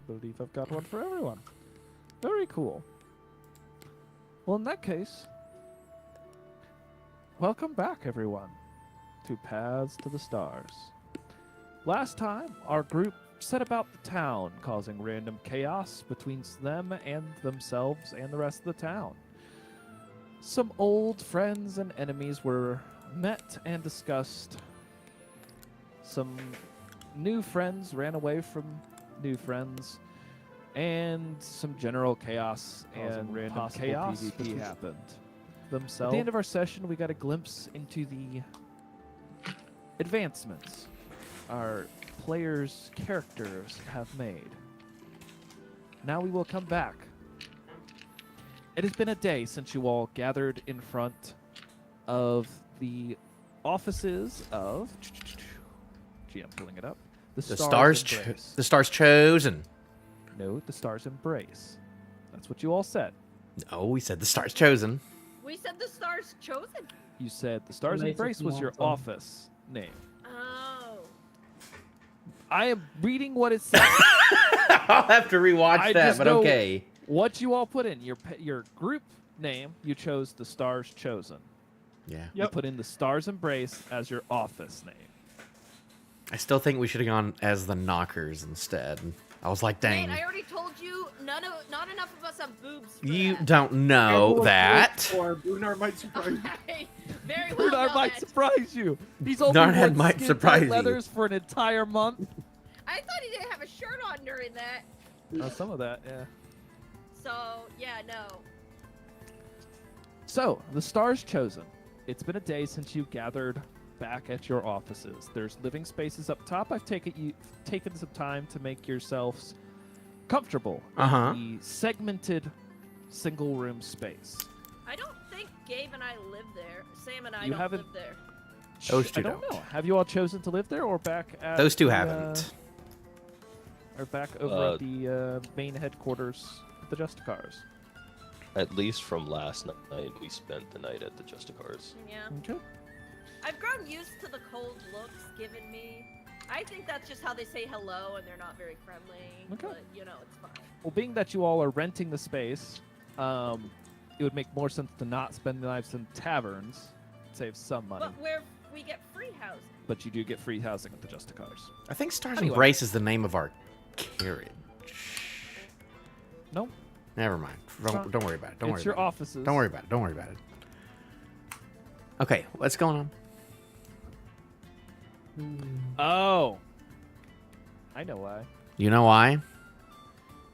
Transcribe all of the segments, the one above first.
believe I've got one for everyone. Very cool. Well, in that case, welcome back, everyone, to Paths to the Stars. Last time, our group set about the town, causing random chaos between them and themselves and the rest of the town. Some old friends and enemies were met and discussed. Some new friends ran away from new friends, and some general chaos and random chaos PvP happened. At the end of our session, we got a glimpse into the advancements our players' characters have made. Now we will come back. It has been a day since you all gathered in front of the offices of... Gee, I'm pulling it up. The Stars Chosen. No, the Stars Embrace. That's what you all said. No, we said the Stars Chosen. We said the Stars Chosen. You said the Stars Embrace was your office name. Oh. I am reading what it says. I'll have to rewatch that, but okay. What you all put in your group name, you chose the Stars Chosen. Yeah. Yep. You put in the Stars Embrace as your office name. I still think we should have gone as the Knockers instead. I was like, dang. Wait, I already told you, not enough of us have boobs. You don't know that. Bernard might surprise you. Very well. Bernard might surprise you. He's only worn might surprise you. leathers for an entire month. I thought he didn't have a shirt on during that. Some of that, yeah. So, yeah, no. So, the Stars Chosen. It's been a day since you gathered back at your offices. There's living spaces up top. I've taken some time to make yourselves comfortable in the segmented single room space. I don't think Gabe and I live there. Sam and I You don't haven't- live there. Those two I don't don't. know. Have you all chosen to live there or back at Those two the, haven't. Or back over at the main headquarters of the Justicars? At least from last night, we spent the night at the Justicars. Yeah. Okay. I've grown used to the cold looks given me. I think that's just how they say hello, and they're not very friendly. Okay. But, you know, it's fine. Well, being that you all are renting the space, it would make more sense to not spend the nights in taverns, save some money. But where we get free housing. But you do get free housing at the Justicars. I think Stars Anyway. Embrace is the name of our carriage. No. Never mind. Don't worry about it. It's your offices. Don't worry about it. Don't worry about it. Okay, what's going on? Oh. I know why. You know why?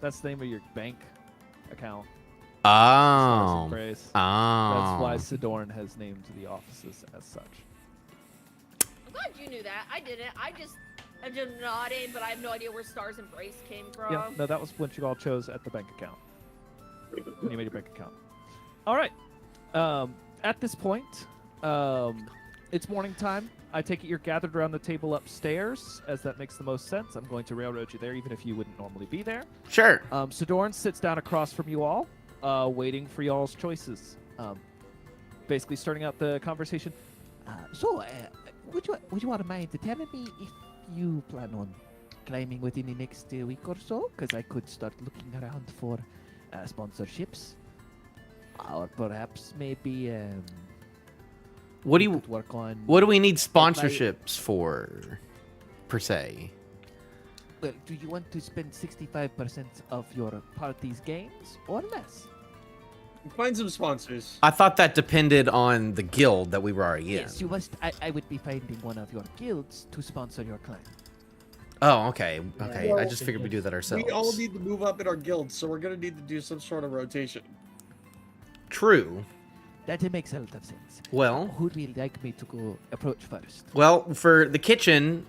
That's the name of your bank account. Oh. Embrace. Oh. That's why Sidorn has named the offices as such. I'm glad you knew that. I didn't. I'm just nodding, but I have no idea where Stars Embrace came from. Yeah, no, that was what you all chose at the bank account. When you made your bank account. All right. At this point, it's morning time. I take it you're gathered around the table upstairs, as that makes the most sense. I'm going to railroad you there, even if you wouldn't normally be there. Sure. Sidorn sits down across from you all, waiting for y'all's choices. Basically starting out the conversation. Would you want to mind telling me if you plan on climbing within the next week or so? Because I could start looking around for sponsorships, or perhaps maybe What do you work on? What do we need sponsorships for, per se? Well, do you want to spend 65% of your party's gains or less? Find some sponsors. I thought that depended on the guild that we were already in. Yes, you must. I would be finding one of your guilds to sponsor your clan. Oh, okay. Okay, I Well, just figured we'd do that ourselves. We all need to move up in our guild, so we're gonna need to do some sort of rotation. True. That makes a lot of sense. Well, Who would you like me to go approach first? well, for the kitchen,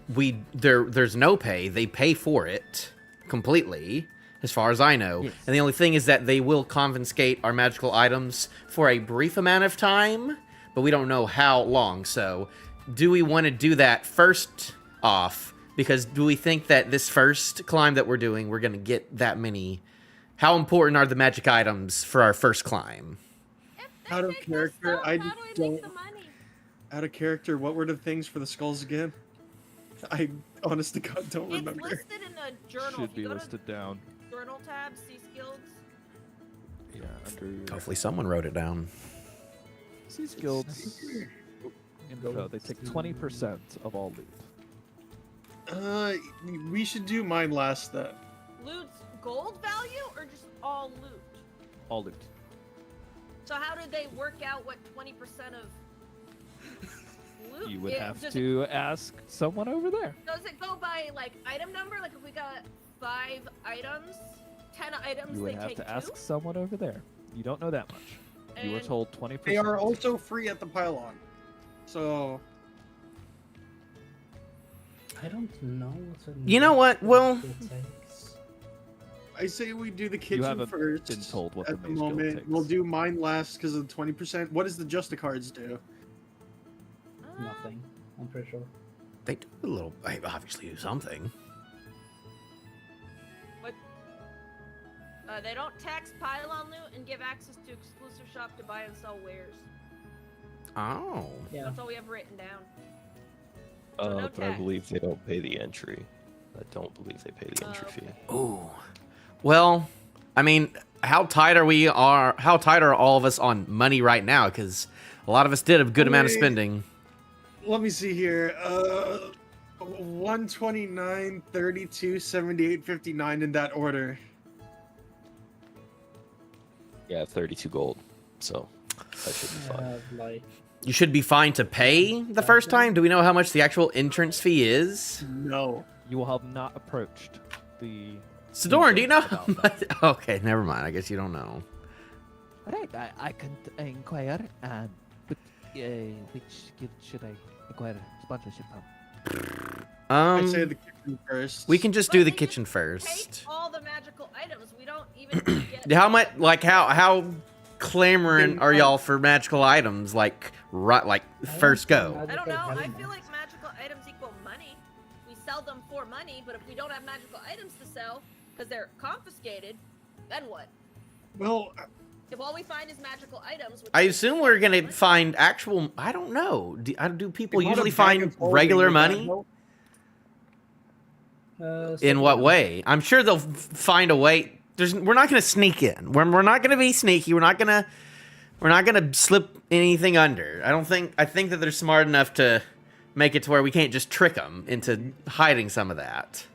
there's no pay. They pay for it completely, as far as I know. Yes. And the only thing is that they will confiscate our magical items for a brief amount of time, but we don't know how long. So, do we want to do that first off? Because do we think that this first climb that we're doing, we're going to get that many? How important are the magic items for our first climb? Out of character, I How do don't. make the money? Out of character, what were the things for the skulls again? I honest to God don't It's remember. listed in a journal. Should If be you go listed down. to journal tab, see skills. Yeah, under Hopefully someone wrote it down. Seas Guilds info. They take 20% of all loot. We should do mine last then. Loot's gold value or just all loot? All loot. So how did they work out what 20% of loot? You would have does to ask someone over there. Does it go by like item number? Like if we got 5 items, 10 items, You would they have take to 2? ask someone over there. You don't know that much. You were And- told 20%. They are also free at the Pylon. So I don't know what You know what? Well- it takes. I say we do the kitchen haven't first. been told what at the the Mage Guild moment. takes. We'll do mine last because of the 20%. What does the Justicards do? Nothing. I'm pretty sure. They do a little. They obviously do something. They don't tax Pylon loot and give access to exclusive shop to buy and sell wares. Oh. Yeah. That's all we have written down. So no But I tax. believe they don't pay the entry. I don't believe they pay the entry fee. Okay. Ooh. Well, I mean, how tight are all of us on money right now? Because a lot of us did a good amount of Wait. spending. Let me see here. 129, 32, 78, 59 in that order. Yeah, 32 gold. So that should be I fine. have like You should be fine to pay the first time. Do we know how much the actual entrance fee is? No. You will have not approached the. Sidoran, do you know? About how much- Okay, never mind. I guess you don't know. Right, I can inquire, but which guild should I inquire sponsorship from? I'd say the kitchen first. We can just But do the we kitchen Take first. all the magical items. We don't even get. How much? Like how clamoring are y'all for magical items? Like like first go. I don't know. I feel like magical items equal money. We sell them for money, but if we don't have magical items to sell because they're confiscated, then what? Well, If all we find is magical items, which I is assume we're gonna money, find actual. I don't know. Do people if not a usually bag find of holding, regular would that money? help? In what way? I'm sure they'll find a way. We're not gonna sneak in. We're not gonna be sneaky. We're not gonna slip anything under. I think that they're smart enough to make it to where we can't just trick them into hiding some of that.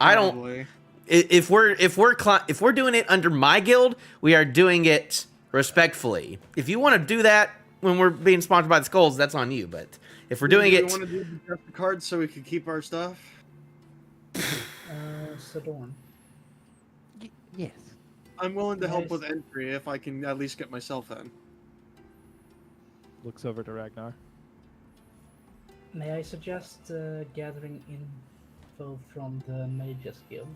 I don't. Probably. If we're doing it under my guild, we are doing it respectfully. If you want to do that when we're being sponsored by the Skulls, that's on you. But if we're doing Do you it, want to do the cards so we can keep our stuff? Sidoran. Yes. I'm willing to help Nice. with entry if I can at least get myself in. Looks over to Ragnar. May I suggest gathering info from the Mages Guild?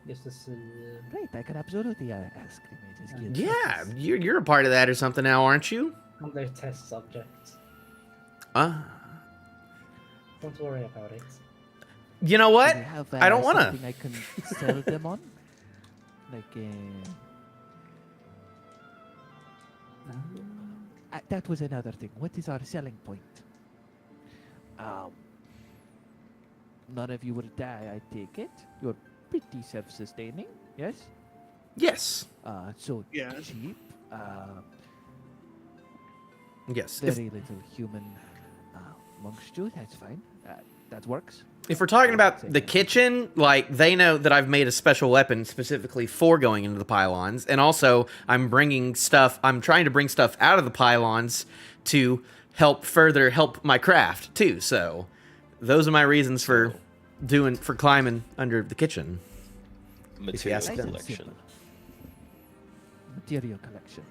Just to see. Right, I can absolutely ask the Mages Guild. yeah, you're a part of that or something now, aren't you? On their test subjects. Ah. Don't worry about it. You know Do what? they have, I don't wanna. something I can sell them on? Like, that was another thing. What is our selling point? None of you will die, I take it. You're pretty self-sustaining, yes? Yes. So Yeah. cheap. Yes. Very little human amongst you. That's fine. That works. If we're talking about the kitchen, like, they know that I've made a special weapon specifically for going into the pylons, and also I'm trying to bring stuff out of the pylons to help my craft too. So those are my reasons for climbing under the kitchen. If you Material ask Nice them. and collection. simple. Material collection.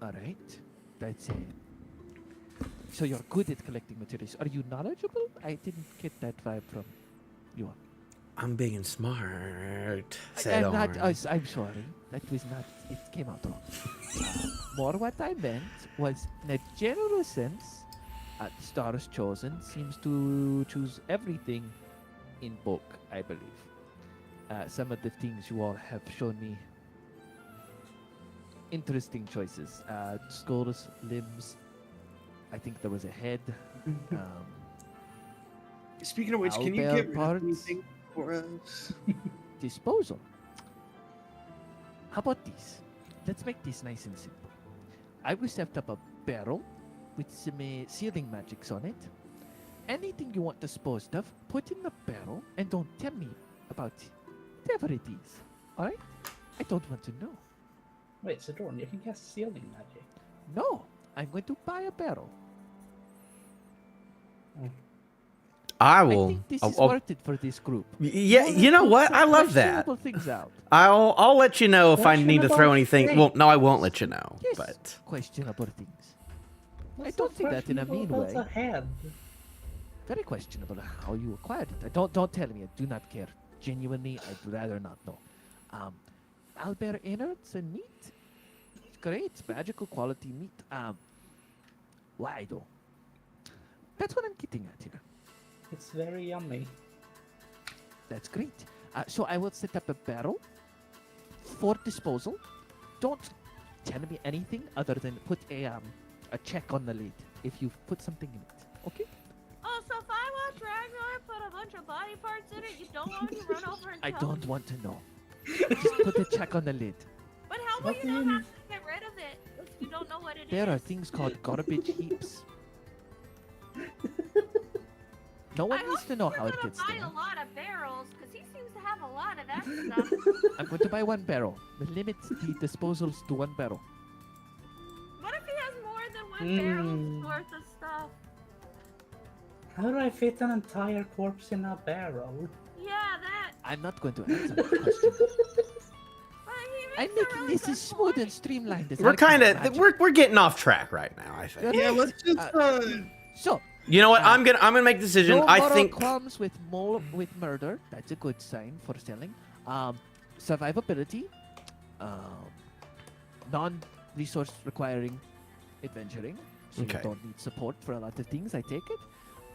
All right. That's it. So you're good at collecting materials. Are you knowledgeable? I didn't get that vibe from you. I'm big and smart. Said I'm not. Arn. I'm sorry. That was not. It came out wrong. More what I meant was, in a general sense, Stars Chosen seems to choose everything in bulk. I believe. Some of the things you all have shown me. Interesting choices. Skulls, limbs. I think there was a head. Speaking of which, can you Owlbear get rid of parts. anything for us? Disposal. How about this? Let's make this nice and simple. I will set up a barrel with some sealing magics on it. Anything you want disposed of, put in the barrel and don't tell me about whatever it is. Alright? I don't want to know. Wait, Sidorn, you can cast sealing magic. No, I'm going to buy a barrel. I I will. think this is I'll- worth it for this group. yeah, More you know put what? some I love that. questionable things out. I'll let you know if I need to throw Questionable anything. things. Well, no, I won't let you know. Yes, But questionable things. What's don't so think that in a mean questionable about way. a head? Very questionable how you acquired it. Don't tell me. I do not care. Genuinely, I'd rather not know. Owlbear innards and meat. It's great. It's magical quality meat. Why though? That's what I'm getting at here. It's very yummy. That's great. So I will set up a barrel for disposal. Don't tell me anything other than put a check on the lid if you put something in it. Okay? Oh, so if I watch Ragnar put a bunch of body parts in it, you don't want me to run over and I tell don't me? want to know. Just put a check on the lid. But how will What you do know you how mean? to get rid of it if you don't know what it is? There are things called garbage heaps. No one I needs hope to know you're how it gonna gets buy there. a lot of barrels, because he seems to have a lot of that stuff. I'm going to buy one barrel. We limit the disposals to one barrel. What if he has more than one barrel's Mm. worth of stuff? How do I fit an entire corpse in a barrel? Yeah, that. I'm not going to answer that question. But he makes I'm a making really this good as smooth and point. streamlined as we're I can kind of imagine. we're getting off track right now. I think. Yeah, let's just. So, You know what? Uh, I'm gonna make a decision. no I moral think. qualms with murder. That's a good sign for selling. Survivability. Non-resource requiring adventuring. So Okay. you don't need support for a lot of things. I take it.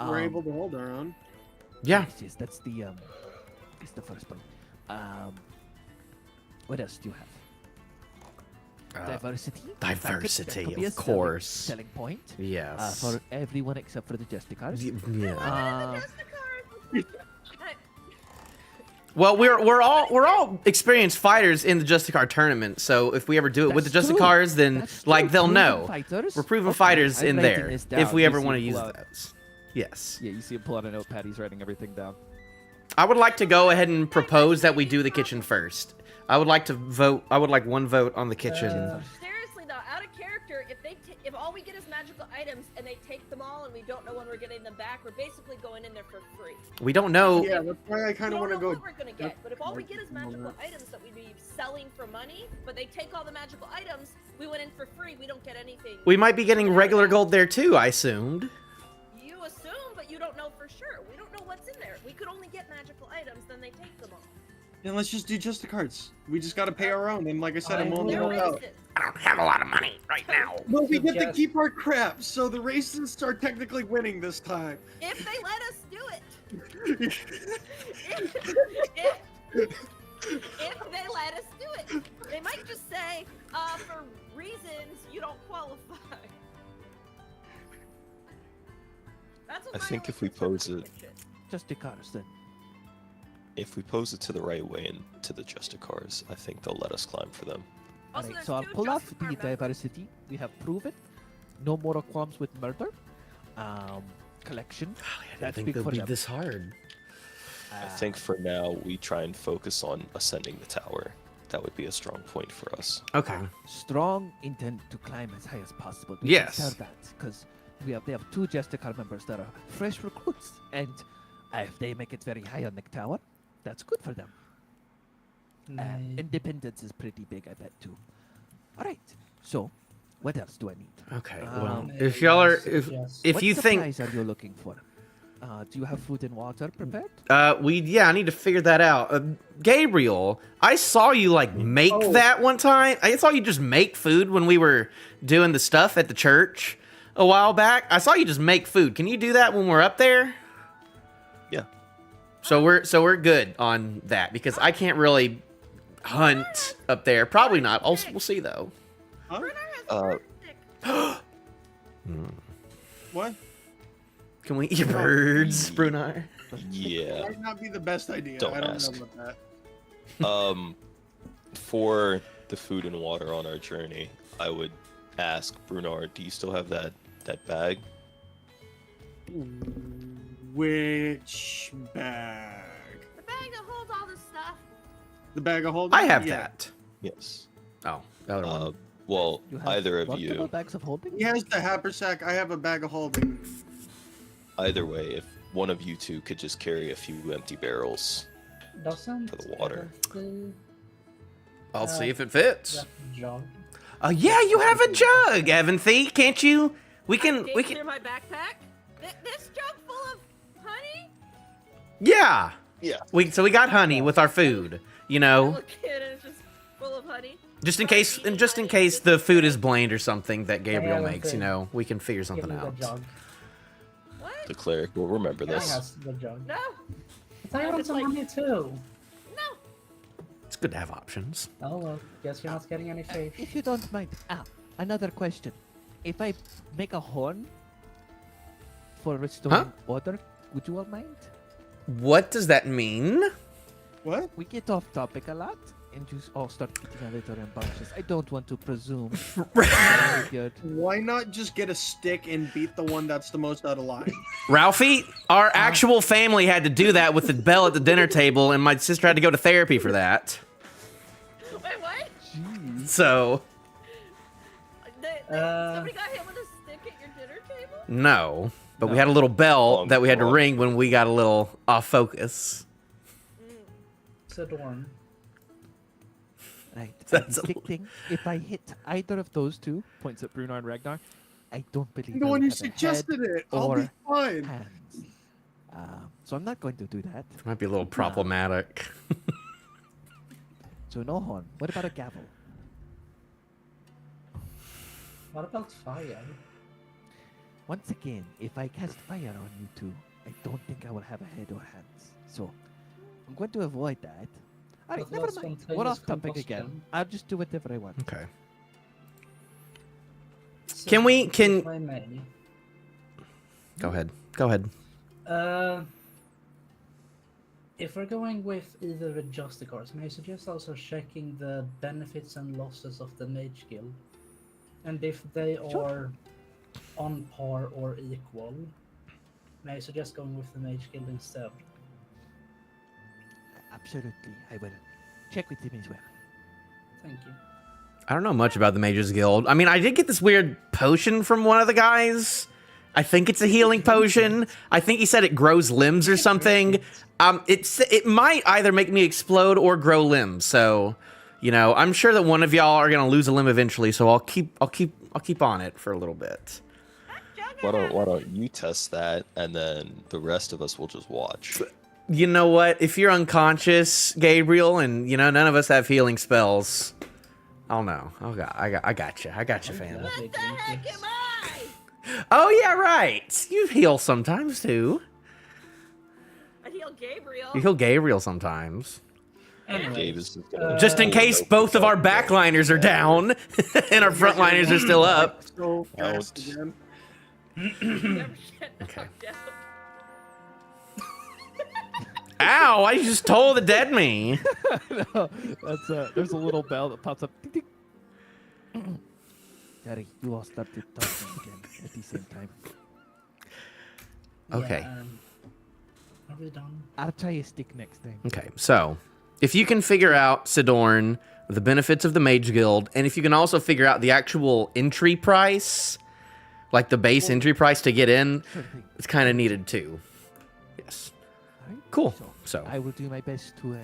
We're able to hold our own. Yeah. Yes, that's the first point. What else do you have? Diversity. diversity, That could be a of course. selling point. Yes. For everyone except for the Justicars. Yeah. Uh, Well, we're all experienced fighters in the Justicar tournament. So if we ever do it with the That's true. Justicars, then That's like true. they'll Proven know fighters. we're proven Okay, fighters I'm in writing there this if down. we You ever see want to him use pull out- those. Yes. Yeah, you see him pull out a notepad. He's writing everything down. I would like to go ahead and propose that we do the kitchen first. I would like to vote. I would like one vote on the kitchen. Seriously though, out of character, if all we get is magical items and they take them all and we don't know when we're getting them back, we're basically going in there for free. We don't know. Yeah, that's why I kind We of don't want to know go. what we're gonna get, but if all we like get is more magical than items that we'd be selling for money, but they take all the magical items, we went in for free, we don't get anything. We might be getting regular gold there too. I assumed. You assume, but you don't know for sure. We don't know what's in there. We could only get magical items, then they take them all. Then let's just do just the cards. We just got to pay our own. And like I said, I'm I only They're will- out. racist. I don't have a lot of money right now. Well, we get to Suggest- keep our crap, so the racists are technically winning this time. If they let us do it. If they let us do it. They might just say, for reasons you don't qualify. That's what I my think only if we concern pose with it- this shit. Justicars then. If we pose it to the right way and to the Justicars, I think they'll let us climb for them. Also, Alright, there's so I'll two pull off Justicar the members. diversity. We have proven. No moral qualms with murder. Collection. I didn't That's think big they'd for be them. this hard. I think for now we try and focus on ascending the tower. That would be a strong point for us. Okay. Strong intent to climb as high as possible. Yes. Tell that because they have two Justicar members that are fresh recruits, and if they make it very high on the tower, that's good for them. Independence is pretty big, I bet too. All right. So, what else do I need? Okay. Well, Um, if y'all are, Yes. if what you think, supplies are you looking for? Do you have food and water prepared? I need to figure that out. Gabriel, I saw you like make Oh. that one time. I saw you just make food when we were doing the stuff at the church a while back. I saw you just make food. Can you do that when we're up there? Yeah. So we're good on that because I can't really hunt up there. Probably not. We'll see though. Huh? Bernard has Uh, a bird stick. What? Can we eat birds, Brunar? Yeah. Might not be the best idea. Don't I don't ask. know about that. For the food and water on our journey, I would ask Brunard, do you still have that bag? Which bag? The bag that holds all this stuff. The bag of holding? I have Yeah. that. Yes. Oh, the other one. Well, You have either of multiple you, bags of holding? He has the haversack. I have a bag of holding. either way, if one of you two could just carry a few empty barrels. Doesn't For the water. the I'll see if it fits. that jug? Yeah, you have a jug, Evanthy. Can't you? We I can. dig We can. through my backpack. This jug full of honey. Yeah. Yeah. So we got honey with our food. You I know, look at it and it's just full of honey. just in case, and just in case the food is bland or something that Gabriel Yeah, makes. You okay. know, we can figure Give something me the out. jug. What? The cleric will remember Yeah, this. has the jug. No. But I want It's some like- money too. No. It's good to have options. Oh well, guess you're not getting any fish. If you don't mind. Another question. If I make a horn for restoring order, would you all mind? What does that mean? What? We get off topic a lot, and you all start getting a little rambunctious. I don't want to presume. Good. Why not just get a stick and beat the one that's the most out of line? Ralphie, our actual family had to do that with the bell at the dinner table, and my sister had to go to therapy for that. Wait, what? So, Somebody got hit with a stick at your dinner table? no. But we had a little bell that we had to Wrong. ring when we got a little off focus. Sidorn. Right. That's I'm a- predicting if I hit either of those two, points at Bruno and Ragnar, I don't believe You're the I one will who have a head suggested it. I'll be or fine. hands. So I'm not going to do that. It might be a little problematic. So no horn. What about a gavel? What about fire? Once again, if I cast fire on you two, I don't think I will have a head or hands. So I'm going to avoid that. All right, But never that's mind. spontaneous We're off topic again. combustion. I'll just do whatever I want. Okay. So, Can we- can- if I may, Go ahead. Go ahead. if we're going with either the Justicars, may I suggest also checking the benefits and losses of the Mage Guild? And if they are on par or equal, may I suggest going with the Mage Guild instead? Absolutely, I will check with him as well. Thank you. I don't know much about the Mages Guild. I mean, I did get this weird potion from one of the guys. I think it's a healing potion. I think he said it grows limbs or something. It might either make me explode or grow limbs. So, you know, I'm sure that one of y'all are gonna lose a limb eventually. So I'll keep on it for a little bit. Why don't you test that, and then the rest of us will just watch. You know what? If you're unconscious, Gabriel, and you know none of us have healing spells, I'll know. I got you. I got you, fam. What the heck am I? Oh yeah, right. You heal sometimes too. I heal Gabriel. You heal Gabriel sometimes. Anyway, Gabe is just gonna Just in case both of our backliners are down and our frontliners are still up. So fast Ouch. again. Never get Okay. knocked out. Ow, I just told the dead me. No, that's there's a little bell that pops up. Ding, ding. Sorry, you all started talking again at the same time. Okay. Yeah, are we done? I'll try a stick next time. Okay, so if you can figure out, Sidorn, the benefits of the Mage Guild, and if you can also figure out the actual entry price, like the base entry price to get in, Sure thing. it's kind of needed too. Yes. All right. Cool. So, I will do my best to.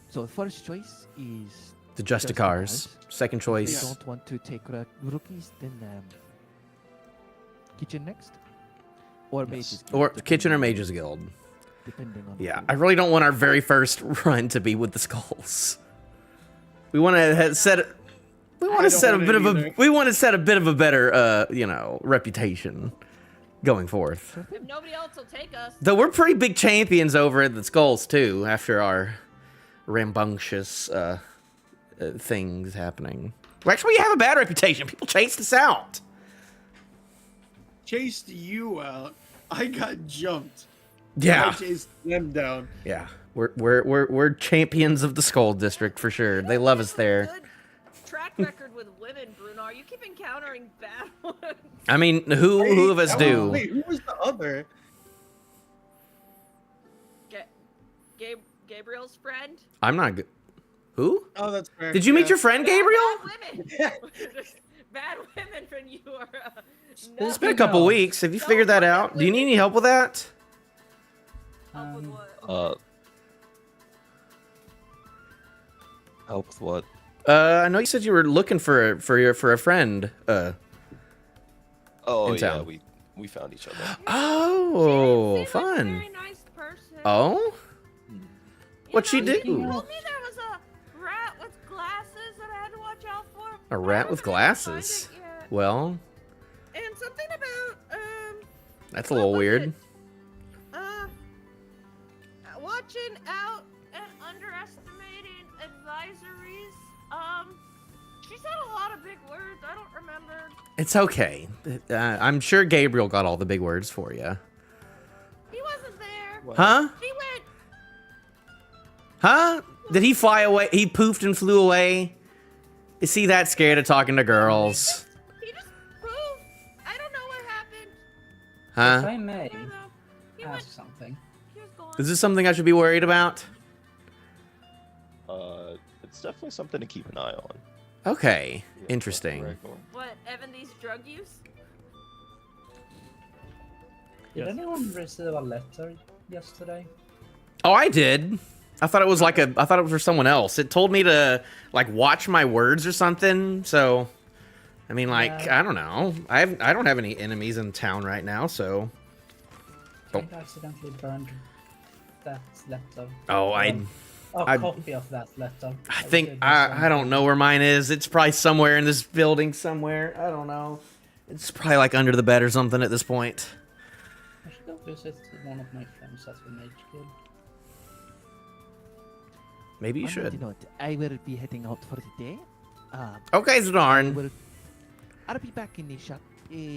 So first choice is. the Justicars. Second If choice. you don't want to take rookies, then kitchen next, or mages. Guild, Or depending Kitchen or on- Mages Guild. Depending on. Yeah, who- I really don't want our very first run to be with the skulls. We want to set. We want to don't set a want bit it of a. either. We want to set a bit of a better, reputation going forth. Sure thing. If nobody else will take us, Though we're pretty big champions over at the skulls too. After our rambunctious things happening. Well, actually, we have a bad reputation. People chased us out. Chased you out. I got jumped. Yeah. I chase them down. Yeah. We're champions of the Skull District for sure. They love us there. Good track record with women, Brunar. You keep encountering bad ones. I mean, who of us do? Wait, who was the other? Gabriel's friend. I'm not good. Who? Oh, that's fair. Did you meet your friend Gabriel? Bad women. Bad women when you are. No. It's been a couple weeks. Have you figured that out? Do you need any help with that? Help with what? Help with what? I know you said you were looking for a friend. Oh In yeah, town. we found each other. Oh, She seemed like a fun. very nice person. Oh, You what'd she know, do? She told me there was a rat with glasses that I had to watch out for. A I rat with haven't been able to find glasses. it yet. Well, And something about that's a what little was weird. it? Watching out and underestimating advisories. She said a lot of big words. I don't remember. It's okay. I'm sure Gabriel got all the big words for you. He wasn't there. Huh? He went. Huh? Did he fly away? He poofed and flew away? Is he that scared of talking to girls? He just poofed. I don't know what happened. If Huh? I may I don't know. He went. ask something. He was gone. Is this something I should be worried about? It's definitely something to keep an eye on. Okay. Yeah, Interesting. regular. What, Evan? These drug use? Did Yes. anyone receive a letter yesterday? Oh, I did. I thought it was I thought it was for someone else. It told me to like watch my words or something. So, I mean, like, Yeah. I don't know. I don't have any enemies in town right now, so. I accidentally burned that letter. Oh, A I- copy of that letter. I think I don't know where mine is. It's probably somewhere in this building somewhere. I don't know. It's probably like under the bed or something at this point. I should go visit one of my friends at the Mage Guild. Maybe you On that should. note, I will be heading out for the day. Okay, I Zarn. will, I'll be back in the shop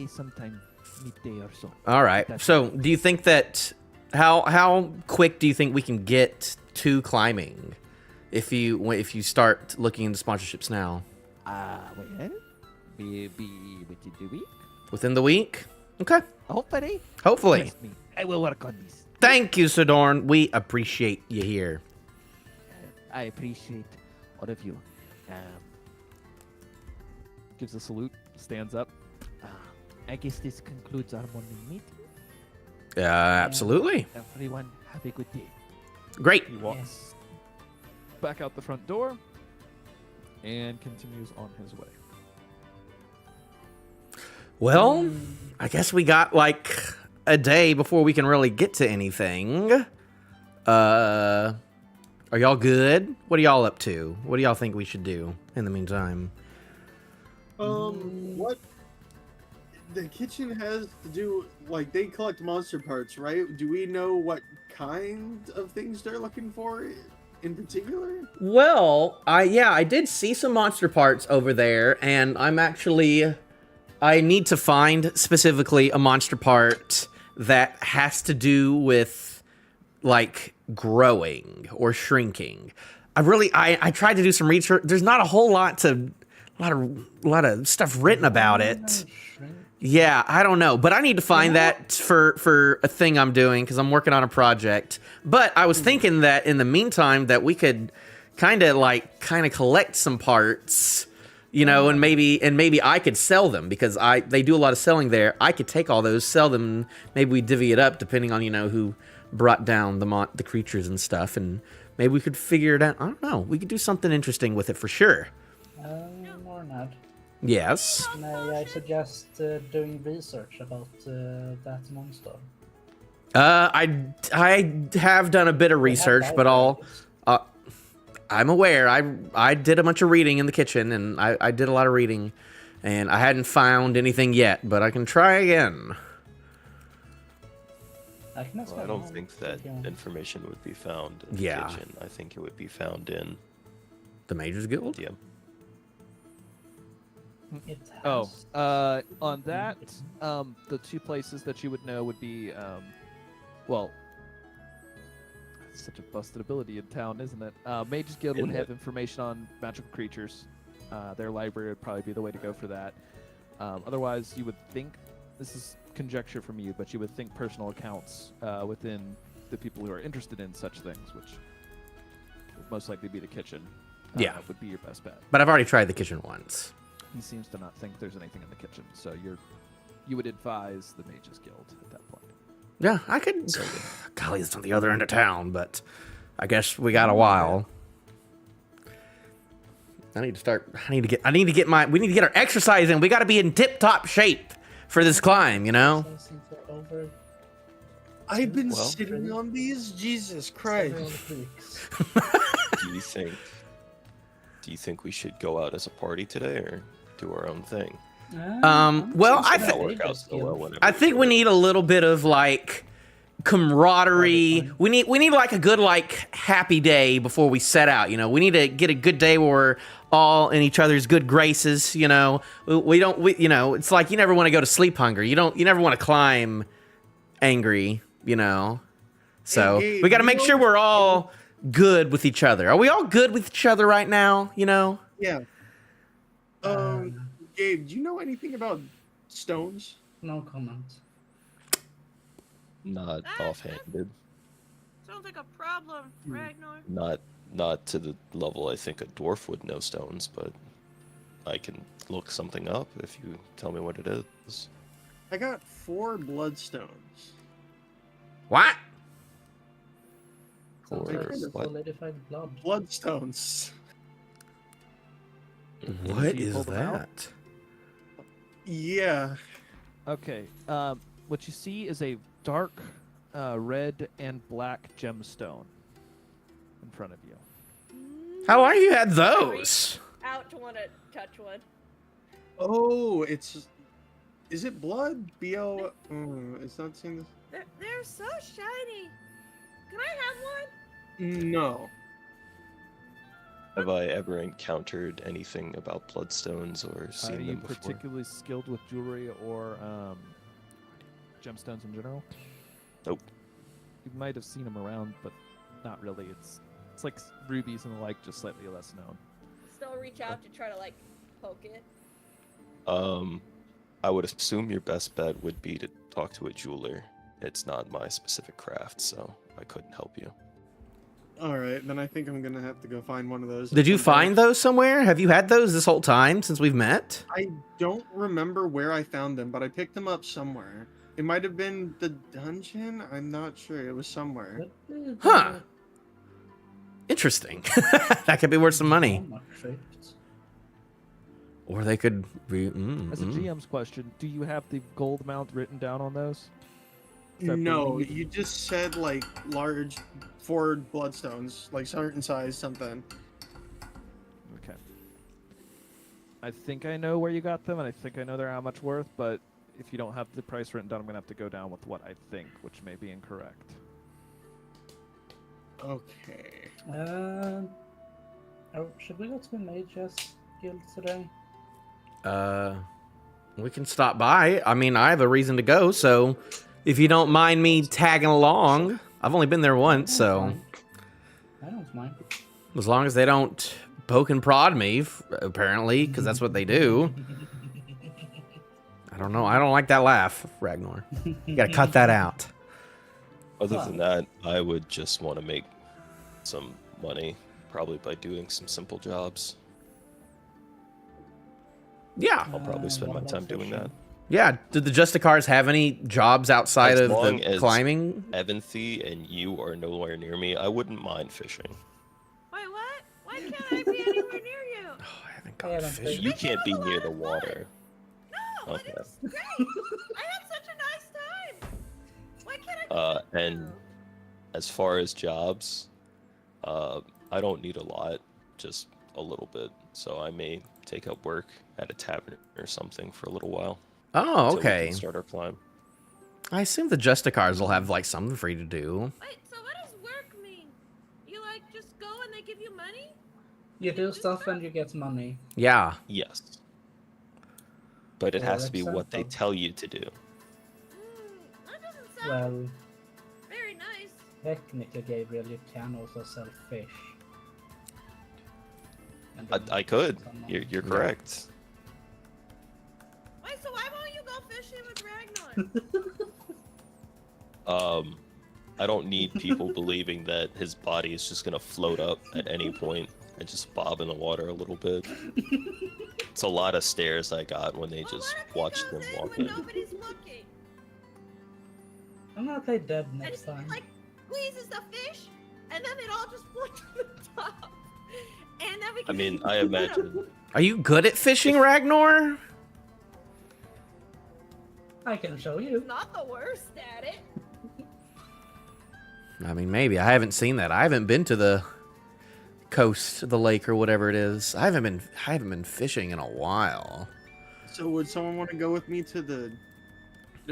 sometime midday or so. All right. That's- So, do you think that how quick do you think we can get to climbing if you start looking into sponsorships now? Well, maybe within the week. Within the week? Okay. Hopefully. Hopefully. Trust me, I will work on this. Thank you, Sidorn. We appreciate you here. I appreciate all of you. Gives a salute, stands up. I guess this concludes our morning meeting. Absolutely. Everyone, have a good day. Great. He walks back out the front door and continues on his way. Well, I guess we got like a day before we can really get to anything. Are y'all good? What are y'all up to? What do y'all think we should do in the meantime? What the kitchen has to do, like, they collect monster parts, right? Do we know what kind of things they're looking for in particular? Well, I did see some monster parts over there, and I need to find specifically a monster part that has to do with like growing or shrinking. I tried to do some research. There's not a whole lot of stuff written about it. Yeah, I don't know, but I need to find that for a thing I'm doing because I'm working on a project. But I was thinking that in the meantime that we could kind of collect some parts, you know, and maybe I could sell them because they do a lot of selling there. I could take all those, sell them. Maybe we divvy it up depending on who brought down the creatures and stuff, and maybe we could figure it out. I don't know. We could do something interesting with it for sure. Or not. Yes. May I suggest doing research about that monster? I have done a bit of research, but I'm aware. I did a bunch of reading in the kitchen, and I did a lot of reading, and I hadn't found anything yet, but I can try again. I can ask Well, I my don't mom think that if you want. information would be found in Yeah. the kitchen. I think it would be found in The Majors Guild? DM. It Oh, has- on that, the two places that you would know would be, well, such a busted ability in town, isn't it? Mages Guild would Isn't have it? information on magical creatures. Their library would probably be the way to go for that. Otherwise, you would think, this is conjecture from you, but you would think personal accounts within the people who are interested in such things, which would most likely be the kitchen. Yeah. Would be your best bet. But I've already tried the kitchen once. He seems to not think there's anything in the kitchen, so you would advise the Mages Guild at that point. Yeah, I could. Golly, it's on the other end of town, but I guess we got a while. We need to get our exercise in. We got to be in tip-top shape for this climb, you know? Exercising for over I've been Well- sitting on these. Jesus Christ. several weeks. Do you think we should go out as a party today or do our own thing? Well, I Seems think to work out so well whenever I think we need a little bit of like camaraderie. We need like a good like happy day before we set out. You know, we need to get a good day where we're all in each other's good graces. You know, you know, it's like you never want to go to sleep hungry. You never want to climb angry. You know, so Hey, we got to you make know- sure we're all good with each other. Are we all good with each other right now? You know. Yeah. Gabe, do you know anything about stones? No comment. Not offhanded. Sounds like a problem, Ragnar. Not to the level I think a dwarf would know stones, but I can look something up if you tell me what it is. I got 4 bloodstones. What? Sounds Or like it's what? solidified blood. Bloodstones. What You is pulled them out? that? Yeah. Okay. What you see is a dark red and black gemstone in front of you. How long have you had those? Out to want to touch one. Oh, is it blood? B-O... it's not saying this. They're so shiny. Can I have one? No. Have I ever encountered anything about bloodstones or Are seen you them before? particularly skilled with jewelry or gemstones in general? Nope. You might have seen them around, but not really. It's like rubies and the like, just slightly less known. Still reach out to try to like poke it. I would assume your best bet would be to talk to a jeweler. It's not my specific craft, so I couldn't help you. Alright, then I think I'm gonna have to go find one of those. Did you sometime. find those somewhere? Have you had those this whole time since we've met? I don't remember where I found them, but I picked them up somewhere. It might have been the dungeon? I'm not sure. It was somewhere. Huh. Interesting. That could be worth some money. Or they could be. As a GM's question, do you have the gold amount written down on those? Is that No, believe- you just said like large 4 bloodstones, like certain size something. Okay. I think I know where you got them, and I think I know they're how much worth, but if you don't have the price written down, I'm going to have to go down with what I think, which may be incorrect. Okay. Should we go to the Mages Guild today? We can stop by. I mean, I have a reason to go, so if you don't mind me tagging along, I've only been there once, so I don't mind. as long as they don't poke and prod me, apparently, because that's what they do. I don't know. I don't like that laugh, Ragnar. You gotta cut that out. Other than that, I would just want to make some money, probably by doing some simple jobs. Yeah. I'll probably spend my what time about doing that. fishing? Yeah. Did the Justicars have any jobs outside As of long the as- climbing? Evanthy and you are nowhere near me, I wouldn't mind fishing. Wait, what? Why can't I be anywhere near you? Oh, I haven't I gone haven't fishing. You I can't have be a lot near the of fun. water. No, Okay. it was great. I had such a nice time. Why can't I? And as far as jobs, I don't need a lot, just a little bit. So I may take up work at a tavern or something for a little while. Oh, till we can okay. start our climb. I assume the Justicars will have like something for you to do. Wait, so what does work mean? You like just go and they give you money? You do stuff and you get money. Yeah. Yes. But it For has to be what they example. tell you to do. That doesn't sound Well, very nice. technically, Gabriel, you can also sell fish. And I, then I could. some You're money. correct. Wait, so why won't you go fishing with Ragnar? I don't need people believing that his body is just gonna float up at any point and just bob in the water a little bit. It's a lot of stares I got when they Well, just what if he watched them goes in walk when in. nobody's looking? I'm gonna play dead And next he, time. like, squeezes the fish, and then it all just floats to the top. And then we I can mean, just I put 'em. imagine. Are you good at fishing, Ragnar? I can show you. Not the worst at it. I mean, maybe. I haven't seen that. I haven't been to the coast, the lake, or whatever it is. I haven't been fishing in a while. So would someone want to go with me to the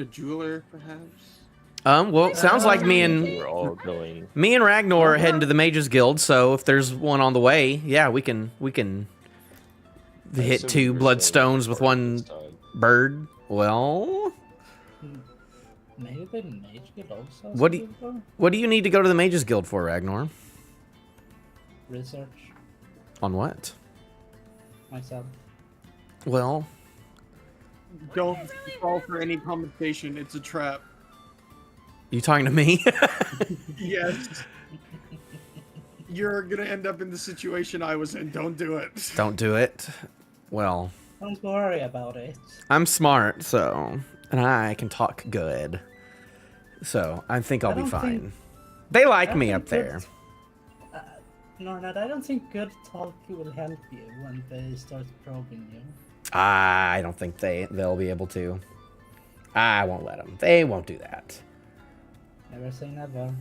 jeweler, perhaps? Well, it sounds like We're all going. me and Ragnar are heading to the Mages Guild. So if there's one on the way, yeah, we can I hit assume 2 you were bloodstones saying with before one this time. bird. Well, Maybe the Mage Guild also. has What some do you- people? what do you need to go to the Mages Guild for, Ragnar? Research On what? myself. Well, Don't fall for any compensation. It's a trap. you talking to me? Yes. You're gonna end up in the situation I was in. Don't do it. Don't do it. Well, Don't worry about it. I'm smart, so and I can talk good. So I think I'll I be don't fine. think- They like I me think up there. Nornad, I don't think good talk will help you when they start probing you. I don't think they'll be able to. I won't let them. They won't do that. Never say never.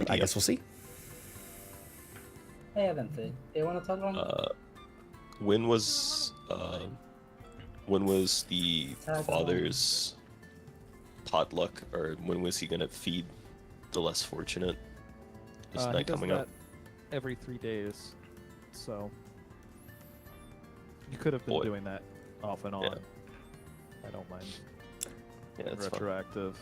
I guess we'll see. Hey, Aventi, do you want to talk on? When was the Tag along. father's potluck, or when was he gonna feed the less fortunate? Is He that does coming that up? every 3 days, so you could have been Boy. doing that off and on. Yeah. I don't mind. Yeah, that's fine. Retroactive.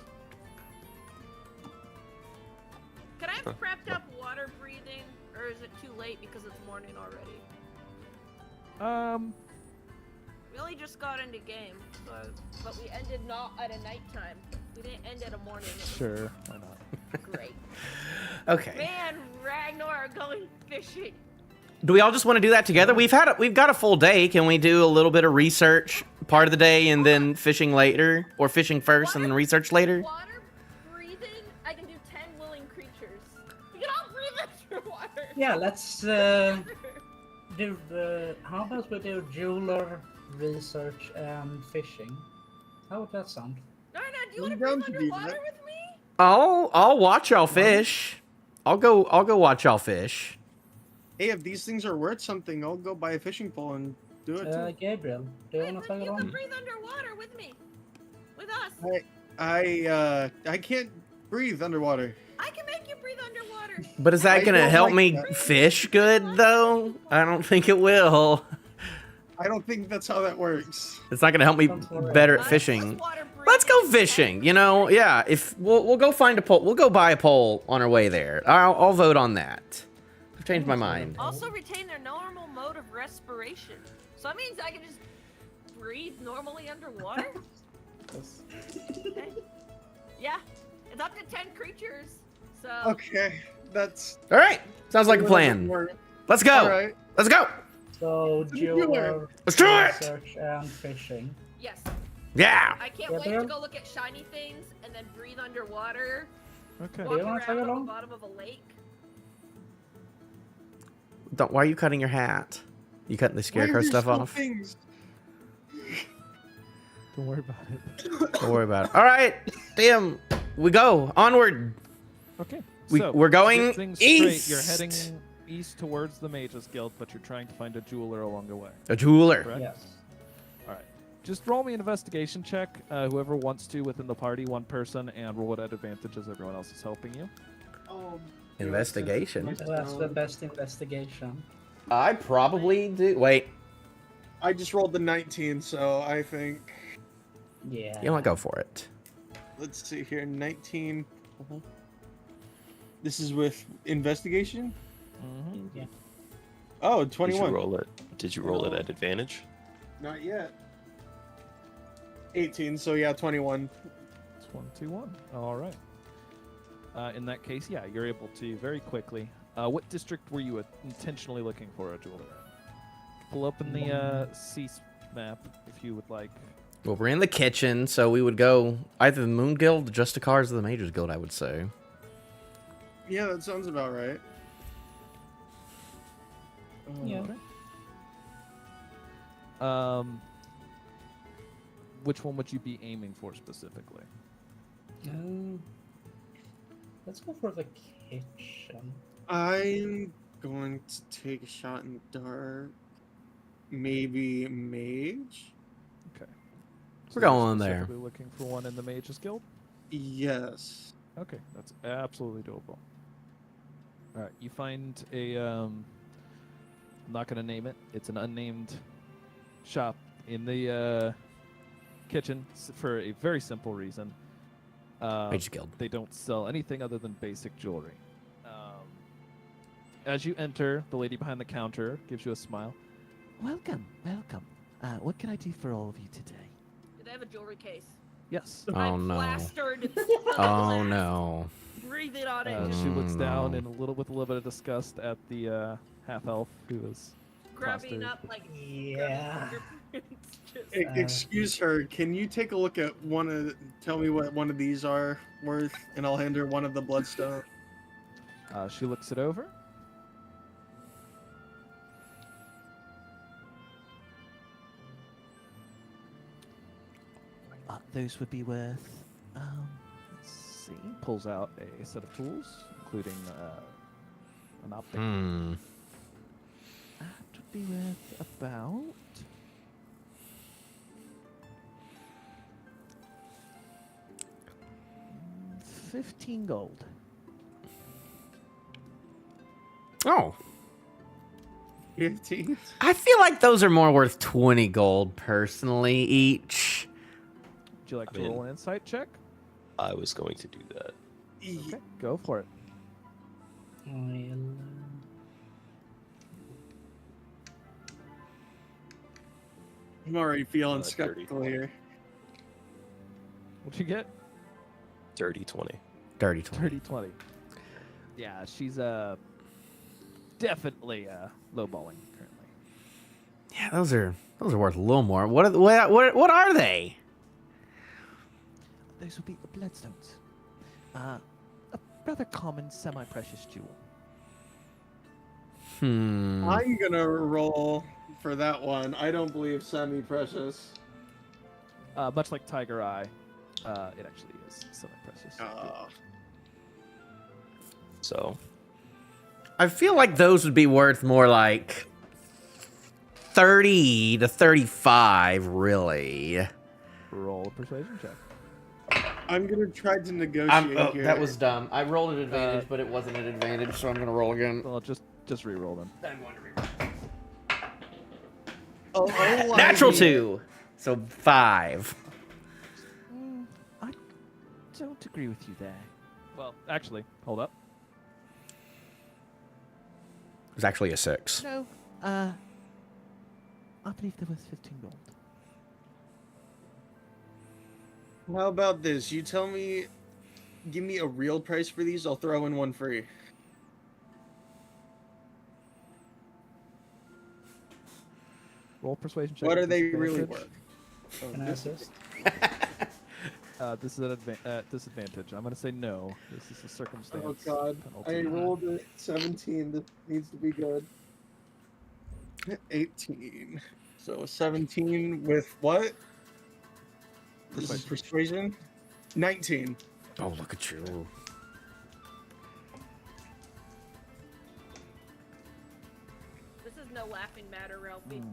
Can I have Huh. prepped up water breathing, or is it too late because it's morning already? We only just got into game, but we ended not at a nighttime. We didn't end at a morning. It was Sure, why not? great. Okay. Man, Ragnar are going fishing. Do we all just want to do that together? We've got a full day. Can we do a little bit of research part of the day and then fishing later, or fishing first and then research later? Water breathing, I can do 10 willing creatures. We can all breathe underwater. Yeah, let's do. How about we do jeweler, research, and fishing? How would that sound? Narna, do you I'm want to down breathe to do underwater that. with me? I'll watch y'all fish. I'll go watch y'all fish. Hey, if these things are worth something, I'll go buy a fishing pole and do it too. Gabriel, do you Wait, want to but tag you can along? breathe underwater with me. With us. I can't breathe underwater. I can make you breathe underwater. But is that I gonna don't help like me that. fish good though? I don't think it will. I don't think that's how that works. It's not gonna help me Don't worry. better at Let's fishing. water Let's go breathe. fishing. You know, yeah. If we'll go find a pole, we'll go buy a pole on our way there. I'll vote on that. I've changed my mind. Also retain their normal mode of respiration. So that means I can just breathe normally underwater? Okay. Yeah. It's up to 10 creatures. So Okay, that's All right, sounds like a plan. Let's go. All right. Let's go. So jeweler, Let's do it! research, and fishing. yes. Yeah. I can't Yeah, wait to Bill? go look at shiny things and then breathe underwater. Okay. Walk you wanna around tag on the along? bottom of a lake. Why are you cutting your hat? You cutting the Why are scarecrow there stuff still off? things? Don't worry about it. Don't worry about it. All right, damn. We go onward. Okay. We're going to get things straight, you're east. heading east towards the Mages Guild, but you're trying to find a jeweler along the way. A jeweler. Correct? Yes. All right. Just roll me an investigation check. Whoever wants to within the party, one person, and roll it at advantage as everyone else is helping you. Investigation? So that's the best investigation. I probably do. Wait, I just rolled the 19, so I think. Yeah. you want to go for it? Let's see here. 19 This is with investigation. Mm-hmm. Yeah. Oh, Did 21. you roll it? Did you roll it at advantage? Not yet. 18. So yeah, 21. 21. All right. In that case, yeah, you're able to very quickly. What district were you intentionally looking for a jeweler in? Pull open the cease map if you would like. Well, we're in the kitchen, so we would go either the Moon Guild, the Justicars, or the Mages Guild, I would say. Yeah, that sounds about right. Yeah. Which one would you be aiming for specifically? Let's go for the kitchen. I'm going to take a shot in dark. Maybe mage. Okay. We're you're going there. specifically looking for one in the Mages Guild? Yes. Okay, that's absolutely doable. All right, you find a. I'm not gonna name it. It's an unnamed shop in the kitchen for a very simple reason. Mages Guild. They don't sell anything other than basic jewelry. As you enter, the lady behind the counter gives you a smile. Welcome, welcome. What can I do for all of you today? Do they have a jewelry case? Yes. Oh I'm no. plastered. Oh no. Breathing on it. She looks down no. and with a little bit of disgust at the half elf who is Grabbing plastered. up like Yeah. just, Excuse her. Can you take a look at tell me what one of these are worth, and I'll hand her one of the bloodstone. She looks it over. Those would be worth. Let's see. Pulls out a set of tools, including an optic. That would be worth about. $15 gold. Oh. 15. I feel like those are more worth 20 gold personally each. Would you like to I mean- roll an insight check? I was going to do that. Okay, go for it. I'll, I'm already feeling 30. skeptical here. What'd you get? Dirty 20. Dirty 20. 30, 20. Yeah, she's definitely lowballing currently. Yeah, those are worth a little more. What are they? Those would be the bloodstones. A rather common semi-precious jewel. I'm gonna roll for that one. I don't believe semi-precious. Much like Tiger Eye, it actually is semi-precious. So I feel like those would be worth more like 30 to 35, really. Roll a persuasion check. I'm gonna try to negotiate here. That was dumb. I rolled an advantage, but it wasn't an advantage, so I'm going to roll again. Well, just re-roll then. I'm going to Oh, Natural I- 2. So 5. I don't agree with you there. Well, actually, hold up. It was actually a 6. No, I believe there was 15 gold. How about this? You tell me, give me a real price for these. I'll throw in one free. Roll persuasion check. What are with they really disadvantage. worth? can I assist? This is at disadvantage. I'm gonna say no. This is a circumstance. Oh god, penalty. I rolled a 17. This needs to be good. 18. So 17 with what? This is persuasion. 19. Oh, look at you. This is no laughing matter, Ralphie.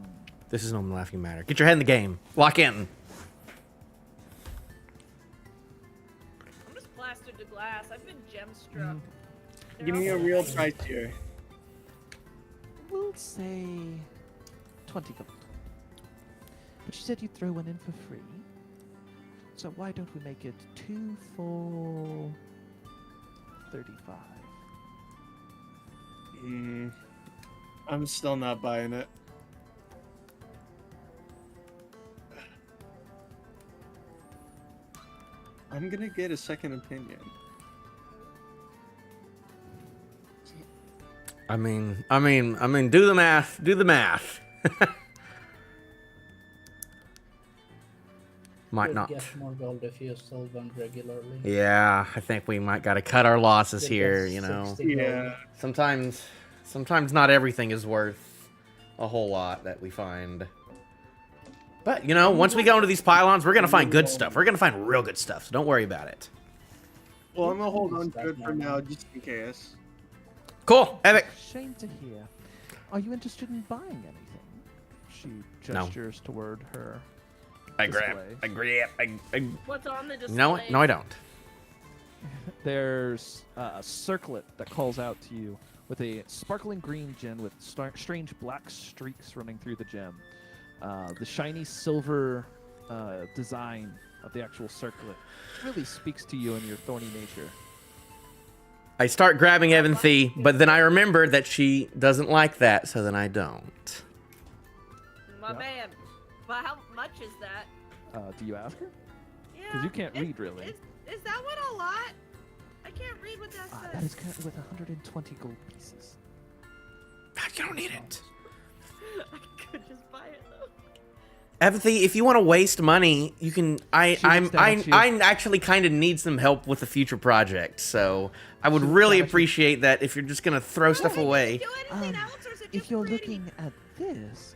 This is no laughing matter. Get your head in the game. Lock in. I'm just plastered to glass. I've been gem struck. Give me a real price here. We'll say 20 gold. But you said you'd throw one in for free. So why don't we make it 2 for 35. I'm still not buying it. I'm gonna get a second opinion. I mean, do the math. Do the math. Might You'll not. get more gold if you sold them regularly. Yeah, I think we might gotta cut our losses You'll here. get You know, 60 gold. Yeah. sometimes not everything is worth a whole lot that we find. But you know, once we go into these pylons, we're gonna find good stuff. We're gonna find real good stuff. So don't worry about it. Well, I'm gonna hold on to it for now, just in case. Cool, epic. Shame to hear. Are you interested in buying anything? She gestures toward her. I grab. What's on the display? No, I don't. There's a circlet that calls out to you with a sparkling green gem with strange black streaks running through the gem. The shiny silver design of the actual circlet really speaks to you and your thorny nature. I start grabbing Evanthy, but then I remember that she doesn't like that, so then I don't. My Yep. man. But how much is that? Do you ask her? Yeah. Because you can't read, really. Is that what a lot? I can't read what that That says. is currently worth 120 gold pieces. You don't need it. I could just buy it though. Evanthy, if you want to waste money, you can. I actually kind of need some help with a future project, so I would really appreciate that if you're just gonna throw stuff away. Do anything else, or is it If just you're pretty? looking at this,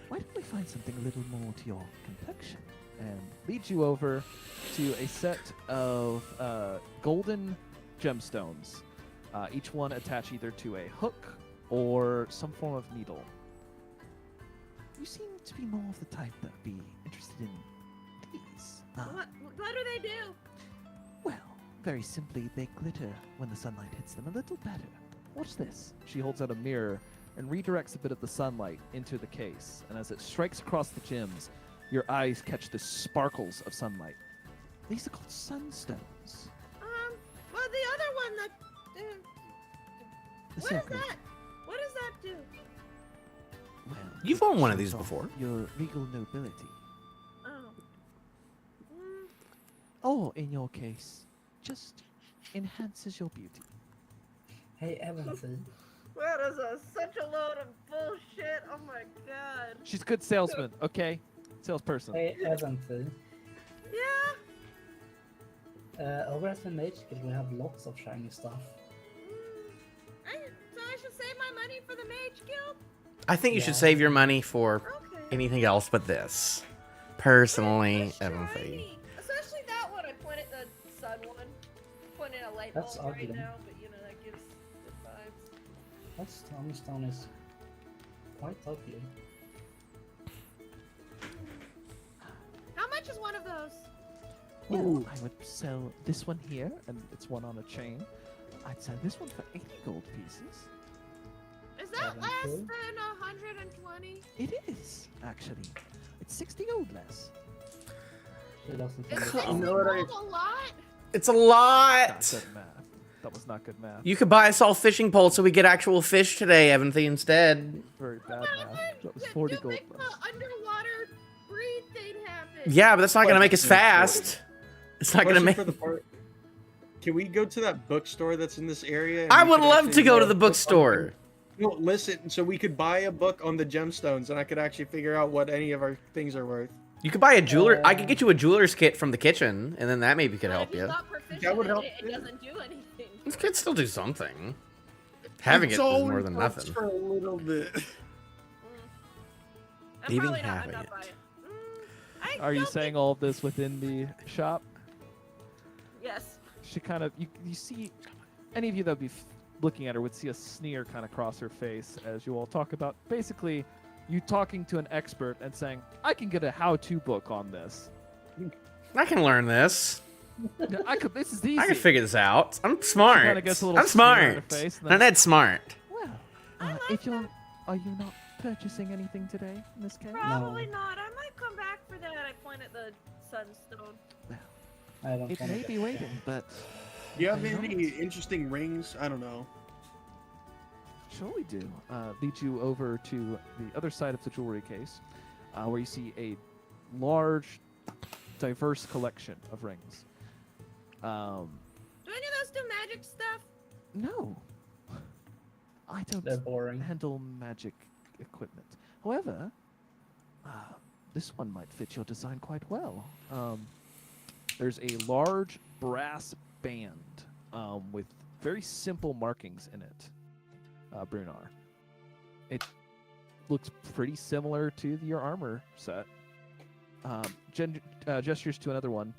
why don't we find something a little more to your complexion? And leads you over to a set of golden gemstones, each one attached either to a hook or some form of needle. You seem to be more of the type that'd be interested in these. What do they do? Well, very simply, they glitter when the sunlight hits them a little better. Watch this. She holds out a mirror and redirects a bit of the sunlight into the case. And as it strikes across the gems, your eyes catch the sparkles of sunlight. These are called sunstones. Well, the other one that. The What is circle. that? What does that do? Well, You've it owned one of shows these off before. Your regal nobility. Oh. Mm, Or, in your case, just enhances your beauty. Hey, Evanthy. that is such a load of bullshit. Oh my god. She's a good salesman, okay? Salesperson. Hey, Evanthy. Yeah. Over at the Mage Guild, we have lots of shiny stuff. So I should save my money for the Mage Guild? I think you should Yeah. save your money for Okay. anything else but this. Personally, That's Evanthy. shiny. Especially that one. I pointed the sun one. Pointing a light That's bulb right ugly. now, but you know that gives good vibes. That stone is quite ugly. How much is one of those? Well, I would sell this one here, and it's one on a chain. I'd sell this one for 80 gold pieces. Is that less Seventy. than 120? It is, actually. It's 60 gold less. She doesn't Is think 60 You know what I- gold a lot? It's a Not lot. good math. That was not good math. You could buy us all fishing poles so we get actual fish today, Evanthy, instead. Very bad math. That was 40 gold make the less. underwater breed thing happen. Yeah, but that's not gonna make us Question fast. It's not gonna Question make. for the part. Can we go to that bookstore that's in this area? and I we would could love to actually go buy to a the book on bookstore. them? No, listen. So we could buy a book on the gemstones, and I could actually figure out what any of our things are worth. You could buy a jeweler. I could get you a jeweler's kit from the kitchen, and then that maybe could But help if he's you. not proficient That would in help it, too. it doesn't do anything. This could still do something. Having it It's is only more than helps nothing. for a little bit. I'm Even probably not, I'm having not it. buying it. Are you saying all of this within the shop? Yes. She kind of, you see, any of you that would be looking at her would see a sneer kind of cross her face as you all talk about basically you talking to an expert and saying, I can get a how-to book on this. I can learn this. Yeah, this is easy. I can figure this out. I'm She smart. kinda gets a little I'm sneer on her smart. face and I'm then- that smart. Well, I like if you're... Are you not purchasing anything today, in this case? Probably not. I might come back for that. I point at the sunstone. I don't It wanna may get be waiting, but Do you have Okay, any interesting rings? I don't know. Sure we do. Lead you over to the other side of the jewelry case, where you see a large, diverse collection of rings. Do any of those do magic stuff? No, I don't They're boring. handle magic equipment. However, this one might fit your design quite well. There's a large brass band with very simple markings in it, Brunar. It looks pretty similar to your armor set. Gestures to another one.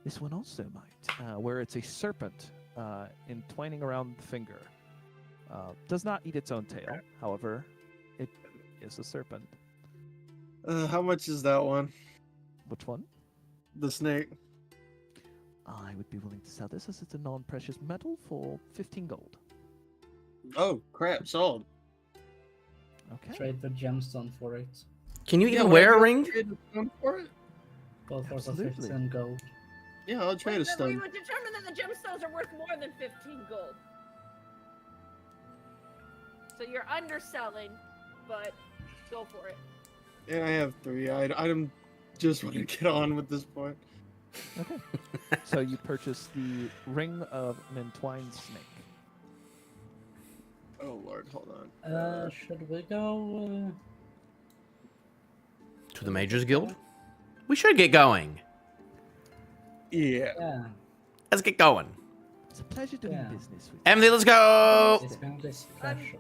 This one also might, where it's a serpent entwining around the finger. Does not eat its own tail, however, it is a serpent. How much is that one? Which one? The snake. I would be willing to sell this as it's a non-precious metal for 15 gold. Oh crap! Sold. Okay. Trade the gemstone for it. Can you Yeah, even would I wear a be able to ring? trade a stone for it? Both for Absolutely. 15 gold. Yeah, I'll trade a We stone. would determine that the gemstones are worth more than 15 gold. So you're underselling, but go for it. Yeah, I have 3. I'm just want to get on with this point. Okay. So you purchase the ring of an entwined snake. Oh lord, hold on. Should we go? To the Mages Guild? We should get going. Yeah. Yeah, Let's get going. It's a pleasure doing Yeah. business with you. Emily, let's go! it's gonna be special.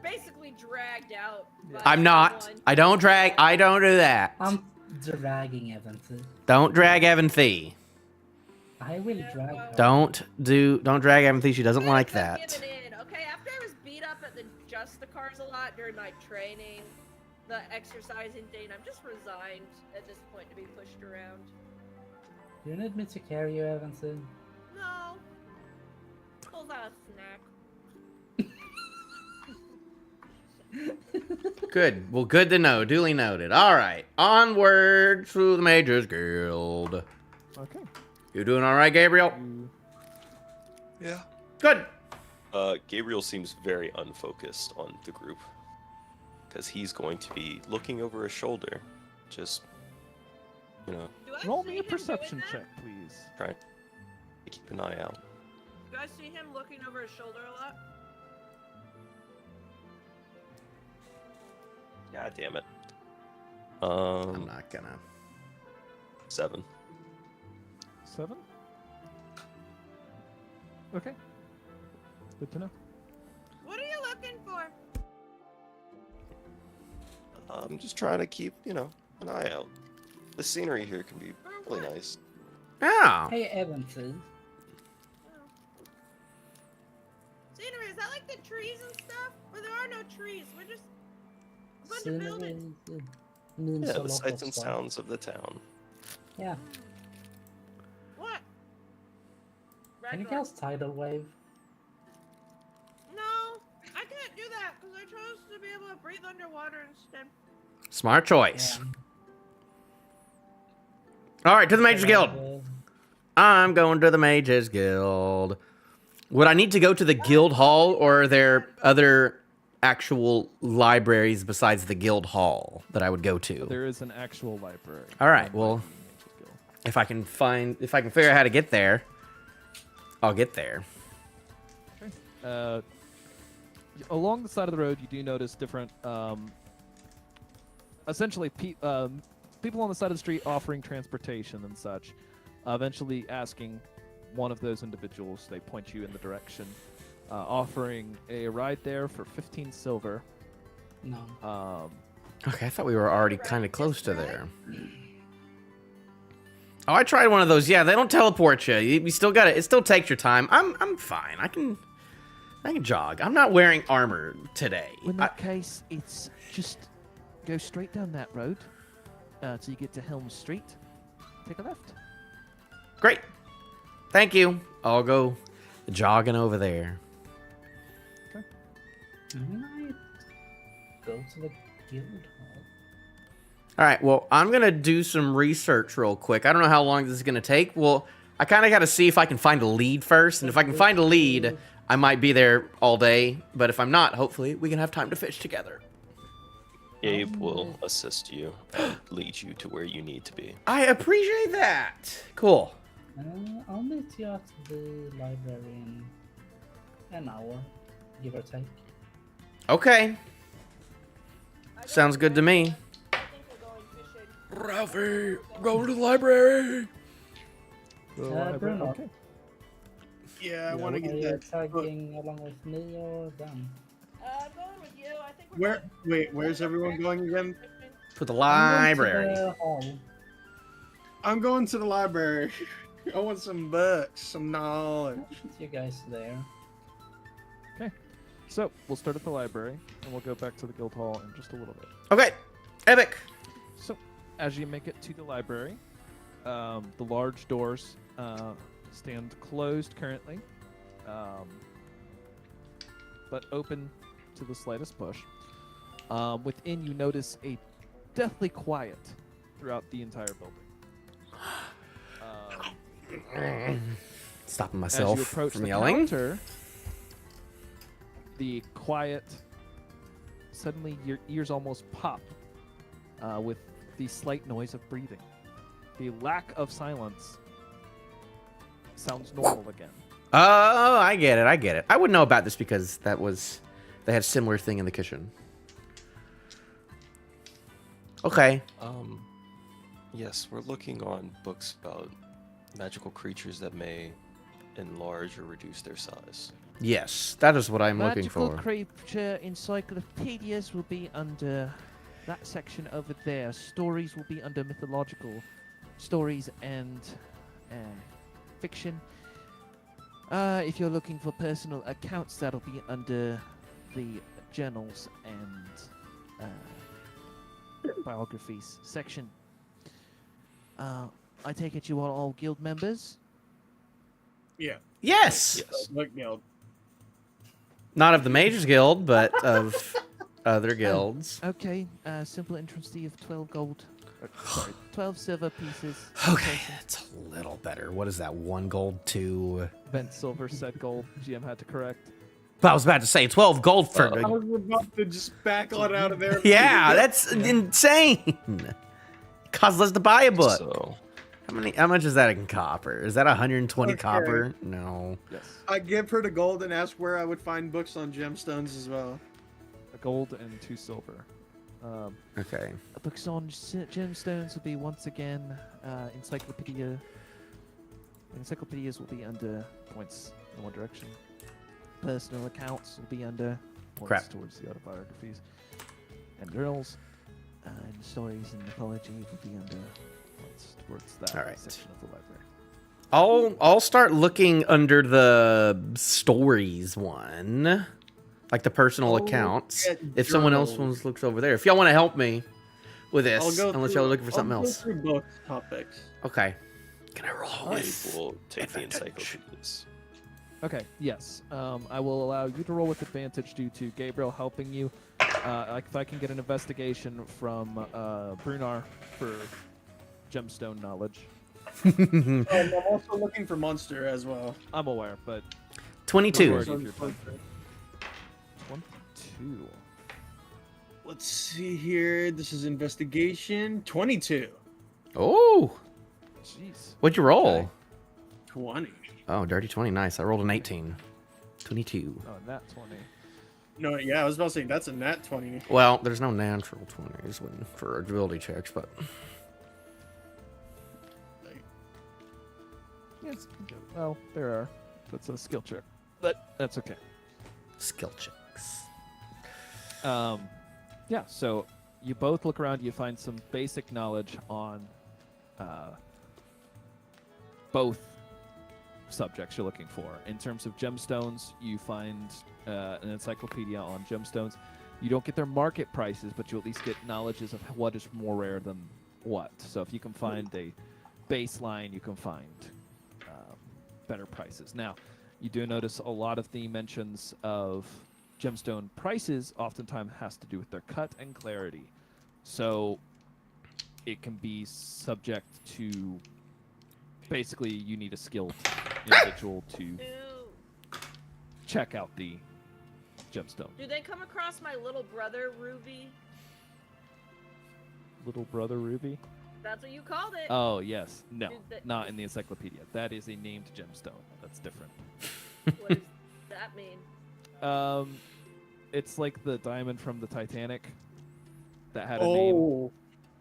Basically dragged out. by I'm not. someone. I don't do that. I'm dragging Evan. Don't drag Evanthy. I will drag her. Don't drag Evanthy. She doesn't I'm like gonna that. give it in, okay? After I was beat up at the Justicars a lot during my training, the exercising thing, I'm just resigned at this point to be pushed around. Do you need me to carry you, Evan? No. Pulls out a snack. Good. Well, good to know. Duly noted. All right. Onward to the Mages Guild. Okay. You doing all right, Gabriel? You Yeah. Good. Gabriel seems very unfocused on the group because he's going to be looking over his shoulder, just Do I roll see me a him doing perception that? check, please. trying to keep an eye out. Do I see him looking over his shoulder a lot? God damn it. I'm not gonna. 7. 7. Okay. Good to know. What are you looking for? I'm just trying to keep, an eye out. The scenery here can be For really what? nice. Yeah. Hey, Evan. Scenery, is that like the trees and stuff? Or there are no trees, we're just a bunch of Scenery buildings. means Yeah, a the lot sights of and stuff. sounds of the town. Yeah. What? Can you Ragnar. cast Tidal Wave? No, I can't do that because I chose to be able to breathe underwater instead. Smart choice. Yeah. All right, to the Mages Guild. Uh, I'm going to the Mages Guild. Would I need to go to the Guild Hall, or are there other actual libraries besides the Guild Hall that I would go to? There is an actual library. All right, run by well, the Mages Guild. if I can figure out how to get there, I'll get there. Along the side of the road, you do notice different, essentially, people on the side of the street offering transportation and such. Eventually asking one of those individuals, they point you in the direction, offering a ride there for 15 silver. no. Okay, I thought we were already kind of close to there. Oh, I tried one of those. Yeah, they don't teleport you. You still got it. It still takes your time. I'm fine. I can jog. I'm not wearing armor today. In that case, it's just go straight down that road till you get to Helm Street. Take a left. Great. Thank you. I'll go jogging over there. I might go to the guild hall. All right. Well, I'm going to do some research real quick. I don't know how long this is going to take. Well, I kind of got to see if I can find a lead first, and if I can find a lead, I might be there all day. But if I'm not, hopefully we can have time to fish together. Gabe will assist you and lead you to where you need to be. I appreciate that. Cool. I'll meet you at the library in an hour, give or take. Okay. Sounds good to me. I think we're going fishing. Ralphie, go to the library. Bruno, Okay. Yeah, I want to are get you that. tagging along with me or Dan? I'm going with you. I think we're Where's everyone going again? For the I'm going to library. the hall. I'm going to the library. I want some books, some knowledge. I'll meet you guys there. So we'll start at the library, and we'll go back to the guild hall in just a little bit. Okay. Epic. So, as you make it to the library, the large doors stand closed currently, but open to the slightest push. Within, you notice a deathly quiet throughout the entire building. Stopping As you myself approach from the yelling. counter, the quiet, suddenly your ears almost pop with the slight noise of breathing. The lack of silence sounds normal again. Oh, I get it. I get it. I would know about this because they had a similar thing in the kitchen. Okay. Yes, we're looking on books about magical creatures that may enlarge or reduce their size. Yes, that is what I'm looking Magical for. creature encyclopedias will be under that section over there. Stories will be under mythological stories and fiction. If you're looking for personal accounts, that'll be under the journals and biographies section. I take it you are all guild members? Yeah. Yes. Yes. Look, Guild. Not of the Mages Guild, but of other guilds. Okay, simple entrance fee of 12 gold. Sorry, 12 silver pieces. Okay, it's a little better. What is that? 1 gold, 2. Vent silver said gold. GM had to correct. I was about to say 12 gold for. I was about to just backle it out of there. Yeah, that's insane. Costs us to buy a book. So, How much is that in copper? Is that 120 Okay. copper? No. Yes. I give her the gold and ask where I would find books on gemstones as well. A gold and 2 silver. Okay. Books on gemstones will be once again encyclopedia. Encyclopedias will be under points in one direction. Personal accounts will be under points Crap. towards the autobiographies. And journals and stories and mythology will be under points towards that All right. section of the library. I'll start looking under the stories one, like the personal accounts. yeah, If someone else journals. looks over there, if y'all want to help me with I'll this, go unless through- y'all are looking for something I'll go else. through both topics. Okay. Can I roll I with? will take the advantage? encyclopedias. Okay, yes. I will allow you to roll with advantage due to Gabriel helping you. If I can get an investigation from Brunar for gemstone knowledge. I'm also looking for monster as well. I'm aware, but 22. Majority of your plan. 22. Let's see here. This is investigation. 22. Oh, Jeez. what'd you roll? Okay. 20. Oh, dirty 20. Nice. I rolled an 18. 22. Oh, nat 20. No, yeah, I was about to say that's a nat 20. Well, there's no natural 20s for ability checks, but Yes. Well, there are. That's a skill check, but that's okay. skill checks. Yeah. So you both look around. You find some basic knowledge on both subjects you're looking for. In terms of gemstones, you find an encyclopedia on gemstones. You don't get their market prices, but you at least get knowledges of what is more rare than what. So if you can find a baseline, you can find better prices. Now, you do notice a lot of the mentions of gemstone prices oftentimes has to do with their cut and clarity. So it can be subject to basically, you need a skilled individual to Ew. check out the gemstone. Do they come across my little brother, Ruby? Little brother Ruby? That's what you called it. Oh, yes. No, Dude, that- not in the encyclopedia. That is a named gemstone. That's different. What does that mean? It's like the diamond from the Titanic that had a name.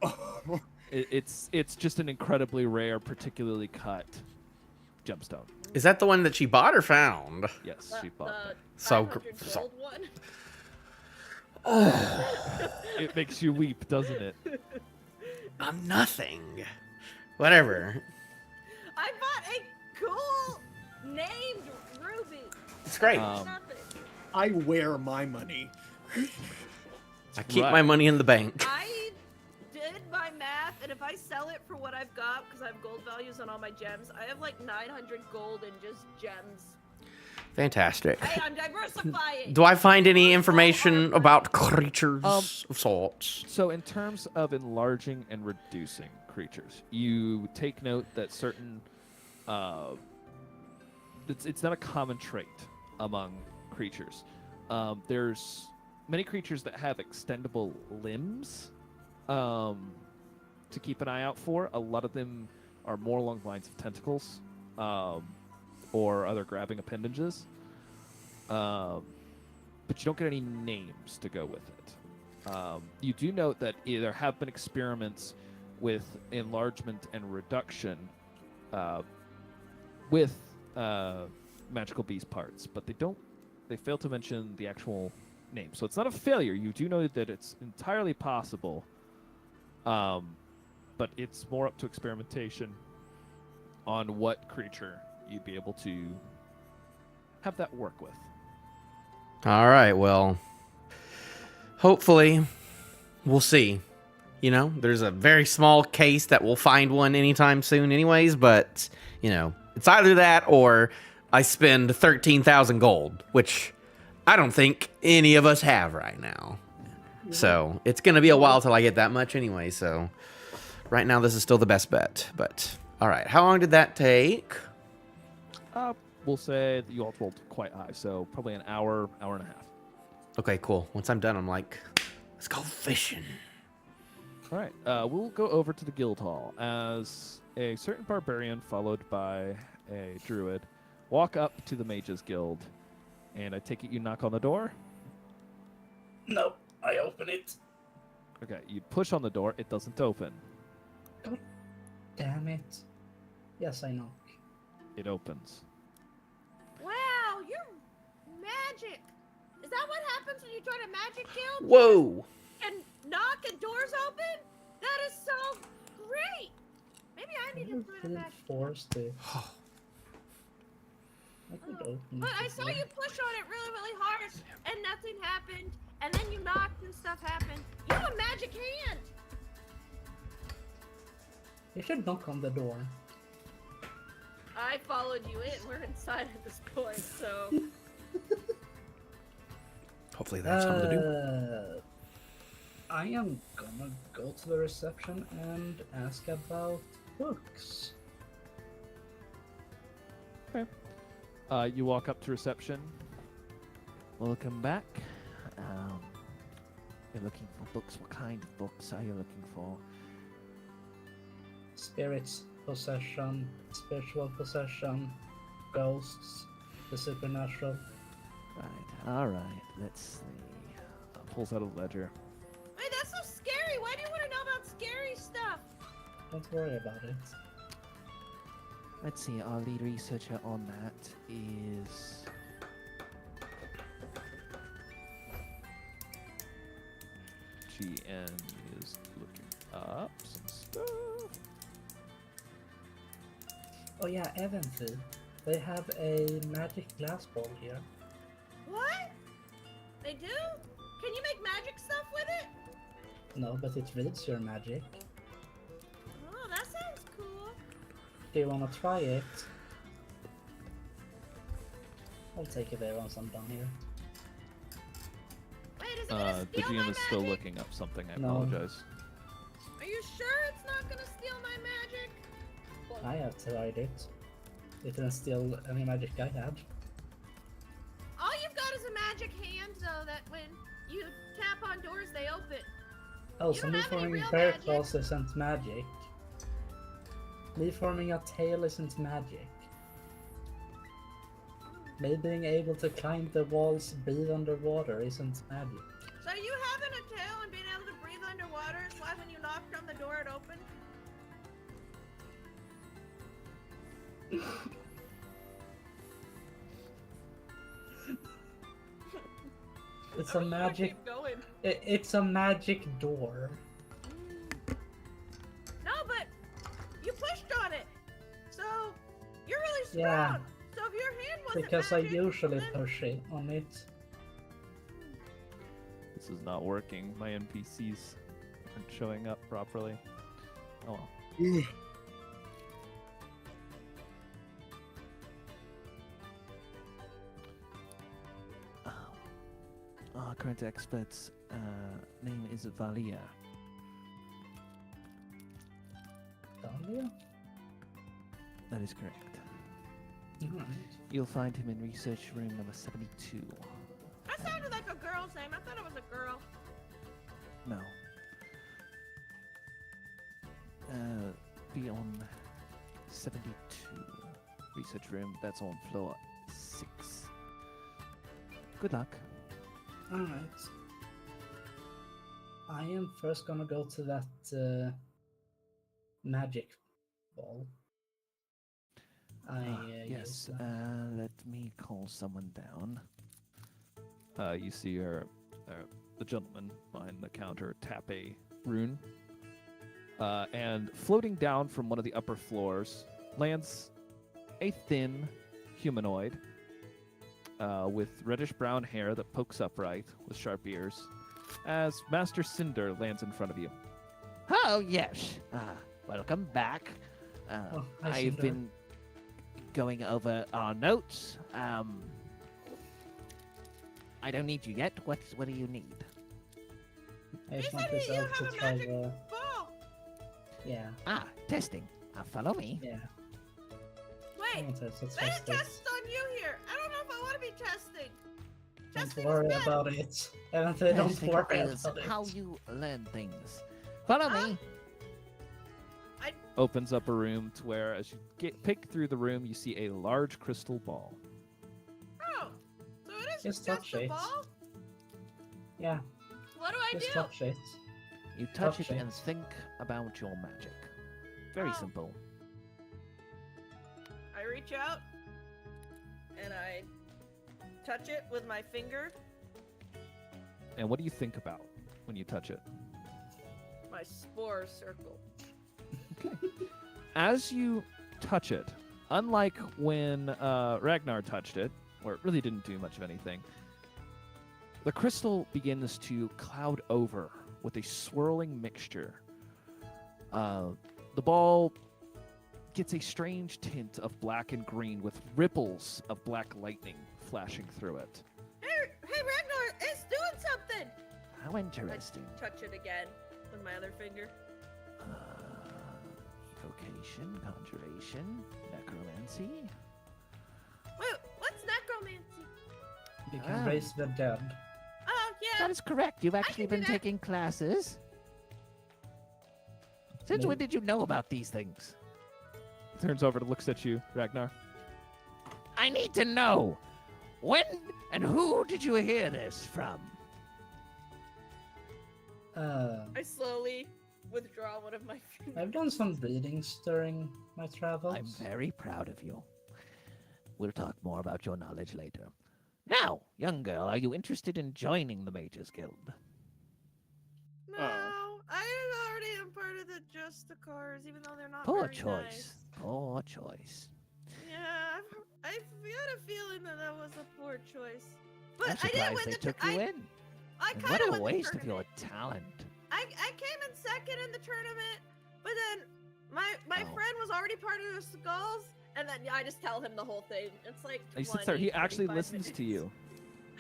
Oh. It's just an incredibly rare, particularly cut gemstone. Is that the one that she bought or found? Yes, she bought that. So 500 so- gold one? It makes you weep, doesn't it? I'm nothing. Whatever. I bought a cool named Ruby. It's great. Nothing. I wear my money. I keep Right. my money in the bank. I did my math, and if I sell it for what I've got, because I have gold values on all my gems, I have like 900 gold in just gems. Fantastic. Hey, I'm diversifying. Do I find any information about creatures Um, of sorts? So, in terms of enlarging and reducing creatures, you take note that certain. It's not a common trait among creatures. There's many creatures that have extendable limbs to keep an eye out for. A lot of them are more along the lines of tentacles or other grabbing appendages. But you don't get any names to go with it. You do note that there have been experiments with enlargement and reduction with magical beast parts, but they fail to mention the actual name. So it's not a failure. You do know that it's entirely possible, but it's more up to experimentation on what creature you'd be able to have that work with. All right, well, hopefully we'll see. You know, there's a very small case that we'll find one anytime soon anyways, but, you know, it's either that or I spend 13,000 gold, which I don't think any of us have right now. So it's going to be a while till I get that much anyway, so right now this is still the best bet. But, all right, how long did that take? We'll say that you all rolled quite high, so probably an hour, hour and a half. Okay, cool. Once I'm done, I'm like, let's go fishing. All right, we'll go over to the guild hall as a certain barbarian followed by a druid walk up to the mages guild, and I take it you knock on the door. No, I open it. Okay, you push on the door, it doesn't open. Damn it. Yes, I knock. It opens. Wow, you're magic. Is that what happens when you join a magic guild? Whoa! And knock and doors open? That is so great. Maybe I need to You join a feel magic. forced to. I could open But it I as saw well. you push on it really, really hard, and nothing happened. And then you knocked and stuff happened. You have a magic hand. You should knock on the door. I followed you in. We're inside at this point, so. Hopefully that's something to do. I am gonna go to the reception and ask about books. You walk up to reception. Welcome back. You're looking for books. What kind of books are you looking for? Spirits, possession, spiritual possession, ghosts, the supernatural. Right. All right. Let's see. Pulls out a ledger. Wait, that's so scary. Why do you want to know about scary stuff? Don't worry about it. Let's see. Our lead researcher on that is. GN is looking up some stuff. Oh yeah, Evancy. They have a magic glass ball here. What? They do? Can you make magic stuff with it? No, but it reads your magic. Oh, that sounds cool. Do you wanna try it? I'll take it there once I'm done here. Wait, is it gonna The steal my GM is still magic? looking up something. I No. apologize. Are you sure it's not gonna steal my magic? Close I have tried it. It didn't steal any magic I had. All you've got is a magic hand, so that when you tap on doors, they open. Oh, You so don't me have any forming real bear magic. claws isn't magic. Me forming a tail isn't magic. Me being able to climb the walls, breathe underwater isn't magic. So you having a tail and being able to breathe underwater is why when you knocked on the door it opened? It's I a mean, you wanna magic. keep going. It's a magic door. No, but you pushed on it, so you're really strong. Yeah. So if your hand wasn't Because I magic, usually then- push it on it. This is not working. My NPCs aren't showing up properly. Oh well. Our current expert's name is Valia. Dahlia? That is correct. Alright. You'll find him in research room number 72. That sounded like a girl's name. I thought it was a girl. No. Be on 72. Research room, that's on floor 6. Good luck. Alright. I am first gonna go to that magic ball. Yes, use that. let me call someone down. You see your, the gentleman behind the counter tap a rune. And floating down from one of the upper floors lands a thin humanoid with reddish brown hair that pokes upright with sharp ears as Master Cinder lands in front of you. Oh, yes. Welcome back. Oh, hi, I've Cinder. been going over our notes. I don't need you yet. What do you need? I just You want said this you elf to have a try magic the. ball. Yeah, Testing. Follow me. yeah. I Wait, want to they test didn't this. test on you here. I don't know if I want to be testing. Don't Testing worry is bad. about it. And don't Testing worry is about it. how you learn things. Follow me. Opens up a room to where, as you pick through the room, you see a large crystal ball. Oh, so it is Just just touch a it. ball? Yeah, What do I just do? touch it. You touch touch it and it. think about your magic. Very Oh. simple. I reach out and I touch it with my finger. And what do you think about when you touch it? My spore circle. As you touch it, unlike when Ragnar touched it, where it really didn't do much of anything, the crystal begins to cloud over with a swirling mixture. The ball gets a strange tint of black and green with ripples of black lightning flashing through it. Hey, Ragnar, it's doing something. How interesting. Touch it again with my other finger. Evocation, conjuration, necromancy. Wait, what's necromancy? You can raise the dead. Oh, yeah. That is correct. You've actually can do been that. taking classes. Since No. when did you know about these things? Turns over and looks at you, Ragnar. I need to know. When and who did you hear this from? I slowly withdraw one of my fingers. I've done some readings during my travels. I'm very proud of you. We'll talk more about your knowledge later. Now, young girl, are you interested in joining the Mages Guild? No, I already am part of the Justicars, even though they're not Poor very choice. nice. Poor choice. Yeah, I've got a feeling that was a poor choice. I'm But I didn't surprised win they the took tur- you I, in. I And kind what of a won the waste of tournament. your talent. I came in second in the tournament, but then my Oh. friend was already part of the Skulls, and then I just tell him the whole thing. It's like He sits there. 20, He actually 25 listens to minutes.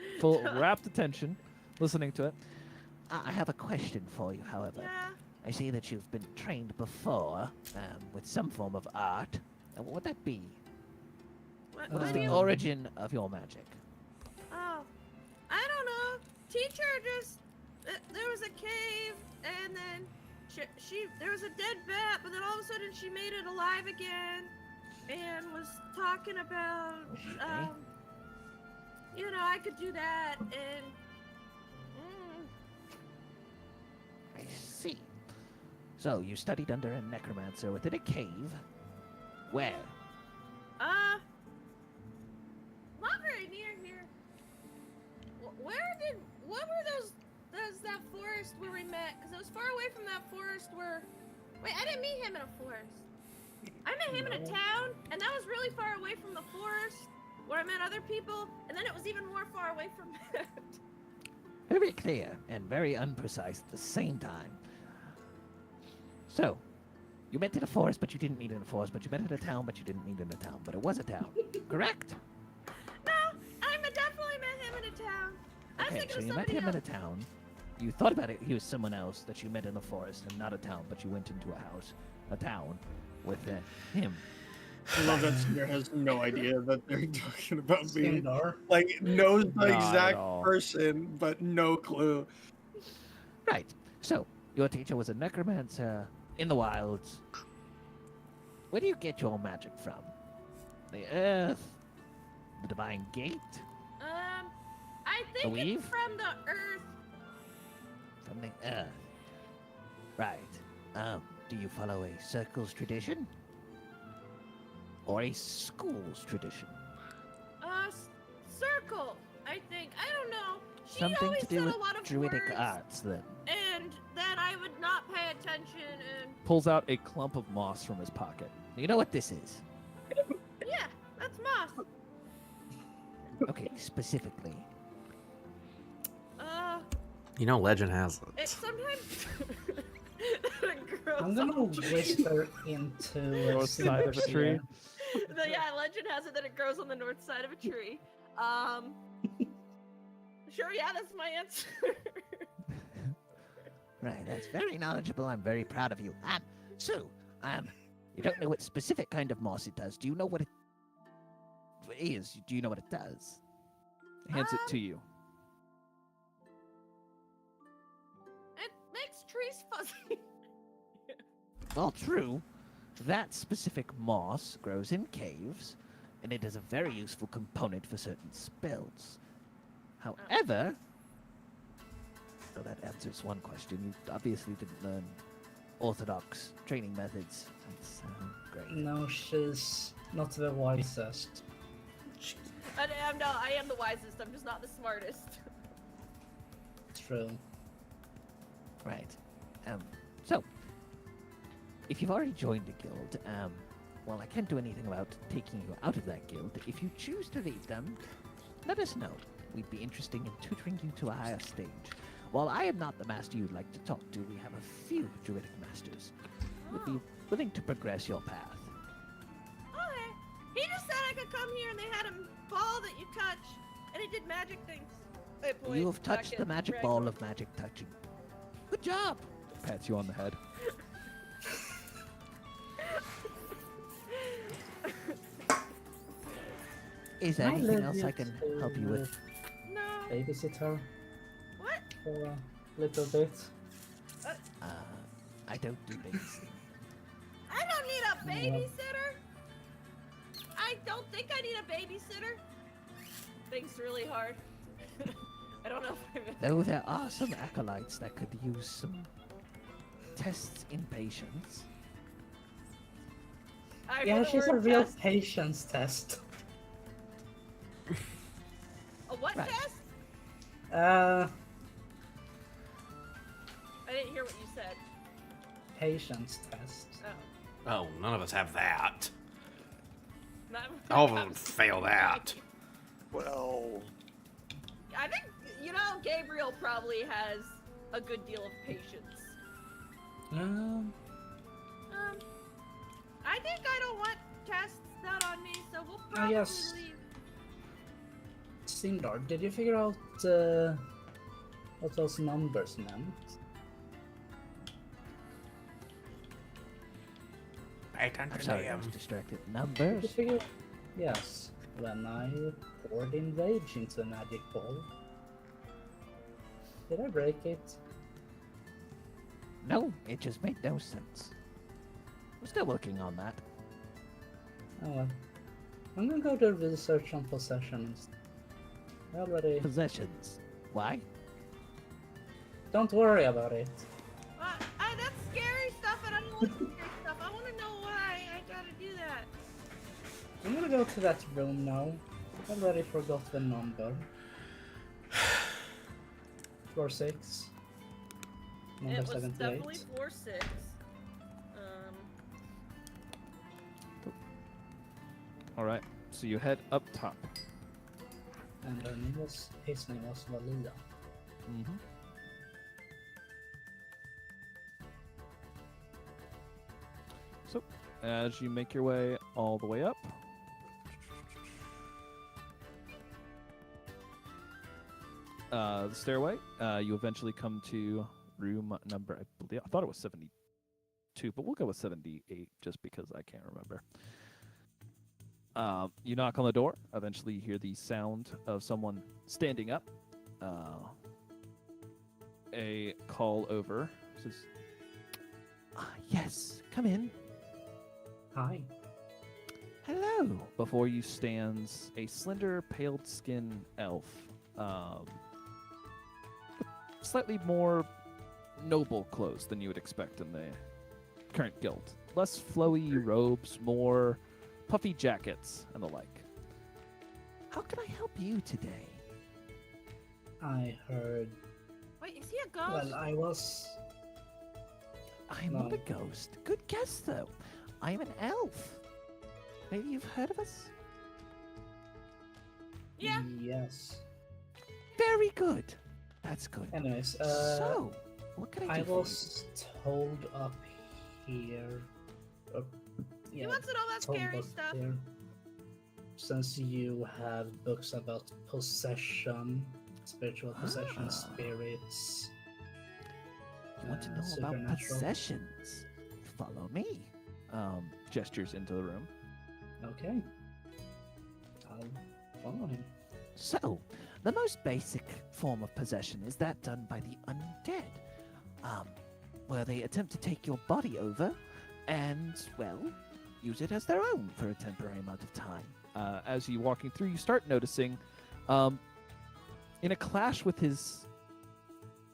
you, full rapt attention, listening to it. I have a question for you, however. Yeah. I see that you've been trained before with some form of art. What would that be? What, What is do the you? origin of your magic? Oh, I don't know. Teacher just there was a cave, and then she there was a dead bat, but then all of a sudden she made it alive again, and was talking about Okay. you know, I could do that, and I see. So you studied under a necromancer within a cave. Where? not very near here. What were those? That forest where we met? Because it was far away from that forest where. Wait, I didn't meet him in a forest. I met him in a No. town, and that was really far away from the forest where I met other people, and then it was even more far away from that. Very clear and very unprecise at the same time. So, you met in a forest, but you didn't meet in a forest, but you met in a town, but you didn't meet in a town, but it was a town, correct? No, I definitely met him in a town. I was Okay, thinking so of you met somebody him in else. a town. You thought about it, he was someone else that you met in a forest and not a town, but you went into a house, a town, with him. I love that Cinder has no idea that they're talking about me. Sindar. Like, knows the Not at exact all. person, but no clue. Right. So, your teacher was a necromancer in the wilds. Where do you get your magic from? The earth? The divine gate? I think Believe? it's from the earth. From the earth. Right. Do you follow a circle's tradition? Or a school's tradition? Circle, I think. I don't know. She Something always to do said with a lot of druidic words, arts, then. and that I would not pay attention, and Pulls out a clump of moss from his pocket. You know what this is? yeah, that's moss. Okay, specifically. You know, legend has It it. sometimes it grows I'm gonna on trees. whisper into North side of a Cinder's tree. ear. Yeah, legend has it that it grows on the north side of a tree. Sure, yeah, that's my answer. Right, that's very knowledgeable. I'm very proud of you. You don't know what specific kind of moss it does. Do you know what it is? Do you know what it does? Hands it to you. It makes trees fuzzy. Well, true. That specific moss grows in caves, and it is a very useful component for certain spells. However, so that answers one question. You obviously didn't learn orthodox training methods. That's great. No, she's not the wisest. I am the wisest. I'm just not the smartest. True. Right. So, if you've already joined a guild, well, I can't do anything about taking you out of that guild. If you choose to leave them, let us know. We'd be interested in tutoring you to a higher stage. While I am not the master you'd like to talk to, we have a few druidic masters who would be willing to progress your path. Okay. He just said I could come here and they had a ball that you touch and it did magic things. I point You have back touched at the magic Dragon. ball of magic touching. Good job! Pats you on the head. Is there Can I anything leave else you I can help you with? No. Babysit her What? for a little bit. I don't do babysitting. I don't need a babysitter. I don't think I need a babysitter. Things really hard. I don't know if I'm. Though there are some acolytes that could use some tests in patience. I Yeah, know the she's a word real test. patience test. A what Right. test? Uh, I didn't hear what you said. patience test. Oh. Oh, none of us have that. Not All of them would fail that. Well, I think, Gabriel probably has a good deal of patience. I think I don't want tests done on me, so we'll probably yes. leave. Sindar, did you figure out what those numbers meant? I'm sorry, I was distracted. You Numbers. figure, yes, when I poured in rage into a magic ball. Did I break it? No, it just made no sense. We're still working on that. Oh well. I'm gonna go to research on possessions. I already. Possessions. Why? Don't worry about it. That's scary stuff, and I don't like scary stuff. I want to know why I gotta do that. I'm gonna go to that room now. I already forgot the number. Floor 6. Number It was 78. definitely 4-6. All right. So you head up top. And his name was Valia. Mm-hmm. So, as you make your way all the way up, the stairway, you eventually come to room number, I thought it was 72, but we'll go with 78 just because I can't remember. You knock on the door. Eventually, you hear the sound of someone standing up. A call over says, Yes, come in. Hi. Hello. before you stands a slender, pale-skinned elf, with slightly more noble clothes than you would expect in the current guild. Less flowy robes, more puffy jackets, and the like. How can I help you today? I heard. Wait, is he a ghost? Well, I was. I'm not a No. ghost. Good guess, though. I'm an elf. Maybe you've heard of us? Yeah. Yes. Very good. That's good. Anyways, So, what can I I do for was told up here. He Yeah, wants to know that told scary up stuff. here. Since you have books about possession, spiritual possession, Ah. spirits. you? You want to know about supernatural. possessions? Follow me. Gestures into the room. Okay. I'll follow him. So, the most basic form of possession is that done by the undead, where they attempt to take your body over and, well, use it as their own for a temporary amount of time. As you walking through, you start noticing, in a clash with his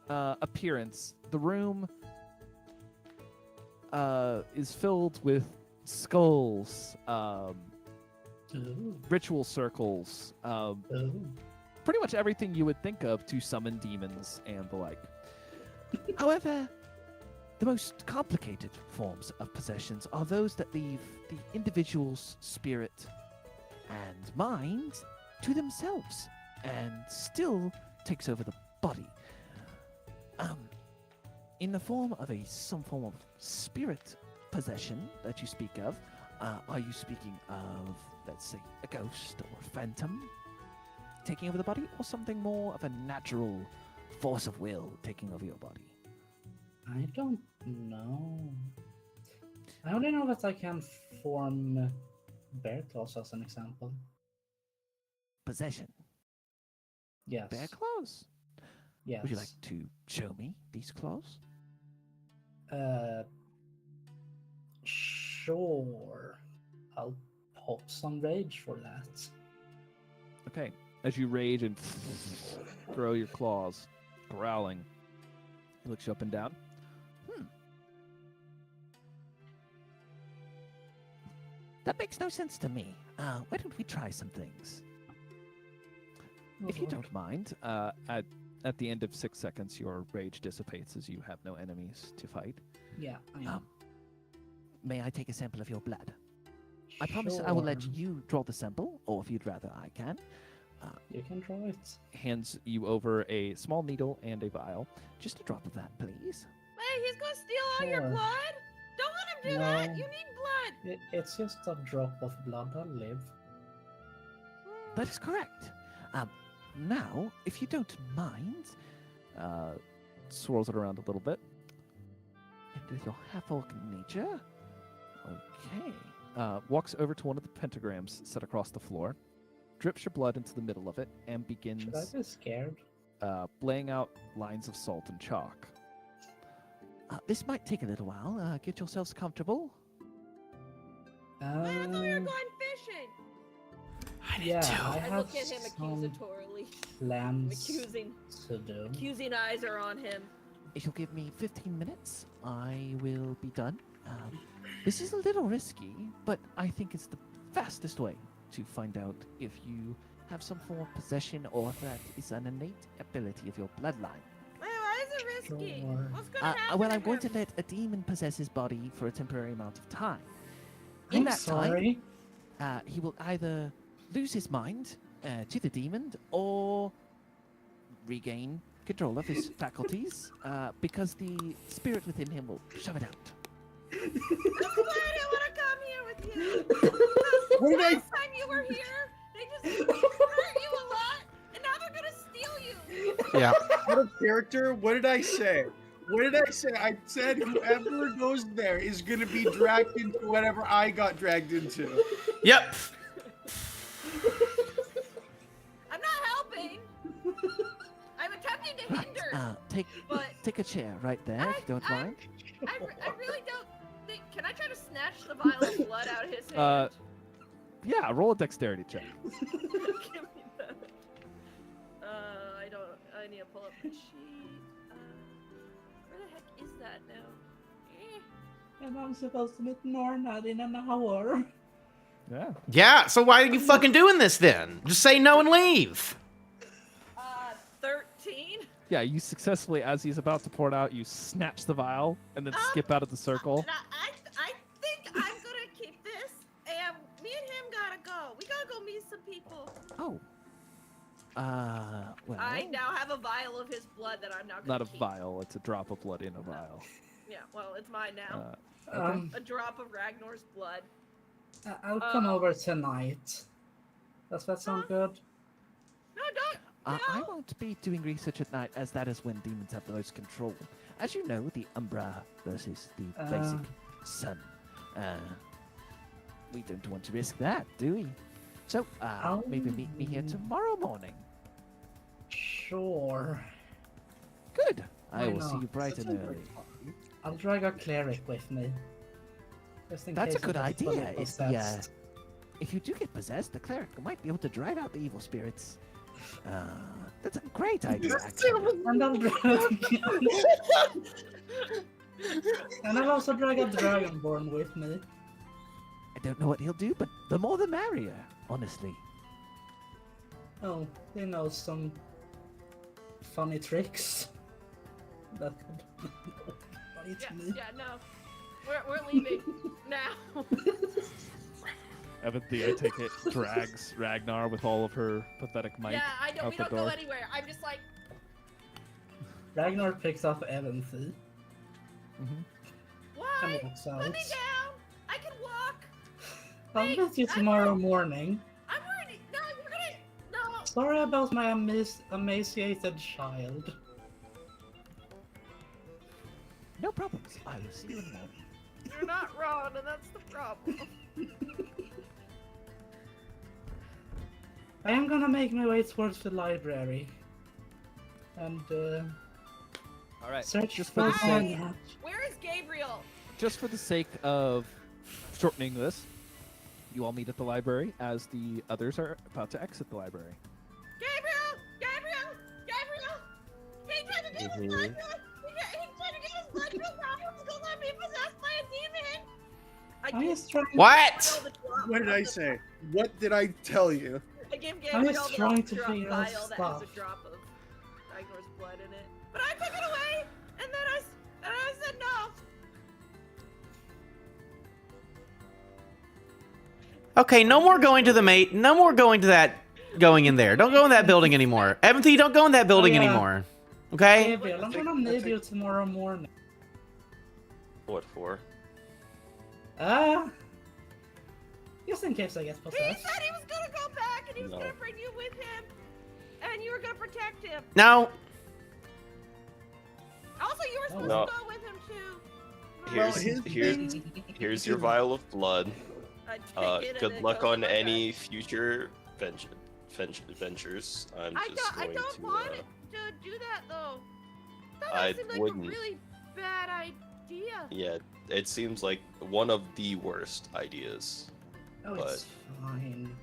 appearance, the room is filled with skulls, Ooh. ritual circles, Ooh. pretty much everything you would think of to summon demons and the like. However, the most complicated forms of possessions are those that leave the individual's spirit and mind to themselves and still takes over the body. In the form of some form of spirit possession that you speak of, are you speaking of, let's say, a ghost or a phantom taking over the body, or something more of a natural force of will taking over your body? I don't know. I only know that I can form bear claws as an example. Possession. Yes. Bear claws. Yes. Would you like to show me these claws? Sure. I'll pop some rage for that. Okay. As you rage and throw your claws, growling, he looks you up and down. That makes no sense to me. Why don't we try some things? If you don't mind, At the end of 6 seconds, your rage dissipates as you have no enemies to fight. Yeah, I know. May I take a sample of your blood? I promise I will let Sure. you draw the sample, or if you'd rather, I can. You can draw it. Hands you over a small needle and a vial. Just a drop of that, please. Wait, he's gonna steal all your Sure. blood? Don't let him do that! No. You need blood! It's just a drop of blood. I'll live. That is correct. Now, if you don't mind, Swirls it around a little bit. and with your half-orc nature, Okay. Walks over to one of the pentagrams set across the floor, drips your blood into the middle of it, and Should I begins be scared? laying out lines of salt and chalk. This might take a little while. Get yourselves comfortable. I thought we were Um, going fishing. I did yeah, too. I I have look at him some accusatorily. plans Accusing to do. eyes are on him. If you'll give me 15 minutes, I will be done. This is a little risky, but I think it's the fastest way to find out if you have some form of possession or if that is an innate ability of your bloodline. Why is it risky? Sure. What's gonna happen? Well, I'm to going him? to let a demon possess his body for a temporary amount of time. In I'm that sorry. time, he will either lose his mind to the demon or regain control of his faculties because the spirit within him will shove it out. That's why I didn't want to come here with you. What did I? Last time you were here, they just hurt you a lot, and now they're gonna steal you. Yeah. Out of character, what did I say? What did I say? I said whoever goes there is gonna be dragged into whatever I got dragged into. Yep. I'm not helping. I'm attempting to Right. hinder, Take but take a chair right there, if you don't mind. I really don't think. Can I try to snatch the vial of blood out of his hand? Yeah, roll a dexterity check. Give me that. I don't. I need to pull up the sheet. Where the heck is that now? And I'm supposed to meet Norna in an hour. Yeah. Yeah, so why are you fucking doing this then? Just say no and leave. 13. Yeah, you successfully, as he's about to pour it out, you snatch the vial and then skip out of the circle. I think I'm gonna keep this, and me and him gotta go. We gotta go meet some people. Oh. Well. I now have a vial of his blood that I'm not gonna Not a keep. vial, it's a drop of blood in a vial. Yeah, well, it's mine now. Okay. A drop of Ragnar's blood. I'll come over tonight. Does that sound good? No, don't. I no. won't be doing research at night, as that is when demons have the most control. As you know, the Umbra versus the basic sun. We don't want to risk that, do we? So, maybe meet me here tomorrow morning. Sure. Good. I Why will see not? you bright and early. I'll drag a cleric with me. Just in That's a case I good get fully idea. It's the, possessed. if you do get possessed, the cleric might be able to drive out the evil spirits. That's a great idea, actually. And I'll drag... and I'll also drag a dragonborn with me. I don't know what he'll do, but the more the merrier, honestly. Oh, he knows some funny tricks. That could bite me. Yeah, no. We're leaving now. Evan the, I take it, drags Ragnar with all of her pathetic might Yeah, I don't. out We the don't door. go anywhere. I'm just like, Ragnar picks up Evanthi Mhm. why? and walks out. Let me down. I can walk. I'll Wait, meet you I'm tomorrow not- morning. I'm already. No, we're gonna. No. Sorry about my emaciated child. No problems. I will see you in the morning. You're not wrong, and that's the problem. I am gonna make my way towards the library and All right. search Just for for the sake, Anya. Where is Gabriel? just for the sake of shortening this, you all meet at the library as the others are about to exit the library. Gabriel! Gabriel! Gabriel! He tried to get his blood. He tried to get his blood. He was gonna let me possessed by a demon. I was trying. What? What did I say? What did I tell you? I give I Gabriel was the trying to drop figure out vial that has stuff. a drop of Ragnar's blood in it. But I took it away, and then I said no. Okay, no more going to the mate. No more going to that. Going in there. Don't go in that building anymore. Evanthi, don't go in that building yeah. anymore. Okay? Gabriel, I'm gonna need you tomorrow morning. What for? Just in case I get He possessed. said he was gonna go back, and he was No. gonna bring you with him, and you were gonna protect him. No. Also, you were supposed No. to go with him too. Well, Here's your vial of blood. I take it and Good it luck goes on in my any bag. future ventures. I'm just I going don't to. want it to do that though. That I seemed like wouldn't. a really bad idea. Yeah, it seems like one of the worst ideas. Oh, it's fine.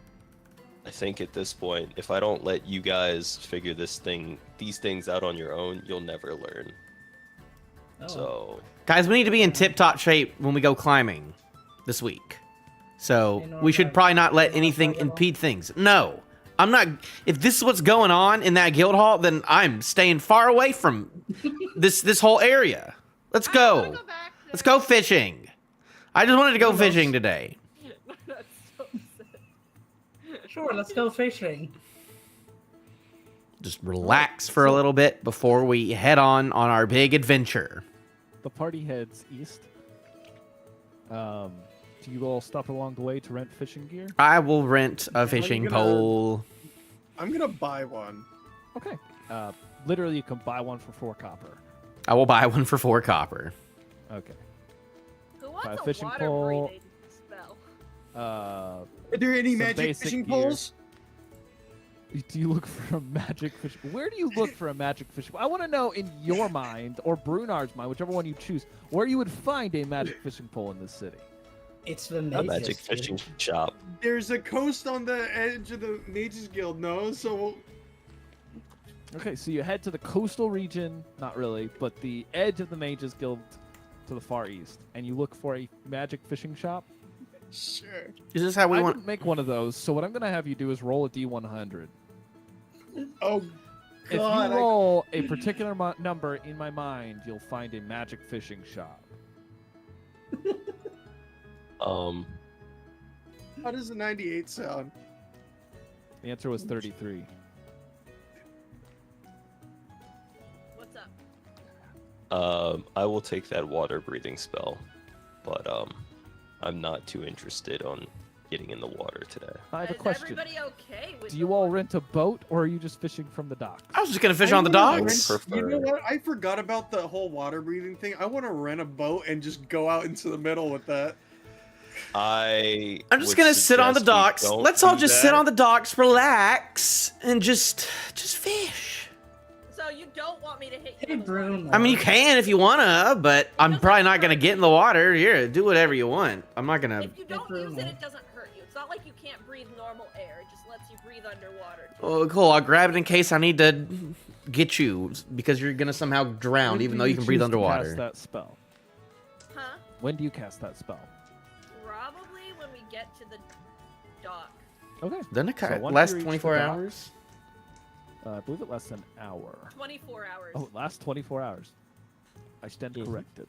I think at this point, if I don't let you guys figure these things out on your own, you'll never learn. Oh. So, Guys, we need to be in tip-top shape when we go climbing this week. So In we should order- probably not let in order anything to level. impede things. No, I'm not. If this is what's going on in that guild hall, then I'm staying far away from this whole area. Let's I go. wanna go back Let's there. go fishing. I just wanted to go Who knows? fishing today. That's so sad. Sure, let's go fishing. Just relax for a little bit before we head on our big adventure. The party heads east. Do you all stop along the way to rent fishing gear? I will rent a fishing gonna- pole. I'm gonna buy one. Okay. Literally, you can buy one for 4 copper. I will buy one for 4 copper. Okay. Who Buy a wants a fishing water pole. breathing spell? Uh, Are there any Some magic basic fishing gear. poles? do you look for a magic fish? Where do you look for a magic fish? I want to know in your mind or Brunar's mind, whichever one you choose, where you would find a magic fishing pole in this city. It's the a mages, magic dude. fishing shop. There's a coast on the edge of the Mages Guild, no? So Okay, so you head to the coastal region, not really, but the edge of the Mages Guild to the far east, and you look for a magic fishing shop. sure. Is this how we I want? didn't make one of those, so what I'm going to have you do is roll a D100. Oh If God, you roll a particular number in my mind, you'll find a magic fishing shop. how does a 98 sound? The answer was 33. What's up? I will take that water breathing spell, but I'm not too interested on getting in the water today. I have a Is question. everybody okay with Do the you all water? rent a boat, or are you just fishing from the dock? I was just gonna fish I on the wanna docks. rent- You know Prefer- what? I forgot about the whole water breathing thing. I want to rent a boat and just go out into the middle with that. I'm I'm just gonna sit on the docks. Let's all just sit on the docks, relax, and just fish. So you don't want me to hit you Hey, in the water? Bruno. I mean, you can if you wanna, but I'm probably not gonna get in the water. Here, do whatever you want. I'm not gonna. If you don't use it, Bruno. it doesn't hurt you. It's not like you can't breathe normal air. It just lets you breathe underwater. Oh, cool. I'll grab it in case I need to get you because you're gonna somehow drown, When even do though you can breathe choose to underwater. Cast that spell. Huh? When do you cast that spell? Probably when we get to the dock. Okay. Doesn't it So once last you reach the 24 dock- hours? I believe it lasts an hour. 24 hours. Oh, it lasts 24 hours. I stand Mhm. corrected.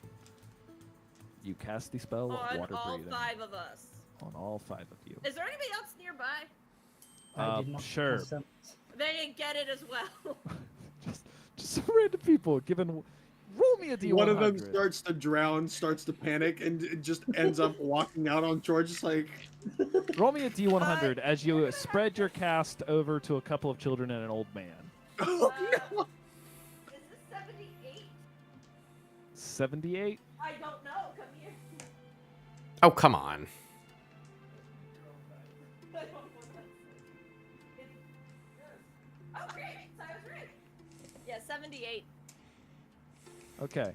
You cast the spell of on water all breathing 5 of us. on all 5 of you. Is there anybody else nearby? I did not Sure. consent. They didn't get it as well. just some random people giving. Roll me a D100. One of them starts to drown, starts to panic, and it just ends up walking out on shore, just like. Roll me a D100 as you spread your cast over to a couple of children and an old man. Oh no! Is this 78? 78. I don't know. Come here. Oh, come on. I don't know what that is. Oh, great. So I was right. Yeah, 78. Okay.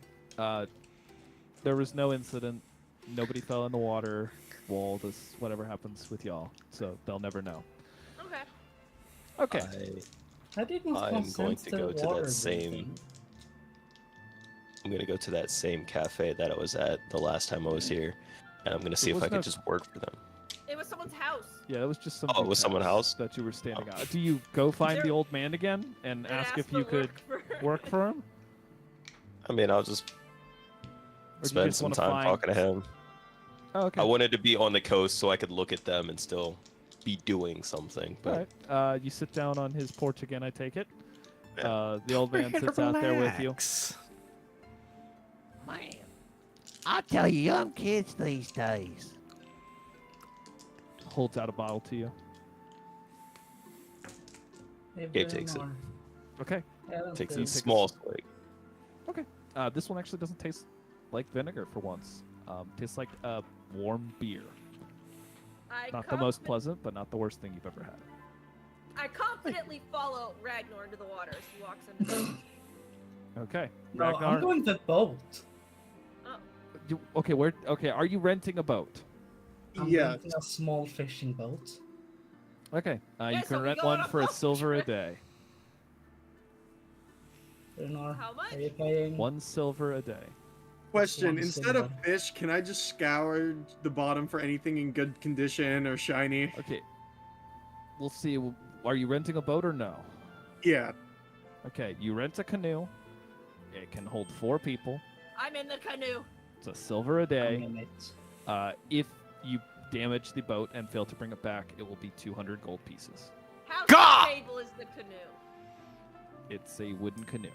There was no incident. Nobody fell in the water. Well, this whatever happens with y'all, so they'll never know. Okay. Okay. I did not I'm consent going to go to that water same- breathing. I'm gonna go to that same cafe that I was at the last time I was here, and I'm gonna see There if I was no- can just work for them. It was someone's house. Yeah, it was just some. Oh, it was dude's someone's house? that you were standing on. Do you go find There- the old man again and And ask if to you could work for him? I mean, I'll just Or do you spend just some wanna time find- talking to him. Oh, okay. I wanted to be on the coast so I could look at them and still be doing something. All But right. You sit down on his porch again. I take it. Yeah. The old man sits out there with you. Man, I tell you, young kids these days. Holds out a bottle to you. Hey, Gabe takes it. Bruno. Okay. I don't takes feel- a small swig. This one actually doesn't taste like vinegar for once. Tastes like a warm beer. I Not the most confident- pleasant, but not the worst thing you've ever had. I confidently follow Ragnar into the water as he walks into the Okay. No, Ragnar, I'm going the boat. okay, okay, are you renting a boat? I'm Yes. renting a small fishing boat. Okay. Yeah, You so can we rent go on one a for a boat silver a trip. day. Bernard, How much? are you paying? 1 silver a day. Question: One instead of silver. fish, can I just scour the bottom for anything in good condition or shiny? Okay. We'll see. Are you renting a boat or no? Yeah. Okay, you rent a canoe. It can hold 4 people. I'm in the canoe. It's a silver a I'm day. in it. If you damage the boat and fail to bring it back, it will be 200 gold pieces. How Gah! stable is the canoe? It's a wooden canoe.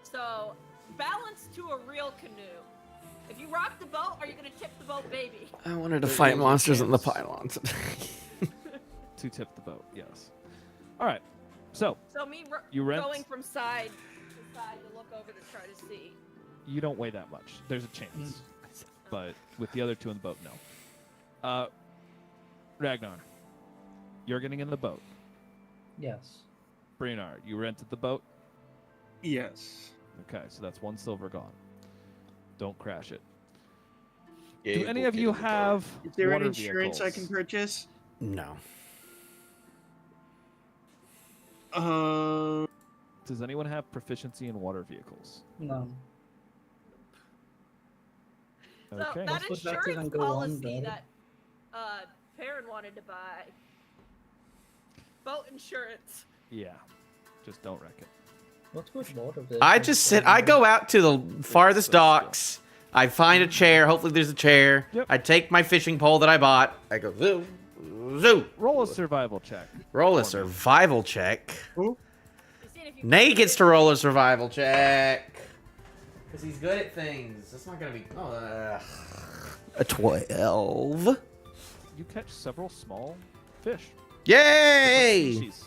So, balance to a real canoe. If you rock the boat, are you gonna tip the boat, baby? I wanted to There fight is a monsters in the chance. pylon today. To tip the boat, yes. All right. So, So me You rent- going from side to side to look over to try to see. you don't weigh that much. There's a chance. But with the other 2 in the boat, no. Ragnar, you're getting in the boat. Yes. Bernard, you rented the boat? Yes. Okay, so that's 1 silver gone. Don't crash it. Gabe Do any will of get you in the boat. have Is there water any insurance I can vehicles? purchase? No. Does anyone have proficiency in water vehicles? No. So Okay. that Would that even insurance go on policy there? that Perrin wanted to buy. Boat insurance. Yeah. Just don't wreck it. What would water do? I just sit. I go out to the farthest so docks. I find a chair. Hopefully, there's a chair. Yep. I take my fishing pole that I bought. I go zoo, zoo. Roll a survival check. Roll a For me. survival check. You see if you Nate gets to roll a survival check. Because he's good at things. That's not going to be... a 12. You catch several small fish. Yay! Species.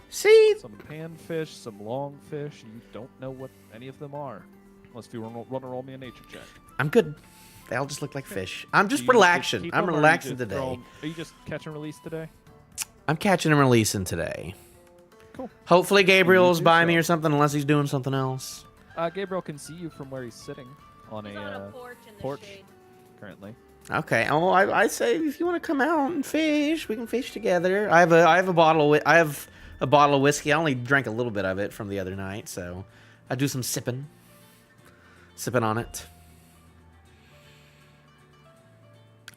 See? Some panfish, some longfish. You don't know what any of them are. Unless you want to roll me a nature check. I'm good. They all just look like fish. I'm just Do you relaxing. keep I'm them, or you relaxing just today. throw 'em- Are you just catch and release today? I'm catching and releasing today. Cool. Hopefully Gabriel's do by me so. or something, unless he's doing something else. Gabriel can see you from where he's sitting on He's a on a porch in the porch. shade. currently. Okay. Oh, I say if you want to come out and fish, we can fish together. I have a bottle of whiskey. I only drank a little bit of it from the other night, so I do some sipping on it.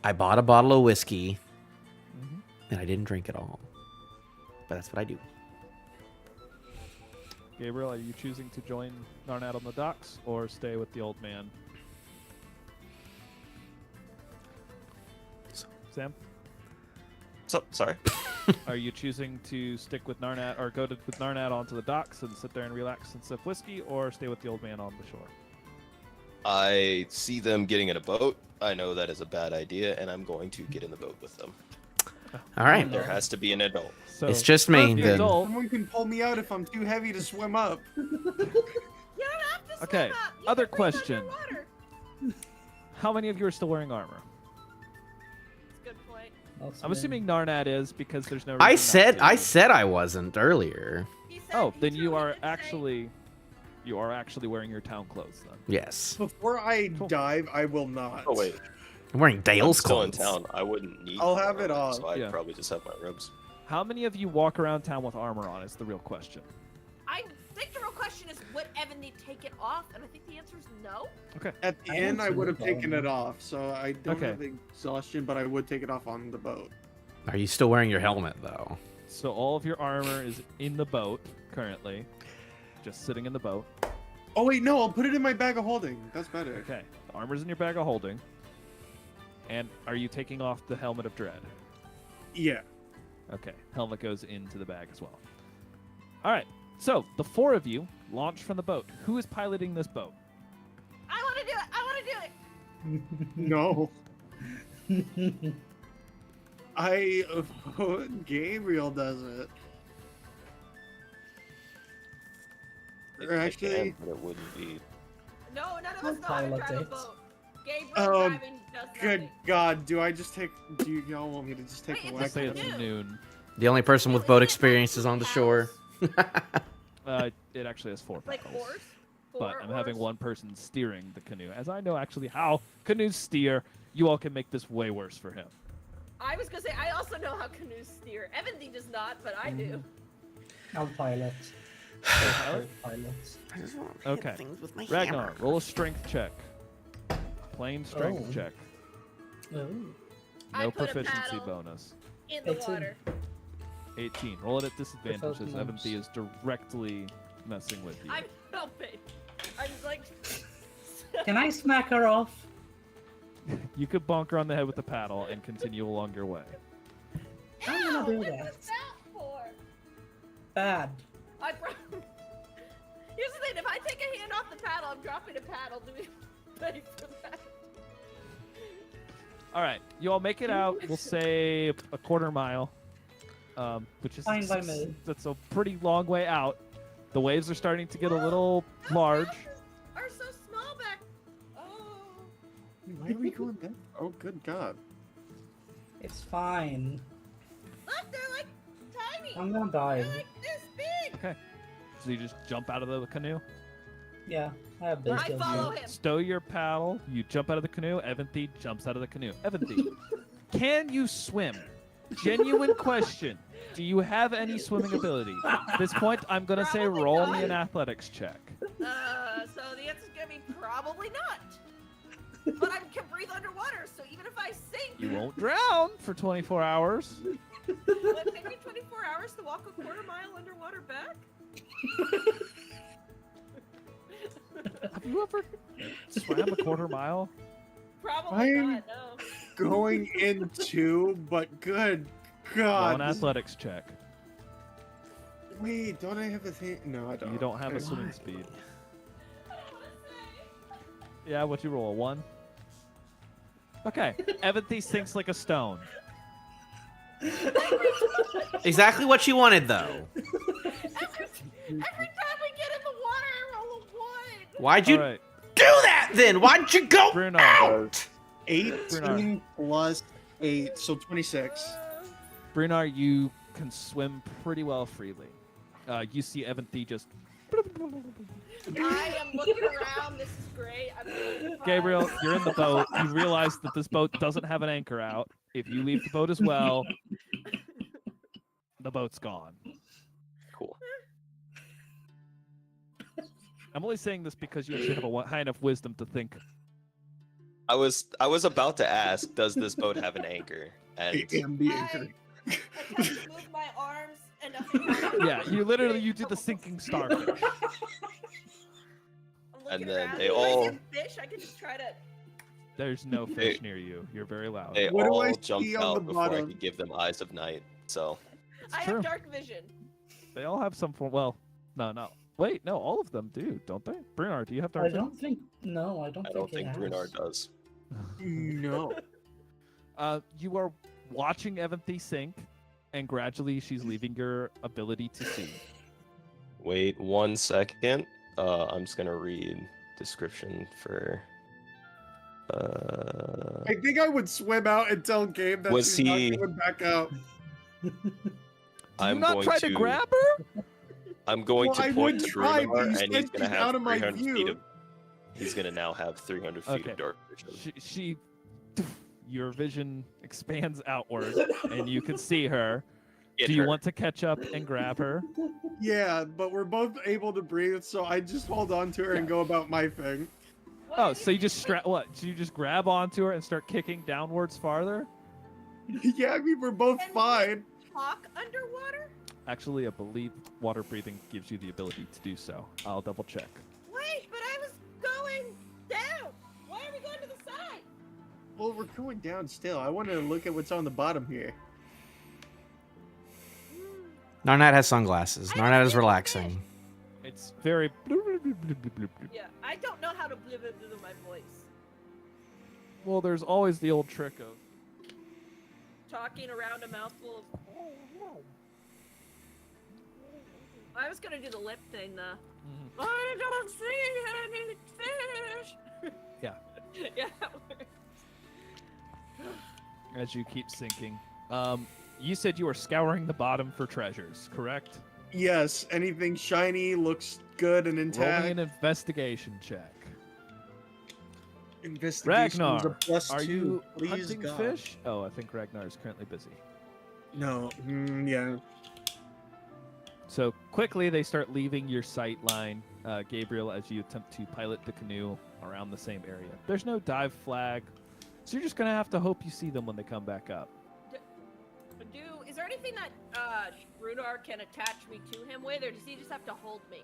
I bought a bottle of whiskey, and I didn't drink it all. But that's what I do. Gabriel, are you choosing to join Narnat on the docks or stay with the old man? Sam, So, sorry. are you choosing to stick with Narnat or go with Narnat onto the docks and sit there and relax and sip whiskey, or stay with the old man on the shore? I see them getting in a boat. I know that is a bad idea, and I'm going to get in the boat with them. All right. There has to be an adult. So It's just me, the then. adult. Someone can pull me out if I'm too heavy to swim up. You don't have to swim Okay, up. You other can breathe question. underwater. How many of you are still wearing armor? That's a good point. That's I'm me. assuming Narnat is because there's no. Reason I not said to. I wasn't earlier. He said Oh, he then you truly are did say- actually, wearing your town clothes then. Yes. Before I Cool. dive, I will not. Oh wait, I'm wearing I'm Dale's still in clothes. town. I wouldn't need. I'll have armor, it on. So I'd Yeah. probably just have my robes. How many of you walk around town with armor on? Is the real question. I think the real question is, would Evan need to take it off? And I think the answer is no. At the I end, don't I see would the have taken problem. it off, so I don't Okay. have exhaustion, but I would take it off on the boat. Are you still wearing your helmet though? So all of your armor is in the boat currently, just sitting in the boat. Oh wait, no, I'll put it in my bag of holding. That's better. Okay, the armor's in your bag of holding. And are you taking off the helmet of dread? Yeah. Okay, helmet goes into the bag as well. All right, so the 4 of you launch from the boat. Who is piloting this boat? I want to do it. I want to do it. No. Gabriel does it. If Or I actually, can, but it wouldn't be. No, none of us know how to Pilot drive a it. boat. Gabriel Oh, driving does Good nothing. God, do y'all want me to just take Wait, a it's Let's whack? say a it's canoe. noon. The only person with Well, boat isn't it experience like is on the two shore. paddles? It actually has 4 Like paddles. oars? But Four I'm having oars? one person steering the canoe. As I know actually how canoes steer, you all can make this way worse for him. I was gonna say, I also know how canoes steer. Evan does not, but I do. I'll pilot. Pilot? Pilot. I just want to Okay. hit things with my Ragnar, hammer. roll a strength check. Plain strength Oh. check. Oh. I No put a proficiency paddle. bonus. In the 18. water. 18. Roll it at disadvantage Without as moves. Evanthea is directly messing with you. I'm helping. I'm like. Can I smack her off? You could bonk her on the head with the paddle and continue along your way. I'm gonna Ow, do what that. was that for? Bad. Here's the thing: if I take a hand off the paddle, I'm dropping a paddle. Do we pay for that? All right, you all make it out. We'll say a quarter mile, which is Fine by me. that's a pretty long way out. The waves are starting to get a little large. Are so small back. Oh. Why are we going there? Oh, good God. It's fine. Look, they're like tiny. I'm gonna die. They're like this big. Okay, so you just jump out of the canoe, Yeah, I have big I skills. follow here. him. stow your paddle. You jump out of the canoe. Evanthea jumps out of the canoe. Evanthea, can you swim? Genuine question. Do you have any swimming ability? At this point, I'm gonna say Probably roll me not. an athletics check. So the answer's gonna be probably not. But I can breathe underwater, so even if I sink, You won't drown for 24 hours. will it take me 24 hours to walk a quarter mile underwater back? Have you ever swam a quarter mile? Probably I'm- not. No. Going into, but good Roll God. an athletics check. Wait, don't I have a thing? No, I don't. You don't have a Okay. swimming speed. Yeah, what you roll? A 1? Okay. Evanthea sinks like a stone. Exactly what you wanted, though. Every time we get in the water, I roll a 1. Why'd you All right. do that then? Why'd you go Bruno. out? 18 plus 8, so 26. Brunar, you can swim pretty well freely. You see Evanthea just... I am looking around. This is great. I'm really fun. Gabriel, you're in the boat. You realize that this boat doesn't have an anchor out. If you leave the boat as well, the boat's gone. Cool. I'm only saying this because you actually have a high enough wisdom to think. I was about to ask, does this boat have an anchor? And I am the anchor. I attempt to move my arms and nothing happens. Yeah, you did the sinking starfish. I'm looking And then around. they Do I see all- a fish. I can just try to. There's no fish near you. You're very loud. they What do I all jumped see on out the before I bottom? could give them eyes of night. So I true. have dark vision. They all have some form. Well, no. Wait, no, all of them do, don't they? Brunar, do you have dark I vision? don't think. No, I don't I don't think he Brunar has. does. No. You are watching Evanthea sink, and gradually she's leaving your ability to see. Wait 1 second. I'm just gonna read description for. I think I would swim out and tell Gabe that Was she's he- not coming back out. Do I'm you not going try to grab her? I'm going Well, I to would point to try, but Brunar, you and said he's gonna she's have out of my 300 feet view. of. He's gonna now have 300 feet Okay. of dark vision. She your vision expands outward, and you can see her. Get Do you her. want to catch up and grab her? Yeah, but we're both able to breathe, so I just hold on to her and go about my thing. What Oh, did so you just strap what? So you just grab onto her and start kicking downwards farther? Yeah, I mean, we're both And- fine. talk underwater? Actually, I believe water breathing gives you the ability to do so. I'll double check. Wait, but I was going down. Why are we going to the side? Well, we're going down still. I wanted to look at what's on the bottom here. Narnat has sunglasses. I Narnat don't is see the relaxing. It's very. Yeah, I don't know how to blah blah blah my voice. Well, there's always the old trick of. Talking around a mouthful of. I was gonna do the lip thing though. I don't see anything. Yeah, that works. As you keep sinking. You said you were scouring the bottom for treasures, correct? Yes, anything shiny looks good and Roll me intact. an investigation check. Investigation is a Ragnar, plus are 2. you Please, hunting God. fish? Oh, I think Ragnar is currently busy. No. Yeah. So quickly they start leaving your sight line, Gabriel, as you attempt to pilot the canoe around the same area. There's no dive flag, so you're just going to have to hope you see them when they come back up. Is there anything that Runar can attach me to him with, or does he just have to hold me?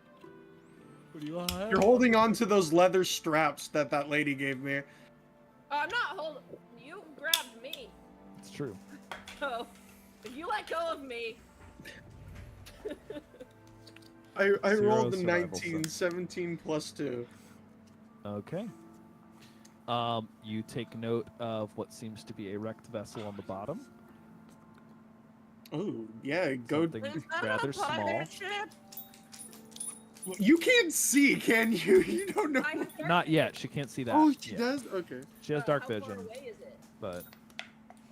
What do you want? You're holding on to those leather straps that lady gave me. I'm not holding. You grabbed me. It's true. So, if you let go of me. I Zero rolled a survival, 19, so. 17 plus 2. Okay. You take note of what seems to be a wrecked vessel on the bottom. Oh, yeah, go. Something rather small. You can't see, can you? You don't know. Not yet. She can't see that. Oh, she yet. does? Okay. She has dark How vision, far away is it? but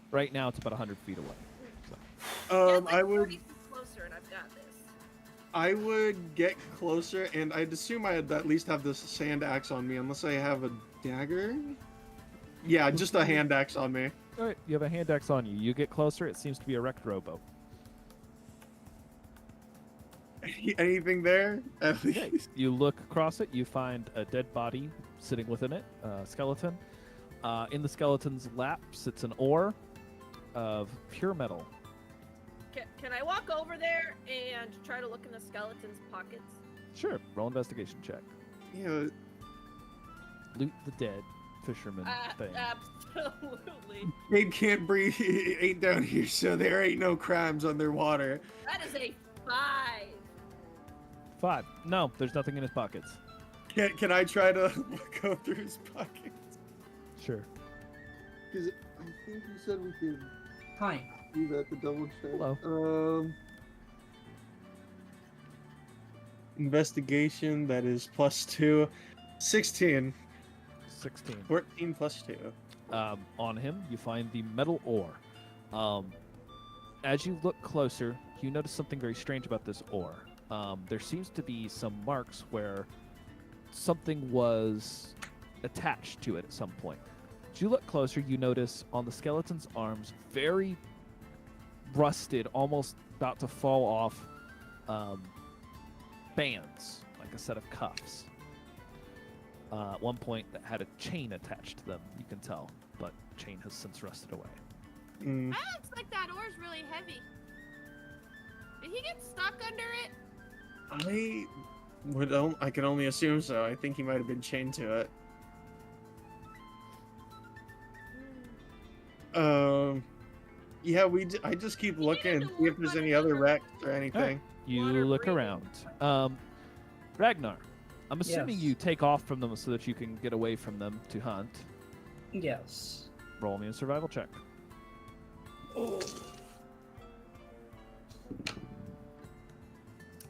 right now it's about 100 feet away. So. Get like I would 40 feet closer, and I've got this. I would get closer, and I'd assume I'd at least have this sand axe on me, unless I have a dagger. Yeah, just a hand axe on me. All right, you have a hand axe on you. You get closer. It seems to be a wrecked rowboat. Anything there? At Okay. least. You look across it. You find a dead body sitting within it, a skeleton. In the skeleton's lap sits an ore of pure metal. Can I walk over there and try to look in the skeleton's pockets? Sure. Roll investigation check. Yeah. Loot the dead fisherman thing. Absolutely. Cade can't breathe. He ain't down here, so there ain't no crimes underwater. That is a 5. 5. No, there's nothing in his pockets. Can I try to go through his pockets? Sure. Because I think you said we could Hi. do that to double check. Hello. Investigation, that is plus 2. 16. 16. 14 plus 2. On him, you find the metal ore. As you look closer, you notice something very strange about this ore. There seems to be some marks where something was attached to it at some point. As you look closer, you notice on the skeleton's arms, very rusted, almost about to fall off, bands, like a set of cuffs. At one point, that had a chain attached to them, you can tell, but chain has since rusted away. Mm. That looks like that ore's really heavy. Did he get stuck under it? I can only assume so. I think he might have been chained to it. Yeah, I just keep looking, see if there's any other wrecks or anything. You Water look breathing. around. Ragnar, I'm assuming Yes. you take off from them so that you can get away from them to hunt. Yes. Roll me a survival check. Oh.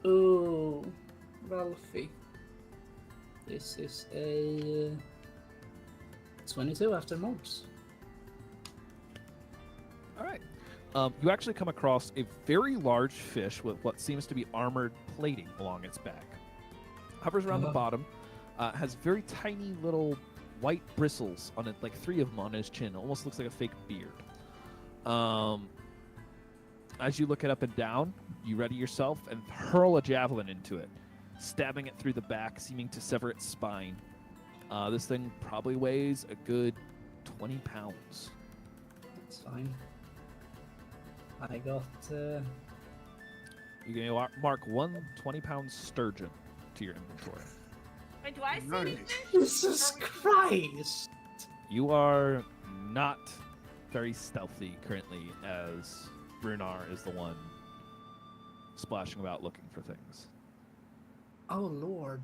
Ooh, Ralphie. This is a 22 after mods. All right. You actually come across a very large fish with what seems to be armored plating along its back. Hovers around the Oh. bottom, has very tiny little white bristles on it, like 3 of them on his chin. Almost looks like a fake beard. As you look it up and down, you ready yourself and hurl a javelin into it, stabbing it through the back, seeming to sever its spine. This thing probably weighs a good 20 pounds. That's fine. I got. You can mark 1 20-pound sturgeon to your inventory. Wait, do I see Nice. anything? Jesus Christ! You are not very stealthy currently, as Runar is the one splashing about looking for things. Oh Lord.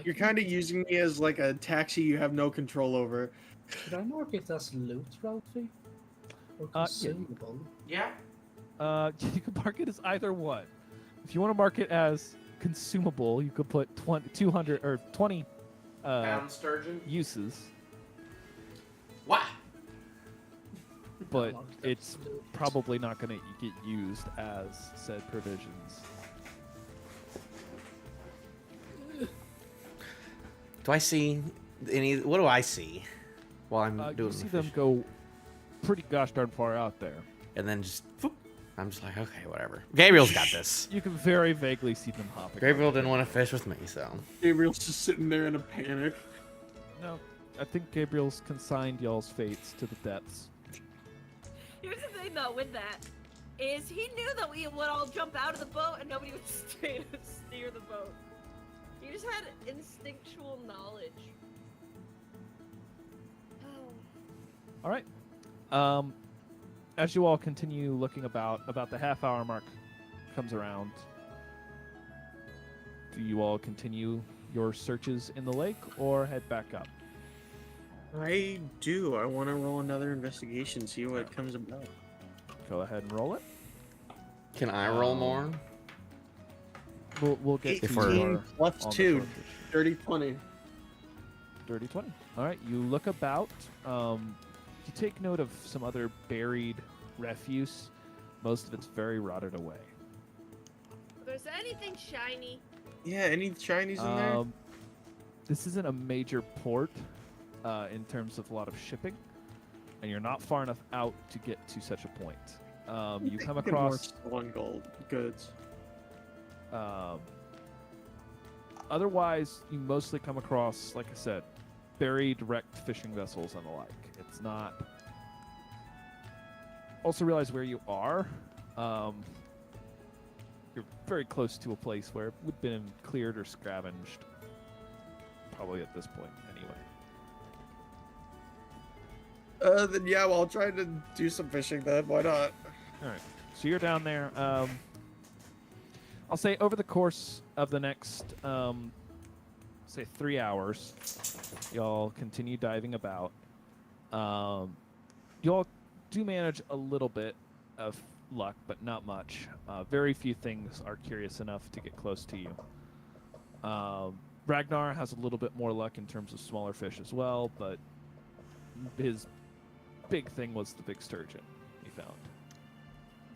You're kind of using me as like a taxi you have no control over. Should I mark it as loot, Ralphie? Or Yeah. consumable? Yeah. You can mark it as either one. If you want to mark it as consumable, you could put 200 or 20 Pound sturgeon. uses. but Unlocked, it's absolutely. probably not going to get used as said provisions. Do I see any? What do I see while I'm doing You see the them fish? go pretty gosh darn far out there. And then just, whoop, I'm just like, okay, whatever. Gabriel's got this. You can very vaguely see them hopping. Gabriel on didn't it. want to fish with me, so. Gabriel's just sitting there in a panic. No, I think Gabriel's consigned y'all's fates to the depths. Here's the thing though with that, is he knew that we would all jump out of the boat and nobody would stay to steer the boat. He just had instinctual knowledge. Oh. All right. As you all continue looking about the half-hour mark comes around. Do you all continue your searches in the lake or head back up? I do. I want to roll another investigation, see what comes about. Go ahead and roll it. Can I roll more? We'll get If to we're- your 18 plus on the 2, swordfish. dirty 20. Dirty 20. All right, you look about. You take note of some other buried refuse. Most of it's very rotted away. If there's anything shiny, Yeah, any shinies in there? This isn't a major port in terms of a lot of shipping, and you're not far enough out to get to such a point. You come Get more across. stolen gold goods. Otherwise, you mostly come across, like I said, buried, wrecked fishing vessels and the like. It's not. Also, realize where you are. You're very close to a place where it would have been cleared or scavenged. Probably at this point, anyway. Then yeah, well, I'll try to do some fishing then. Why not? All right. So you're down there. I'll say over the course of the next, say 3 hours, y'all continue diving about. Y'all do manage a little bit of luck, but not much. Very few things are curious enough to get close to you. Ragnar has a little bit more luck in terms of smaller fish as well, but his big thing was the big sturgeon he found.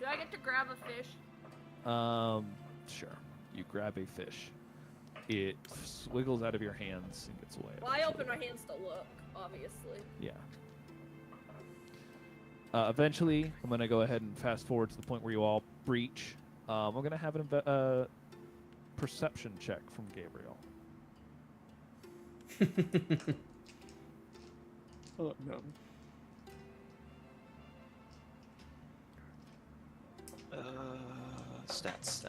do I get to grab a fish? Sure. You grab a fish. It wiggles out of your hands and gets away. Well, I open my eventually. hands to look, obviously. Yeah. Eventually, I'm going to go ahead and fast forward to the point where you all breach. I'm going to have a perception check from Gabriel. Oh, no. Stats.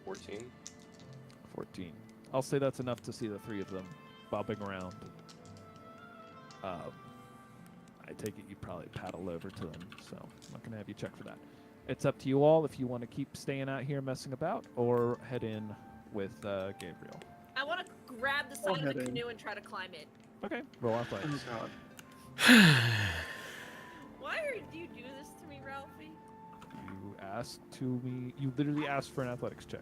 14. 14. I'll say that's enough to see the three of them bobbing around. I take it you probably paddle over to them, so I'm not going to have you check for that. It's up to you all if you want to keep staying out here messing about or head in with Gabriel. I want to grab the I'll side of head the in. canoe and try to climb it. Okay, roll athletics. Oh, God. Why do you do this to me, Ralphie? You asked to me. You literally asked for an athletics check.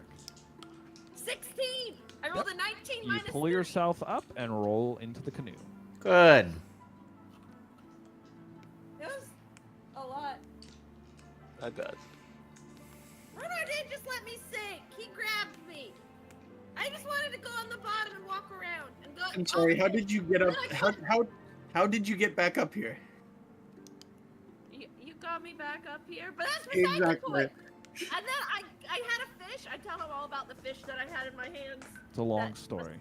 16! I rolled a 19 You minus pull 3. yourself up and roll into the canoe. Good. It was a lot. I bet. Ragnar didn't just let me sink. He grabbed me. I just wanted to go on the bottom and walk around and go. I'm sorry. How did you get up? Then I How did you get back up here? You got me back up here, but that's beside the Exactly. point. And then I had a fish. I tell him all about the fish that I had in my hands It's a long That- story.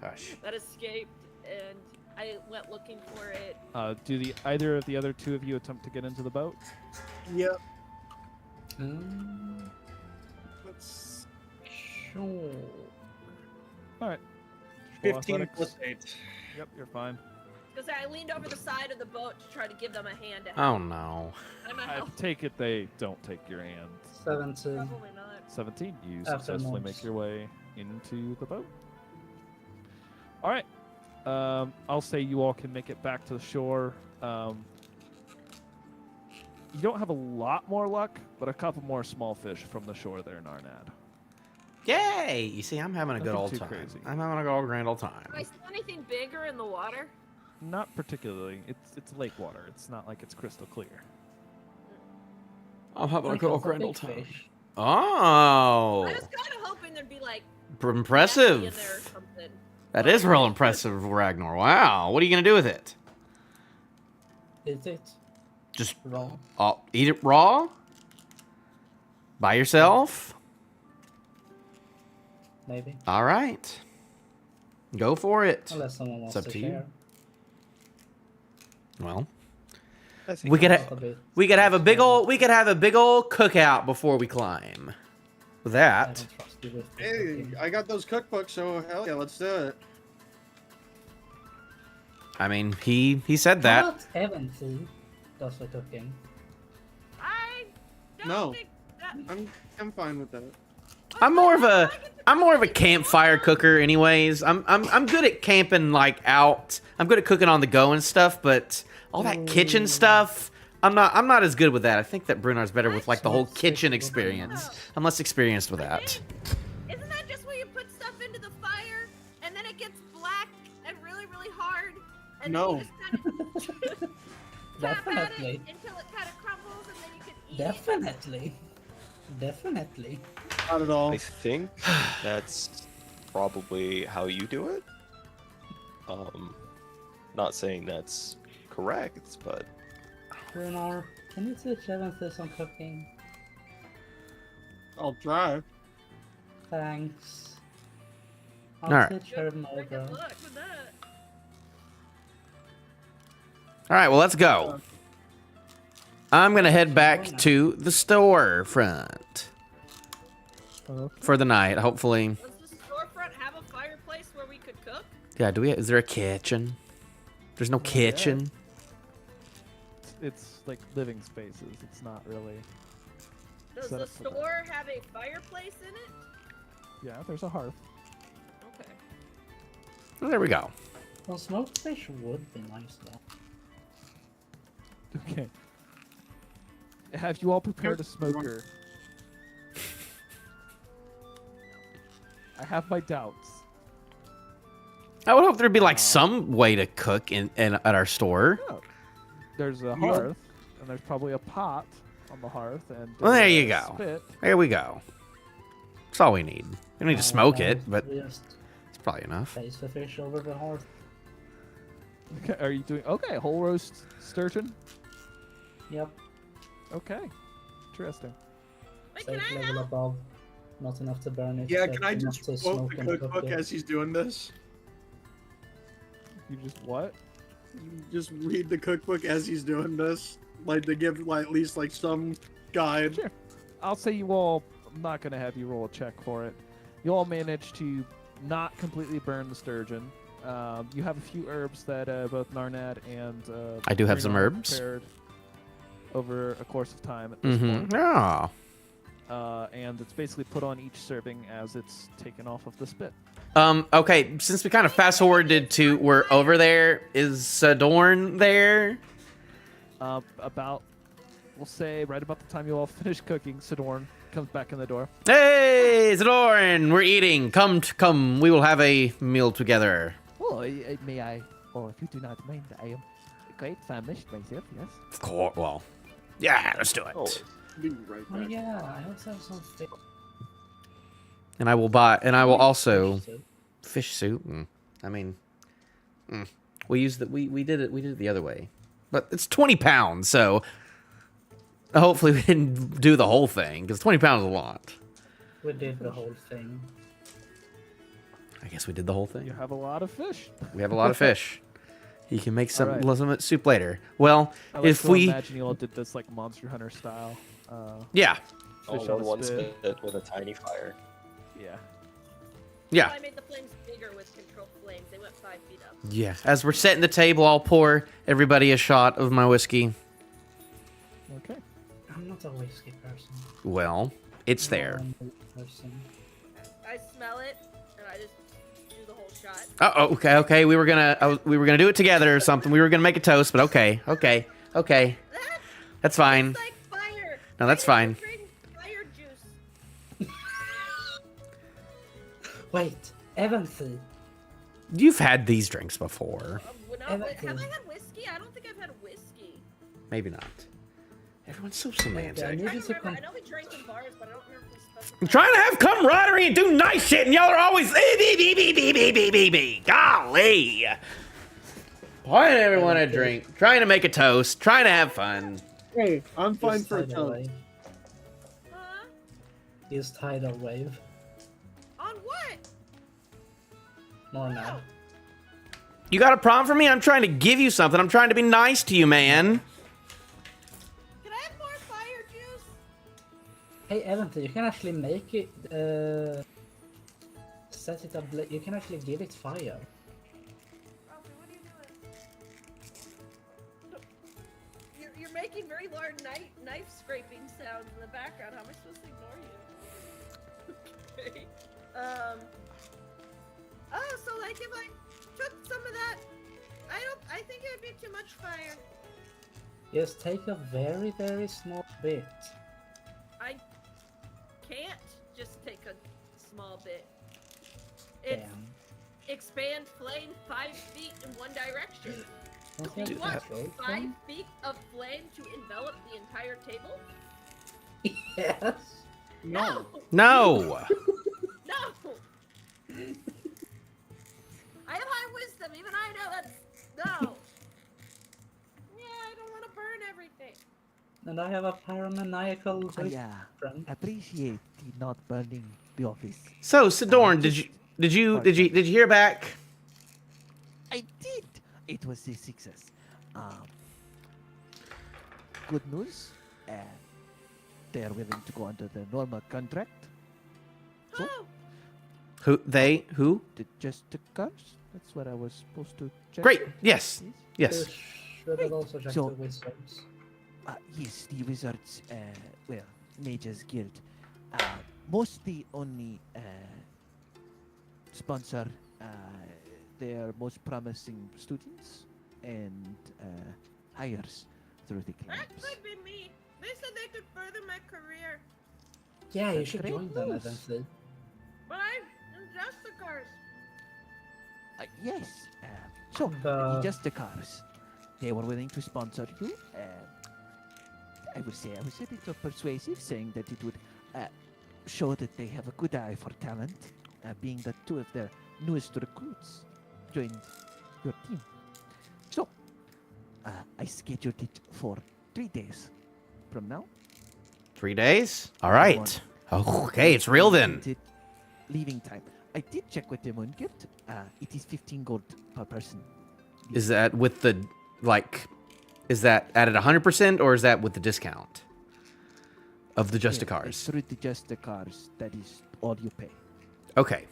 Hush. that escaped, and I went looking for it. Do either of the other two of you attempt to get into the boat? Yep. Let's sure. All right. Roll 15 athletics. plus 8. Yep, you're fine. Because I leaned over the side of the boat to try to give them a hand. To Oh no. I'm a I help. take it they don't take your hand. 17. Probably not. 17. You After successfully months. make your way into the boat. All right. I'll say you all can make it back to the shore. You don't have a lot more luck, but a couple more small fish from the shore there, Narnad. Yay! You see, I'm having a good Nothing old too time. crazy. I'm having a good grand old Do time. I see anything bigger in the water? Not particularly. It's lake water. It's not like it's crystal clear. I'm having a Like good old a grand big old time. fish. Oh, I was kind of hoping there'd be like impressive. Nessie in there or something. That is real impressive, Ragnar. Wow. What are you gonna do with it? Is it Just raw? eat it raw? By yourself? Maybe. All right. Go for it. Unless someone wants up to to you. share. Well, I think we could Not a bit. we could have a big old cookout before we climb. With I that, don't trust you with the Hey, cooking. I got those cookbooks, so hell yeah, let's do it. I mean, he said How that. about Evan does the cooking? I don't No. think that. I'm fine with that. I'm more of a campfire cooker anyways. I'm good at camping like out. I'm good at cooking on the go and stuff, but all that kitchen stuff, I'm not as good with that. I think that Brunar's better with like the whole kitchen experience. I'm less experienced with that. Isn't that just where you put stuff into the fire and then it gets black and really, really hard? And No. then you just kind of tap at it Definitely. until it kind of crumbles and then you can eat Definitely. Definitely. Not at all. I think that's probably how you do it. Not saying that's correct, but Brunar, can you teach Evan some cooking? I'll try. Thanks. I'll Alright. teach her it. Good Margot. luck with that. All right, well, let's go. I'm gonna head back to the store front for the night. Hopefully, Does the storefront have a fireplace where we could cook? yeah. Is there a kitchen? There's no kitchen. It's like living spaces. It's not really. Does Set the up for that. store have a fireplace in it? Yeah, there's a hearth. Okay. Well, there we go. Well, smoked fish would be nice though. Okay. Have you all prepared a smoker? I have my doubts. I would hope there'd be like some way to cook in at our store. Oh. There's a hearth, and there's probably a pot on the hearth, and Well, there you a go. spit. There we go. That's all we need. We don't need to smoke it, but Just it's probably enough. place the fish over the hearth. Okay, are you doing okay? Whole roast sturgeon. Yep. Okay, interesting. Wait, can Safe I level help? above. Not enough to burn it. Yeah, but can I enough just to quote smoke the and cook cookbook it. as he's doing this? You just what? Just read the cookbook as he's doing this, like to give like at least like some guide. Sure. I'll say you all. I'm not gonna have you roll a check for it. You all managed to not completely burn the sturgeon. You have a few herbs that both Narnad and I do have some Bruno herbs. prepared over a course of time at this Mm-hmm. point. Yeah. And it's basically put on each serving as it's taken off of the spit. Okay, since we kind of fast forwarded to we're over there, is Sadorn there? About, we'll say, right about the time you all finish cooking, Sidorn comes back in the door. Hey, Sadorn, we're eating. Come, we will have a meal together. Oh, may I? Oh, if you do not mind, I am quite famished myself, yes? Of course, well, yeah, let's do it. oh, Be right Oh back. yeah, I also have some fish. And I will also soup. fish soup. I mean, we used we did it the other way, but it's 20 pounds, so hopefully we didn't do the whole thing because 20 pounds is a lot. We did the whole thing. I guess we did the whole You thing. have a lot of fish. We have a lot of fish. You can make some Alright. some soup later. Well, I like if to we imagine you all did this like Monster Hunter style. yeah all Fish on on a one spit. spit with a tiny fire. yeah. I made the flames bigger with controlled flames. They went 5 feet up. Yeah, as we're setting the table, I'll pour everybody a shot of my whiskey. Okay. I'm not a whiskey person. Well, it's there. I'm a milk person. I smell it, and I just do the whole shot. Oh, okay. We were gonna do it together or something. We were gonna make a toast, but okay. That's That's fine. It's like fire. No, that's I need fine. to drink fire juice. Wait, Evancy. You've had these drinks before. Well, no, Everything. have I had whiskey? I don't think I've had whiskey. Maybe not. Everyone's so I semantic. need I you to remember. I know we drank in bars, but I don't remember if we specified. I'm trying to have camaraderie and do nice shit, and y'all are always golly. Pouring everyone a drink, trying to make a toast, trying to have fun. Hey, I'm fine Use for a tidal toast. wave. Huh? Use tidal wave. On what? More now. You got a problem for me? I'm trying to give you something. I'm trying to be nice to you, man. Can I have more fire juice? Hey, Evancy, you can actually make it. Set it up. You can actually give it fire. Ralphie, what are you doing? You're making very large knife scraping sounds in the background. How am I supposed to ignore you? Okay. Oh, so like if I took some of that, I think it would be too much fire. Just take a very, very small bit. I can't just take a small bit. It's Damn. expand flame 5 feet in one direction. Don't You you want have to break 5 them? feet of flame to envelop the entire table? Yes. No. No. No! I have high wisdom, even I know that's no. Yeah, I don't want to burn everything. And I have a paramaniacal I friend. appreciate the not burning the office. So, Sidorn, did you hear back? I did. It was a success. Good news. They are willing to go under the normal contract. So? Oh, Who? Just the cars. That's what I was supposed to check. Great. Yes. Yes. Yes. Should have also checked So- the wizards. Yes, the wizards. Well, Mages Guild. Mostly only sponsor their most promising students and hires through the that camps. could be me. They said they could further my career, Yeah, you That's should great join them, news. Evancy. but I'm just the cars. Yes. So, The- just the cars. They were willing to sponsor you. I would say I was a little persuasive, saying that it would show that they have a good eye for talent, being that 2 of their newest recruits joined your team. So, I scheduled it for 3 days from now. 3 days. All right. Okay, it's real then. Leaving time. I did check with the Moon Guild. It is 15 gold per person. Is that with the Is that at 100% or is that with the discount of the Yeah, Justicars? through the Justicars, that is all you pay. Okay.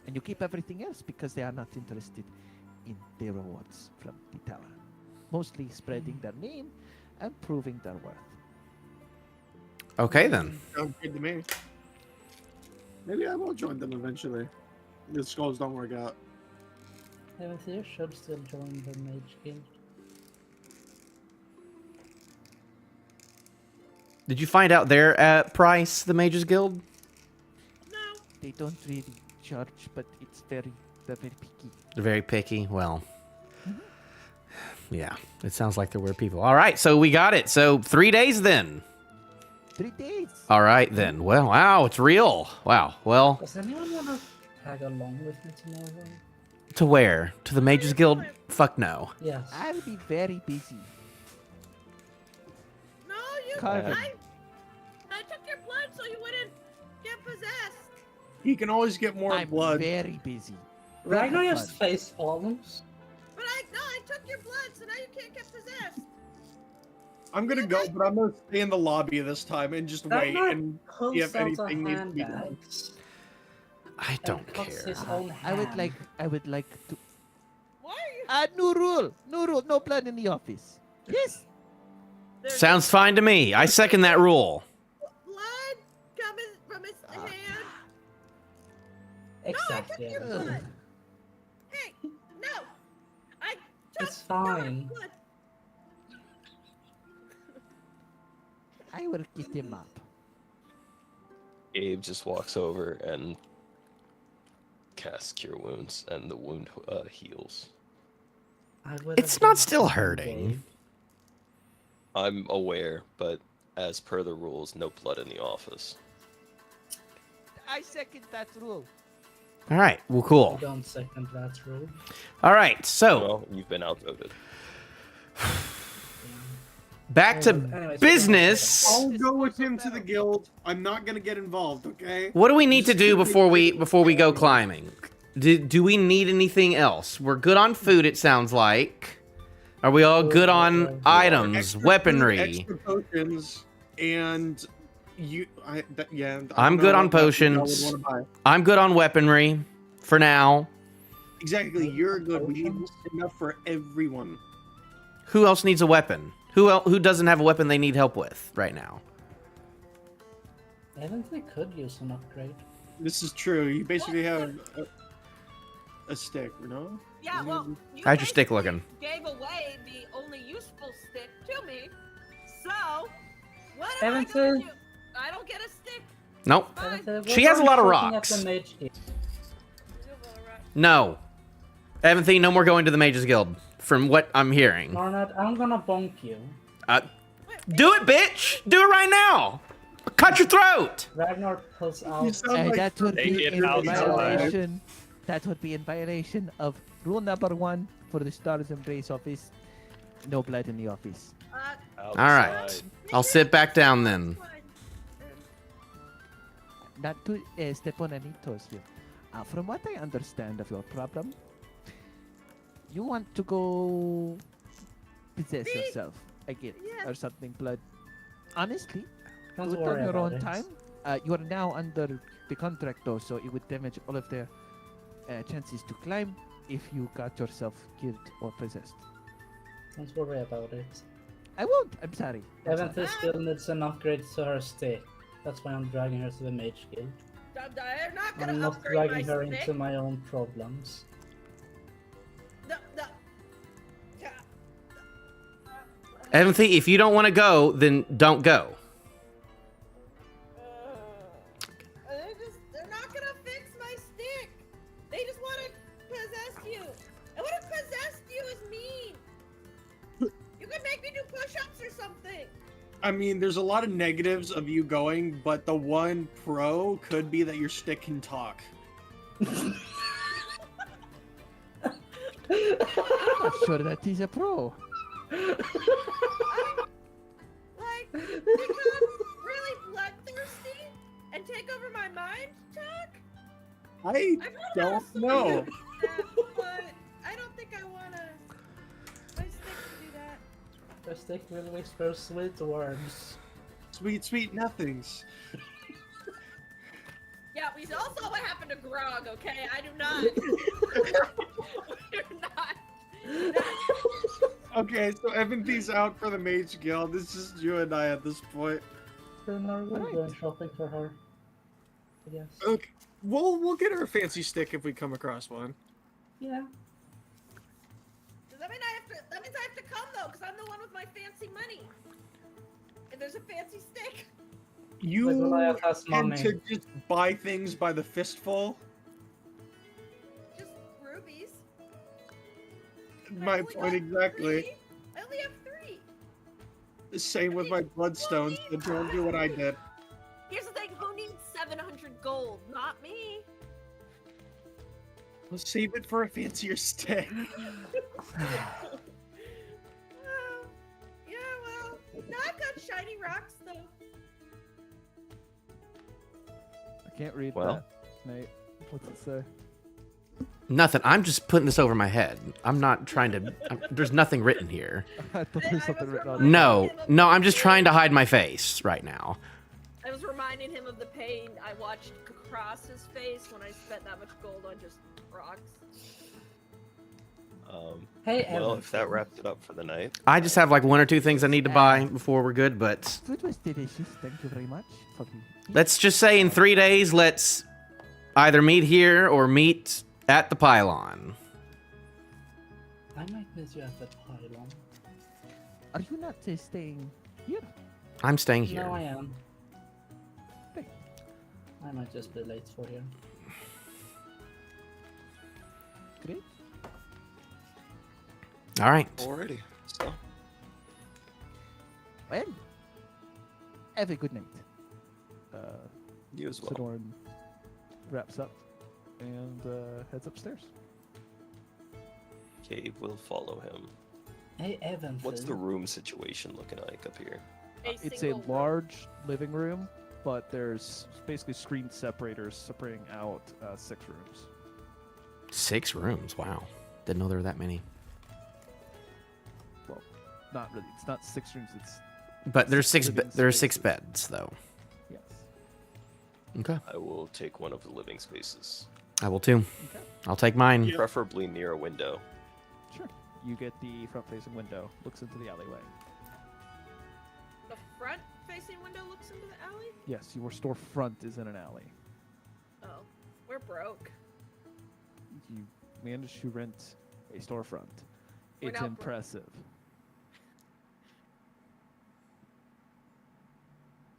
And you keep everything else because they are not interested in the rewards from the tower. Mostly spreading their name and proving their worth. Okay then. Sounds good to me. Maybe I will join them eventually. The skulls don't work out. Evancy, you should still join the Mage Guild. Did you find out their price, the Mages Guild? No. They don't really charge, but they're very picky. They're very picky. Well, yeah, it sounds like there were people. All right, so we got it. So 3 days then. 3 days. All right then. Well, wow, it's real. Wow. Well, Does anyone want to tag along with me tomorrow? to where? To the Mages Guild? Fuck no. Yes. I'll be very busy. No, you. Carvin. I took your blood so you wouldn't get possessed. He can always get more I'm blood. very busy. Ragnar Have just fun. face palms. But I took your blood, so now you can't get possessed. I'm gonna go, but I'm gonna stay in the lobby this time and just wait. Ragnar And pulls if out a anything needs to be done. handbag I and don't cuts care. his own I would hand. like to. Why are you? New rule. No blood in the office. Yes. There's Sounds fine to me. I second that rule. blood coming from his hand. Exactly. No, I took your Ugh. blood. Hey, no. I took It's fine. your blood. I will get him up. Abe just walks over and casts Cure Wounds, and the wound heals. I would It's have not done still something hurting. brave. I'm aware, but as per the rules, no blood in the office. I second that rule. All right. Well, I cool. don't second that rule. All right. So Well, you've been outvoted. back to Anyways, business. I'll go with him to the guild. I'm not gonna get involved, okay? What do we need to Just do keep before it- we go climbing? Do we need anything else? We're good on food, it sounds like. Are we all good on items, Extra food, weaponry? extra potions, and yeah. I I'm don't good know on what weapons y'all would potions. wanna buy. I'm good on weaponry for now. Exactly, you're good. We need enough for everyone. Who else needs a weapon? Who doesn't have a weapon they need help with right now? I think they could use an upgrade. This is true. You basically have a stick, you know? Yeah, well, you How's your stick basically looking? Gave away the only useful stick to me, so what am I Haven't gonna you- do? I don't get a stick. Nope. Fine. She has a lot of We're looking rocks. At the mage guild. No. Evanthine, no more going to the Mages Guild, from what I'm hearing. Marnat, I'm gonna bonk you. Do it, bitch! Do it right now! Cut your throat! Ragnar pulls out. You sound like That would Take be it in outside. violation. That would be in violation of rule number 1 for the Stars Embrace office. No blood in the office. All right. I'll sit back down then. Not to step on any toes here. From what I understand of your problem, you want to go possess yourself. I get it. Yes. Or something blood. Honestly, Don't do it worry on your about own it. time. You are now under the contract though, so it would damage all of their chances to climb if you got yourself killed or possessed. Don't worry about it. I won't. I'm sorry. I'm sorry. Evanthus still needs an upgrade to her stick. That's why I'm dragging her to the mage guild. I'm not gonna I'm not upgrade my dragging her stick. into my own problems. No. Yeah. Evanthine, if you don't want to go, then don't go. They're not gonna fix my stick. They just want to possess you. And what if possessed you is mean? You could make me do push-ups or something. I mean, there's a lot of negatives of you going, but the one pro could be that your stick can talk. I'm not sure that he's a pro. Like, become really bloodthirsty and take over my mind, Chuck? I I've heard don't about know. solutions to that, but I don't think I want my stick to do that. Her stick will whisper sweet words. Sweet, sweet nothings. Yeah, we all saw what happened to Grog, okay? I do not. We're not. Okay, so Evanthy's out for the Mage Guild. It's just you and I at this point. Then we're Right. going shopping for her. I guess. Okay, we'll get her a fancy stick if we come across one. Yeah. Does that mean that means I have to come though, because I'm the one with my fancy money. And there's a fancy stick. You Goliath has tend money. to just buy things by the fistful. Just rubies. My I only point got exactly. 3. I only have 3. The same with my bloodstones, but don't do what I did. Here's the thing, who needs 700 gold? Not me. We'll save it for a fancier stick. Yeah, well, now I've got shiny rocks though. I can't read Well. that, Nate. What's it say? Nothing. I'm just putting this over my head. I'm not trying to. There's nothing written here. I thought there was I something was written on reminded- it. No, I'm just trying to hide my face right now. I was reminding him of the pain I watched across his face when I spent that much gold on just rocks. Hey, Well, Evan. if that wrapped it up for the night. I just have like 1 or 2 things I need to buy before we're good, but Food was delicious. Thank you very much for the. let's just say in 3 days, let's either meet here or meet at the Pylon. I might miss you at the pylon. Are you not staying here? I'm staying here. No, I am. Okay. I might just be late for you. Great. All right. Alrighty. So, Well, have a good night. you as well. Sonoran wraps up and heads upstairs. Cave will follow him. Hey, Evan. What's the room situation looking like up here? It's a single room. large living room, but there's basically screen separators separating out 6 rooms. 6 rooms. Wow. Didn't know there were that many. Well, not really. It's not 6 rooms. It's But there's Six six. living There are 6 spaces. beds, though. yes. Okay. I will take one of the living spaces, I will too. Okay. I'll take mine. Yeah. preferably near a window. Sure. You get the front-facing window. Looks into the alleyway. The front-facing window looks into the alley. Yes, your storefront is in an alley. Oh, we're broke. You managed to rent a storefront. We're It's now impressive.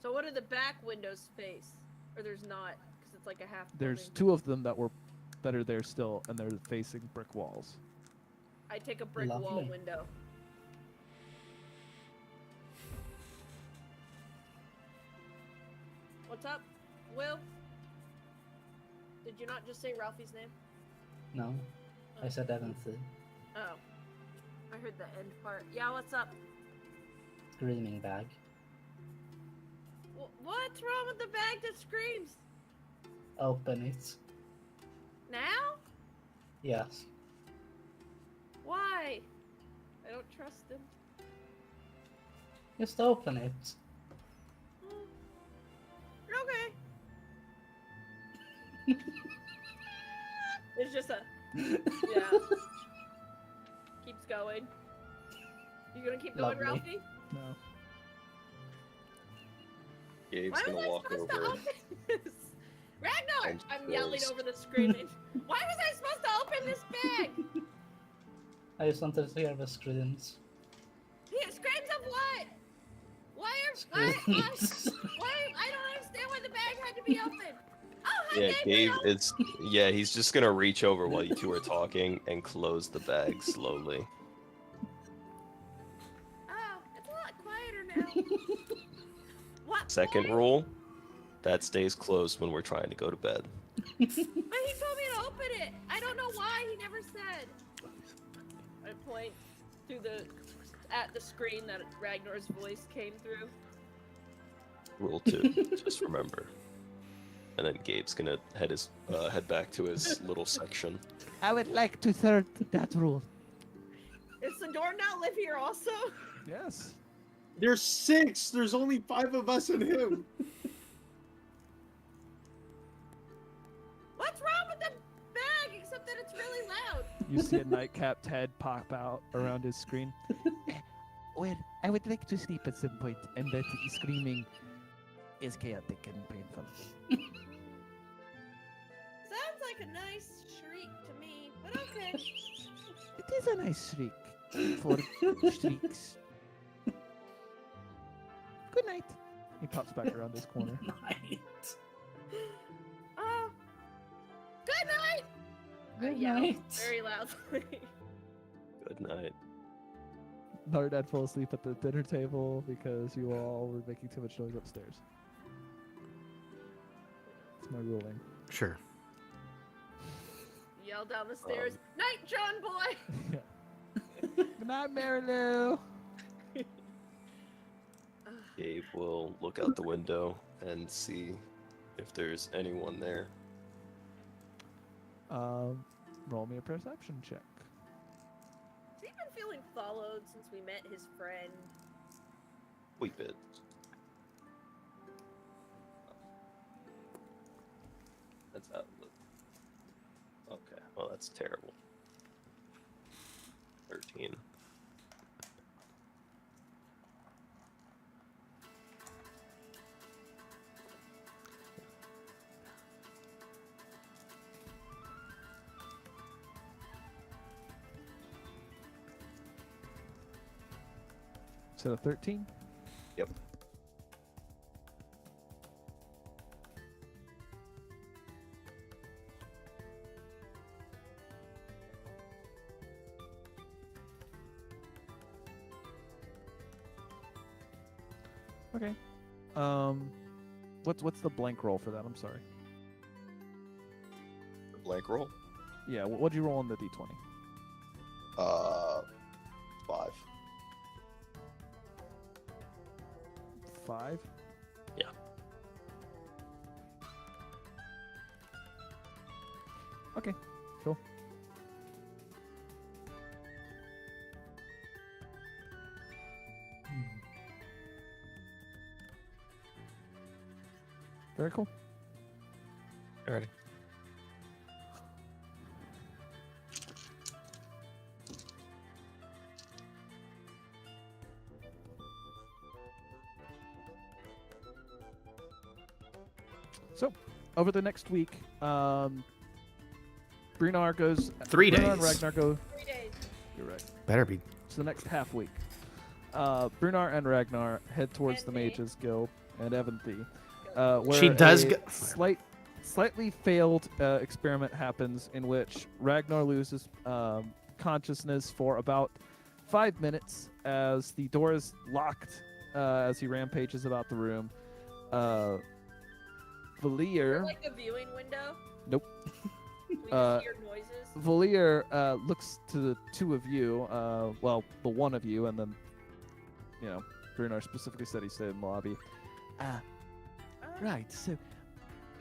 So what do the back windows face? Or there's not, because it's like a half. There's building. 2 of them that are there still, and they're facing brick walls. I take a brick wall Lovely. window. What's up, Will? Did you not just say Ralphie's name? No, I said Evan. Oh, I heard the end part. Yeah, what's up? Screaming bag. What's wrong with the bag that screams? Open it. Now? Yes. Why? I don't trust him. Just open it. Okay. It's just a yeah. Keeps going. You gonna keep going, Lovely. Ralphie? No. Gabe's Why was gonna I walk supposed to over. open this? Ragnar! And I'm yelling close. over the screen. Why was I supposed to open this bag? I just wanted to hear the screams. Yeah, screams of what? Why are Screams. why? I don't understand why the bag had to be open. Oh, hi, Yeah, Gabe. Hello. It's he's just gonna reach over while you 2 are talking and close the bag slowly. Oh, it's a lot quieter now. What? Second boy? rule: that stays closed when we're trying to go to bed. But he told me to open it. I don't know why. He never said. I point to at the screen that Ragnar's voice came through. Rule 2: just remember. And then Gabe's gonna head back to his little section. I would like to third that rule. Does the door not live here also? Yes. There's 6. There's only 5 of us and him. What's wrong with the bag except that it's really loud? You see a nightcapped head pop out around his screen. Well, I would like to sleep at some point, and that screaming is chaotic and painful. Sounds like a nice shriek to me, but okay. It is a nice shriek for shrieks. Good night. He pops back around this corner. Night. Oh, good night. Good Yeah, night. very loudly. Good night. Nardad fell asleep at the dinner table because you all were making too much noise upstairs. That's my ruling. Sure. Yell down the stairs. Night, John boy. Good night, Mary Lou. Gabe will look out the window and see if there's anyone there. Roll me a perception check. Has he been feeling followed since we met his friend? Wee bit. That's out. Okay, well that's terrible. 13. So 13? Yep. Okay. What's the blank roll for that? I'm sorry. The blank roll. Yeah. What'd you roll on the d20? 5. 5. Yeah. Okay. Cool. Very cool. Alrighty. So, over the next week, Brunar goes. 3 Brunar and days. Ragnar go. 3 days. You're right. Better be. So the next half week, Brunar and Ragnar head towards And the me. Mages Guild and Eventhy, where She does a go- slightly failed experiment happens in which Ragnar loses consciousness for about 5 minutes as the door is locked as he rampages about the room. Valier. Like a viewing window. Nope. We just hear noises. Valier looks to the two of you, well, the one of you, and then, Brunar specifically said he stayed in the lobby. Right, so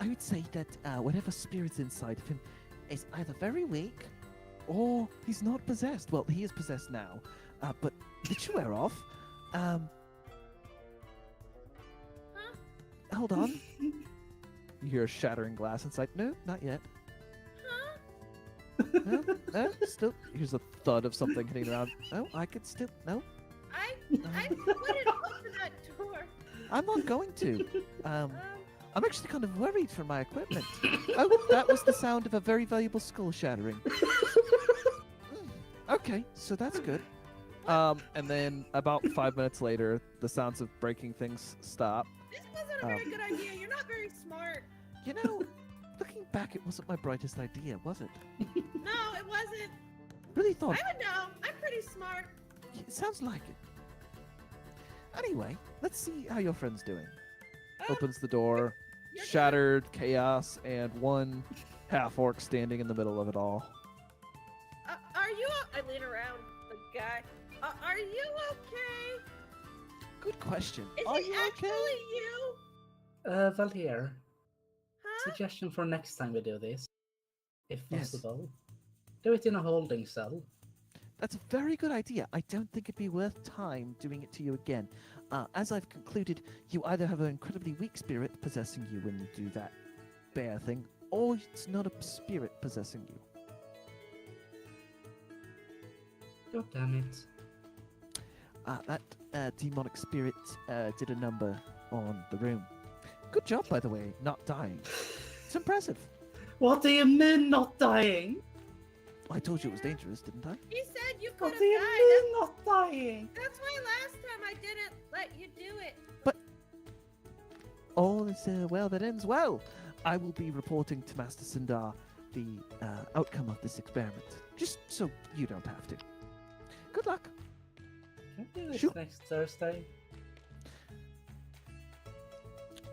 I would say that whatever spirit's inside of him is either very weak or he's not possessed. Well, he is possessed now, but did you wear off? Hold on. You hear a shattering glass inside. No, not yet. Huh? No, still. Here's a thud of something hitting around. No, I could still. No, I wouldn't open that door. I'm not going to. Um, I'm actually kind of worried for my equipment. Oh, that was the sound of a very valuable skull shattering. Okay, so that's good. And then about 5 minutes later, the sounds of breaking things stop. this wasn't a very good idea. You're not very smart. You know, looking back, it wasn't my brightest idea, was it? No, it wasn't. Really thought I would know. I'm pretty smart. it sounds like it. Anyway, let's see how your friend's doing. Oh, Opens the door, you're shattered chaos, and one half orc standing in the middle of it all. Are you? I lean around the guy. Are you okay? Good question. Is Are it you actually okay? you? Valhere, Huh? suggestion for next time we do this, if Yes. possible. Do it in a holding cell. That's a very good idea. I don't think it'd be worth time doing it to you again. As I've concluded, you either have an incredibly weak spirit possessing you when you do that bear thing, or it's not a spirit possessing you. God damn it. That demonic spirit did a number on the room. Good job, by the way, not dying. It's impressive. What do you mean not dying? I told you it was dangerous, didn't I? He said you could What have do you died. mean not dying? That's why last time I didn't let you do it. All is well that ends well. I will be reporting to Master Sundar the outcome of this experiment, just so you don't have to. Good luck. Can we do this Shoot. next Thursday?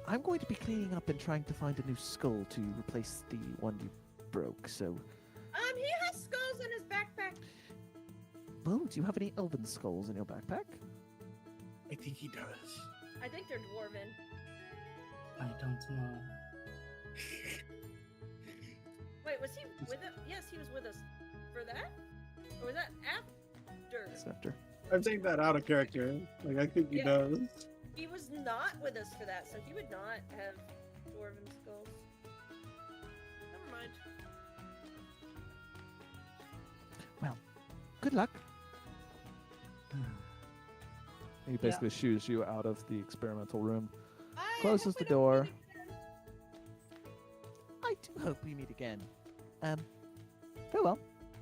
I'm going to be cleaning up and trying to find a new skull to replace the one you broke, so... He has skulls in his backpack. Oh, do you have any elven skulls in your backpack? I think he does. I think they're dwarven. I don't know. Wait, was he with us? Yes, he was with us for that? Or was that after? Scepter. I'm taking that out of character. Like, I think he Yeah. does. He was not with us for that, so he would not have dwarven skulls. Never mind. Good luck. He basically shoos you out of the experimental room. I Closes hope the we don't door. meet again. I do hope we meet again. Farewell.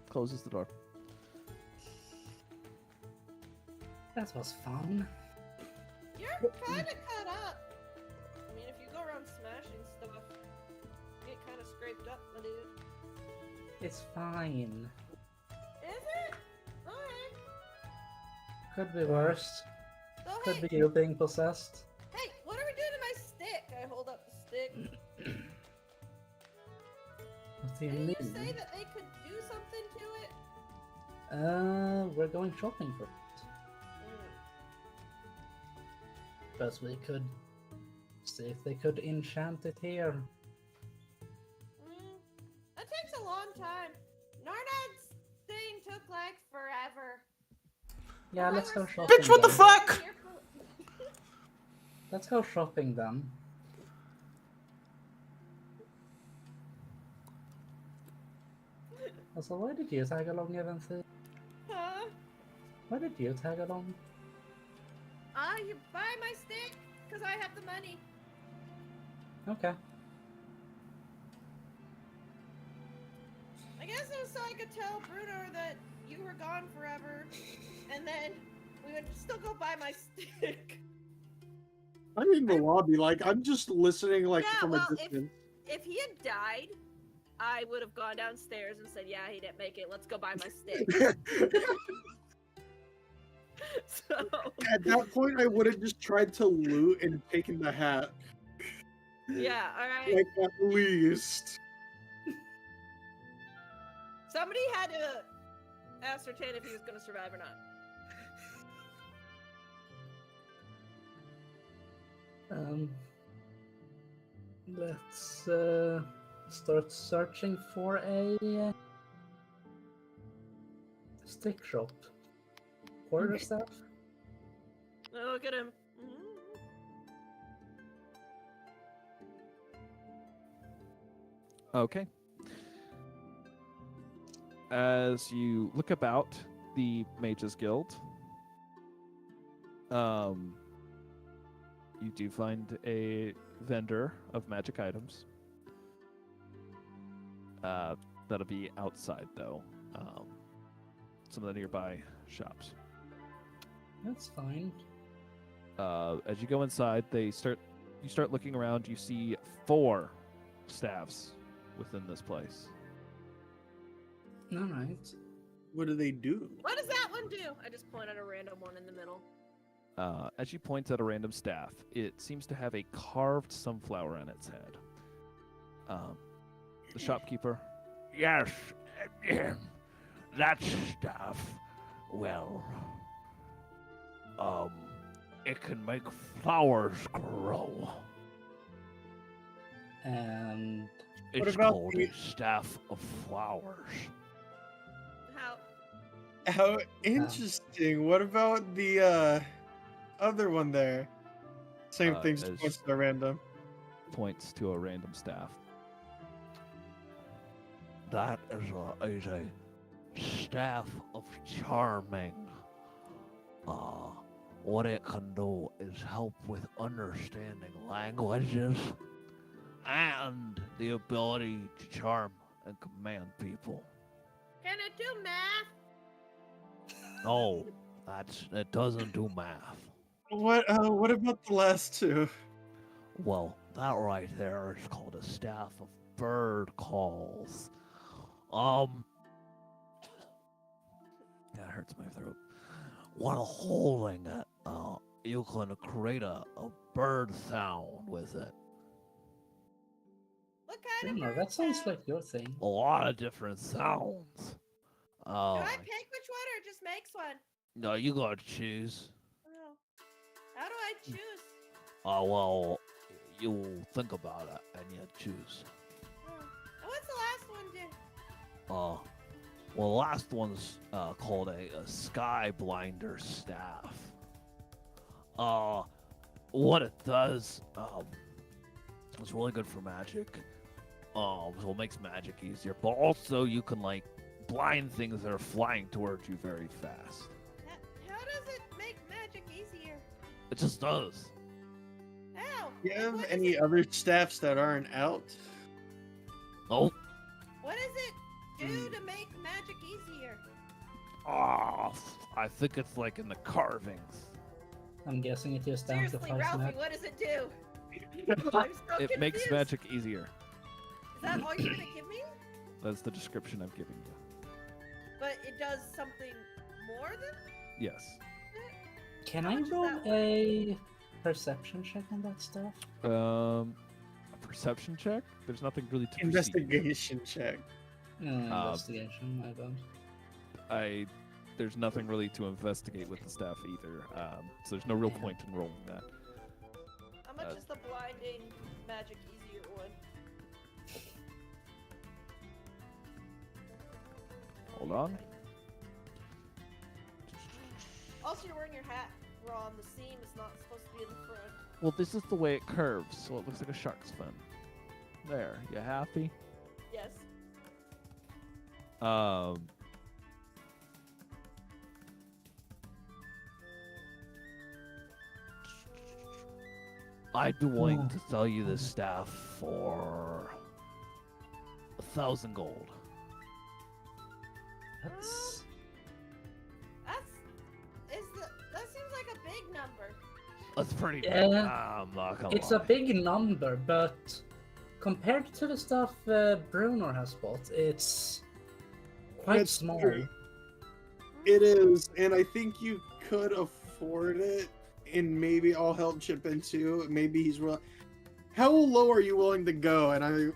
Closes the door. That was fun. You're kind of cut up. I mean, if you go around smashing stuff, you get kind of scraped up, my dude. It's fine. Is it? Okay. Could be worse. So Could hey, be you being possessed. to Didn't leave. you say that they could do something to it? We're going shopping for it. But we could see if they could enchant it here. That takes a long time. Narnad's thing took like forever. Yeah, let's go We're still shopping. Bitch, what the then. fuck? here for- Let's go shopping then. Also, why did you tag along, Evancy? Huh? Why did you tag along? You buy my stick? Because I have the money. Okay. I guess it was so I could tell Bruno that you were gone forever. And then we would still go buy my stick. I'm in the lobby, like I'm just listening, like Yeah, from well, a distance. If he had died, I would have gone downstairs and said, yeah, he didn't make it. Let's go buy my stick. So... At that point, I would have just tried to loot and taken the hat. Yeah, alright. Like at least. Somebody had to ascertain if he was going to survive or not. Let's start searching for a stick shop. Quarterstaff? Look at him. Okay. As you look about the Mages Guild, you do find a vendor of magic items. That'll be outside, though. Some of the nearby shops. That's fine. As you go inside, you start looking around. You see 4 staffs within this place. Alright. What do they do? What does that one do? I just pointed at a random one in the middle. As you point at a random staff, it seems to have a carved sunflower on its head. The shopkeeper. Yes, that stuff. Well, it can make flowers grow. And It's about called the- a staff of flowers. How interesting. What about the other one there? Same thing, just as- points to random. Points to a random staff. That is a staff of charming. What it can do is help with understanding languages and the ability to charm and command people. Can it do math? No, it doesn't do math. What about the last 2? Well, that right there is called a staff of bird calls. That hurts my throat. While holding it, you can create a bird sound with it. What kind of Dreamer, bird that sounds sound? like your thing. A lot of different sounds. Do I pick which one or just makes one? No, you gotta choose. Oh. How do I choose? Well, you think about it and you choose. Oh. And what's the last one do? Well, the last one's called a sky blinder staff. What it does, it's really good for magic. So it makes magic easier, but also you can like blind things that are flying towards you very fast. How does it make magic easier? It just does. How? Do you have What does any it- other staffs that aren't out? Oh, What does it do to make magic easier? I think it's like in the carvings. I'm guessing it just Seriously, amplifies Ralphie, magic. what does it do? I'm so It makes confused. magic easier. Is that all you're gonna give me? That's the description I'm giving you. But it does something more than Yes. Can How I much is roll that worth? a perception check on that stuff? perception check. There's nothing really to perceive. Investigation check. No, investigation, my bad. There's nothing really to investigate with the staff either. So there's no real point in rolling that. How much is the blinding magic easier one? Hold on. Also, you're wearing your hat wrong. The seam is not supposed to be in the front. Well, this is the way it curves, so it looks like a shark's fin. There, you happy? Yes. I'd be willing to sell you this staff for 1,000 gold. That's That seems like a big number. That's pretty big. Yeah, I'm not gonna it's lie. a big number, but compared to the stuff Bruno has bought, it's quite That's small. true. It is, and I think you could afford it, and maybe I'll help chip in too. Maybe he's willing. How low are you willing to go? And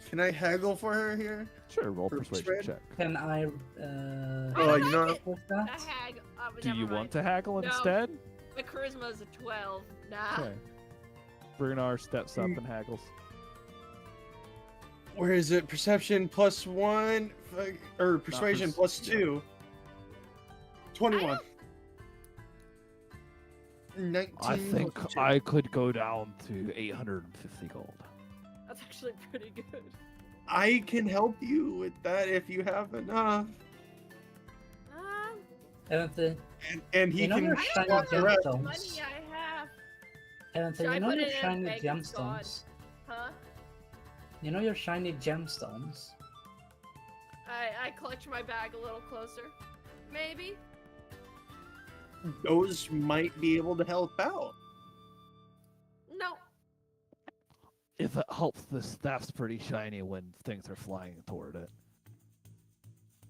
can I haggle for her here? Sure, roll For persuasion persuade? check. Can I? Oh, you know. With A that? hag. Do you want to haggle No. instead? My charisma is a 12. Nah. Okay. Brunar steps up and haggles. Where is it? Perception +1, or persuasion +2. 21. 19. I think plus 2. I could go down to 850 gold. That's actually pretty good. I can help you with that if you have enough, Evanty, and he You know can your I shiny don't know how much gemstones. money I have. Evanty, Should I you know put your it in shiny bank? It's gone. gemstones. Huh? You know your shiny gemstones. I clutch my bag a little closer. Maybe. those might be able to help out. No. If it helps, the staff's pretty shiny when things are flying toward it.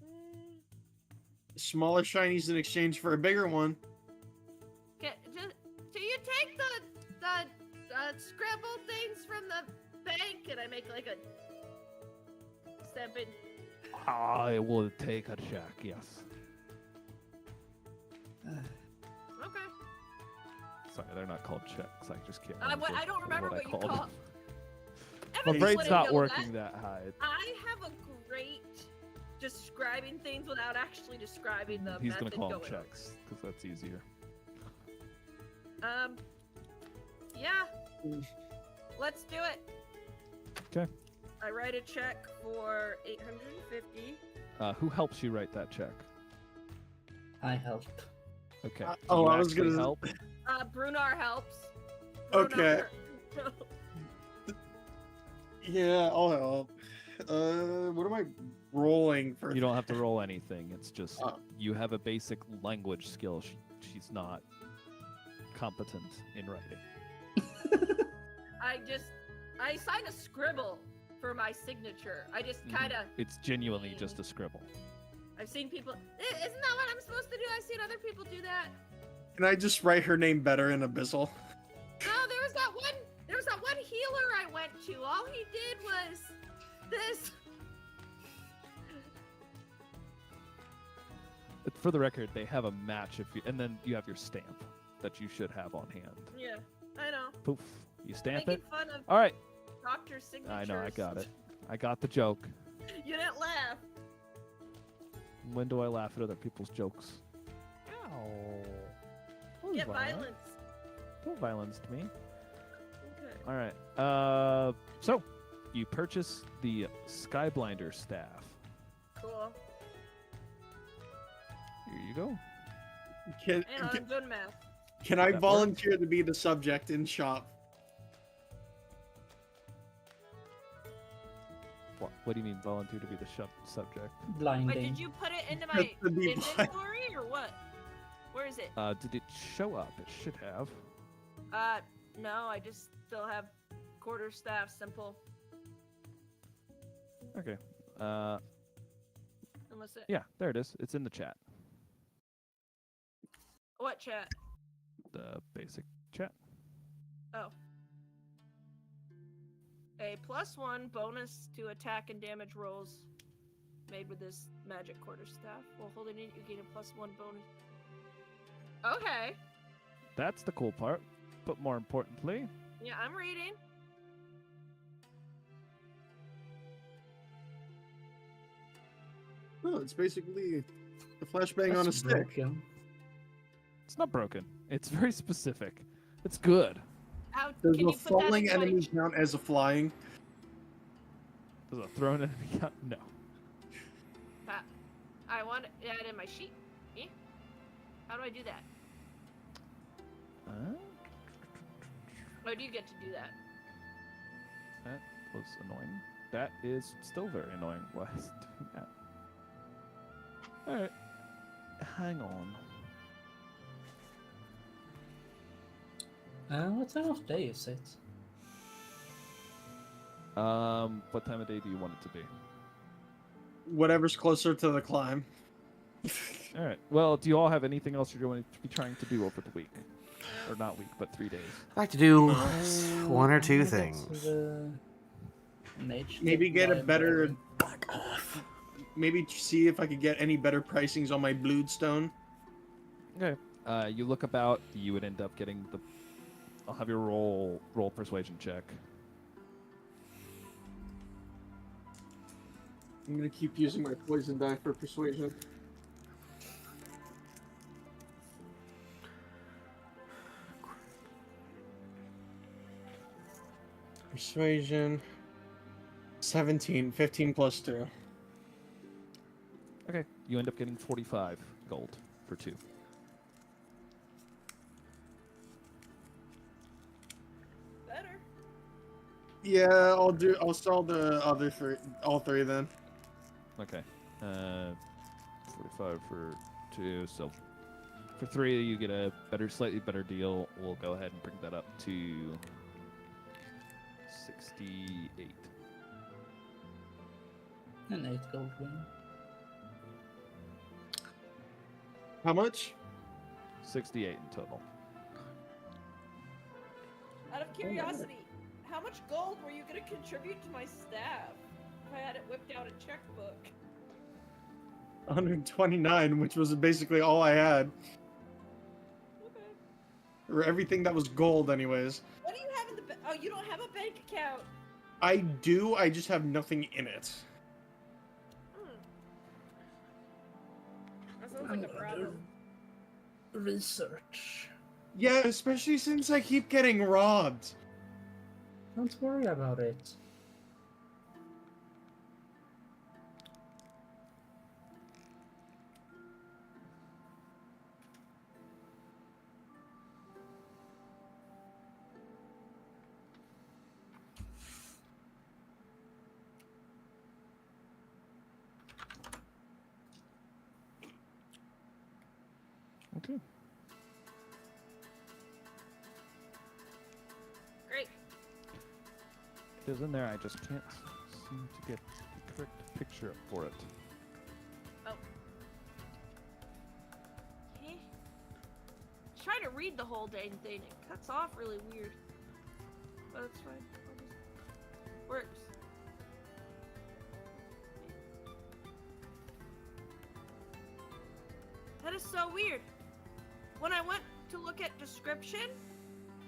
Mm, Smaller shinies in exchange for a bigger one. do you take the scrabble things from the bank and I make like a step in? I will take a check, yes. Okay. Sorry, they're not called checks. I just can't I don't remember what you call call. them. My Everybody's brain's letting not know working that high. I have a great describing things without actually describing the He's method gonna call them going on. checks because that's easier. Yeah. Let's do it. 'Kay. I write a check for 850. Who helps you write that check? I help. Okay. I Do you was actually gonna- help. Brunar helps. Okay. Brunar- Yeah, I'll help. What am I rolling for? You don't have to roll anything. It's just Oh. you have a basic language skill. She's not competent in writing. I sign a scribble for my signature. I just Mhm. kind of. It's genuinely just a scribble. I've seen people. Isn't that what I'm supposed to do? I've seen other people do that. Can I just write her name better in Abyssal? No, there was that one healer I went to. All he did was this. For the record, they have a match and then you have your stamp that you should have on hand. Yeah, I know. Poof, you stamp Making it. fun of All right, doctor signatures. I know, I got it. I got the joke. You didn't laugh. When do I laugh at other people's jokes? Ow. That was Get violent. violence. Don't violence to me. Okay. All right. So you purchase the Skyblinder staff. Cool. Here you go. Can, And I'm good math. can I That volunteer to be the subject in shop? What do you mean volunteer to be the subject? Blinding. Wait, did you put it into my Just to be blind. inventory or what? Where is it? Did it show up? It should have. No, I just still have quarterstaff simple. Okay. Unless it. Yeah, there it is. It's in the chat. What chat? The basic chat. Oh. a +1 bonus to attack and damage rolls made with this magic quarterstaff. While holding it, you gain a +1 bonus. Okay. That's the cool part. But more importantly, Yeah, I'm reading. Oh, it's basically a flashbang on a That's stick. broken. it's not broken. It's very specific. It's good. How Does can a you put that falling in my... enemy count as a flying? Does a thrown enemy count? No. I want that in my sheet. Eh? How do I do that? Oh, do you get to do that? That was annoying. That is still very annoying. Why is it doing that? Alright. Hang on. What time of day is it? What time of day do you want it to be? Whatever's closer to the climb. Alright. Well, do you all have anything else you're going to be trying to do over the week? Or not week, but 3 days. I'd like to do Uh, one or two I'm gonna get to things. the mage Maybe kit get a better. library. Maybe see if I could get any better pricings on my Bloodstone. Okay. You look about, you would end up getting the... I'll have your roll persuasion check. I'm gonna keep using my poison die for persuasion. Persuasion. 17, 15 plus 2. Okay. You end up getting 45 gold for 2. Better. Yeah, I'll sell the other three, all three then. Okay. 45 for 2, so for 3 you get a slightly better deal. We'll go ahead and bring that up to 68. An 8 gold ring. How much? 68 in total. Out of curiosity, how much gold were you going to contribute to my staff if I had it whipped out a checkbook? 129, which was basically all I had. Okay. Or everything that was gold, anyways. What do you have in the... Oh, you don't have a bank account. I do, I just have nothing in it. That sounds like a problem. Research. Yeah, especially since I keep getting robbed. Don't worry about it. Okay. Great. It is in there. I just can't seem to get the correct picture for it. Oh. Eh. Try to read the whole dang thing. It cuts off really weird. But it's fine. Works. That is so weird. When I went to look at description,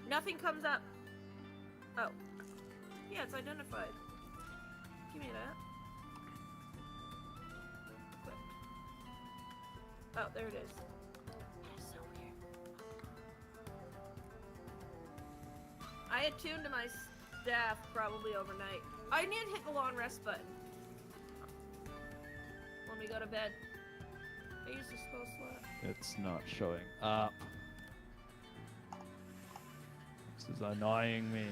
nothing comes up. Oh. Yeah, it's identified. Give me that. Equipped. Oh, there it is. That is so weird. I attuned to my staff probably overnight. I need to hit the long rest button. Let me go to bed. I used to spell slot. It's not showing up. This is annoying me.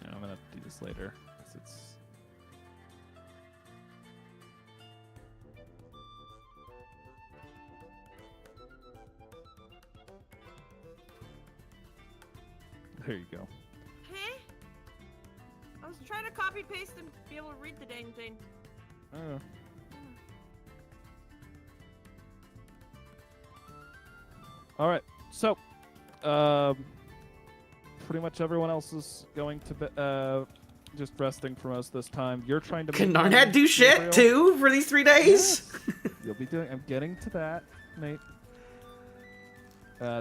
And I'm gonna do this later, 'cause it's... There you go. Hey? I was trying to copy paste and be able to read the dang thing. Oh. All right. So, pretty much everyone else is going to be, just resting for most of this time. You're trying to Can make money, Narnad do shit Gabriel. too for these 3 days? Yes. You'll be doing. I'm getting to that, Nate.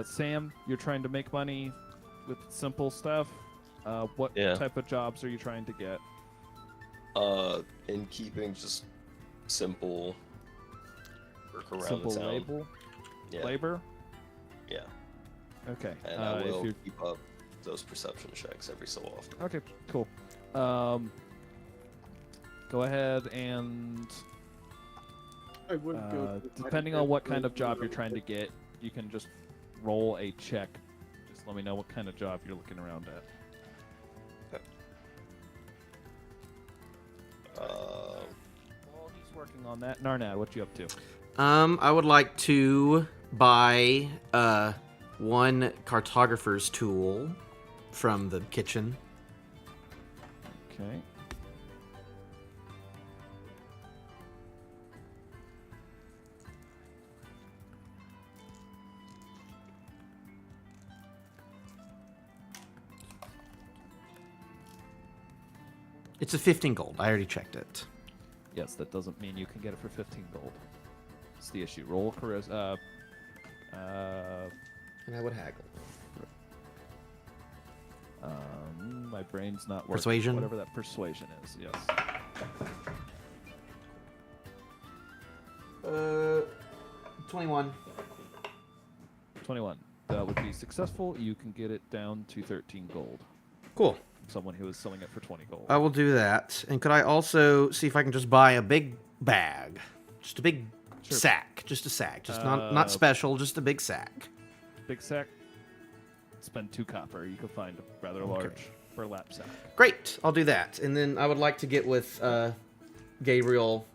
Sam, you're trying to make money with simple stuff. What Yeah. type of jobs are you trying to get? In keeping just simple work around Simple the town. Yeah. labor. Yeah. Okay. And I if will you're keep up those perception checks every so often. okay, cool. Go ahead and I would go. depending on what kind of job you're trying to get, you can just roll a check. Just let me know what kind of job you're looking around at. While he's working on that, Narnad, what you up to? I would like to buy 1 cartographer's tool from the kitchen. Okay. It's a 15 gold. I already checked it. Yes, that doesn't mean you can get it for 15 gold. It's the issue. Roll charisma. And I would haggle. My brain's not working. Persuasion? Whatever that persuasion is. Yes. 21. 21. That would be successful. You can get it down to 13 gold. Cool. Someone who is selling it for 20 gold. I will do that. And could I also see if I can just buy a big bag? Just a big Sure. sack. Just a sack. Just not special, just a big sack. Big sack. Spend 2 copper. You can find a rather large burlap sack. Great. I'll do that. And then I would like to get with Gabriel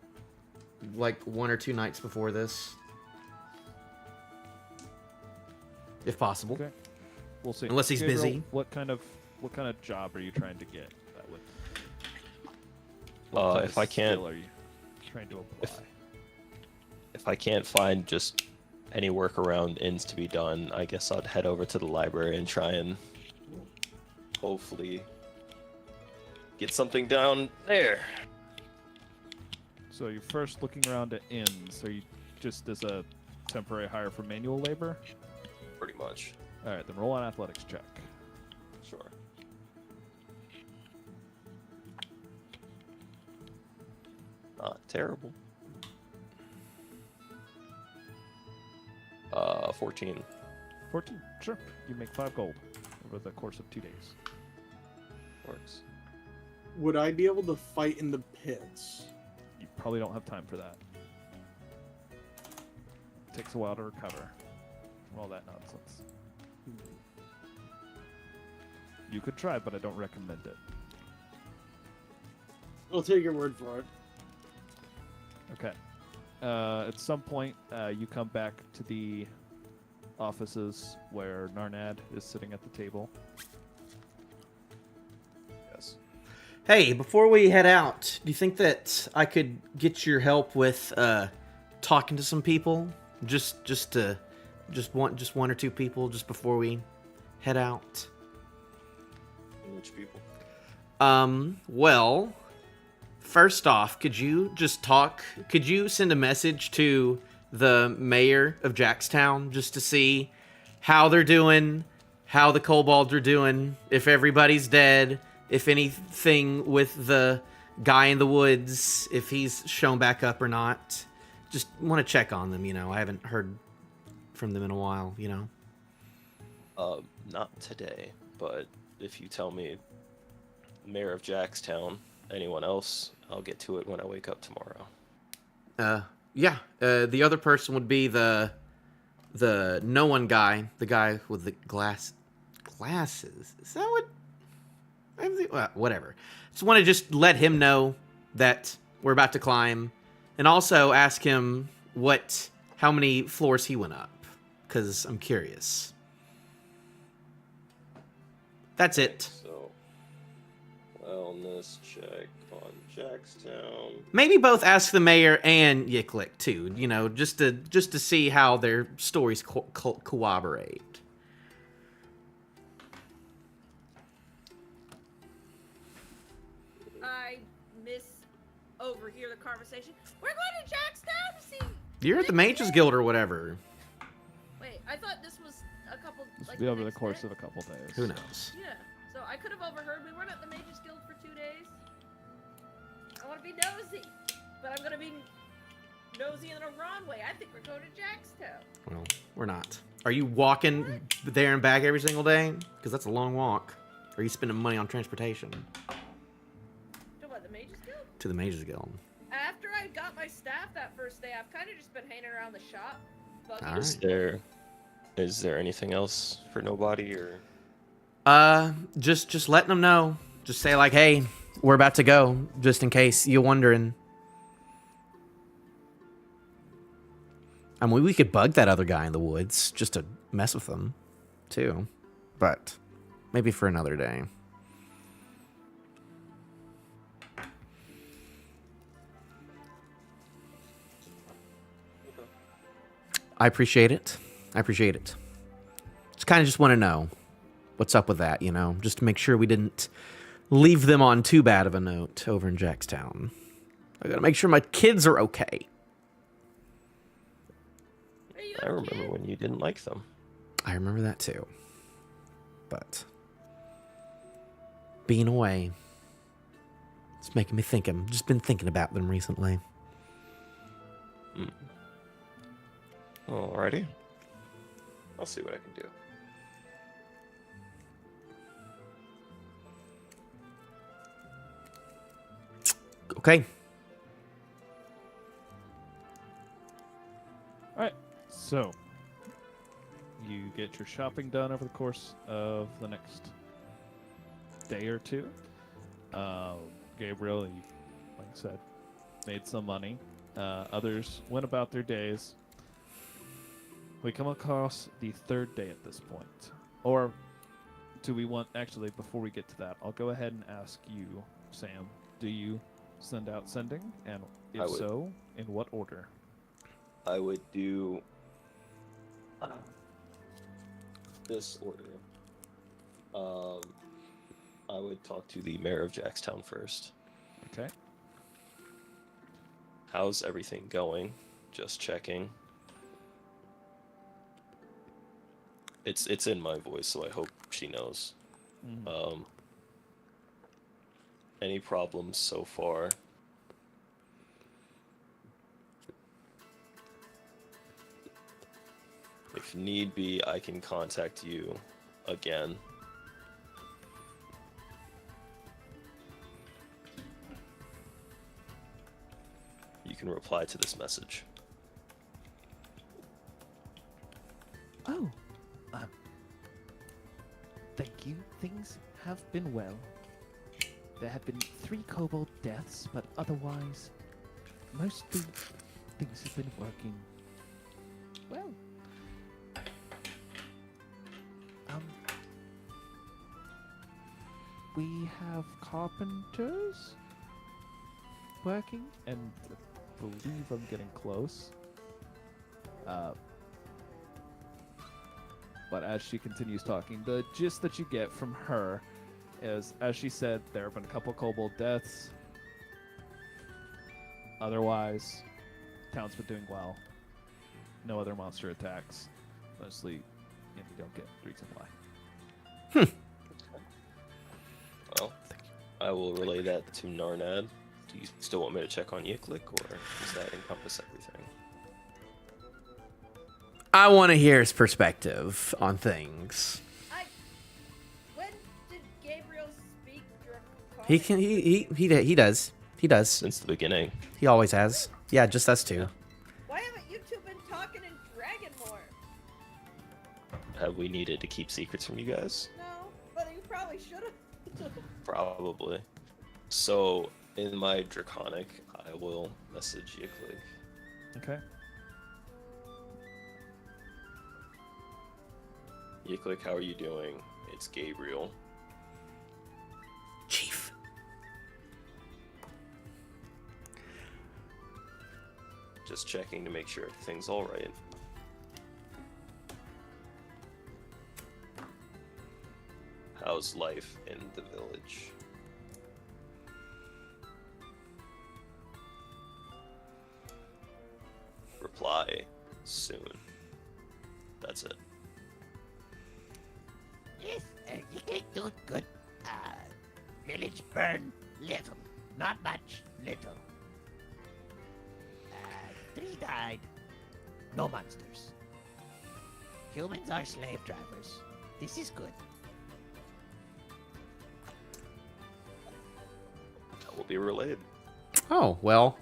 like 1 or 2 nights before this. If possible. Okay. We'll see. Unless he's Gabriel, busy. What kind of job are you trying to get? That would. What kind If of I can't- skill are you trying to apply? If I can't find just any workaround ins to be done, I guess I'd head over to the library and try and hopefully get something down there. So you're first looking around at inns. Are you just as a temporary hire for manual labor? Pretty much. All right, then roll an athletics check. Sure. Not terrible. 14. 14. Sure. You make 5 gold over the course of 2 days. Works. Would I be able to fight in the pits? You probably don't have time for that. Takes a while to recover from all that nonsense. You could try, but I don't recommend it. I'll take your word for it. Okay. At some point, you come back to the offices where Narnad is sitting at the table. Yes. Hey, before we head out, do you think that I could get your help with talking to some people? Just one or 2 people just before we head out. Which people? Well, first off, could you send a message to the mayor of Jackstown just to see how they're doing, how the kobolds are doing, if everybody's dead, if anything with the guy in the woods, if he's shown back up or not. Just want to check on them, I haven't heard from them in a while, Not today, but if you tell me Mayor of Jackstown, anyone else, I'll get to it when I wake up tomorrow. Yeah. The other person would be the no one guy, the guy with the glasses. Is that what? Whatever. Just want to just let him know that we're about to climb, and also ask him how many floors he went up, because I'm curious. That's it. So, wellness check on Jackstown. Maybe both ask the mayor and Yiklik too. Just to see how their stories corroborate. overhear the conversation. We're going to Jackstown to see. You're at the Mages Guild or whatever. Wait, I thought this was a couple. This Like will be over the next course day. of a couple days. Who knows? Yeah, so I could have overheard. We weren't at the Mages Guild for 2 days. I want to be nosy, but I'm gonna be nosy in the wrong way. I think we're going to Jackstown. Well, we're not. Are you walking there and back every single day? Because that's a long walk. Or are you spending money on transportation To what, the Mages Guild? to the Mages Guild? After I got my staff that first day, I've kind of just been hanging around the shop. bugging. All right. Is there anything else for nobody or? Just letting them know. Just say like, hey, we're about to go, just in case you're wondering. I mean, we could bug that other guy in the woods just to mess with him, too. But maybe for another day. I appreciate it. I appreciate it. Just kind of just want to know what's up with that, you know, just to make sure we didn't leave them on too bad of a note over in Jackstown. I gotta make sure my kids are okay. Are you I remember when you didn't like them. I remember that too. But being away, it's making me think. I've just been thinking about them recently. Alrighty. I'll see what I can do. Okay. Alright, so you get your shopping done over the course of the next day or two. Gabriel, you, like I said, made some money. Others went about their days. We come across the third day at this point. Or do we want, actually, before we get to that, I'll go ahead and ask you, Sam, do you send out sending? And I if would. so, in what order? I would do this order. I would talk to the mayor of Jackstown first. Okay. How's everything going? Just checking. It's in my voice, so I hope she knows. Mhm. Any problems so far? If need be, I can contact you again. You can reply to this message. Oh, thank you. Things have been well. There have been 3 kobold deaths, but otherwise, mostly things have been working well. We have carpenters working, And I believe I'm getting close. But as she continues talking, the gist that you get from her is, as she said, there have been a couple kobold deaths. Otherwise, town's been doing well. No other monster attacks. Mostly, you don't get the reason why. Well, I will relay that to Narnad. Do you still want me to check on Yiklik, or does that encompass everything? I want to hear his perspective on things. When did Gabriel speak? He does. He does. Since the beginning. He always has. Yeah, just us two. Why haven't you two been talking in Dragon more? Have we needed to keep secrets from you guys? No, but you probably should have. Probably. So, in my Draconic, I will message Yiklik. Okay. Yiklik, how are you doing? It's Gabriel. Chief. Just checking to make sure everything's alright. How's life in the village? reply soon. That's it. Yes, you can do it good. Village burn little. Not much, little. 3 died. No monsters. Humans are slave drivers. This is good. That will be relayed. Oh, well.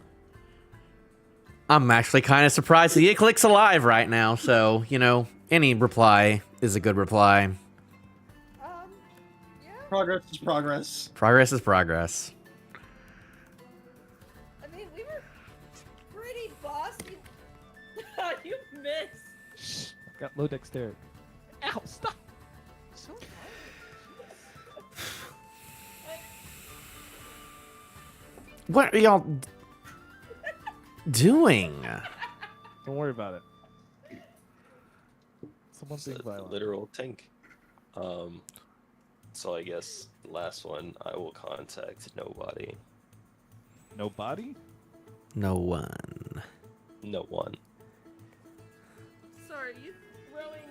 I'm actually kind of surprised the Icklick's alive right now, so, you know, any reply is a good reply. Yeah. Progress is progress. Progress is progress. I mean, we were pretty boss. You missed. Shh. I've got low dexterity. Ow, stop! So What are y'all doing? Don't worry about it. Someone's It's being a violent. literal tink. So I guess the last one, I will contact nobody. No body? No one. No one. sorry, you throwing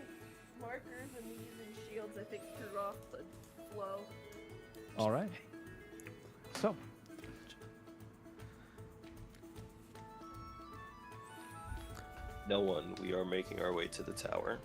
markers and using shields, I think, threw off the flow. All right. So, No one. We are making our way to the tower.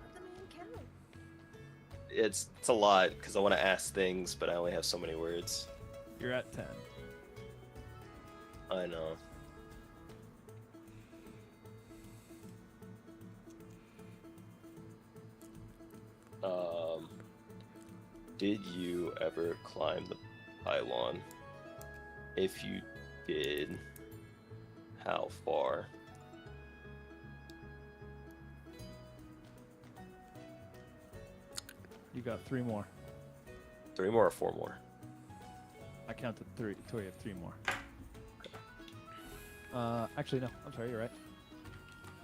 Let the man count. It's a lot because I want to ask things, but I only have so many words. you're at 10. I know. Did you ever climb the pylon? If you did, how far? You got 3 more. 3 more or 4 more? I counted 3, so we have 3 more. Actually, no. I'm sorry, you're right.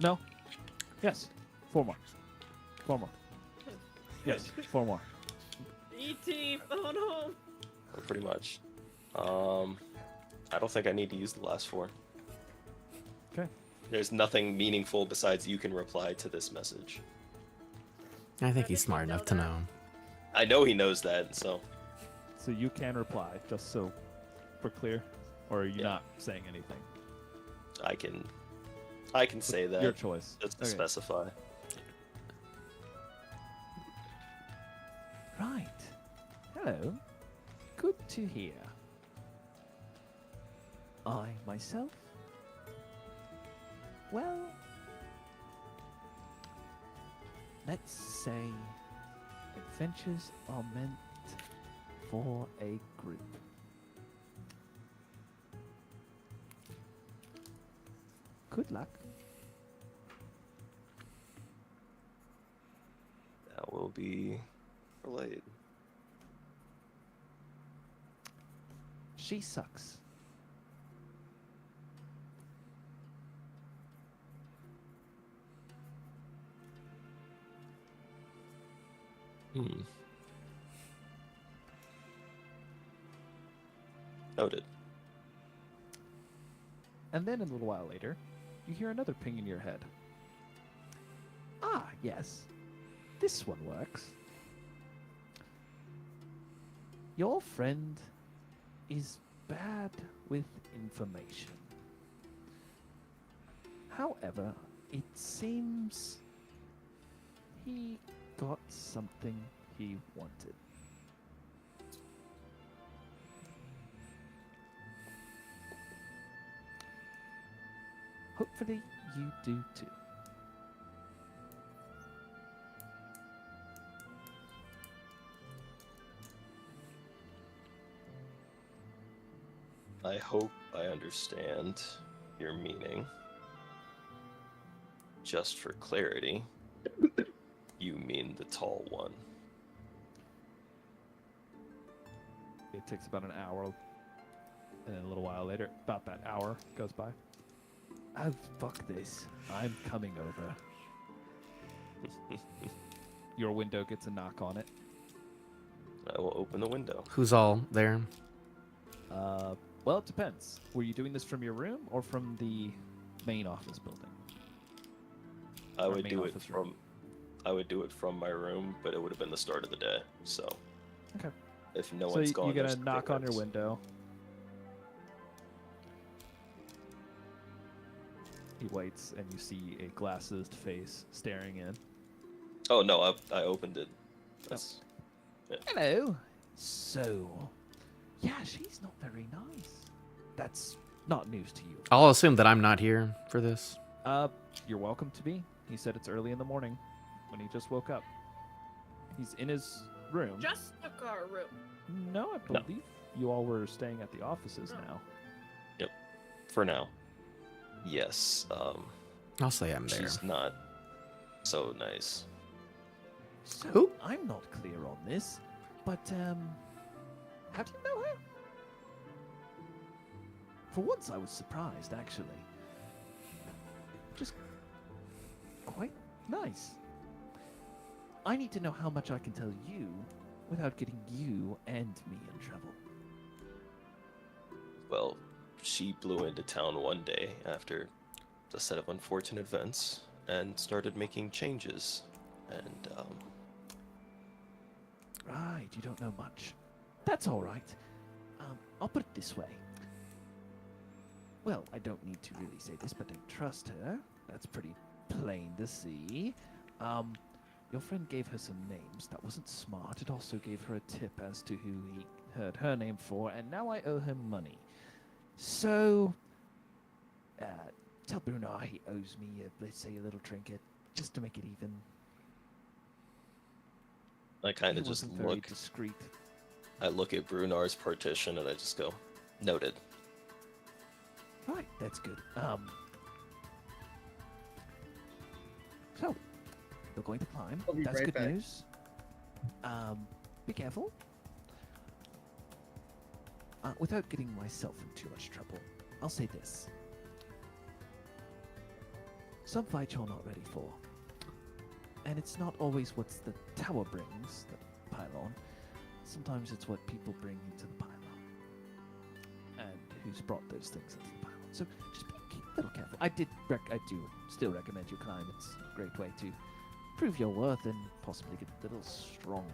No. Yes. 4 more. 4 more. Yes, 4 more. E.T. phone home. Pretty much. I don't think I need to use the last 4. Okay. There's nothing meaningful besides you can reply to this message. I think he's smart enough to know. I know he knows that, so So you can reply, just so we're clear, or are you Yeah. not saying anything? I can say that. Your choice. Just to Okay. specify. Right. Hello. Good to hear. I myself? Well, let's say adventures are meant for a group. Good luck. That will be relayed. She sucks. Hmm. Noted. And then a little while later, you hear another ping in your head. Ah, yes. This one works. Your friend is bad with information. However, it seems he got something he wanted. Hopefully, you do too. I hope I understand your meaning. Just for clarity, you mean the tall one. It takes about an hour, and then a little while later, about that hour goes by. Oh, fuck this. I'm coming over. Your window gets a knock on it. I will open the window. Who's all there? Well, it depends. Were you doing this from your room or from the main office building? I Or would main do it office room. from. I would do it from my room, but it would have been the start of the day. So. Okay. If no So one's you gone, get there's a knock on your windows. window. He waits, and you see a glassed face staring in. Oh no, I opened it. That's. Hello. So, yeah, she's not very nice. That's not news to you. I'll assume that I'm not here for this. You're welcome to be. He said it's early in the morning when he just woke up. He's in his room. Just took our room. No, I No. believe you all were staying at the offices Oh. now. For now. Yes. I'll say I'm there. She's not so nice. So, Who? I'm not clear on this, but how do you know her? For once, I was surprised, actually. Just quite nice. I need to know how much I can tell you without getting you and me in trouble. Well, she blew into town one day after a set of unfortunate events and started making changes. And Right, you don't know much. That's all right. I'll put it this way. Well, I don't need to really say this, but don't trust her. That's pretty plain to see. Your friend gave her some names. That wasn't smart. It also gave her a tip as to who he heard her name for, and now I owe him money. So, tell Brunar he owes me, let's say, a little trinket, just to make it even. I kind He of just wasn't very look. discreet. I look at Brunar's partition and I just go, noted. Right, that's good. So, you're going to climb. I'll be That's right good back. news. Be careful. Without getting myself in too much trouble, I'll say this. Some fights you're not ready for. And it's not always what the tower brings, the pylon. Sometimes it's what people bring into the pylon. And who's brought those things into the pylon. So just be a little careful. I do still recommend you climb. It's a great way to prove your worth and possibly get a little stronger.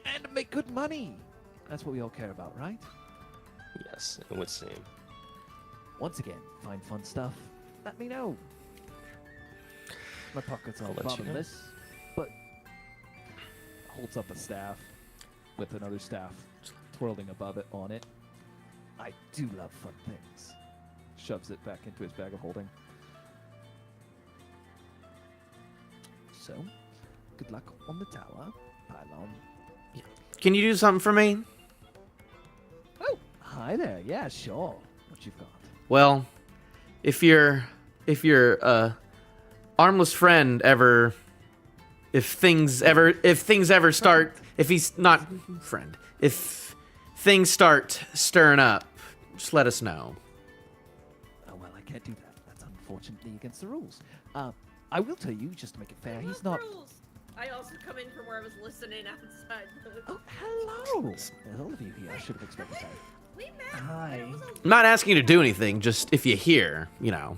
And make good money! That's what we all care about, right? Yes, it would seem. Once again, find fun stuff. Let me know. My pockets are I'll let you know. bottomless, but Holds up a staff with another staff twirling above it on it. I do love fun things. Shoves it back into his bag of holding. So, good luck on the tower, Pylon. Can you do something for me? Oh, hi there. Yeah, sure. What you've got? Well, if your armless friend ever, if things ever start, if he's not friend, if things start stirring up, just let us know. Oh, well, I can't do that. That's unfortunately against the rules. I will tell you, just to make it fair, I he's love not... rules. I also come in from where I was listening outside. Oh, hello! There's all of you here. I should have expected that. We met. Hi. It was a- I'm not asking you to do anything, just if you hear,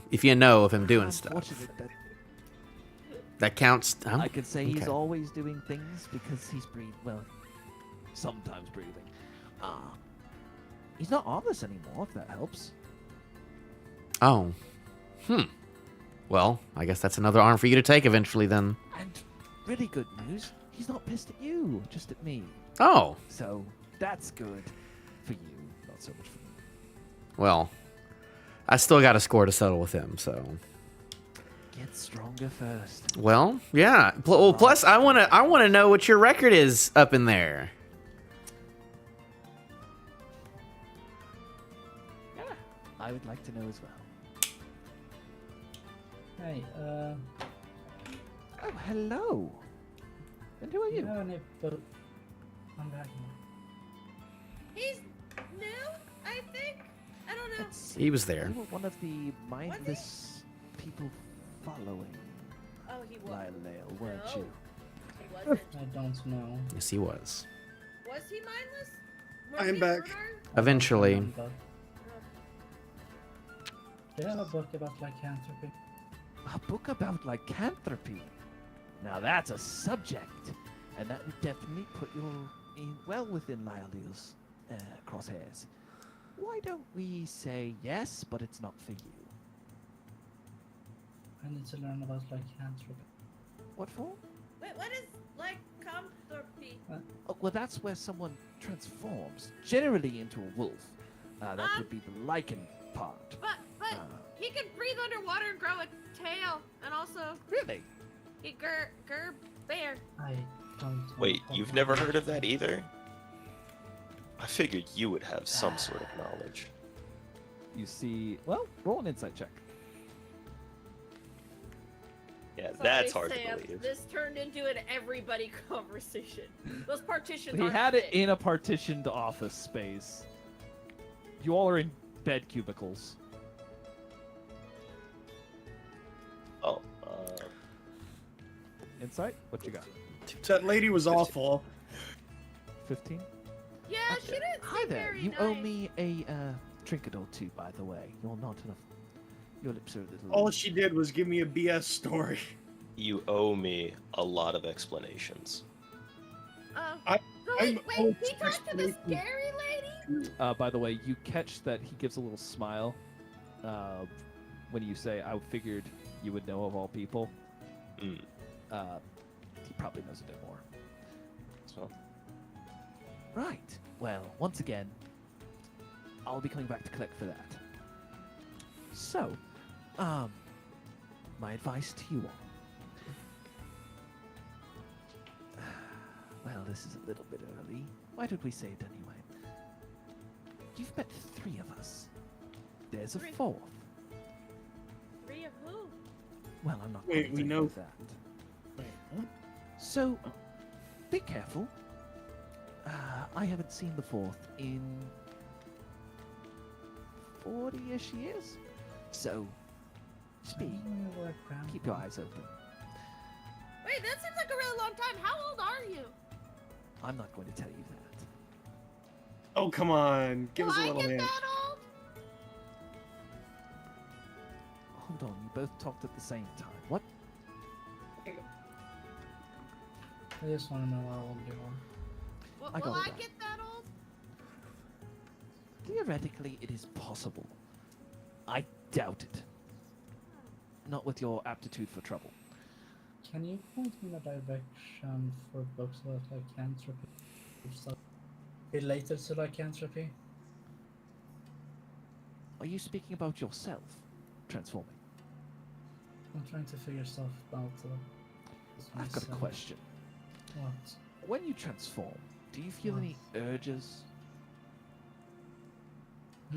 if you know of him doing stuff. Unfortunate that That counts. I could say he's okay. always doing things because he's sometimes breathing. He's not armless anymore, if that helps. Oh. Well, I guess that's another arm for you to take eventually then. And really good news, he's not pissed at you, just at me. Oh. So that's good for you, not so much for me. Well, I still got a score to settle with him, so. Get stronger first. Well, yeah. Well, plus I wanna know what your record is up in there. Yeah, I would like to know as well. Hey, Oh, hello. And who are do you you? have any I'm back now. He's new, I think. I don't know. Let's see. He was there. You were one of the mindless people following Oh, he was. Lyle, weren't No. you? He wasn't. I don't know. Yes, he was. Was he mindless? I am he back. Bernard? Eventually. Remember. Do you have a book about lycanthropy? A book about lycanthropy. Now that's a subject, and that would definitely put you in well within Lyle's crosshairs. Why don't we say yes, but it's not for you? I need to learn about lycanthropy. What for? Wait, what is lycanthropy? Oh, well, that's where someone transforms, generally into a wolf. That would be the lichen part. But Uh, he can breathe underwater and grow a tail, and also really? he bear. I don't know Wait, what you've that never is. heard of that either? I figured you would have some sort of knowledge. You see, well, roll an insight check. Yeah, Sorry, that's hard Sam, to believe. This turned into an everybody conversation. Those partitions. He aren't had it thick. in a partitioned office space. You all are in bed cubicles. Oh, Insight? What you got? That lady was awful. 15? Yeah, she didn't. Hi seem there. very You nice. owe me a trinket or two, by the way. You're not enough. Your lips are a little. All she did was give me a BS story. you owe me a lot of explanations. I- So I'm wait, old he talked to the explanation. scary lady? By the way, you catch that he gives a little smile when you say, I figured you would know of all people. Mm. He probably knows a bit more. So, Right. Well, once again, I'll be coming back to collect for that. So, my advice to you all. Well, this is a little bit early. Why did we say it anyway? You've met 3 of us. There's a 4th. 3 of who? Well, I'm not Wait, going to we tell you know- that. Wait, what? So, be careful. I haven't seen the 4th in 40-ish years. So, speak. Keep your eyes open. Wait, that seems like a really long time. How old are you? I'm not going to tell you that. Oh, come on. Give Will us a I little get hint. that old? Hold on, you both talked at the same time. What? I just want to know how old you are. I Will got it I right. get that old? Theoretically, it is possible. I doubt it. Not with your aptitude for trouble. Can you point me in a direction for books about lycanthropy? Or stuff related to lycanthropy? Are you speaking about yourself transforming? I'm trying to figure stuff out. I've got a myself. question. What? When you transform, do you feel What? any urges? I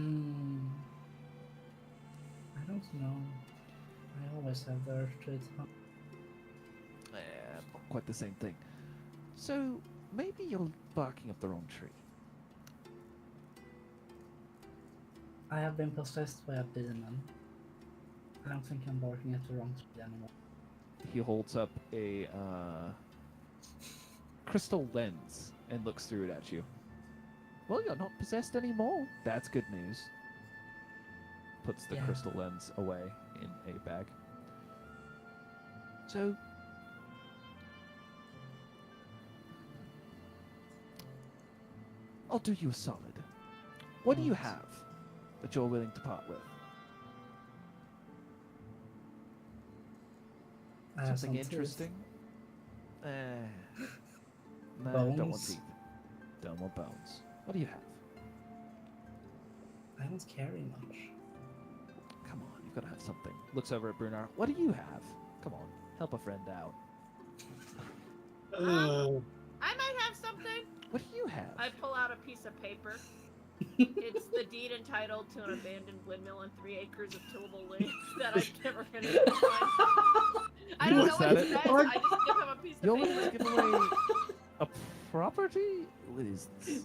don't know. I always have the urge to eat. Not quite the same thing. So, maybe you're barking up the wrong tree. I have been possessed by a demon. I don't think I'm barking at the wrong tree anymore. He holds up a crystal lens and looks through it at you. Well, you're not possessed anymore. That's good news. Puts the Yeah. crystal lens away in a bag. So, I'll do you a solid. What do you What? have that you're willing to part with? I have Something some teeth. interesting? No, don't want Bones? teeth. Don't want bones. What do you have? I don't carry much. Come on, you've got to have something. Looks over at Brunar. What do you have? Come on, help a friend out. Ugh. I might have something. What do you have? I pull out a piece of paper. It's the deed entitled to an abandoned windmill and 3 acres of tillable land that I've never finished to find. I don't know looks what at it it. says. I just give him a piece You're of willing to paper. give away property? What is this?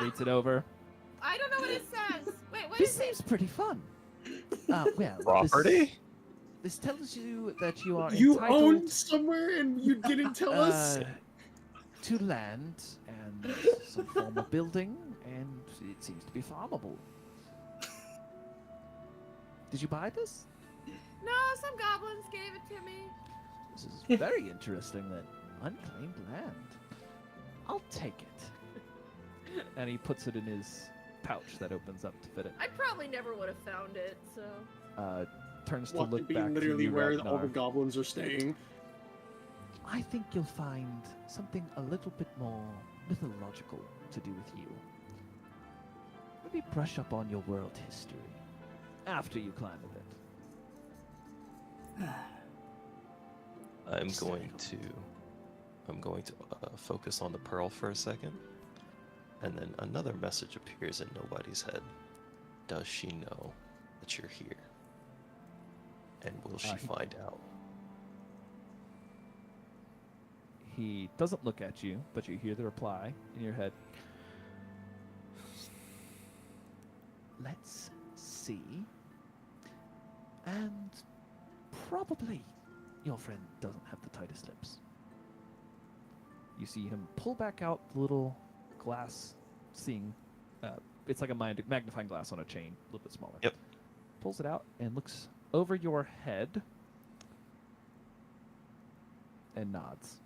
Reads it over. I don't know what it says. Wait, what This is it? seems pretty fun. Well, Property? This tells you that you are You entitled own somewhere and you didn't tell us? to land and some form of building, and it seems to be farmable. Did you buy this? No, some goblins gave it to me. This is very interesting then. Unclaimed land. I'll take it. And he puts it in his pouch that opens up to fit it. I probably never would have found it, so. Turns to Watch look it be back to literally you, where Ragnar. all the goblins are staying. I think you'll find something a little bit more mythological to do with you. Maybe brush up on your world history after you climb a bit. I'm going to focus on the pearl for a second, and then another message appears in nobody's head. Does she know that you're here? And will she find out? He doesn't look at you, but you hear the reply in your head. Let's see. And probably your friend doesn't have the tightest lips. You see him pull back out the little glass seeing. It's like a magnifying glass on a chain, a little bit smaller. Yep. Pulls it out and looks over your head and nods.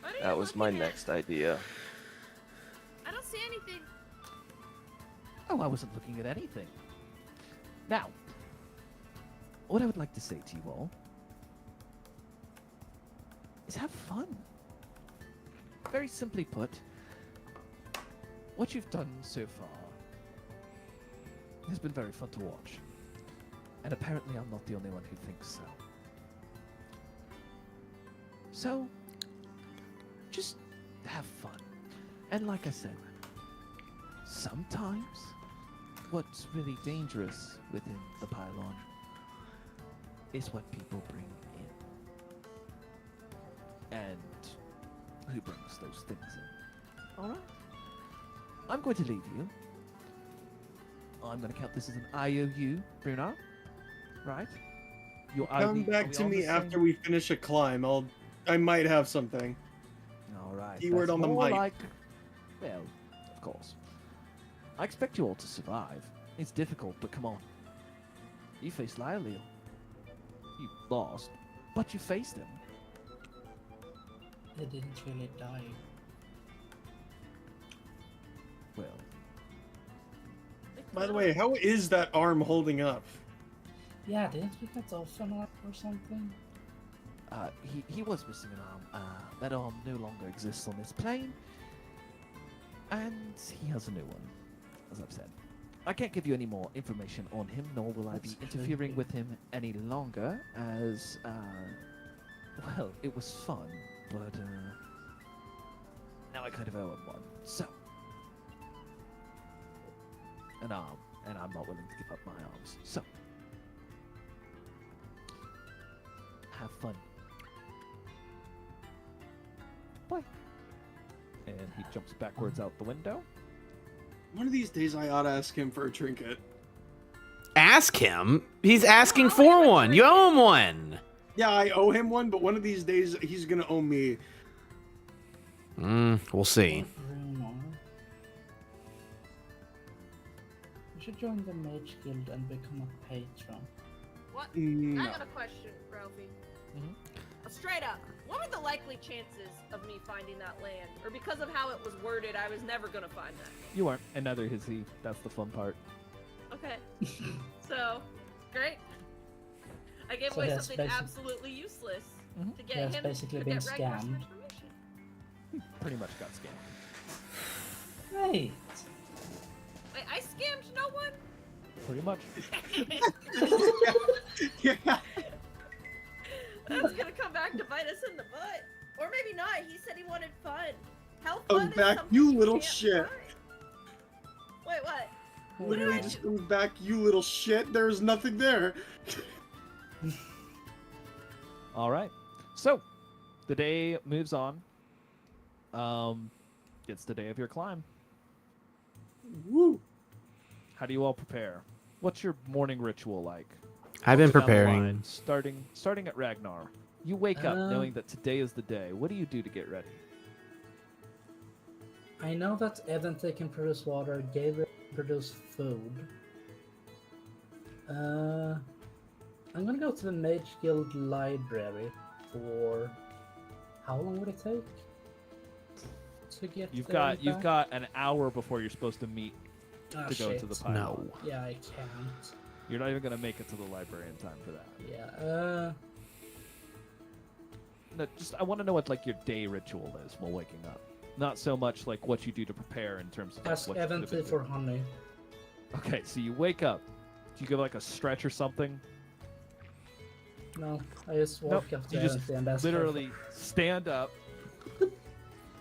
What are you That was my looking at? next idea. I don't see anything. Oh, I wasn't looking at anything. Now, what I would like to say to you all is have fun. Very simply put, what you've done so far has been very fun to watch. And apparently I'm not the only one who thinks so. So, just have fun. And like I said, sometimes what's really dangerous within the Pylon is what people bring in. And who brings those things in. Alright? I'm going to leave you. I'm going to count this as an IOU, Bruno. Right? Come back to me after we finish a climb. I might have something. Alright. Keyword that's on the more mic. like, well, of course. I expect you all to survive. It's difficult, but come on. You faced Lyle. You lost, but you faced him. They didn't really die. Well, By the way, how is that arm holding up? Yeah, didn't we cut off an arm or something? he was missing an arm. That arm no longer exists on this plane. And he has a new one, as I've said. I can't give you any more information on him, nor will I be That's interfering creepy. with him any longer, as, well, it was fun, but, now I kind of owe him one. So, an arm, and I'm not willing to give up my arms. So, have fun. Bye. And he jumps backwards out the window. One of these days I ought to ask him for a trinket. Ask him? He's asking for one. You owe him one. Yeah, I owe him one, but one of these days he's gonna owe me. We'll see. Bruno. You should join the Mage Guild and become a patron. What? No. I got a question, Ralphie. Mhm. Straight up, what were the likely chances of me finding that land? Or because of how it was worded, I was never gonna find that. You aren't, and neither is he. That's the fun part. Okay. So, great. I gave So away that's something basic- absolutely useless Mhm. to get That's him basically to been get Ragnar's scammed. information. Pretty much got scammed. Right. Wait, I scammed no one? Pretty much. Yeah. That's gonna come back to bite us in the butt. Or maybe not. He said he wanted fun. How Oh, fun is back, something you little can't shit. find? Wait, what? Literally I just do? goes back, you little shit. There was nothing there. All right. So, The day moves on. It's the day of your climb. Woo! How do you all prepare? What's your morning ritual like? I've been Go down the preparing. line, starting at Ragnar. You wake up knowing that today is the day. What do you do to get ready? I know that Edente can produce water, Gabriel can produce food. I'm gonna go to the Mage Guild library for... How long would it take to get You've there got and back? an hour before you're supposed to meet Ah, to go to the shit. pylon. No. Yeah, I can't. You're not even gonna make it to the library in time for that. Yeah, No, just I want to know what like your day ritual is while waking up. Not so much like what you do to prepare in terms of like, ask what you could have Edente been for doing. honey. Okay, so you wake up. Do you go like a stretch or something? No, I just Nope, walk up to you just Edente and ask her literally stand up,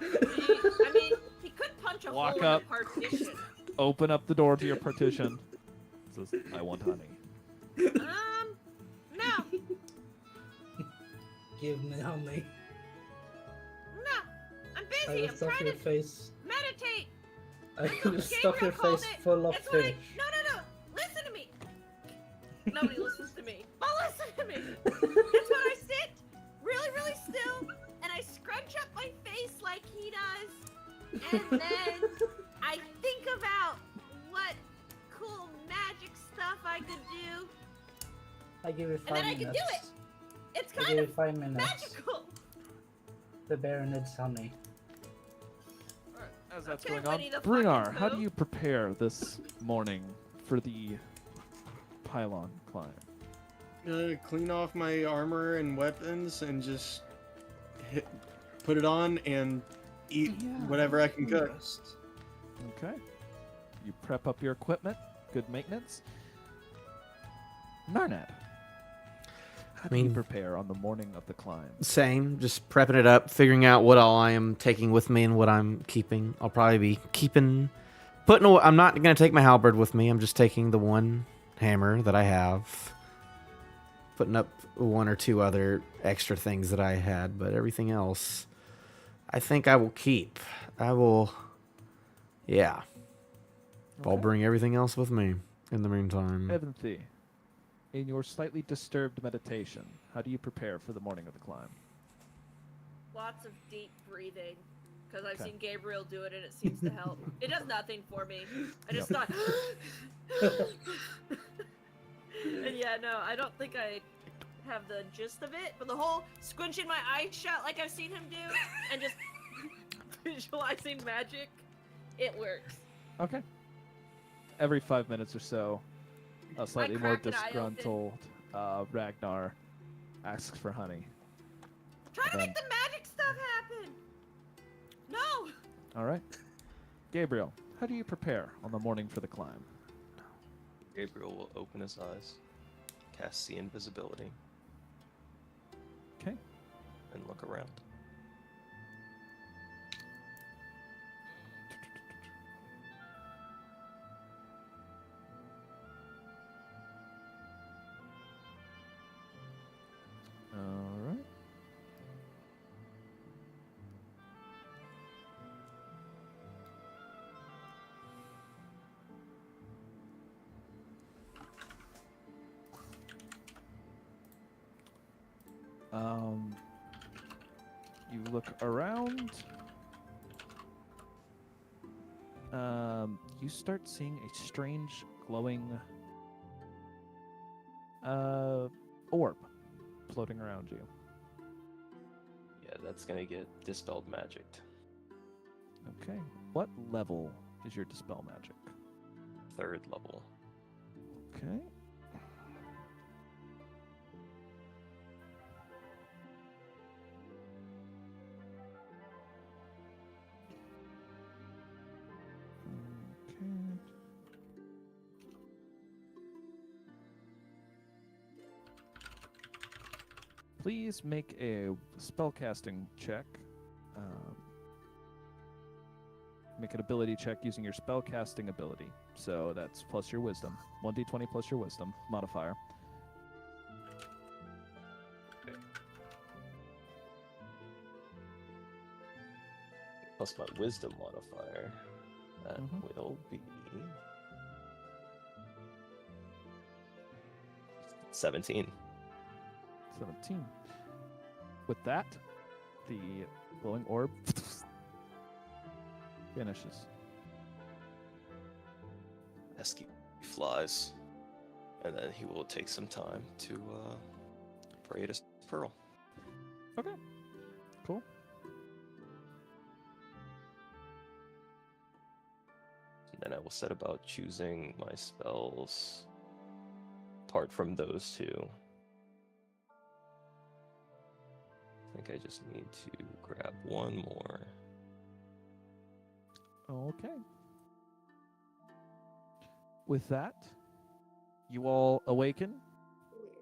I mean, he could punch a Walk hole up. in the partition. open up the door to your partition. Says, "I want honey." No, Give me honey. no. I'm I busy. will I'm stuff trying your to face. meditate. I will stuff your Gabriel called face it- full of It's what fish. No. Listen to me. Nobody listens to me. But listen to me. It's when I sit really, really still and I scrunch up my face like he does, and then I think about what cool magic stuff I could do, I give you 5 and then I minutes. can do it. It's I kind give you of 5 minutes. magical. The bear needs honey. As that's Okay, going on, Winnie the Brunar, fucking how do Pooh. you prepare this morning for the pylon climb? Clean off my armor and weapons and just put it on and eat whatever I can cook. Okay. You prep up your equipment. Good maintenance. Narnat, how do you mean- prepare on the morning of the climb? Same, just prepping it up, figuring out what all I am taking with me and what I'm keeping. I'll probably be I'm not going to take my halberd with me. I'm just taking the one hammer that I have. Putting up 1 or 2 other extra things that I had, but everything else I think I will keep. Yeah. I'll Okay. bring everything else with me in the meantime. Evanthi, in your slightly disturbed meditation, how do you prepare for the morning of the climb? Lots of deep breathing. Because I've Okay. seen Gabriel do it and it seems to help. It does nothing for me. I just Yep. thought. And yeah, no, I don't think I have the gist of it. But the whole squinching my eyes shut like I've seen him do and just visualizing magic, it works. Okay. Every 5 minutes or so, a slightly more crack an eye open. disgruntled Ragnar asks for honey. Trying to Okay. make the magic stuff happen. No. All right. Gabriel, how do you prepare on the morning for the climb? Gabriel will open his eyes, cast See Invisibility, Okay. and look around. All right. You look around. You start seeing a strange glowing orb floating around you. Yeah, that's gonna get dispelled magicked. Okay. What level is your dispel magic? 3rd level. Okay. Okay. Please make a spellcasting check. Make an ability check using your spellcasting ability. So that's plus your wisdom. 1d20 plus your wisdom modifier. plus my wisdom modifier. That will be 17. 17. With that, the glowing orb vanishes. Esky flies, and then he will take some time to braid his pearl. Okay. Cool. And then I will set about choosing my spells apart from those two. I think I just need to grab one more. Okay. With that, you all awaken.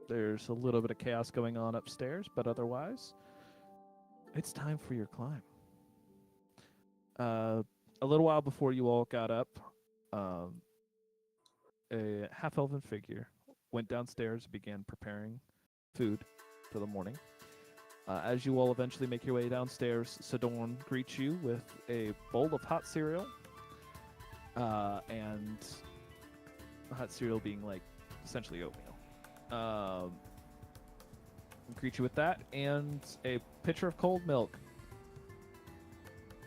There's a little bit of chaos going on upstairs, but otherwise, it's time for your climb. A little while before you all got up, a half-elven figure went downstairs and began preparing food for the morning. As you all eventually make your way downstairs, Sidorn greets you with a bowl of hot cereal, and hot cereal being like essentially oatmeal. Greet you with that and a pitcher of cold milk.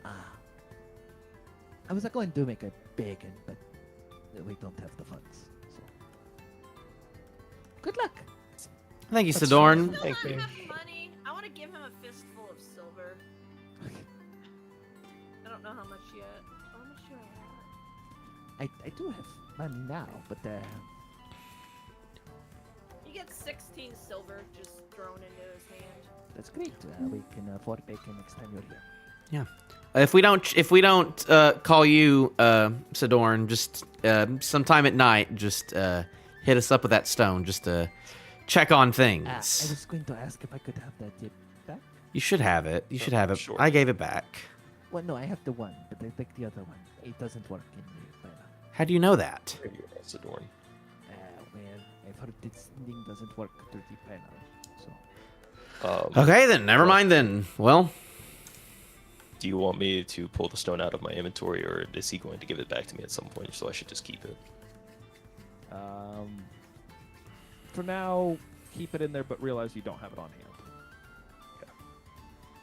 I was going to make a bacon, but we don't have the funds. So, good luck. Thank you, Still Sidorn. not Thank you. enough money. I want to give him a fistful of silver. I don't know how much yet. How much do I have? I do have money now, but You get 16 silver just thrown into his hand. that's great. We can afford bacon next time you're here. Yeah. If we don't call you Sidorn, just sometime at night, just hit us up with that stone, just to check on things. I was going to ask if I could have that tip back. You should have it. You should have it. Sure. I gave it back. Well, no, I have the one, but I think the other one. It doesn't work in the Pylon. How do you know that? There you go, Sidorn. Well, I've heard this thing doesn't work through the Pylon. So, Okay, then. Never mind then. Well, Do you want me to pull the stone out of my inventory, or is he going to give it back to me at some point, so I should just keep it? For now, keep it in there, but realize you don't have it on hand. Okay.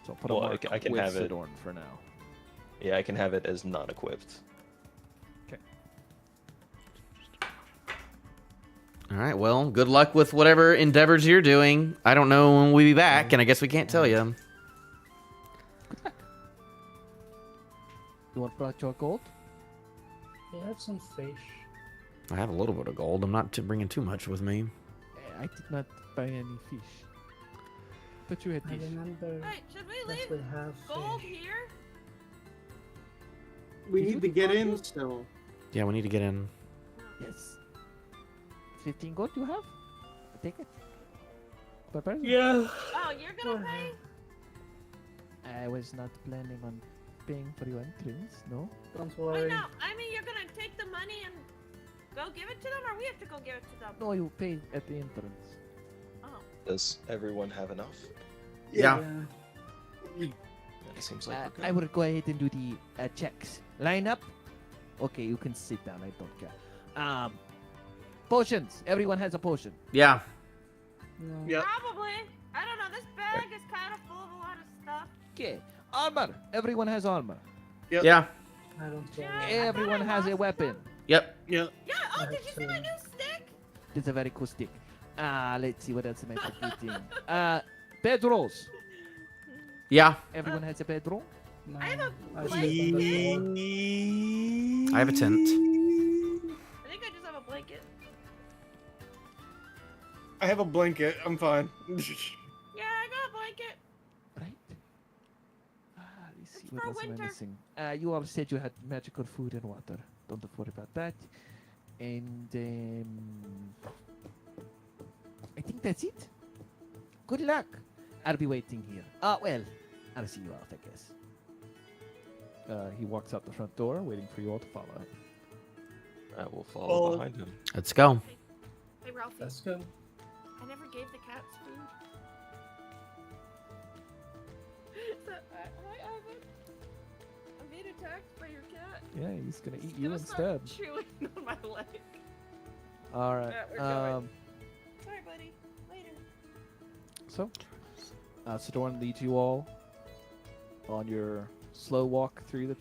So put Well, a mark I can with have it. Sidorn for now. Yeah, I can have it as non-equipped. all right. Well, good luck with whatever endeavors you're doing. I don't know when we'll be back, and I guess we can't tell you. you want brought your gold? I have some fish. I have a little bit of gold. I'm not bringing too much with me. I did not buy any fish. But you had I fish. remember Hey, should we that leave we have gold fish. here? We Did need you to get buy in gold? still. Yeah, we need to get in. Yes. 15 gold you have? Take it. Per person. Yeah. Oh, you're gonna pay? I was not planning on paying for your entrance, no? Don't Wait, worry. no. I mean, you're gonna take the money and go give it to them, or we have to go give it to them? No, you pay at the entrance. Oh. Does everyone have enough? Yeah. It seems like we're good. I will go ahead and do the checks. Line up. Okay, you can sit down. I don't care. Potions. Everyone has a potion. Yeah. No. Yep. Probably. I don't know. This bag is kind of full of a lot of stuff. Okay. Armor. Everyone has armor. Yep. Yeah. I don't Yeah. worry. Everyone has a lost weapon. Yep. Yep. Yeah. Oh, did you see my Excellent. new stick? It's a very cool stick. Let's see what else am I forgetting. Bedrolls. Yeah. Everyone has a bedroll. No. I have a I sleep blanket. on the floor. I have a tent. I think I just have a blanket. I have a blanket. I'm fine. Yeah, I got a blanket. Right. Let's see It's what for else am I winter. missing. You all said you had magical food and water. Don't worry about that. And I think that's it. Good luck. I'll be waiting here. Well, I'll see you out, I guess. He walks out the front door, waiting for you all to follow. I will follow Oh. behind him. Let's go. Hey, Ralphie. Let's go. I never gave the cats food. Hi, Ivan. I'm being attacked by your cat. Yeah, he's gonna eat He's you gonna start instead. chewing on my leg. All right. Alright, we're going. Sorry, buddy. Later. So, Sidorn leads you all on your slow walk through the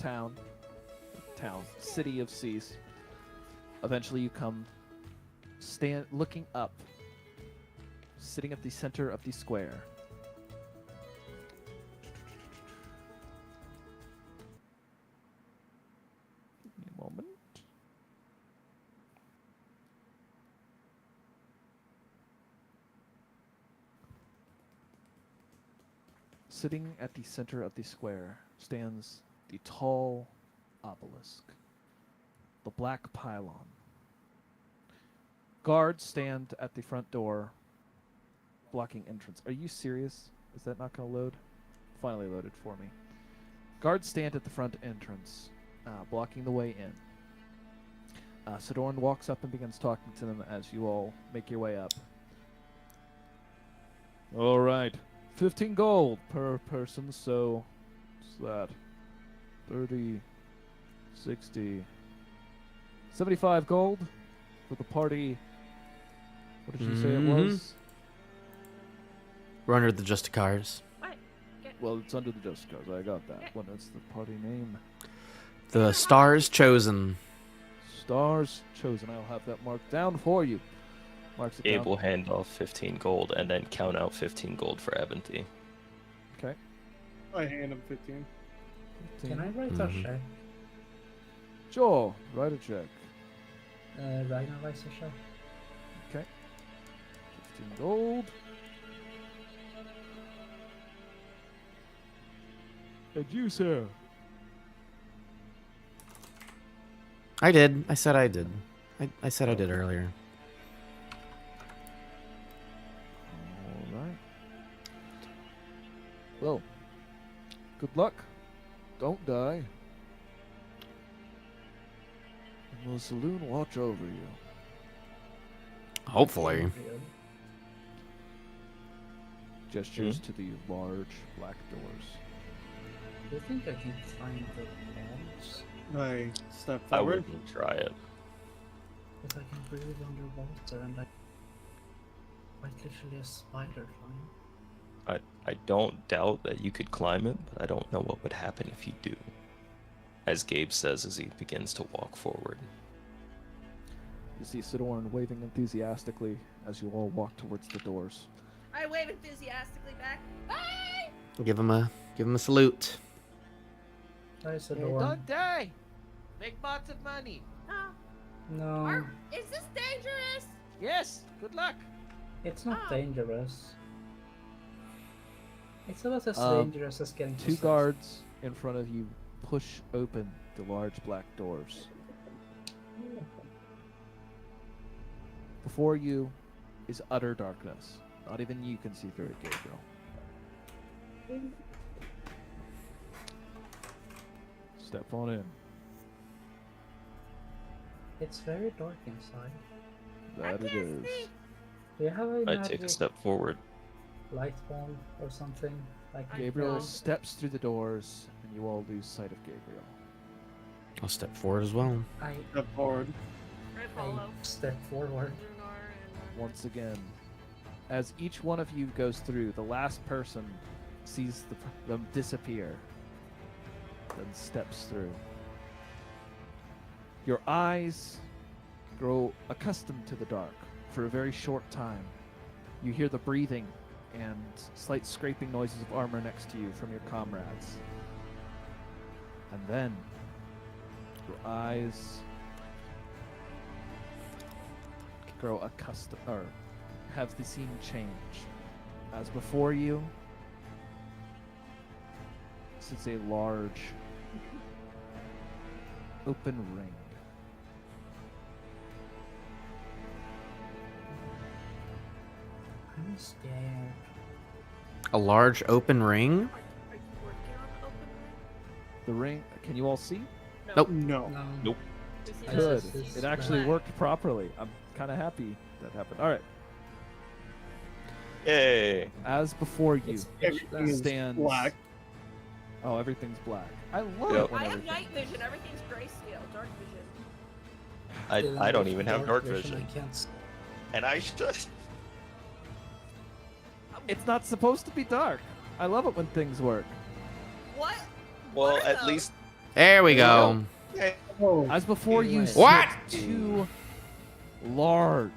city of Seas. Eventually, you come looking up, sitting at the center of the square. Give me a moment. Sitting at the center of the square stands the tall obelisk, the black pylon. Guards stand at the front door, blocking entrance. Are you serious? Is that not going to load? Finally loaded for me. Guards stand at the front entrance, blocking the way in. Sidorn walks up and begins talking to them as you all make your way up. All right. 15 gold per person, so what's that? 30, 60, 75 gold for the party. What did you say it was? We're under the Justicars. What? Get Well, it's under the Just Cause. I got that. What is the party name? The Stars Chosen. Stars Chosen. I'll have that marked down for you. Marks it Gabe down. will hand off 15 gold and then count out 15 gold for Evanty. Okay. I hand him 15. Can I write a Mhm. check? Sure. Write a check. Ragnar writes a check. Okay. 15 gold. And you, sir? I did. I said I did. I said I did earlier. All right. Well, good luck. Don't die. And will the saloon watch over you? Hopefully. Good. Gestures to the large black doors. Do you think I can climb the walls? I step I forward. wouldn't try it. If I can breathe underwater and I quite literally a spider flying. I don't doubt that you could climb it, but I don't know what would happen if you do. As Gabe says as he begins to walk forward. You see Sidorn waving enthusiastically as you all walk towards the doors. I wave enthusiastically back. Bye! Give him a salute. I said, Don't die. Make lots of money. Oh, no, is this dangerous? Yes. Good luck. it's not Oh. dangerous. It's about as Um, dangerous as getting Two possessed. guards in front of you push open the large black doors. Before you is utter darkness. Not even you can see through it, Gabriel. Step on in. It's very dark inside. That it can't is. see. Do you have a I take a magic step forward. light bulb or something? Like Gabriel No. steps through the doors, and you all lose sight of Gabriel. I'll step forward as well. I Step forward. I follow. step forward. Lunar and Once again, as each one of you goes through, the last person sees them disappear, then steps through. Your eyes grow accustomed to the dark for a very short time. You hear the breathing and slight scraping noises of armor next to you from your comrades. And then your eyes grow accustomed, or have the scene change. As before you sits a large open ring. I'm scared. A large open ring? are you working on the open ring? The ring, can you all see? Nope. No. No. Nope. We see I the- Good. just- it's It actually black. worked properly. I'm kind of happy that happened. All right. Yay! As before you It's pitch Everything black. is stands black. Oh, everything's black. I love Yep. it when I have everything. night vision. Everything's grayscale, dark vision. I don't even have dark vision. I can't. And I should. It's not supposed to be dark. I love it when things work. What? Well, What are at those? least. There we go. Oh, As before, you Anyway. see What? two large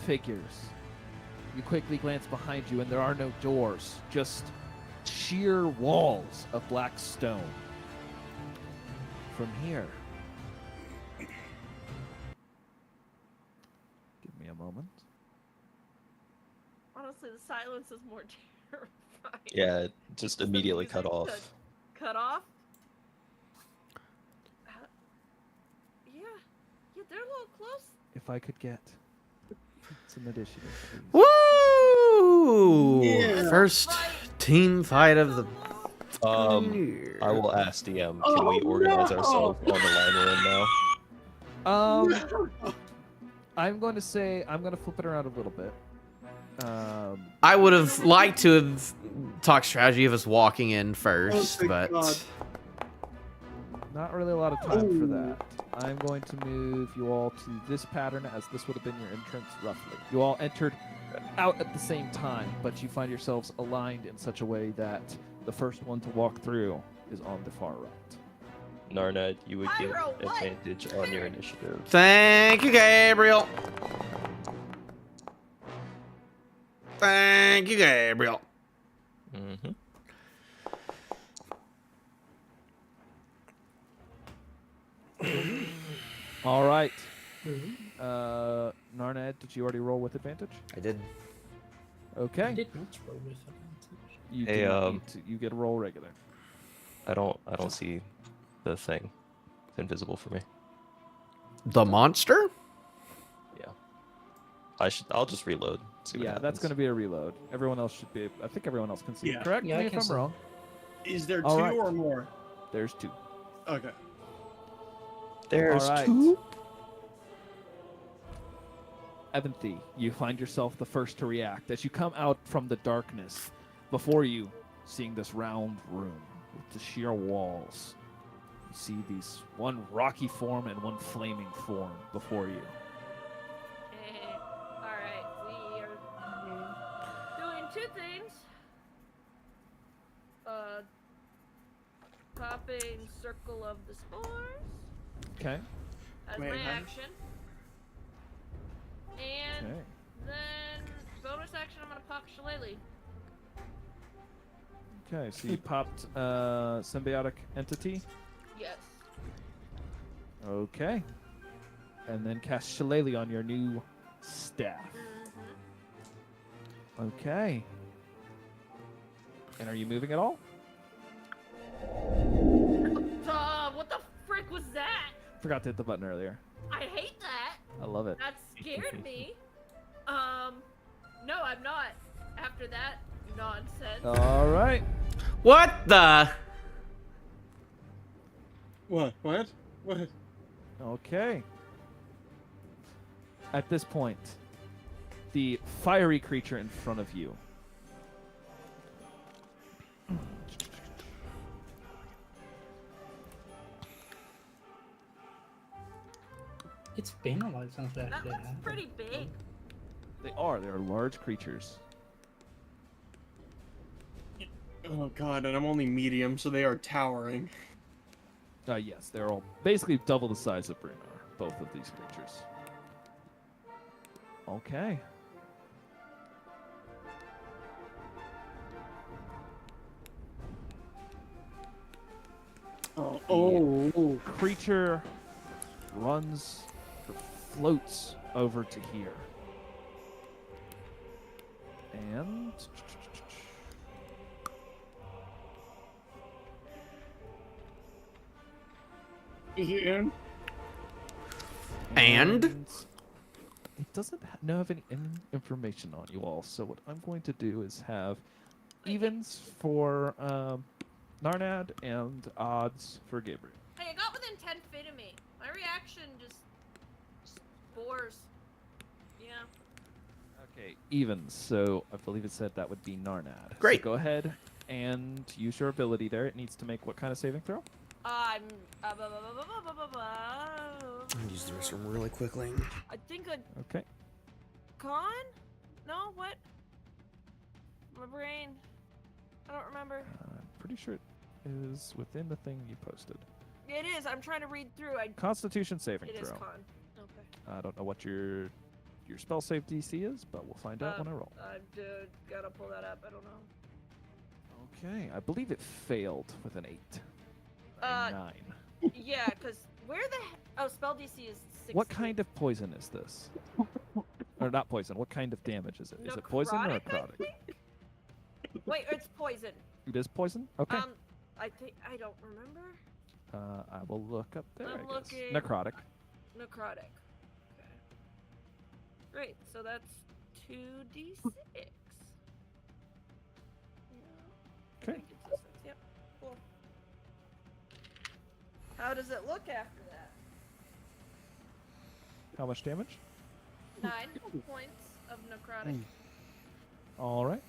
figures. You quickly glance behind you, and there are no doors, just sheer walls of black stone. From here, give me a moment. Honestly, the silence is more terrifying. Yeah, it just The immediately music cut off. Cut off? Yeah. Yeah, they're a little close. If I could get some initiative, please. Woo! Yeah. First team fight of the I will ask DM. Can Oh, we organize no! ourselves on the line we're in now? I'm going to say I'm going to flip it around a little bit. I would have liked to have talked strategy of us walking in first, thank but God. Not really a lot of time for that. I'm going to move you all to this pattern as this would have been your entrance roughly. You all entered out at the same time, but you find yourselves aligned in such a way that the first one to walk through is on the far right. Narned, you would get Pyro, what? advantage on your initiative. thank you, Gabriel. Thank you, Gabriel. Mm-hmm. All right. Narned, did you already roll with advantage? I did. I Okay. did not roll with advantage. You Hey, do not need to. You get a roll regular. I don't see the thing. It's invisible for me. The monster? Yeah. I'll just reload. See what Yeah, happens. that's going to be a reload. Everyone else should be. I think everyone else can see. Yeah. Correct Yeah, me I if can I'm see. wrong. Is there All two right. or more? There's two. Okay. There's All right. two. Evanthy, you find yourself the first to react as you come out from the darkness. Before you, seeing this round room with the sheer walls, you see these one rocky form and one flaming form before you. Alright, we are doing two things. Popping Circle of the Spores Okay. as Wait, my huh? action. And Okay. then bonus action, I'm gonna pop Shillelagh. Okay. So you popped symbiotic entity. Yes. Okay. And then cast Shillelagh on your new staff. Okay. And are you moving at all? What the frick was that? Forgot to hit the button earlier. I hate that. I love it. That scared me. No, I'm not. After that nonsense. All right. What the? What? What? What? Okay. At this point, the fiery creature in front of you. It's been a while since we That actually looks had pretty big. They are large creatures. Oh God! And I'm only medium, so they are towering. Yes, they're all basically double the size of Brunar, both of these creatures. Okay. Oh. Creature runs or floats over to here. And Yeah. And? It doesn't have any information on you all, so what I'm going to do is have evens for Narnad and odds for Gabriel. Hey, it got within 10 feet of me. My reaction just bores. Yeah. Okay, evens. So I believe it said that would be Narnad. Great. So go ahead and use your ability there. It needs to make what kind of saving throw? I'm. Use the restroom really quickly. I think a Okay. con? No, what? My brain. I don't remember. I'm pretty sure it is within the thing you posted. It is. I'm trying to read through. Constitution saving It is throw. con. Okay. I don't know what your spell save DC is, but we'll find out when I roll. I gotta pull that up. I don't know. Okay, I believe it failed with an 8. A 9. Yeah, because where the oh, spell DC is 16. What kind of poison is this? Or not poison, what kind of damage is it? Is it poison or Necrotic, I necrotic? think? Wait, it's poison. It is poison? Okay. I think I don't remember. I will look up there, I'm I guess. looking. Necrotic. Necrotic. Okay. Great. So that's 2d6. Yeah. I Okay. think it's a 6. Yep. Cool. How does it look after that? How much damage? 9 points of necrotic. All right.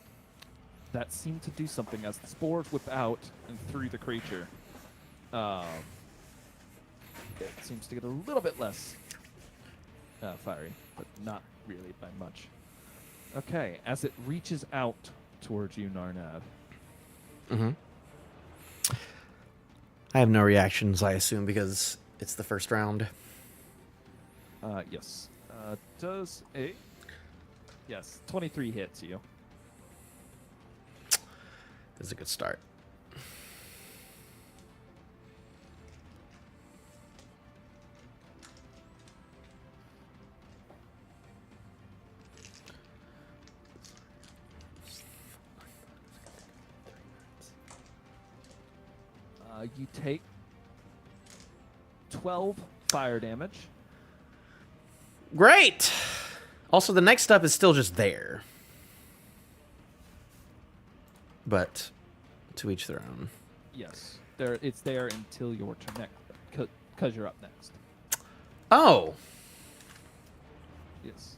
That seemed to do something as the spores whip out and through the creature. It seems to get a little bit less fiery, but not really by much. Okay, as it reaches out towards you, Narnad. Mm-hmm. I have no reactions, I assume, because it's the first round. Yes. Does a... Yes, 23 hits you. That's a good start. You take 12 fire damage. Great! Also, the next step is still just there. But to each their own. Yes. It's there until your turn next, because you're up next. Oh! Yes.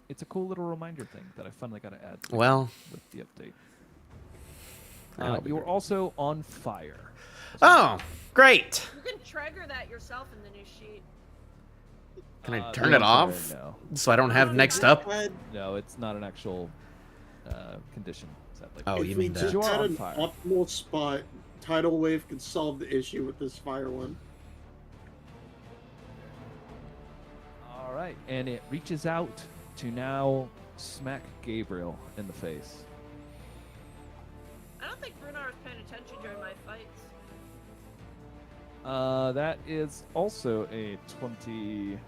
It's a cool little reminder thing that I finally got to add to Well, with the update. that'll be You are great. also on fire. Oh, great! You can trigger that yourself in the new sheet. Can I The turn it Emperor, off? No. So I don't have next up? No, it's not an actual condition, sadly. Oh, if you we mean just that? You are had on an fire. optimal spot, Tidal Wave could solve the issue with this fire one. All right, and it reaches out to now smack Gabriel in the face. I don't think Brunar was paying attention during my fights. That is also a 22.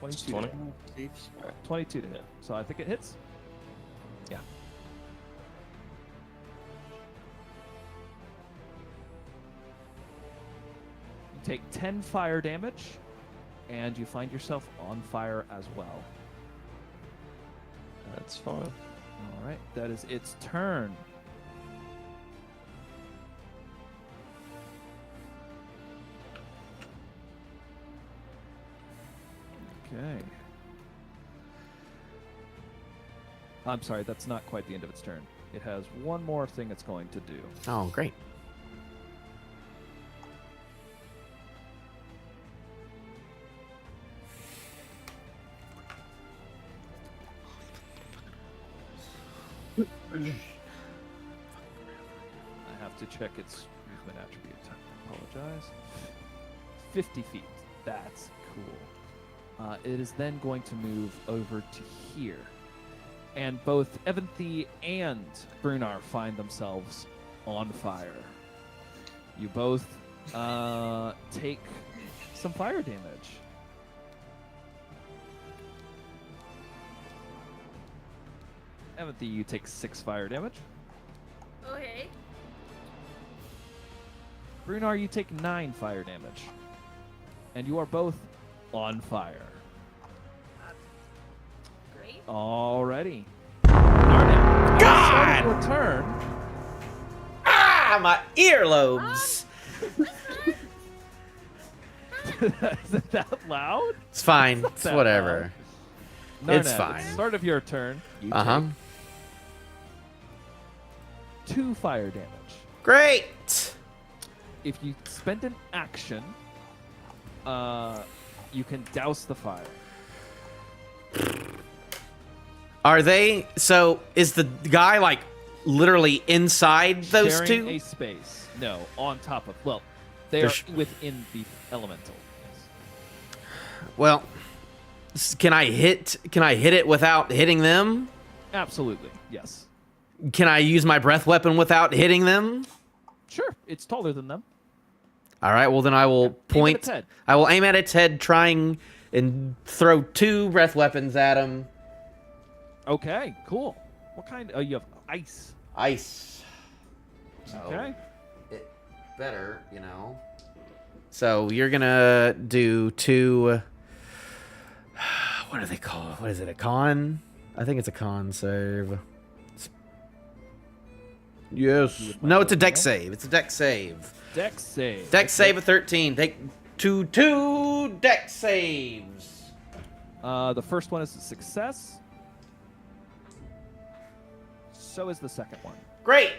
22 to 20? hit. 22 to hit. So I think it hits. Yeah. You take 10 fire damage, and you find yourself on fire as well. That's fine. All right, that is its turn. Okay. I'm sorry, that's not quite the end of its turn. It has one more thing it's going to do. Oh, great. I have to check its movement attribute. I apologize. 50 feet. That's cool. It is then going to move over to here. And both Evanthi and Brunar find themselves on fire. You both take some fire damage. Evanthi, you take 6 fire damage. Okay. Brunar, you take 9 fire damage. And you are both on fire. Great. Alrighty. Narnat, God! your turn. Ah, my earlobes! Is it that loud? It's fine. It's that whatever. Narnat, It's fine. Start of your turn. You Uh huh. take 2 fire damage. Great. If you spend an action, you can douse the fire. Are they? So is the guy like literally inside those Sharing two? a space. No, on top of. Well, they are There's- within the elemental. Yes. Well, can I hit it without hitting them? Absolutely. Yes. Can I use my breath weapon without hitting them? Sure. It's taller than them. All right. Well, then I will Aim at point. its head. I will aim at its head, trying and throw 2 breath weapons at him. Okay. Cool. What kind? Oh, you have ice. Ice. Okay. It better, you know. So you're gonna do 2. What do they call it? What is it? A con? I think it's a con save. Yes. No, it's a deck save. It's a deck save. Dex save. Deck save of 13. Take two deck saves. The first one is a success. So is the second one. Great.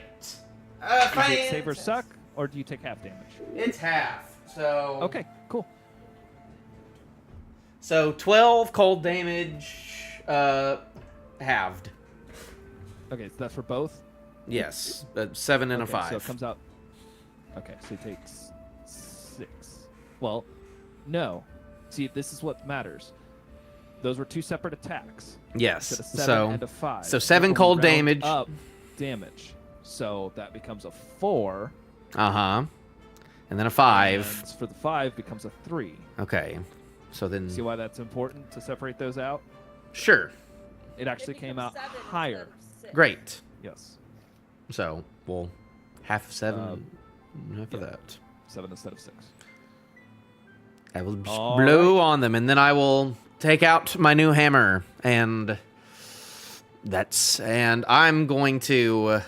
Does it save or suck, or do you take half damage? It's half. So Okay, cool. So 12 cold damage, halved. Okay, so that's for both. Yes, 7 and Okay, a 5. So it comes out. Okay, so he takes 6. Well, no. See, this is what matters. Those were 2 separate attacks. Yes. Instead of 7 So and a 5. so 7 When we cold round damage. Up damage. So that becomes a 4. Uh-huh. And then a 5. And for the 5 becomes a 3. Okay. So then See why that's important to separate those out? sure. It actually came out higher. Great. Yes. So, well, half of 7, half of yeah. that. 7 instead of 6. I will just All blow on them, and then I will take out my new hammer, and I'm going to,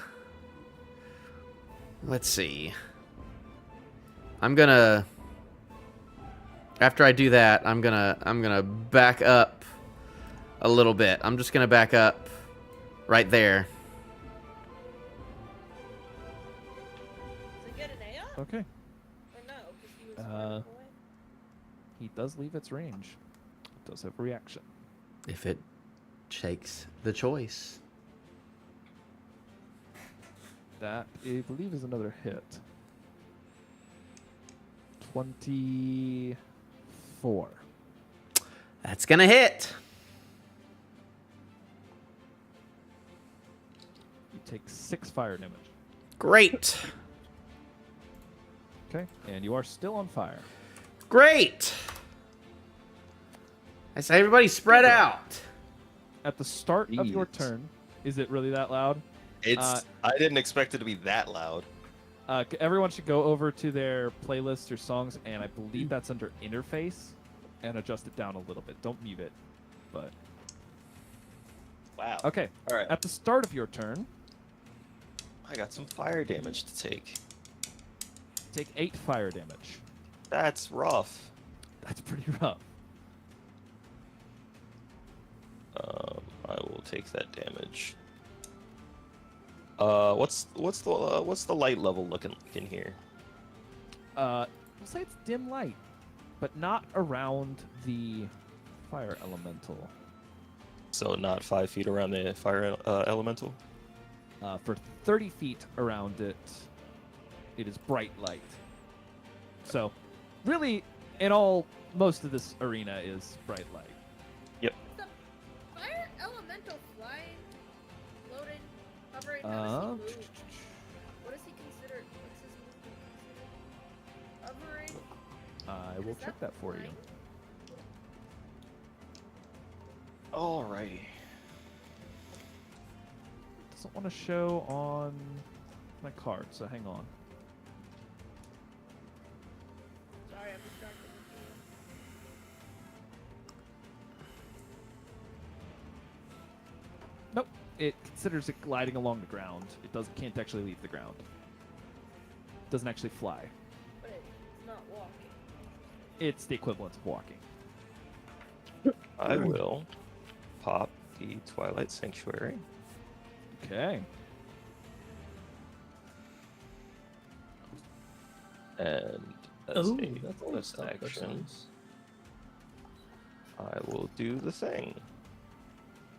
let's see. After I do that, I'm gonna back up a little bit. I'm just gonna back up right there. Does it get an A Okay. or no? 'Cause he was Uh, far away. He does leave its range. It does have a reaction. If it takes the choice. That, I believe, is another hit. 24. That's gonna hit. You take 6 fire damage. Great. Okay. And you are still on fire. Great. I say everybody spread Okay. out. At the start of your Jeez. turn, is it really that loud? It's. I didn't expect it to be that loud. Everyone should go over to their playlist or songs, and I believe that's under interface, and adjust it down a little bit. Don't mute it, but Wow. okay. All right. At the start of your turn, I got some fire damage to take. take 8 fire damage. That's rough. That's pretty rough. I will take that damage. What's the light level looking like in here? We'll say it's dim light, but not around the fire elemental. So not 5 feet around the fire elemental. For 30 feet around it, it is bright light. So, really, in all, most of this arena is bright light. The fire elemental flying, floating, hovering. How does he move? What does he consider? What's his movement considered? Hovering. I will Is check that for you. flying? Alrighty. Doesn't want to show on my card, so hang on. Sorry, I'm distracted. Nope. It considers it gliding along the ground. It can't actually leave the ground. Doesn't actually fly. But it's not walking. It's the equivalent of walking. I will pop the Twilight Sanctuary. Okay. And as Oh, a that's all bonus stuff. That's action, nice. I will do the thing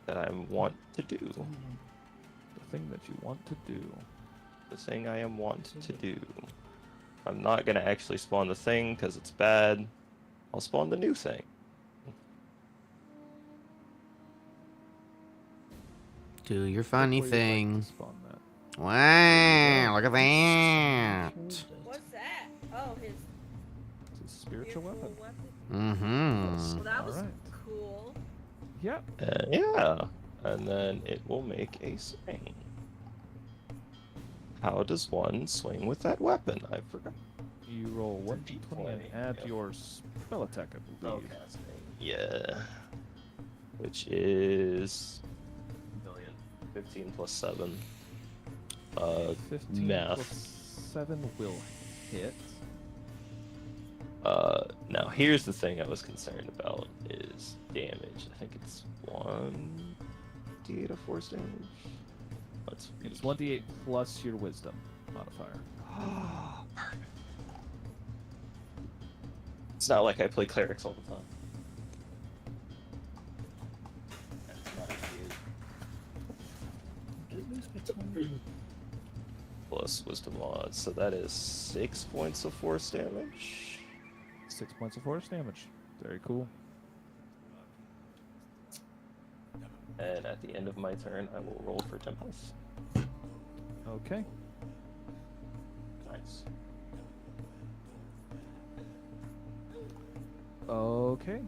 that I want to do. The thing that you want to do. The thing I am want to do. I'm not gonna actually spawn the thing because it's bad. I'll spawn the new thing. Do your funny Where you'd like to thing. spawn that. Wow, look at that. What's that? Oh, his It's a spiritual weapon. Mm-hmm. Well, that was Alright. cool. Yep. Yeah. And then it will make a swing. How does one swing with that weapon? I forgot. You roll It's a 1d20 and D20, add yep. your spell attack, I believe. Yeah. Which is 15 plus 7. 15 math. plus 7 will hit. Now here's the thing I was concerned about is damage. I think it's 1d8 of force damage. Let's It's 1d8 plus your wisdom modifier. Perfect. It's not like I play clerics all the time. That's not good. Plus wisdom odds, so that is 6 points of force damage. 6 points of force damage. Very cool. And at the end of my turn, I will roll for Tempest. Okay. Nice. Okay.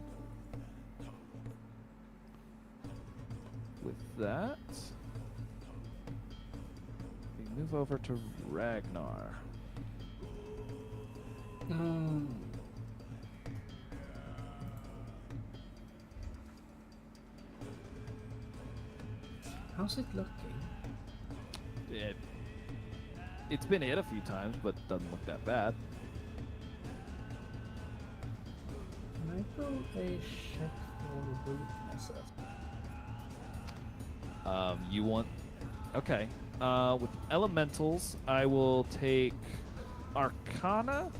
With that, we move over to Ragnar. How's it looking? It's been hit a few times, but doesn't look that bad. Can I roll a check for weaknesses? You want... Okay. With elementals, I will take Arcana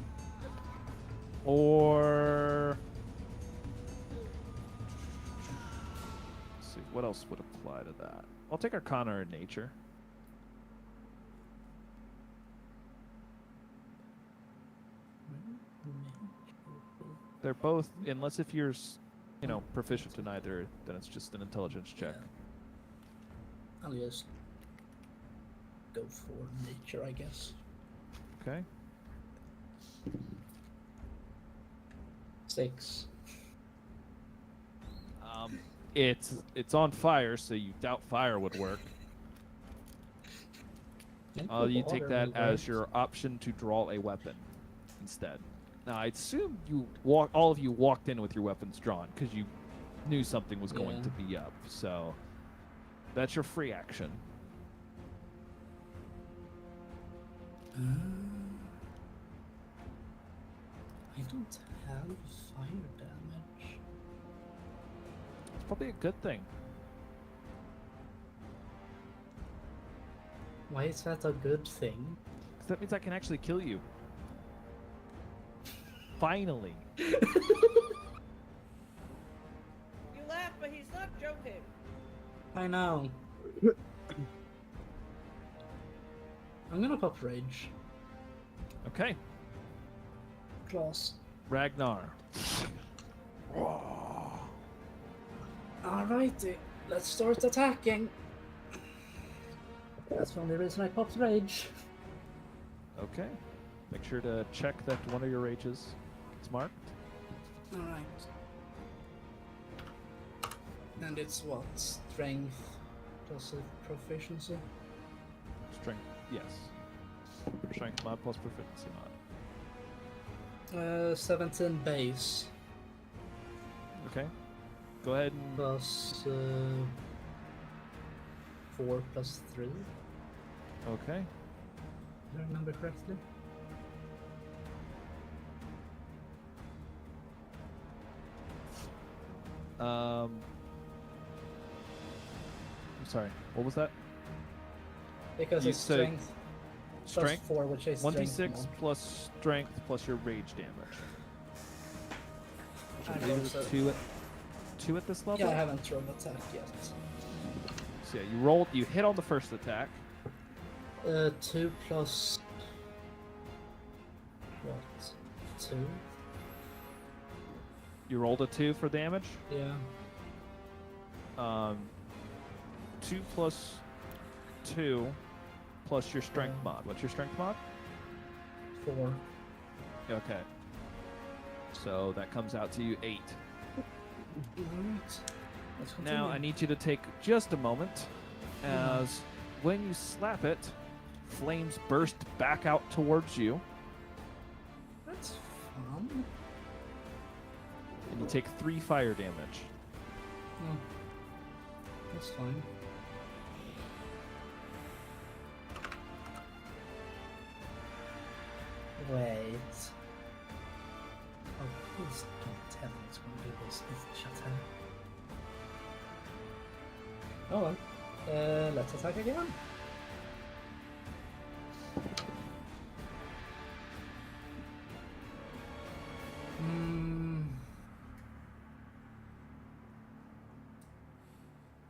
or... Let's see, what else would apply to that? I'll take Arcana or Nature. They're both, unless if you're, proficient in either, then it's just an intelligence check. I'll just go for nature, I guess. Okay. 6. It's on fire, so you doubt fire would work. You take that as your option to draw a weapon instead. Now, I assume all of you walked in with your weapons drawn because you knew something was going to be up. So that's your free action. I don't have fire damage. It's probably a good thing. Why is that a good thing? 'Cause that means I can actually kill you. Finally. You laugh, but he's not joking. I know. I'm gonna pop rage. Okay. Claws. Ragnar. Alrighty, let's start attacking. That's the only reason I popped rage. Okay. Make sure to check that one of your rages is marked. Alright. And it's what? Strength plus proficiency? Strength, yes. Strength mod plus proficiency mod. 17 base. Okay. Go ahead and... Plus 4 plus 3. Okay. Do I remember correctly? I'm sorry. What was that? Because You it's said- strength. Plus Strength. 4, which is 1d6 strength mod. plus strength plus your rage damage. Which I I believe rolled is so- 2 at this level. Yeah, I haven't thrown attack yet. So yeah, you hit on the first attack. 2 plus... What? 2? You rolled a 2 for damage. Yeah. 2 plus 2 plus your strength mod. What's your strength mod? 4. Okay. So that comes out to you 8. Alright. Let's Now continue. I need you to take just a moment, as when you slap it, flames burst back out towards you, That's fun. and you take 3 fire damage. Oh. That's fine. Wait. Oh, please don't tell me it's going to be this. It's shut up. Oh well. Let's attack again.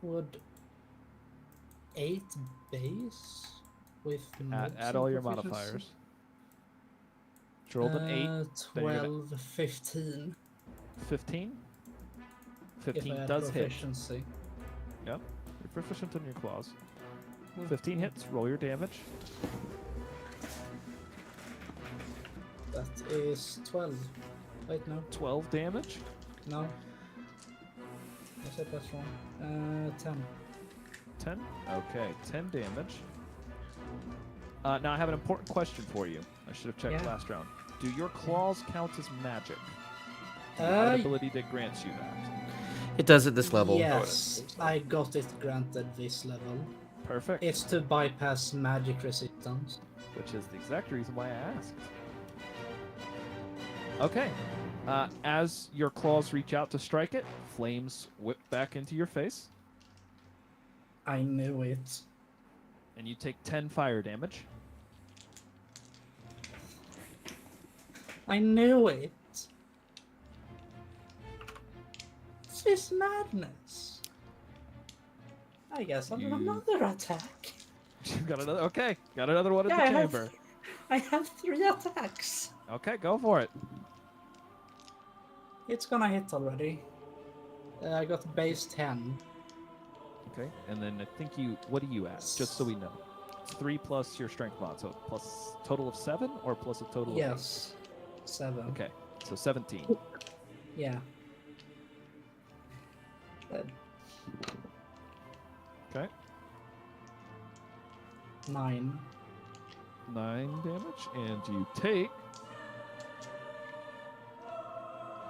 Would 8 base with Add all your proficiency? modifiers. You rolled an 8. then you're gonna- 12, 15. 15? If 15 I add does hit. proficiency. Yep. You're proficient in your claws. Oh, 15 hits. Roll your damage. That is 12. Wait, no. 12 damage. No. I said that's wrong. 10. 10? Okay, 10 damage. Now I have an important question for you. I should have checked Yeah. last round. Do your claws count as magic? The Uh, ability that grants you that. It does at this level. Yes, I got it granted this level. Perfect. It's to bypass magic resistance. Which is the exact reason why I asked. Okay. As your claws reach out to strike it, flames whip back into your face, I knew it. and you take 10 fire damage. I knew it. This is madness. I guess I'll do You- another attack. You got another. Okay, got another one in Yeah, the I have- chamber. I have 3 attacks. Okay, go for it. It's gonna hit already. I got base 10. Okay, and then I think you. What do you add? Just so we know. It's 3 plus your strength mod, so plus total of 7, or plus a total of Yes. 7. 8? Okay, so 17. Yeah. That Okay, 9. 9 damage, and you take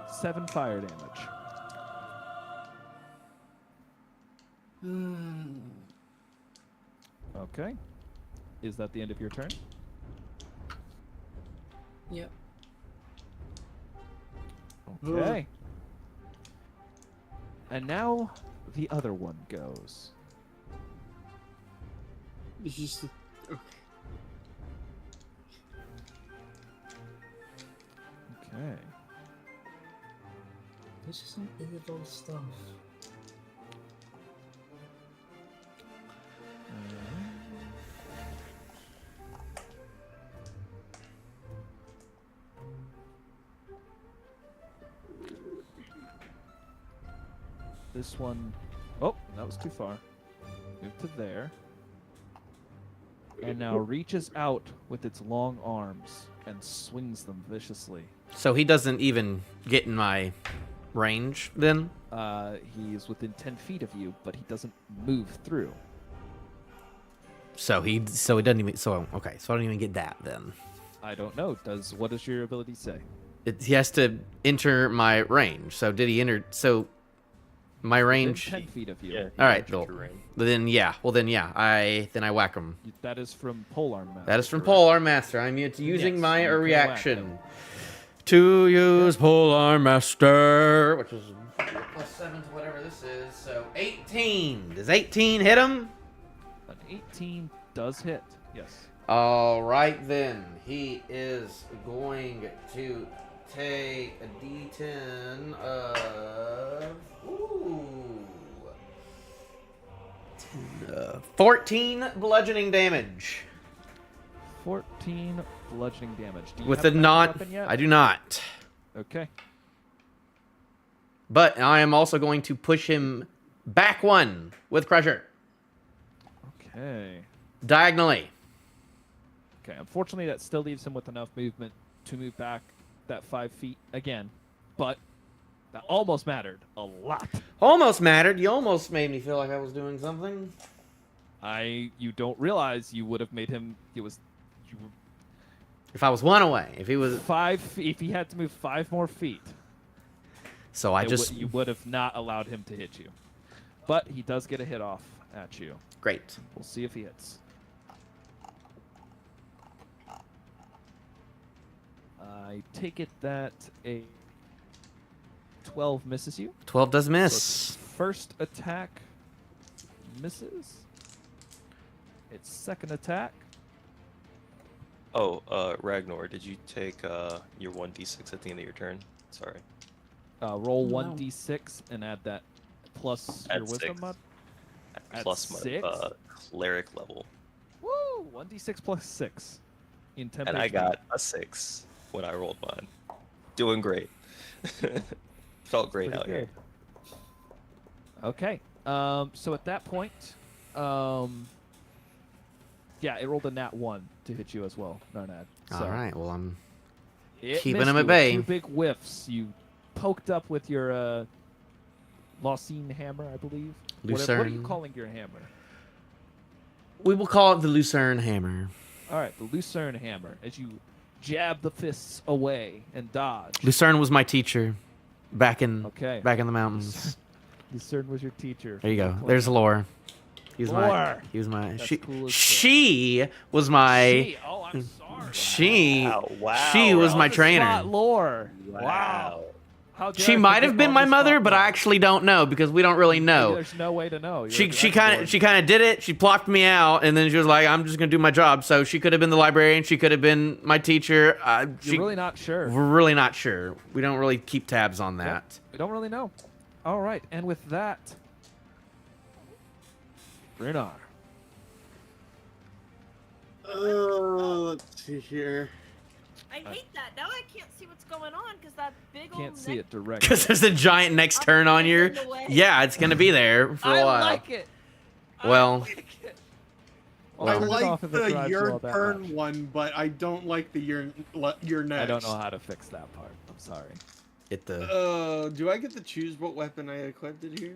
7 fire damage. Okay. Is that the end of your turn? Yep. Okay. And now the other one goes. It's just okay. Okay. This is some evil stuff. This one, oh, that was too far. Move to there. And now reaches out with its long arms and swings them viciously. So he doesn't even get in my range then? He is within 10 feet of you, but he doesn't move through. So he doesn't even okay, so I don't even get that then. I don't know. What does your ability say? He has to enter my range. So did he enter my Within range? 10 feet of you. Yeah. All right, entered cool. your range. Then yeah. Well then yeah. I whack him. That is from Polearm Master. That is from correct? Polearm Master. I'm using Yes, my you can whack reaction him. to use Polearm Master, which is +7 to whatever this is. So 18. Does 18 hit him? An 18 does hit. Yes. All right, then. He is going to take a D10 of... Ooh. 14 bludgeoning damage. 14 bludgeoning damage. Do you With have the a not... weapon yet? I do not. Okay. But I am also going to push him back 1 with pressure. Okay. Diagonally. Okay. Unfortunately, that still leaves him with enough movement to move back that 5 feet again. But that almost mattered a lot. Almost mattered. You almost made me feel like I was doing something. You don't realize you would have made him. If I was 1 away. If he was... 5. If he had to move 5 more feet, So I just... you would have not allowed him to hit you. But he does get a hit off at you. Great. We'll see if he hits. I take it that a 12 misses you. 12 does So miss. its first attack misses. Its second attack. Oh, Ragnar, did you take your 1d6 at the end of your turn? Sorry. Roll No. 1d6 and add that plus Add your wisdom 6. mod. At Plus my 6? cleric level. Woo! 1d6 plus 6 in 10 And I got a 6 when I rolled mine. Doing great. Felt great Pretty out here. good. Okay. So at that point, yeah, it rolled a nat 1 to hit you as well, Narnad. So All right. Well, I'm... it keeping missed him you at with bay. 2 big whiffs. You poked up with your Lawsine hammer, I believe. What are you Lucerne. calling your hammer? We will call it the Lucerne Hammer. All right, the Lucerne hammer. As you jab the fists away and dodge. Lucerne was my teacher back in Okay. back in the mountains. Lucerne was your teacher. There you go. There's Lore. He was my... Lore. He was my... That's She, cool as she was my... Oh, I'm sorry. She... Wow. She was On my the trainer. spot, Lore. Wow. How dare She I might forget have been on my the mother, spot but I Lore? actually don't know because we don't really know. There's no way to know. You're She a kind of did it. She plopped me out, and then she was like, "I'm just gonna do my job." So she could have been the librarian. She could have been my teacher. You're really not sure. We're really not sure. We don't really keep tabs on that. We don't really know. All right, and with that, Brunar. Let's see here. I hate that. Now I can't see what's going on because that big old Can't see neck- it directly. Because there's a giant next turn on your... in the way. Yeah, it's gonna be there for a I while. like it. Well, Well, I turn it like off if it the drives you all your that turn much. one, but I don't like the your next. I don't know how to fix that part. I'm sorry. Do I get to choose what weapon I equipped it here?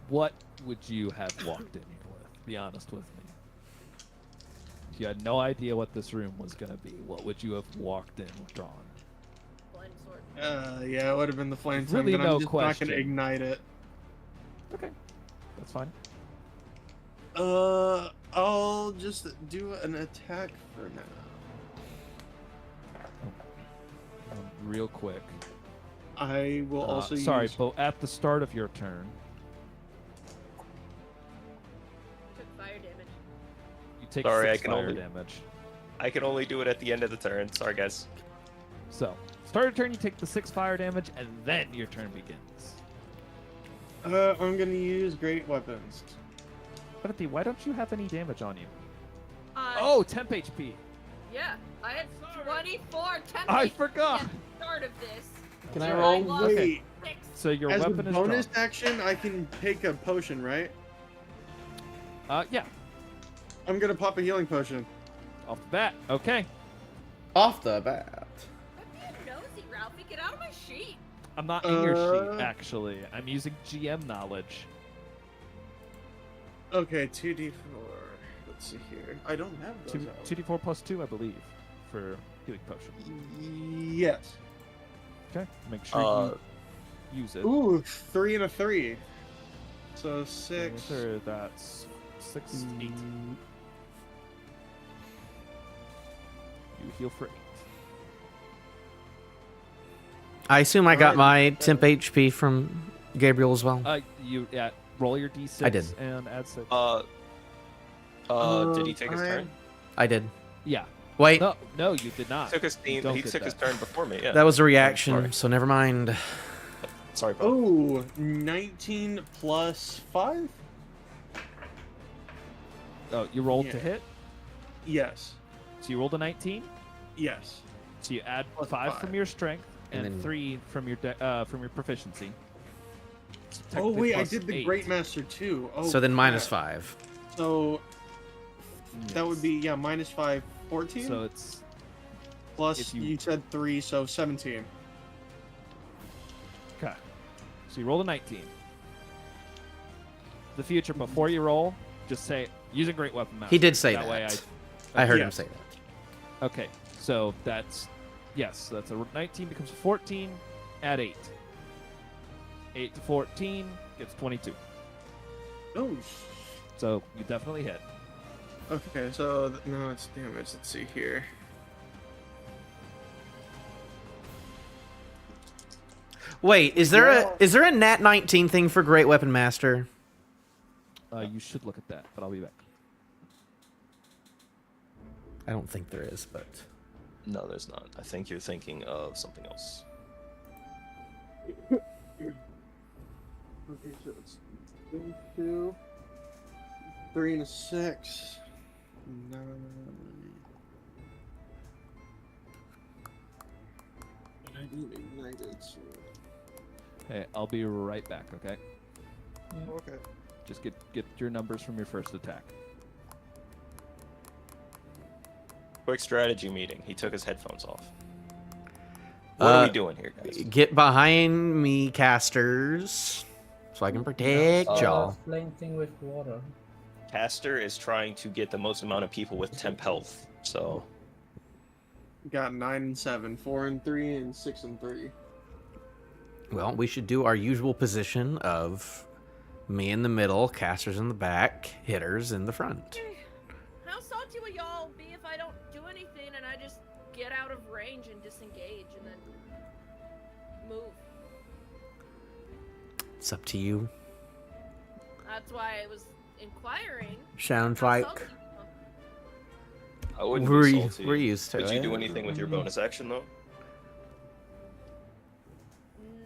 What would you have walked in here with? Be honest with me. If you had no idea what this room was gonna be, what would you have walked in with drawn? Flame sword. Yeah, it would have been the flame tongue, Really but no I'm just question. not gonna ignite it. Okay, that's fine. I'll just do an attack for now. Real quick. I will also sorry, use... but at the start of your turn, Took fire damage. you take Sorry, 6 I can fire only- damage. I can only do it at the end of the turn. Sorry, guys. So, start of turn, you take the 6 fire damage, and then your turn begins. I'm gonna use great weapons. Timothy, why don't you have any damage on you? Uh, Oh, temp HP. Yeah, I had 24 temp I HP forgot. at the start of this. Can I So roll? lost Okay. 6. So your As a weapon is bonus drawn. action, I can take a potion, right? Yeah, I'm gonna pop a healing potion. off the bat. Okay. off the bat. Quit being nosy, Ralphie. Get out of my sheet. I'm not in your sheet, Uh, actually. I'm using GM knowledge. Okay, 2d4. Let's see here. I don't have those. 2d4 plus 2, I believe, for healing potion. Yes. Okay. Make sure you use it. Ooh, 3 and a 3. So 6. Sure, that's 6, 8. You heal for 8. I assume I got Alright. my temp HP from Gabriel as well. You roll your d6 I did. and add 6. Did he take his turn? I did. Yeah. Wait, No, you did not. He took his You don't he get took his that. turn before me. Yeah. that was a Sorry. reaction, so never mind. Sorry, Paul. Oh, 19 plus 5? Oh, you rolled to Yeah. hit. Yes. So you rolled a 19. Yes. So you add Plus 5 5. from your strength And and then- 3 from your proficiency. So Oh technically wait, I plus did the 8. Great Master too. Oh, So then minus crap. 5. So that would Yes. be, yeah, minus 5, 14? So it's Plus, if you... you- said 3, so 17. okay. So you rolled a 19. The future, before you roll, just say using Great Weapon Master. He did say that. Way that. I heard him Yes. say that. Okay, so that's yes. That's a 19 becomes a 14. Add 8. 8 to 14 gets 22. Oh, So you definitely hit. okay, so no, it's damage. Let's see here. Wait, is there a nat 19 thing for Great Weapon Master? You should look at that, but I'll be back. I don't think there is, but No, there's not. I think you're thinking of something else. Okay, so it's 2, 3 and a 6. 9. And I didn't ignite it, so... Hey, I'll be right back. Okay, Okay. just get your numbers from your first attack. Quick strategy meeting. He took his headphones off. What are we doing here, guys? get behind me, casters, so I can protect y'all. Flame thing with water. Caster is trying to get the most amount of people with temp health. So Got 9 and 7, 4 and 3, and 6 and 3. Well, we should do our usual position of me in the middle, casters in the back, hitters in the front. How salty will y'all be if I don't do anything and I just get out of range and disengage and then move? It's up to you. That's why I was inquiring. Sounds how like salty you are. I wouldn't we're, be salty. we're used to Did it. you do anything with your bonus action though?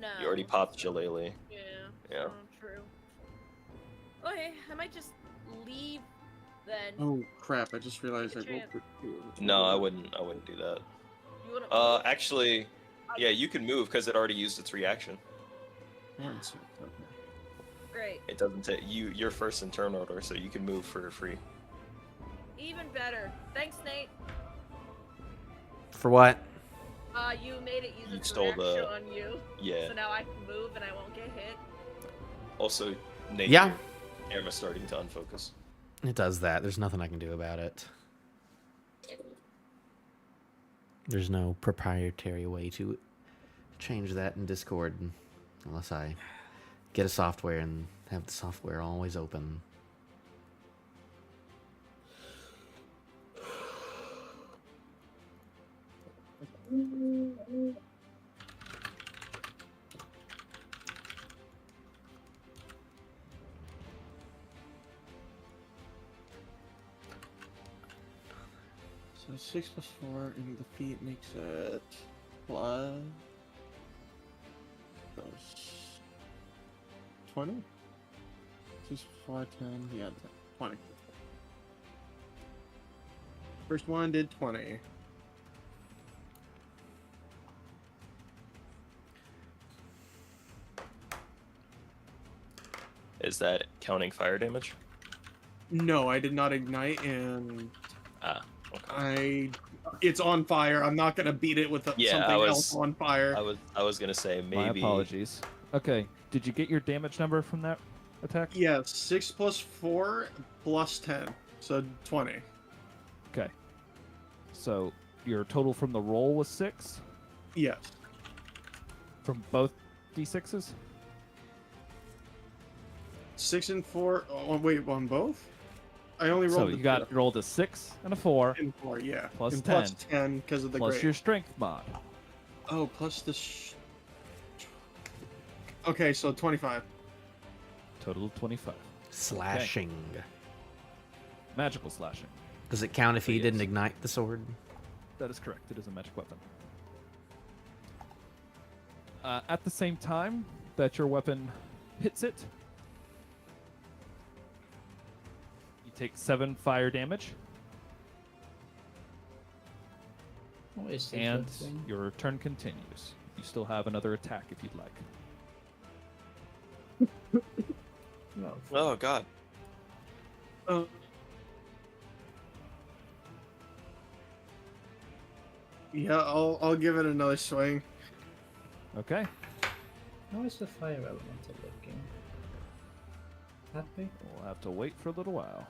No. You already popped Jalele. Yeah. Yeah. True. Okay, I might just leave then. Oh crap! I just realized I rolled for 2. No, I wouldn't do that. You wanna Actually, yeah, you can move because it already used its reaction. Great. It doesn't take you're first in turn order, so you can move for free. Even better. Thanks, Nate. For what? You made it use You its stole reaction the- on you. Yeah. So now I can move and I won't get hit. Also, Nate, Yeah. your camera's starting to unfocus. It does that. There's nothing I can do about it. There's no proprietary way to change that in Discord unless I get a software and have the software always open. So 6 plus 4 and the feet makes it plus 20? 6, 4, 10, yeah, 20. First one did 20. Is that counting fire damage? No, I did not ignite, and Ah, okay. it's on fire. I'm not gonna beat it with Yeah, something I was- else on fire. I was gonna say maybe. My apologies. Okay, did you get your damage number from that attack? Yeah, 6 plus 4 plus 10, so 20. Okay. So your total from the roll was 6 Yes. from both d6s. 6 and 4. Oh, wait, on both? I only rolled So you got rolled a 6 and a 4 and 4, yeah. plus and 10. plus 10 because of the plus great. your strength mod. Oh, plus the. Okay, so 25. Total of 25. Slashing. magical slashing. Does it count if he Yes. didn't ignite the sword? That is correct. It is a magic weapon. At the same time that your weapon hits it, you take 7 fire damage, What is this and thing? your turn continues. You still have another attack if you'd like. No. Oh god. Yeah, I'll give it another swing. Okay. How is the fire elemental looking? Happy? We'll have to wait for a little while.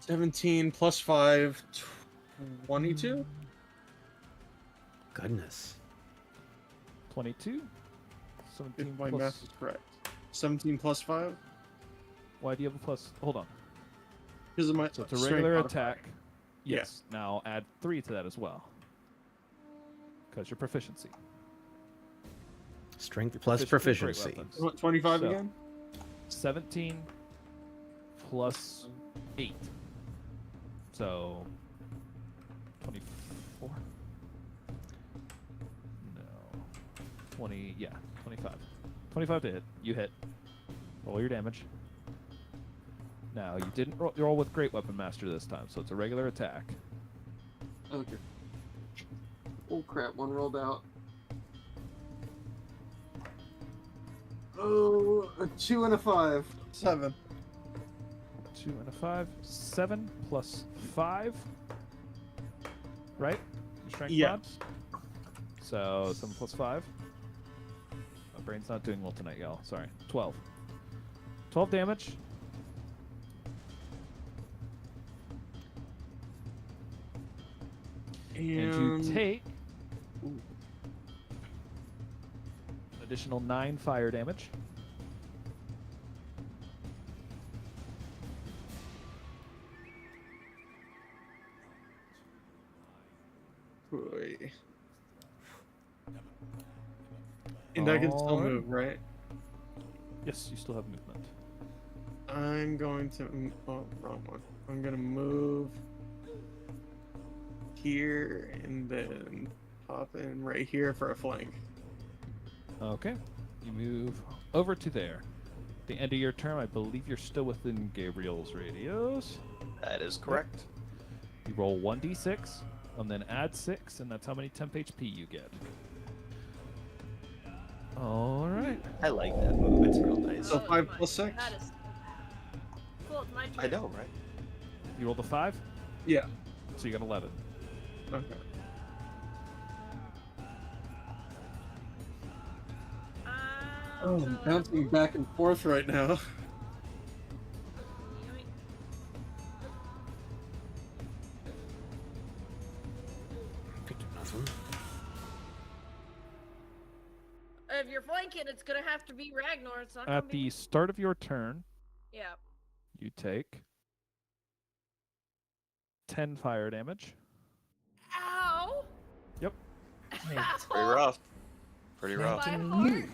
17 plus 5, 22. Goodness. 22. 17 If my plus. math is correct. 17 plus 5 Why do you have a plus? Hold on. because of my. So it's a strength regular modifier. attack. Yes. Now add 3 to that as well. Because your proficiency. Strength plus Proficiency in great proficiency. weapons. 25 So- again. 17 plus 8. So 24? No. 20, yeah, 25. 25 to hit. You hit. Roll your damage. Now, you didn't roll with Great Weapon Master this time, so it's a regular attack. Okay. Oh crap! One rolled out. Oh, a 2 and a 5. 7. 2 and a 5. 7 plus 5. Right? Your strength Yeah. mod? So 7 plus 5. My brain's not doing well tonight, y'all. Sorry. 12. 12 damage. And you take an additional 9 fire damage. Boy. And I can still Alright. move, right? Yes, you still have movement. I'm going to. Oh, wrong one. I'm gonna move here and then pop in right here for a flank. Okay. You move over to there. At the end of your turn, I believe you're still within Gabriel's radius. That is correct. You roll 1d6, and then add 6, and that's how many temp HP you get. Alright. I like that move. It's real nice. So Oh, 5 my- plus 6? That is cool. It's my turn. I know, right? You rolled a 5, Yeah. so you got 11. Okay. Oh, So I'm I bouncing move. back and forth right now. Yoink. Nothing. If you're flanking, it's gonna have to be Ragnar. It's not gonna At be. the start of your turn, Yeah. you take 10 fire damage. Ow! Yep. Pretty rough. Pretty rough. My Flanking heart. you.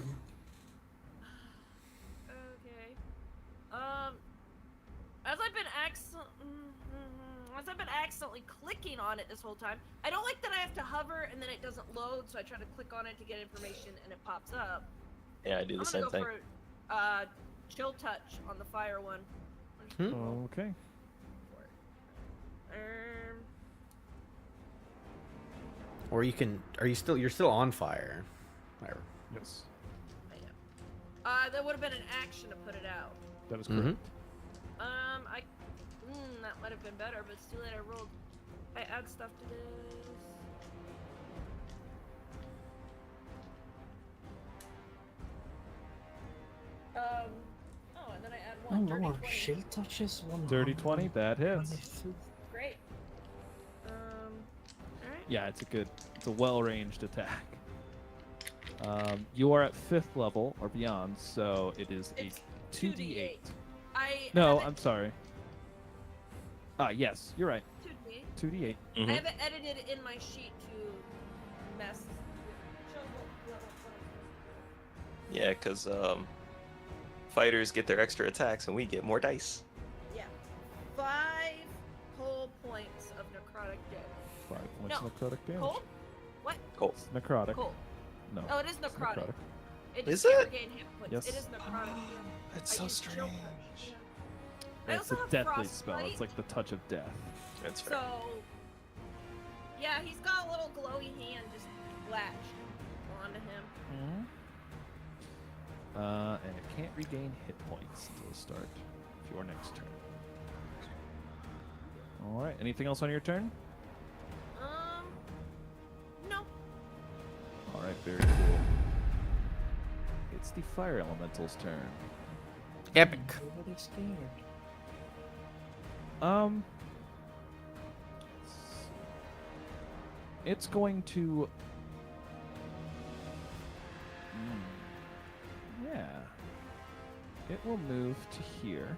Okay. As I've been accidentally clicking on it this whole time, I don't like that I have to hover and then it doesn't load, so I try to click on it to get information and it pops up. Yeah, I do I'm the gonna same go thing. for chill touch on the fire one. I'm just gonna roll Okay. for it. Or you can. Are you still? You're still on fire. Or- Yes. That would have been an action to put it out. That is Mhm. correct. That might have been better, but it's too late. I add stuff to this. And then I add Oh one. Dirty lord, 20. shield touches 100. Dirty 20, that hits. 22. Great. Alright. Yeah, it's a well-ranged attack. You are at 5th level or beyond, so it is It's a 2d8. I No, have I'm sorry. Yes, you're right. 2d8. 2d8. Mhm. I have it edited in my sheet to mess with show what level Yeah, because fighters get their extra attacks and we get more dice. Yeah. 5 What's No. necrotic damage? Cold? What? Cool. It's necrotic. Cold. No. Oh, it is it's necrotic. It Is just can't it? regain hit points. Yes. It is necrotic. It's I so used strange. chill I It's also a have deathly spell. frostbite. It's like the touch of death. That's fair. So, yeah, he's got a little glowy hand just latched onto him. And it can't regain hit points until the start of your next turn. All right. Anything else on your turn? No. All right. Very cool. It's the fire elemental's turn. Epic. Everybody's scared. It's going to. Yeah. It will move to here.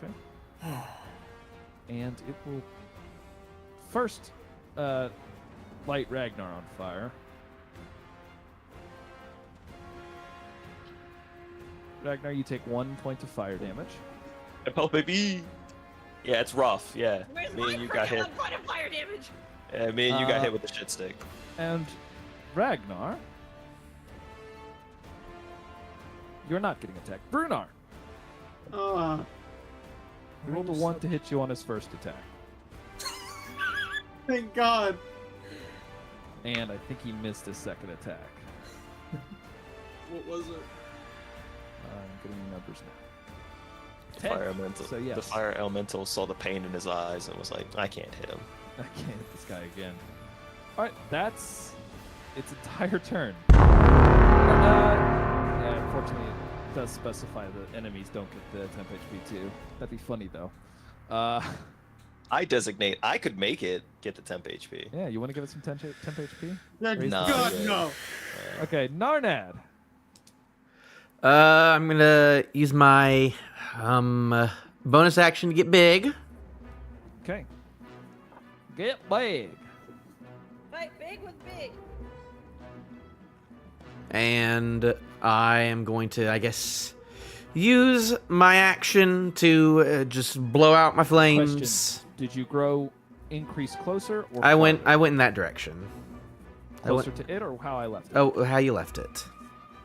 Okay. And it will first light Ragnar on fire. Ragnar, you take 1 point of fire damage. Oh, baby. Yeah, it's rough. Yeah. Where's Me my and you got freaking hit. 1 point of fire damage? Yeah, me and you got Uh, hit with the shit stick. And Ragnar, you're not getting attacked. Brunar, rolled a 1 to hit you on his first attack. Thank God. And I think he missed his second attack. What was it? I'm getting the numbers now. The fire elemental. So, yes. The fire elemental saw the pain in his eyes and was like, I can't hit him. I can't hit this guy again. Alright, that's its entire turn. Yeah, unfortunately, it does specify that enemies don't get the temp HP too. That'd be funny though. I designate I could make it get the temp HP. Yeah, you want to give it some temp HP? Yeah, Raise the God, fire. no. Okay, Narnad. I'm gonna use my bonus action to get big. Okay. Get big. Fight big with big. And I am going to, I guess, use my action to just blow out my flames. Question. Did you increase closer or I went farther? in that direction. Closer to it or how I left it? Oh, how you left it?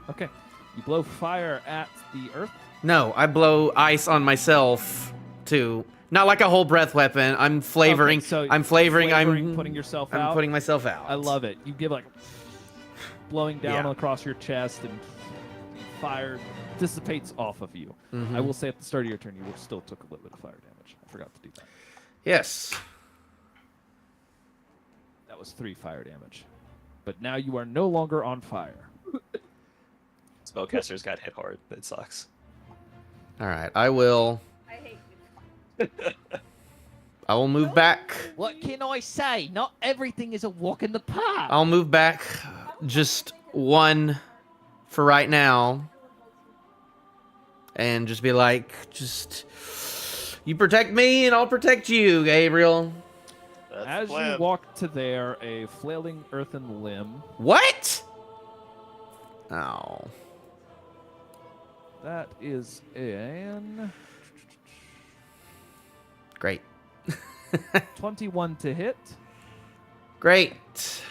Okay. You blow fire at the earth. No, I blow ice on myself too. Not like a whole breath weapon. I'm flavoring. Okay, so I'm flavoring. I'm putting yourself I'm out. putting myself out. I love it. You give like blowing down Yeah. across your chest, and fire dissipates off of you. Mhm. I will say at the start of your turn, you still took a little bit of fire damage. I forgot to do that. Yes. That was 3 fire damage. But now you are no longer on fire. Spellcasters got hit hard. It sucks. All right. I will I hate you. move back. What can I say? Not everything is a walk in the park. I'll move back just 1 for right now. And just be like, you protect me and I'll protect you, Gabriel. That's As the you plan. walk to there, a flailing earthen limb. What? Oh. That is an Great. 21 to hit. Great.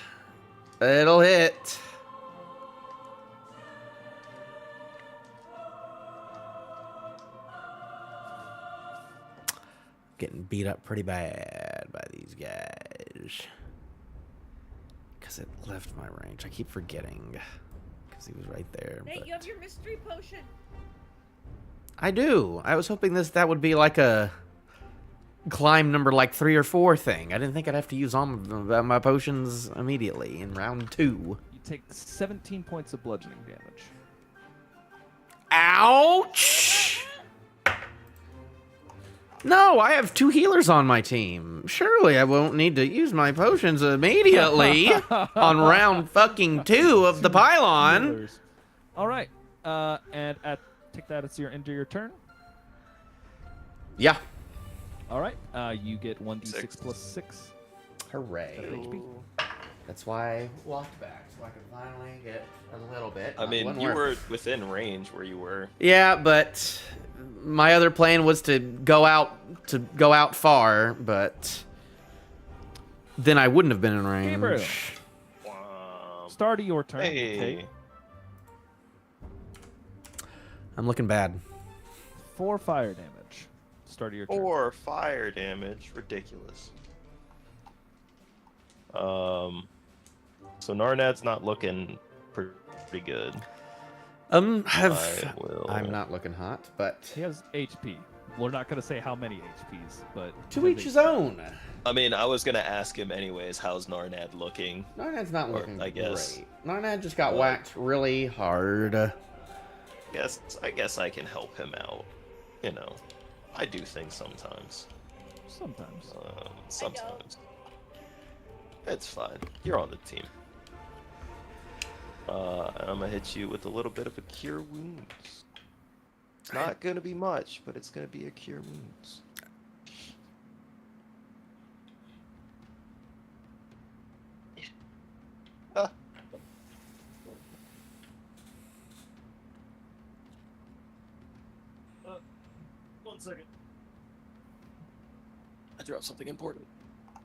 It'll hit. Getting beat up pretty bad by these guys. Because it left my range. I keep forgetting. Because he was right there. Nate, but- you have your mystery potion. I do. I was hoping that would be like a climb number like 3 or 4 thing. I didn't think I'd have to use all my potions immediately in round 2. You take 17 points of bludgeoning damage. Ouch! No, I have 2 healers on my team. Surely I won't need to use my potions immediately on round fucking 2 of the Pylon. Healers. All right. And take that as your end of your turn. Yeah. All right. You get 1d6 6. plus 6. Hooray. HP. That's why I walked back, so I could finally get a little bit. I Not mean, one you more. were within range where you were. Yeah, but my other plan was to go out far, but then I wouldn't have been in range. Gabriel. Wow. Start of your turn. Hey. Take I'm looking bad. 4 fire damage. Start of your turn. 4 fire damage. Ridiculous. So Narnad's not looking pretty good. I will. I'm not looking hot, but He has HP. We're not going to say how many HPs, but... to he each has his HP. own. I mean, I was gonna ask him anyways. How's Narnad looking? Narnad's not Or, looking I guess. great. Narnad just got Well- whacked really hard. I guess I can help him out. You know, I do things sometimes. Sometimes. Sometimes. It's fine. You're on the team. And I'm gonna hit you with a little bit of a cure wounds. It's not gonna be much, but it's gonna be a cure wounds. Ah. One second. I dropped something important. I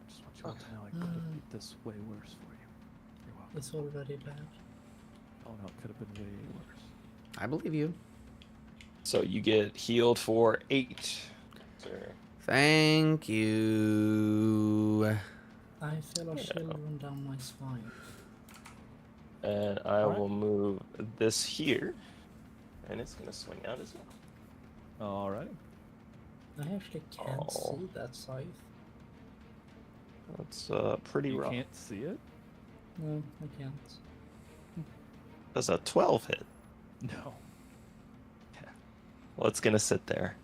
just want you all to know I could have made this way worse for you. You're welcome. It's already bad. Oh no, it could have been way worse. I believe you. So you get healed for 8. Sir. Thank you. I feel a chill run down my spine. And I Alright. will move this here. And it's gonna swing out as well. Alright. I actually can't Oh. see that scythe. That's pretty You rough. can't see it? No, I can't. That's a 12 hit. No. Well, it's gonna sit there.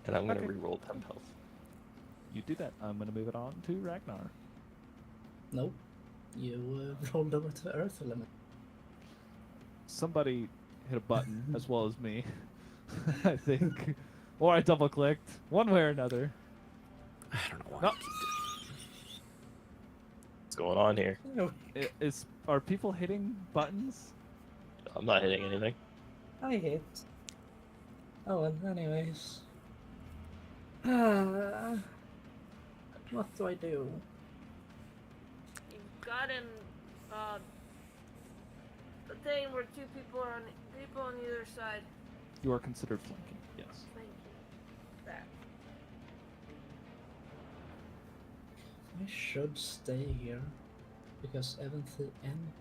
And I'm gonna Okay. re-roll temp health. You do that. I'm going to move it on to Ragnar. Nope. You rolled over to the earth element. Somebody hit a button as well as me. I think. Or I double clicked. One way or another. I don't know why. No. What's going on here? Are people hitting buttons? I'm not hitting anything. I hit. Oh, well, anyways. What do I do? You've got in a thing where 2 people are on either side. You are considered flanking. Yes. Thank you. That. I should stay here because Eventhy and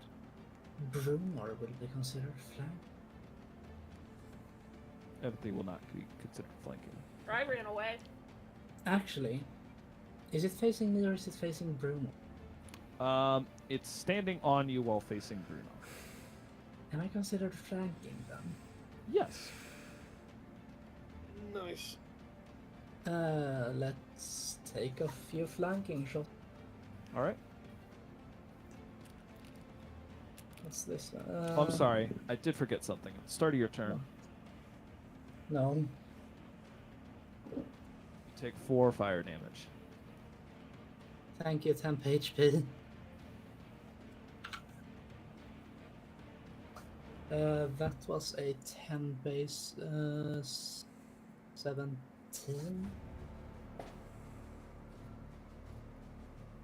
Brumar will be considered flank. Everything will not be considered flanking. I ran away. Actually, is it facing me or is it facing Brumar? It's standing on you while facing Bruno. Am I considered flanking then? Yes. Nice. Let's take a few flanking shots. All right. What's this? Oh, I'm sorry. I did forget something. At the start of your turn, No. you take 4 fire damage. Thank you, 10 HP. That was a 10 base, 17.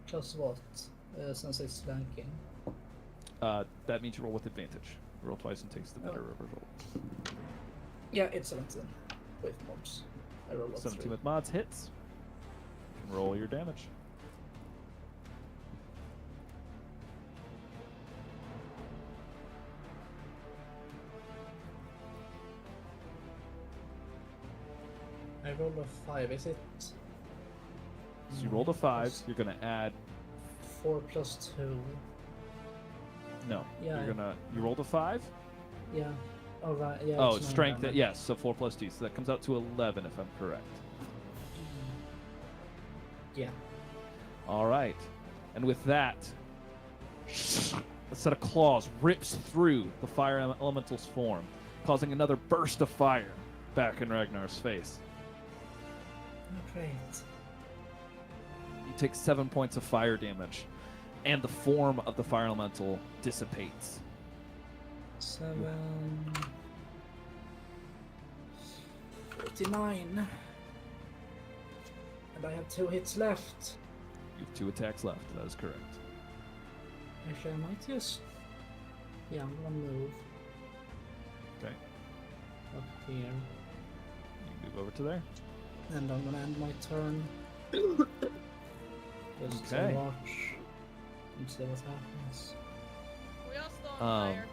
Plus what? Since it's flanking. That means you roll with advantage. Roll twice and takes the better result. Yeah, it's 17 with mobs. I roll a 17 3. with mods hits. You can roll your damage. I roll a 5, is it? So you rolled a 5. You're gonna add 4 plus 2. no. Yeah, You rolled a 5. Yeah. Oh, right. Yeah. Oh, it's 9 strength. damage. Yes. So 4 plus 2. So that comes out to 11 if I'm correct. Yeah. All right. And with that, a set of claws rips through the fire elemental's form, causing another burst of fire back in Ragnar's face. Oh, great. You take 7 points of fire damage, and the form of the fire elemental dissipates. 7, 49. And I have 2 hits left. You have 2 attacks left. That is correct. Actually, I might just... Yeah, I'm gonna move. Okay. Up here. You move over to there. And I'm gonna end my turn. Just Okay. to watch and see what happens. We all still on fire.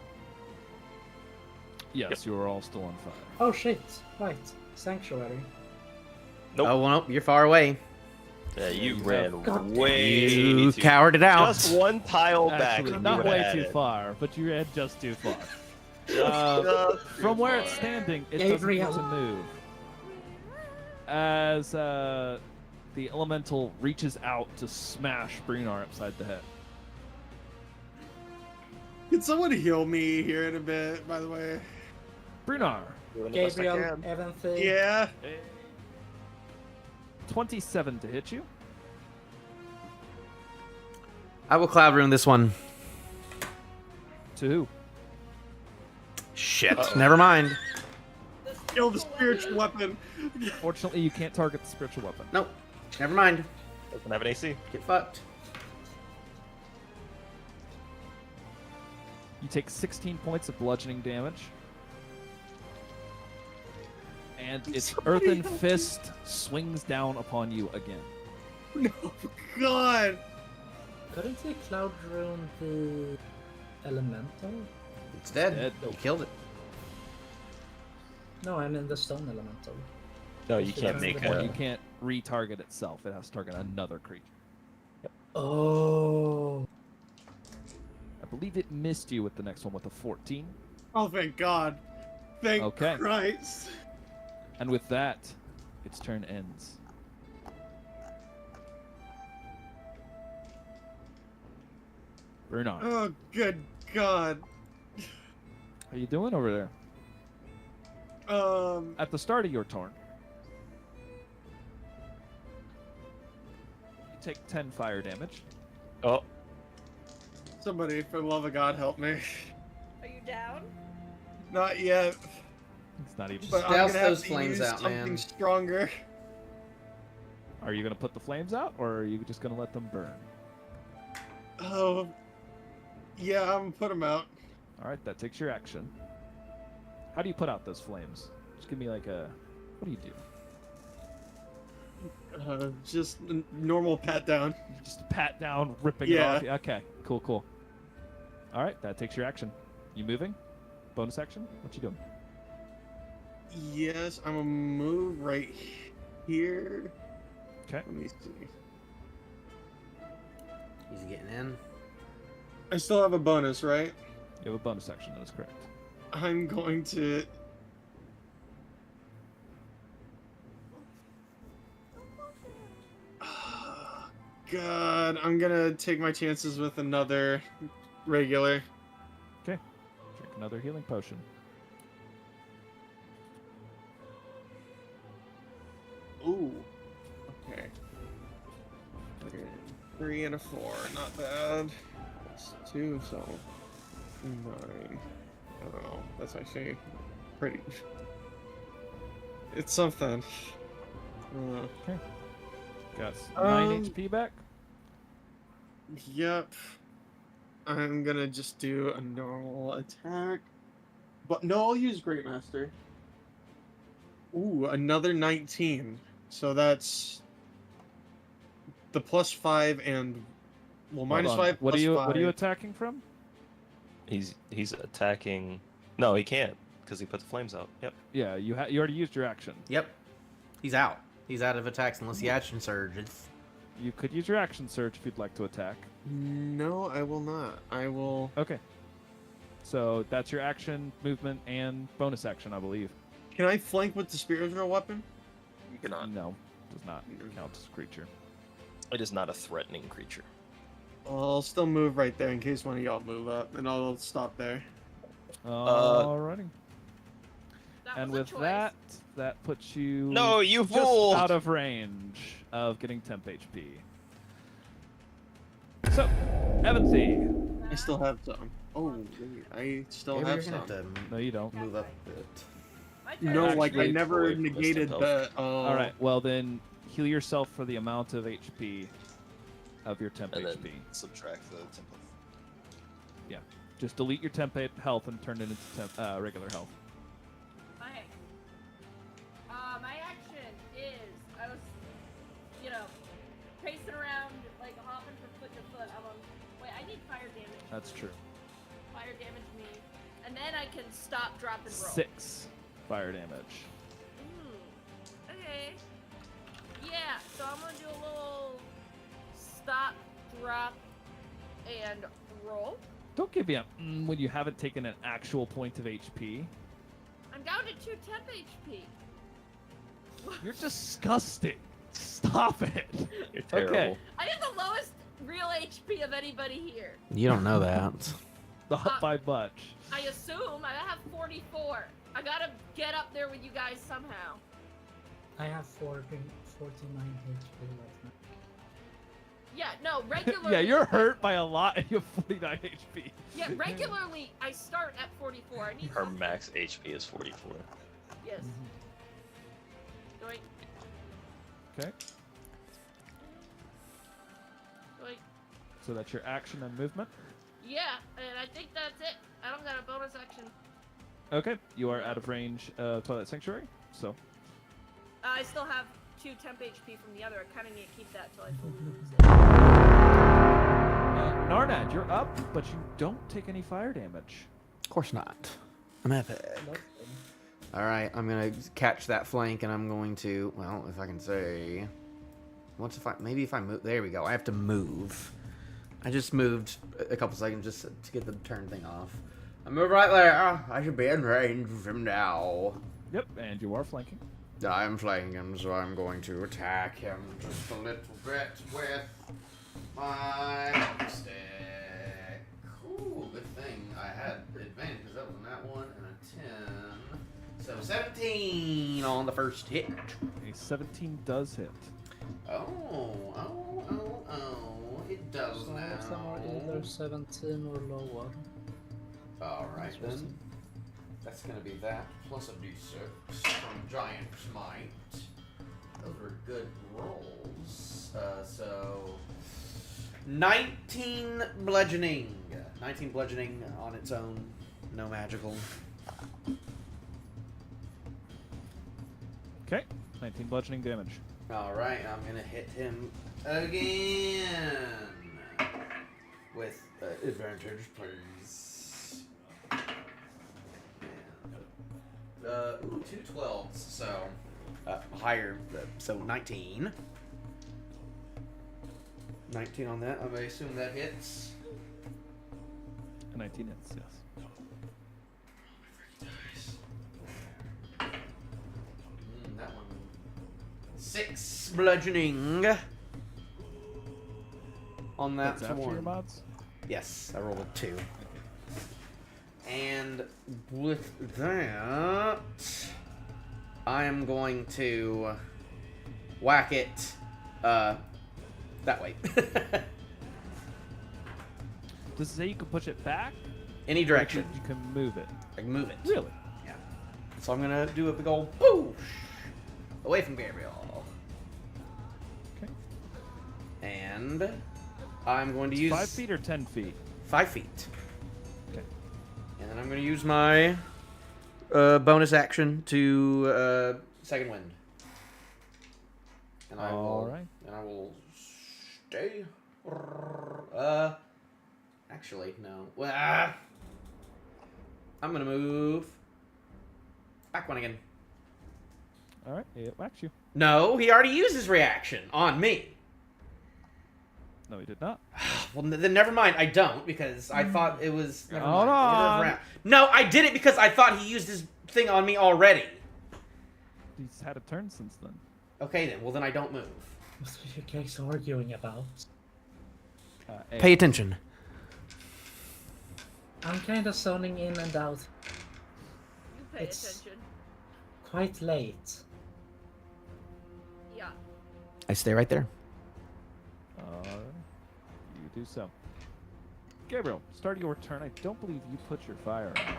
Yes, you are all still on fire. Oh shit! Right. Sanctuary. Nope. Oh, well, you're far away. Yeah, you You ran God damn. way You too cowered it out. Just one tile back. Actually, and not you way had too it. far, but you ran just too far. Just From too where it's far. standing, it doesn't Gabriel. get to move. As the elemental reaches out to smash Brunar upside the head. Can someone heal me here in a bit, by the way? Brunar, Doing the best I Gabriel, can. Evanthi. Yeah. 27 to hit you. I will cloud rune this one. To who? Shit. Uh-oh. Never mind. Kill the spiritual weapon. Fortunately, you can't target the spiritual weapon. Nope. Never mind. Doesn't have an AC. Get fucked. You take 16 points of bludgeoning damage. And its earthen fist swings down upon you again. No, God. Couldn't they cloud rune the elemental? It's dead. dead. You killed it. No, I mean the stone elemental. No, you can't make Well, a. you can't retarget itself. It has to target another creature. Oh. I believe it missed you with the next one with a 14. Oh, thank God. Thank Okay. Christ. And with that, its turn ends. Brunar, Oh, good God. how you doing over there? At the start of your turn, you take 10 fire damage. Oh, Somebody, for the love of God, help me. Are you down? Not yet, It's not even. but I'm douse gonna have those to flames use out, something man. stronger. Are you gonna put the flames out, or are you just gonna let them burn? Oh, yeah, I'm gonna put them out. All right, that takes your action. How do you put out those flames? Just give me like a. What do you do? Just normal pat down. You just pat down, ripping Yeah. it off. Okay, cool, cool. All right, that takes your action. You moving? Bonus action? What you doing? Yes, I'm gonna move right here. Okay. Let me see. He's getting in. I still have a bonus, right? You have a bonus action. That is correct. I'm going to. God, I'm gonna take my chances with another regular. Drink another healing potion. Ooh. Okay. 3 and a 4, not bad. That's 2, so 9. I don't know. That's actually pretty. It's something. Got 9 Um, HP back. Yep. I'm gonna just do a normal attack. But no, I'll use Great Master. Ooh, another 19. So that's the +5 and well, Hold on. -5. What are you? +5. What are you attacking from? he's attacking. No, he can't because he put the flames out. Yep. Yeah, you already used your action. Yep. He's out. He's out of attacks unless he action surges. You could use your action surge if you'd like to attack. No, I will not. I will. Okay. So that's your action, movement, and bonus action, I believe. Can I flank with the spiritual weapon? You cannot. No, does not count as a creature. It is not a threatening creature. I'll still move right there in case one of y'all move up, and I'll stop there. Alrighty. That And was a with choice. that, that puts you No, you just fool! out of range of getting temp HP. So, Evansy. I still have some. Oh, wait, I still Maybe have you're some. gonna have to No, you don't. move up a bit. My turn. No, like I Actually, never away from this negated tempo. the. All right. Well, then heal yourself for the amount of HP of your temp And then HP. subtract the tempo. Just delete your temp health and turn it into regular health. Okay. My action is I was, pacing around like hopping from foot to foot. I'm on. Wait, I need fire damage. That's true. Fire damage me, and then I can stop, drop, and roll. 6 fire damage. Okay. Yeah. So I'm gonna do a little stop, drop, and roll. Don't give me a when you haven't taken an actual point of HP. I'm down to 2 temp HP. You're disgusting. Stop it. You're terrible. Okay. I have the lowest real HP of anybody here. You don't know that. Not by much. I assume I have 44. I gotta get up there with you guys somehow. I have 49 HP left now. Yeah, no, regularly. Yeah, you're hurt by a lot and you have 49 HP. Yeah, regularly I start at 44. I need Her something. max HP is 44. Yes. Doink. Okay. Doink. So that's your action and movement. Yeah, and I think that's it. I don't got a bonus action. Okay. You are out of range of Twilight Sanctuary. So I still have 2 temp HP from the other. I kind of need to keep that till I fully lose it. Narnad, you're up, but you don't take any fire damage. Of course not. I'm epic. Lovely. Alright, I'm gonna catch that flank and I'm going to, well, if I can say, maybe if I move, there we go, I have to move. I just moved a couple seconds just to get the turn thing off. I move right there, I should be in range from now. Yep, and you are flanking. I'm flanking him, so I'm going to attack him just a little bit with my stick. Cool, good thing I had advantage because that was that one and a 10. So 17 on the first hit. A 17 does hit. Oh, it does Some of them are now. either 17 or lower. Alright then. That's gonna be that plus a d6 from Giant Smite. Those were good rolls. So 19 bludgeoning. 19 bludgeoning on its own. No magical. Okay. 19 bludgeoning damage. Alright, I'm gonna hit him again. With advantage, please. Ooh, 2 12s, so higher, so 19. 19 on that, I assume that hits. A 19 hits, yes. That one. 6 bludgeoning. On that That's after your one. mods? Yes, I rolled a 2. And with that, I am going to whack it that way. Does it say you can push it back? Any Or direction. You can move it. I can move it. Really? Yeah. So I'm gonna do a big old whoosh away from Gabriel. Okay. And I'm going to use 5 feet or 10 feet? 5 feet. Okay. And then I'm going to use my bonus action to second wind. And I will. All right. And I will stay. Actually, no. Well, I'm gonna move back one again. All right. It whacks you. No, he already used his reaction on me. No, he did not. Well, then never mind. I don't because I thought it was. Never Hold mind. on. No, I did it because I thought he used his thing on me already. He's had a turn since then. Okay then. Well, then I don't move. What are you guys arguing about? Pay attention. I'm kind of zoning in and out. You pay It's- attention. Quite late. Yeah. I stay right there. You do so. Gabriel, start your turn. I don't believe you put your fire out.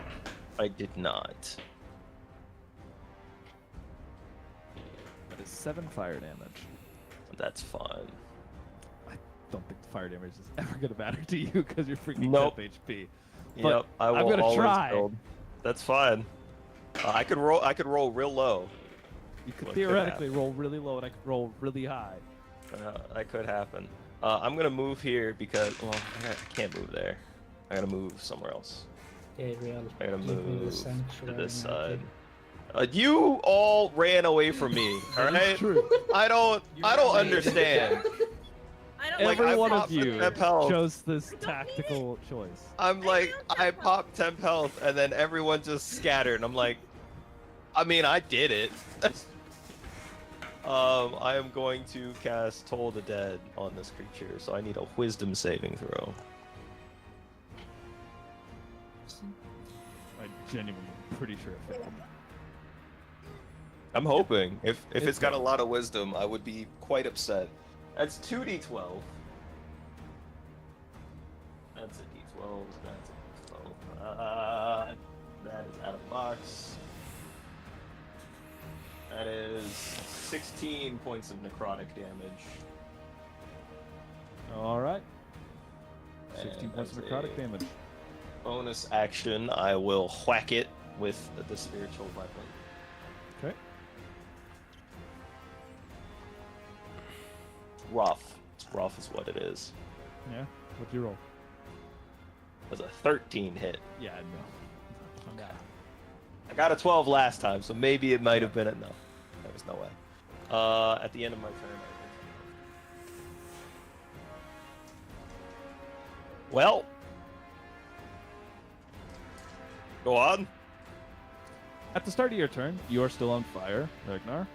I did not. 7 fire damage. That's fine. I don't think the fire damage is ever going to matter to you because you're freaking Nope. 10 HP. But Yep, I will I'm gonna always try. build. That's fine. I could roll real low. You could What could theoretically roll really low, and I could roll really high. That could happen. I'm gonna move here because I can't move there. I gotta move somewhere else. Gabriel, I gotta give me the move to sanctuary this magic. side. You all ran away from me. All right. True. I don't understand. I don't Like, Every I one of popped you 10 health. chose this tactical choice. I'm like, I popped 10 health, and then everyone just scattered. I'm like, I mean, I did it. I am going to cast Toll the Dead on this creature, so I need a Wisdom saving throw. I genuinely pretty sure it failed. I'm hoping. If It's it's got a fine. lot of wisdom, I would be quite upset. That's 2d12. That's a d12. That's a d12. That is out of the box. That is 16 points of necrotic damage. All right. 16 And points of that's necrotic a damage. Bonus action, I will whack it with the spiritual weapon. Okay. Rough. It's rough is what it is. Yeah. What'd you roll? That's a 13 hit. Yeah, no. Okay. I got a 12 last time, so maybe it might have been it. No, there was no way. At the end of my turn, well, go on. At the start of your turn, you are still on fire, Ragnar.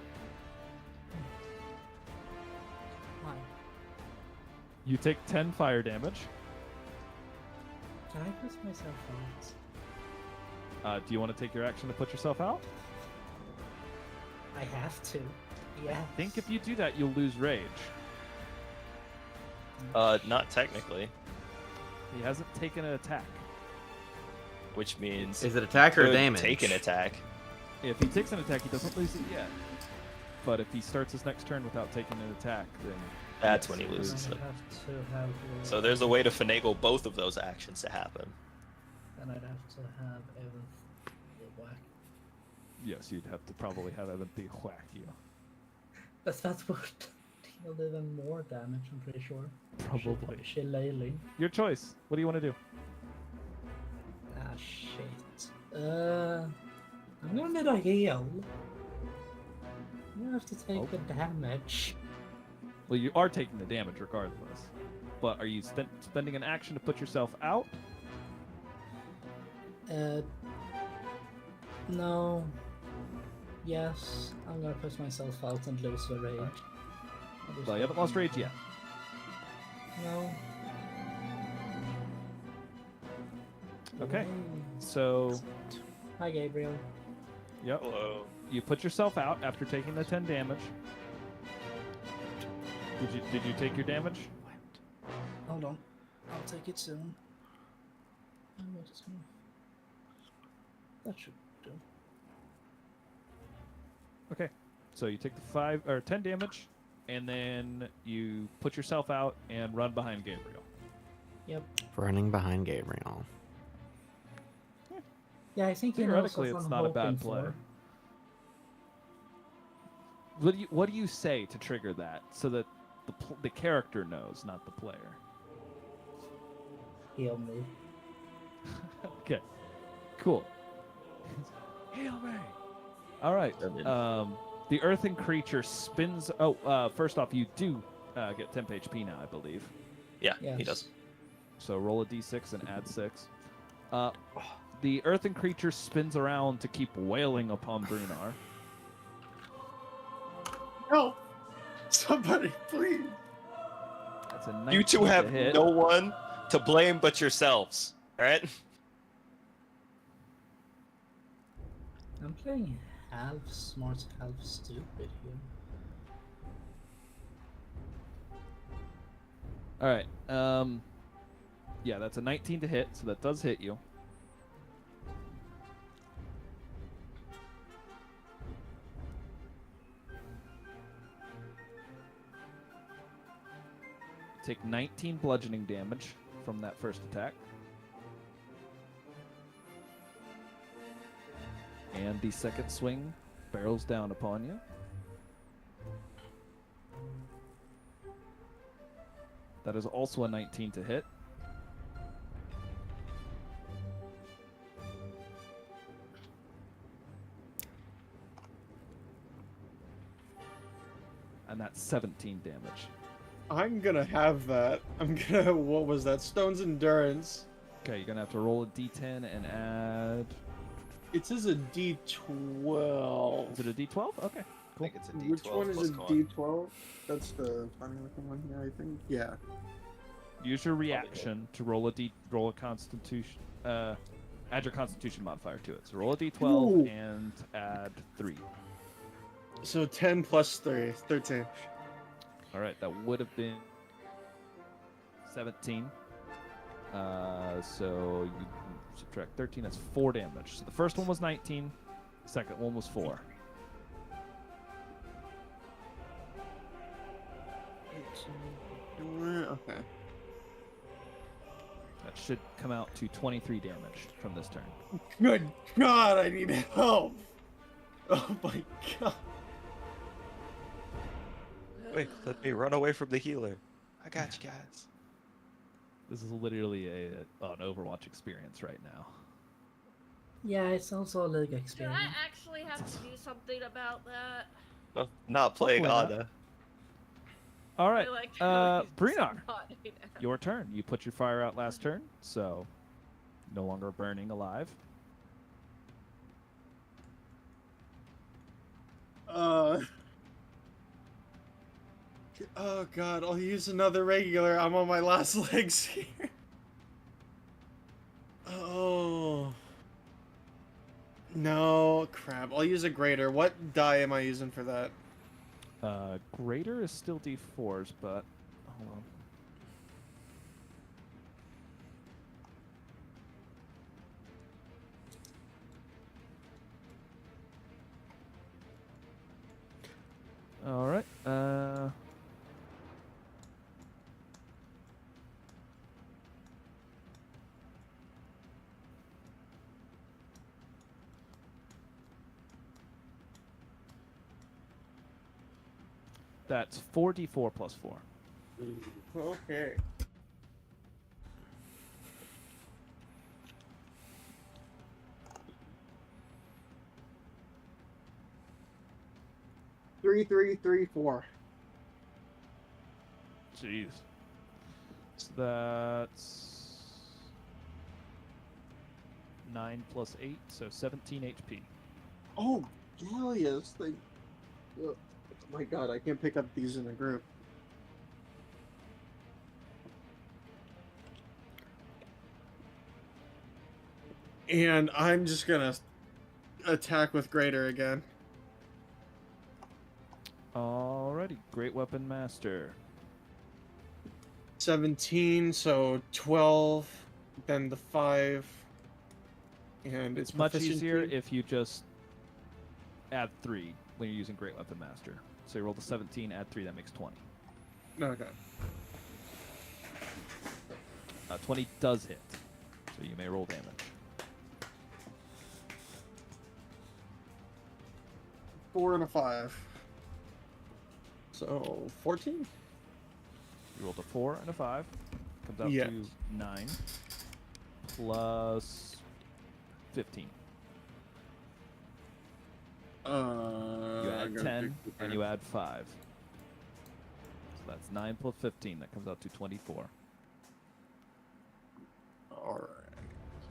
Why? You take 10 fire damage. Can I put myself out? Do you want to take your action to put yourself out? I have to. Yeah. I think if you do that, you'll lose rage. Not technically, He hasn't taken an attack. which means Is it attack or could damage? take an attack. If he takes an attack, he doesn't lose it yet. But if he starts his next turn without taking an attack, then That's when he Then loses I'd it. have to have. So there's a way to finagle both of those actions to happen. Then I'd have to have Evan whack. yes, you'd have to probably have Evan be whack you. But that would deal even more damage, I'm pretty sure. Probably. Shillelagh. Your choice. What do you want to do? Ah, shit. I'm gonna need a heal. I'm gonna have to take the damage. Well, you are taking the damage regardless. But are you spending an action to put yourself out? No. Yes, I'm gonna put myself out and lose the rage. Well, you haven't lost rage yet. No. Okay. Yay. So, Hi, Gabriel. yep. Hello. You put yourself out after taking the 10 damage. Did you take your damage? Hold on. I'll take it soon. What is going? That should do. Okay. So you take the 10 damage, and then you put yourself out and run behind Gabriel. Yep. Running behind Gabriel. Yeah, I think he knows Theoretically, what it's I'm not a bad hoping play. for. What do you say to trigger that so that the character knows, not the player? Heal me. Okay. Cool. Hail Mary. All right. The earthen creature spins. Oh, first off, you do get temp HP now, I believe. Yeah, he Yes. does. So roll a d6 and add 6. The earthen creature spins around to keep wailing upon Brunar. No! Somebody, please! That's a You 19 two to have hit. no one to blame but yourselves. All right. I'm playing half smart, half stupid here. All right. Yeah, that's a 19 to hit, so that does hit you. take 19 bludgeoning damage from that first attack. And the second swing barrels down upon you. That is also a 19 to hit. And that's 17 damage. I'm gonna have that. I'm gonna. What was that? Stone's endurance. Okay, you're gonna have to roll a d10 and add. It says a D12. Is it a d12? Okay. I think it's a D12 Which one is plus a con. D12? That's the funny looking one here, I think. Yeah. Use your reaction to roll a constitution. Add your constitution modifier to it. So roll a d12 Ooh. and add 3. So 10 plus 3, 13. All right, that would have been 17. So you subtract 13. That's 4 damage. So the first one was 19. Second one was 4. Okay. That should come out to 23 damage from this turn. Good God, I need help. Oh my God. Wait, let me run away from the healer. I got you guys. This is literally an Overwatch experience right now. Yeah, it's also a league Do experience. I actually have to do something about that? Oh, not playing Hopefully Ana. All right, I like Brinar, not now. your turn. You put your fire out last turn, so no longer burning alive. Oh God, I'll use another regular. I'm on my last legs here. Oh. No, crap. I'll use a greater. What die am I using for that? Greater is still d4s, but hold on. All right. That's 4d4 plus 4. Okay. Three, 4. Jeez. So that's 9 plus 8, so 17 HP. Oh, hell yeah, this thing. Oh my God, I can't pick up these in a group. And I'm just gonna attack with greater again. Alrighty, Great Weapon Master. 17, so 12, then the 5, and it's Much proficiency. easier if you just add 3 when you're using Great Weapon Master. So you roll the 17, add 3, that makes 20. Okay. 20 does hit, so you may roll damage. Four and a 5. So 14? You rolled a 4 and a 5. Comes out Yes. to 9. Plus 15. You add 10, and you add 5. So that's 9 plus 15. That comes out to 24. Alright.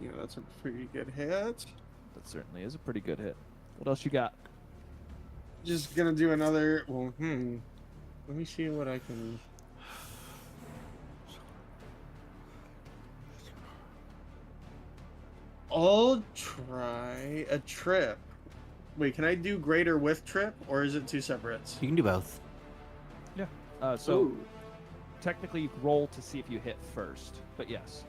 Yeah, that's a pretty good hit. That certainly is a pretty good hit. What else you got? Just gonna do another. Well, let me see what I can. I'll try a trip. Wait, can I do greater with trip, or is it two separates? You can do both. Yeah. So technically, you could roll to see if you hit first, but yes.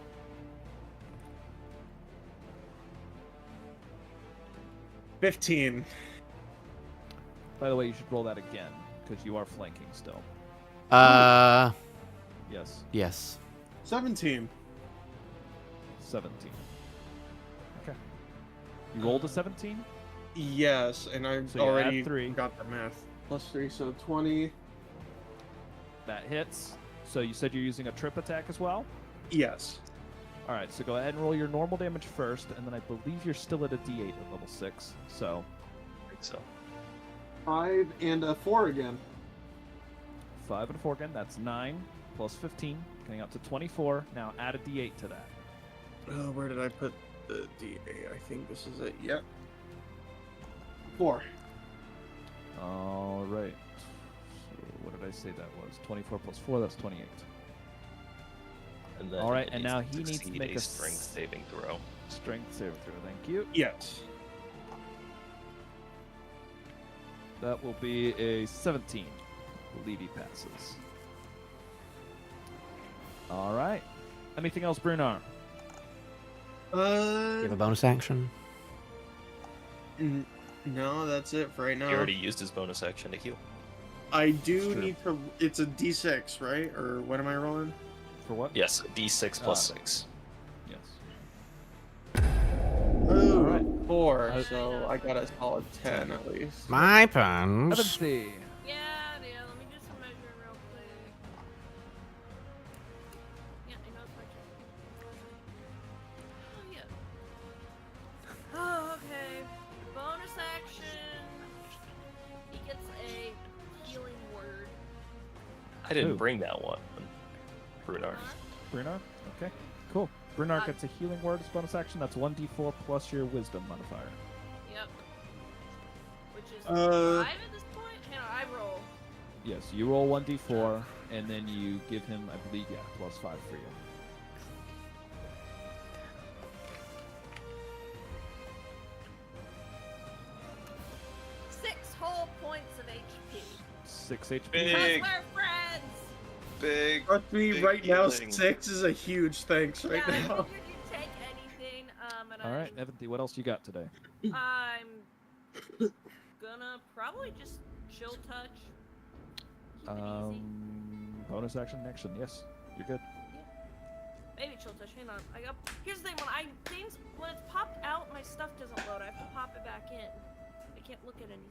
15. By the way, you should roll that again because you are flanking still. Yes. Yes. 17. 17. Okay. You rolled a 17? Yes, and I've So you add already 3. got the math. Plus 3, so 20. That hits. So you said you're using a trip attack as well? Yes. All right, so go ahead and roll your normal damage first, and then I believe you're still at a D8 at level 6. So I think so. 5 and a 4 again. 5 and a 4 again, that's 9 plus 15, getting up to 24. Now add a D8 to that. Where did I put the D8? I think this is it. Yep. 4. All right. So what did I say that was? 24 plus 4, that's 28. And then All right, it and needs now to he needs to succeed make a a strength saving throw. Strength saving throw, thank you. Yes. That will be a 17. Levy passes. All right. Anything else, Brunar? You have a bonus action? No, that's it for right now. He already used his bonus action to heal. I It's do true. need to. It's a D6, right? Or what am I rolling? For what? Yes, D6 plus 6. Yes. Oh, Alright. 4. So I got a solid 10 at least. My puns. 70. Yeah, let me do some measuring real quick. Yeah, I know it's my turn. Oh, yeah. Oh, okay. Bonus action. He gets a healing word. I didn't Ooh. bring that one, Brunar. Brunar? Okay, cool. Brunar gets a healing word as bonus action. That's 1d4 plus your wisdom modifier. Yep. Which is 5 Uh, at this point? Hang on, I roll. Yes, you roll 1d4, and then you give him, I believe, yeah, plus 5 for you. Six whole points of HP. 6 HP. Big. Because we're friends! Big. trust me, Big right now, healing. 6 is a huge thanks right Yeah, I now. figured you'd take anything. And All right, Evanty, what else you got today? I'm gonna probably just chill touch. Keep it easy. Bonus action, yes, you're good. Maybe chill touch. Hang on. Here's the thing. When it's popped out, my stuff doesn't load. I have to pop it back in. I can't look at anything.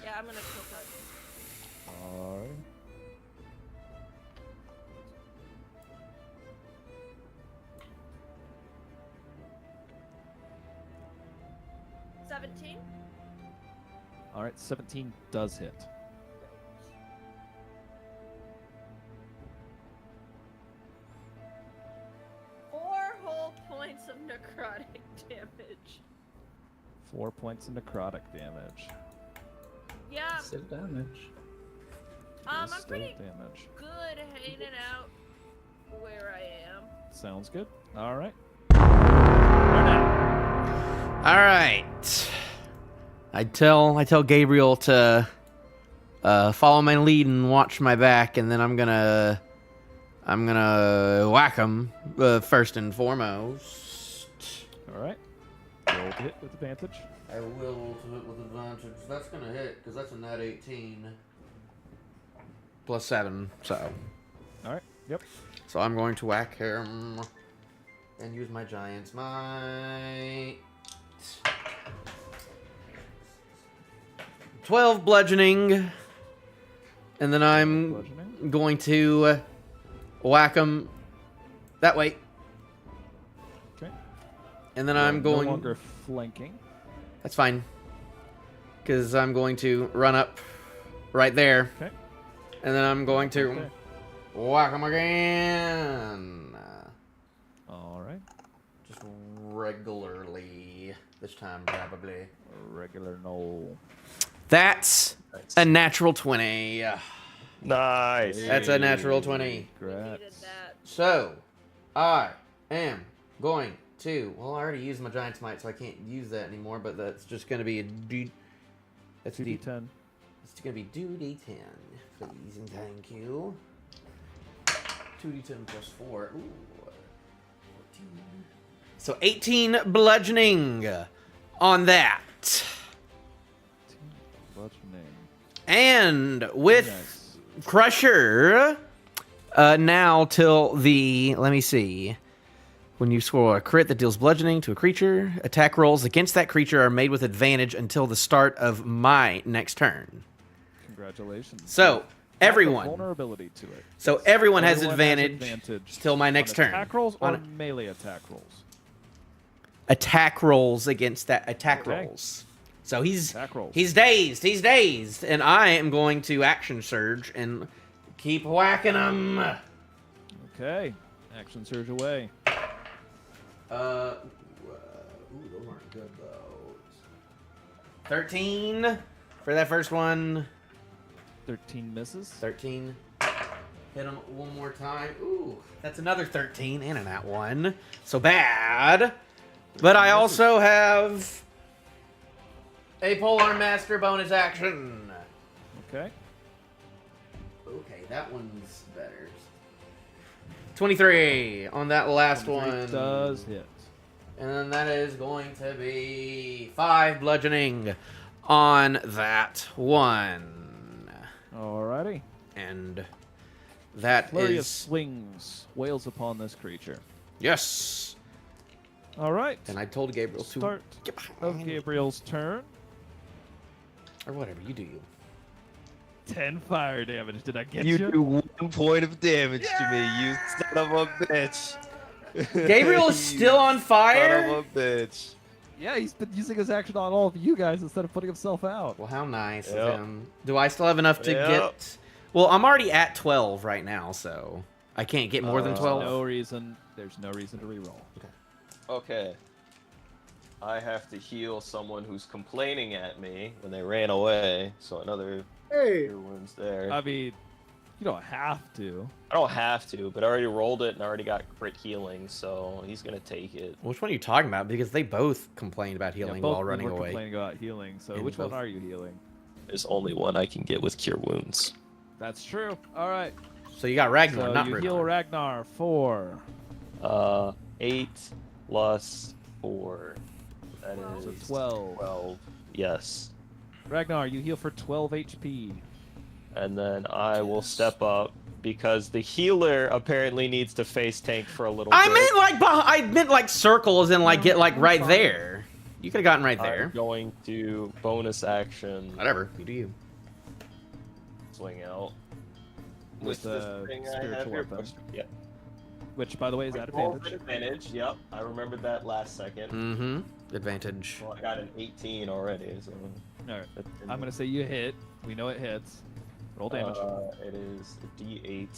Yeah, I'm gonna chill touch. All right. All right, 17 does hit. Four whole points of necrotic damage. 4 points of necrotic damage. Yeah, Still damage. I'm Still pretty damage. good hanging out where I am. Sounds good. All right. All right. I tell Gabriel to follow my lead and watch my back, and then I'm gonna whack him first and foremost. All right. Roll to hit with advantage. I will to hit with advantage. That's gonna hit because that's a net 18 plus 7. So. All right. Yep. So I'm going to whack him and use my Giant's Might. 12 bludgeoning. And then I'm Bludgeoning. going to whack him that way. Okay. And then You I'm are going... no longer flanking. That's fine. Because I'm going to run up right there. Okay. And then I'm going to Okay. whack him again. All right. Just regularly. This time, probably. Regular Knoll. That's Nice. a natural 20. Nice. That's a natural 20. Needed Congrats. that. So, I am going to... Well, I already used my Giant Smite, so I can't use that anymore, but that's just going to be a D... That's a D... 2d10. It's going to be 2d10, please, and thank you. 2d10 plus 4. Ooh. 14. So 18 bludgeoning on that. Bludgeoning. And with Nice. Crusher, now till the, let me see. When you score a crit that deals bludgeoning to a creature, attack rolls against that creature are made with advantage until the start of my next turn. Congratulations. So, Add the everyone. vulnerability to it. So Yes. everyone has advantage till my on next turn. Attack rolls or On melee attack rolls. attack rolls against that attack Okay. rolls. So he's Attack rolls. he's dazed, and I am going to action surge and keep whacking him. Okay. Action surge away. Ooh, those aren't good though. 13 for that first one. 13 misses. 13. Hit him one more time. Ooh, that's another 13 and an at one. So bad. But I also have a Polearm Master bonus action. Okay. Okay, that one's better. 23 on that last 23 one. does hit. And then that is going to be 5 bludgeoning on that one. Alrighty. And that Flurry of is... swings wails upon this creature. Yes! All right. And I told Gabriel to... Start Get behind of me. Gabriel's turn. Or whatever, you do you. 10 fire damage. Did I get You you? do 1 point of damage to me, you son of a bitch. Gabriel is still on fire? Son of a bitch. Yeah, he's been using his action on all of you guys instead of putting himself out. Well, how nice Yep. of him. Do I still have enough to Yep. get... Well, I'm already at 12 right now, so I can't get more than 12. No reason. There's no reason to reroll. Okay. I have to heal someone who's complaining at me when they ran away. So another Hey, cure wounds there. I mean, you don't have to. I don't have to, but I already rolled it and I already got crit healing, so he's gonna take it. Which one are you talking about? Because they both complained about healing both while of them running were away. complaining about healing. So And which both- one are you healing? There's only one I can get with cure wounds. That's true. All right. So you got Ragnar, So not you Ragnar. heal Ragnar 4. 8 plus 4. That So is 12. 12. Yes. Ragnar, you heal for 12 HP. And then I will step up because the healer apparently needs to face tank for a little I bit. meant like I meant like circles and like get like I'm right fine. there. You could have gotten right I'm there. going to bonus action Whatever, you do you. swing out With this the thing I spiritual have here. weapon. Yeah. Which, by the way, is at Roll advantage. at advantage. Yep, I remembered that last second. Mm-hmm. Advantage. Well, I got an 18 already, so. All right. that's- I'm going to say you hit. We know it hits. Roll damage. It is a D8.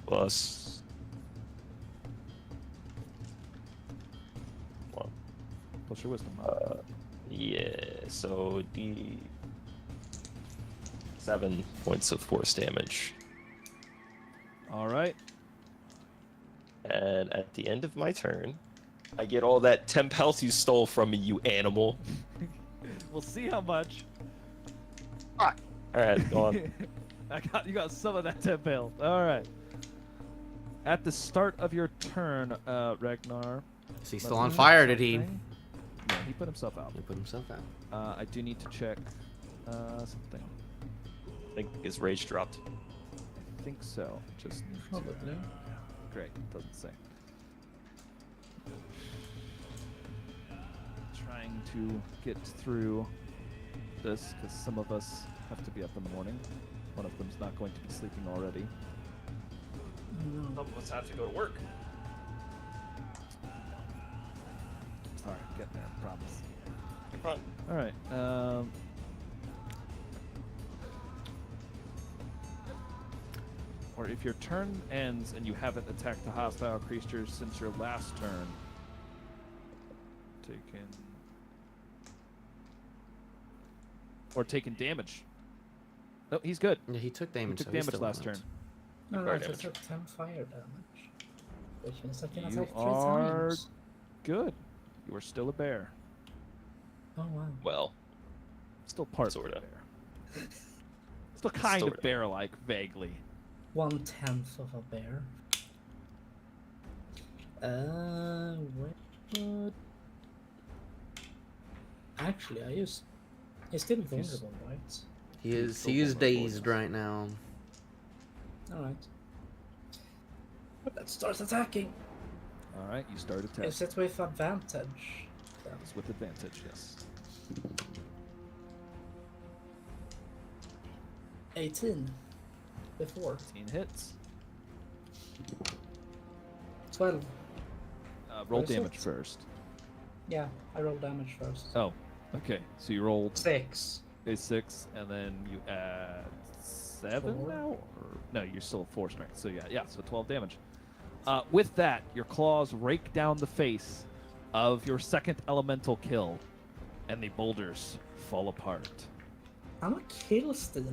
Plus 1. Plus your wisdom. Yeah, so D 7 points of force damage. All right. And at the end of my turn, I get all that temp health you stole from me, you animal. We'll see how much. Alright, go on. You got some of that temp health. All right. At the start of your turn, Ragnar. Is he let still me on check fire? Did he? something. Yeah, he put himself out. He put himself out. I do need to check something. I think his rage dropped. I think so. Just need to. Probably. Great. Doesn't say. Trying to get through this because some of us have to be up in the morning. One of them's not going to be sleeping already. Some of us have to go to work. Sorry, getting there. Promise. Come on. All right. Or if your turn ends and you haven't attacked the hostile creatures since your last turn, taken damage. Oh, he's good. Yeah, he took He damage. took so he's damage still last alive. turn. No, Fire I just damage. took 10 fire damage. Which means I can You attack 3 are times. good. You are still a bear. Oh wow. Well, Still part Sorta. of a bear. Still kind Sorta. of bear-like, vaguely. 1/10 of a bear. Where would Actually, I use. He's still vulnerable, right? He is still dazed vulnerable, right now. Alright. Let's start attacking. All right, you start attacking. Is it with advantage? It's with advantage, yes. 18. Before. 15 hits. 12. Roll What is damage it? first. Yeah, I roll damage first. Oh, okay. So you rolled 6. a 6, and then you add 7 4. now? Or, no, you're still at 4 strength. So yeah, so 12 damage. With that, your claws rake down the face of your second elemental kill, and the boulders fall apart. I'm a kill stealer.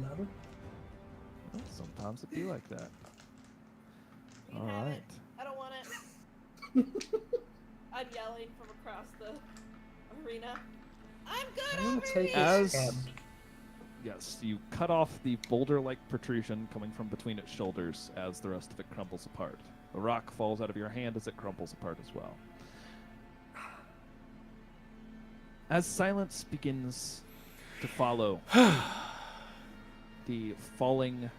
Well, sometimes it be like that. You All have right. it. I don't want it. I'm yelling from across the arena. I'm good I'm gonna over take here. his As- head. Yes, you cut off the boulder-like protrusion coming from between its shoulders as the rest of it crumbles apart. The rock falls out of your hand as it crumbles apart as well. As silence begins to follow the falling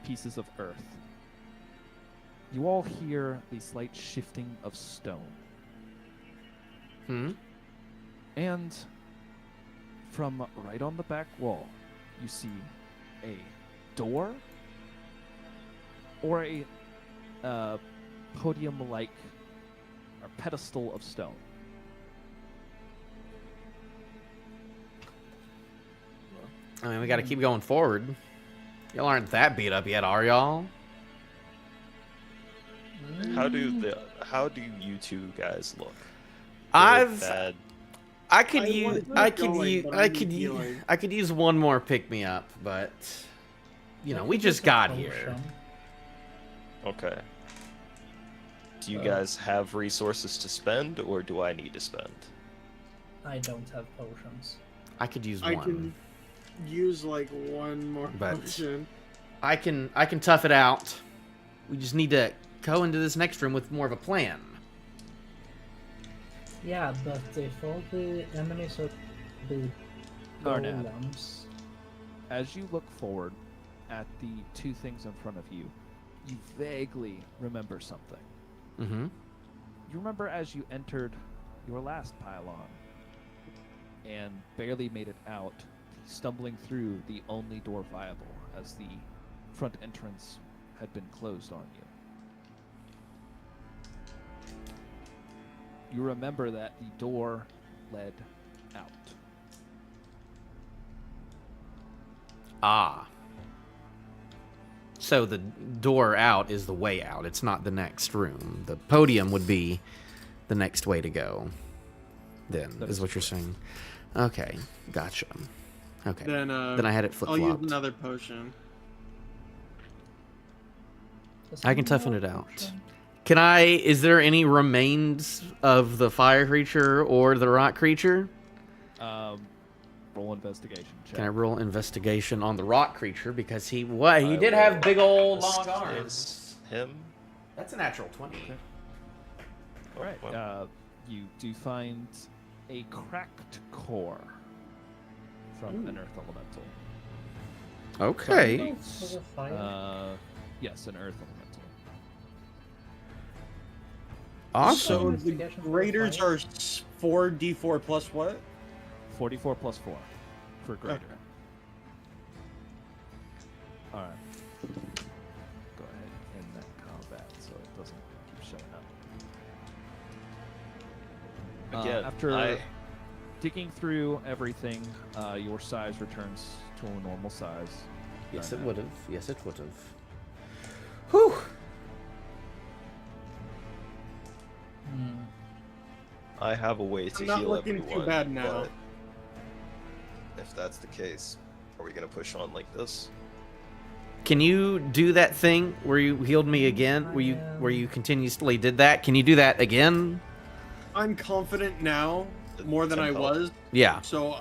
pieces of earth, you all hear the slight shifting of stone. And from right on the back wall, you see a door or a podium-like or pedestal of stone. I mean, we gotta keep going forward. Y'all aren't that beat up yet, are y'all? How do you two guys look? I've Bad. I could I use wanted to I keep could going, use but I I could need use healing. I could use one more pick me up, but you know, I we could just use a got here. potion. Okay. Do you guys have resources to spend, or do I need to spend? I don't have potions. I could use I one. can use like one more But- potion. I can tough it out. We just need to go into this next room with more of a plan. Yeah, but if all the enemies are big Arnab. golems, As you look forward at the two things in front of you, you vaguely remember something. Mm-hmm. You remember as you entered your last pylon and barely made it out, stumbling through the only door viable as the front entrance had been closed on you. You remember that the door led out. Ah. So the door out is the way out. It's not the next room. The podium would be the next way to go. Then That is is what you're saying. Okay, gotcha. Okay. Then I had it flip I'll use flopped. another potion. does I can anyone toughen have it a out. potion? Can I? Is there any remains of the fire creature or the rock creature? Roll investigation check. Can I roll investigation on the rock creature because he did have big old long Is arms. him? That's a natural 20. All right. Well, You do find a cracked core from an earth elemental. Okay. For the fire? Yes, an earth elemental. Awesome. So the Investigation for graders fire? are 4d4 plus what? 44 plus 4 for greater. All right. Go ahead and end that combat so it doesn't keep showing up. Again, After digging through everything, your size returns to a normal size. Yes, it Arnab. would have. Yes, it would have. Whew. I have a way to I'm not heal looking everyone. too bad now. but if that's the case, are we gonna push on like this? Can you do that thing where you healed me again? Where you continuously did that? Can you do that again? I'm confident now more than I 10 was. Yeah. So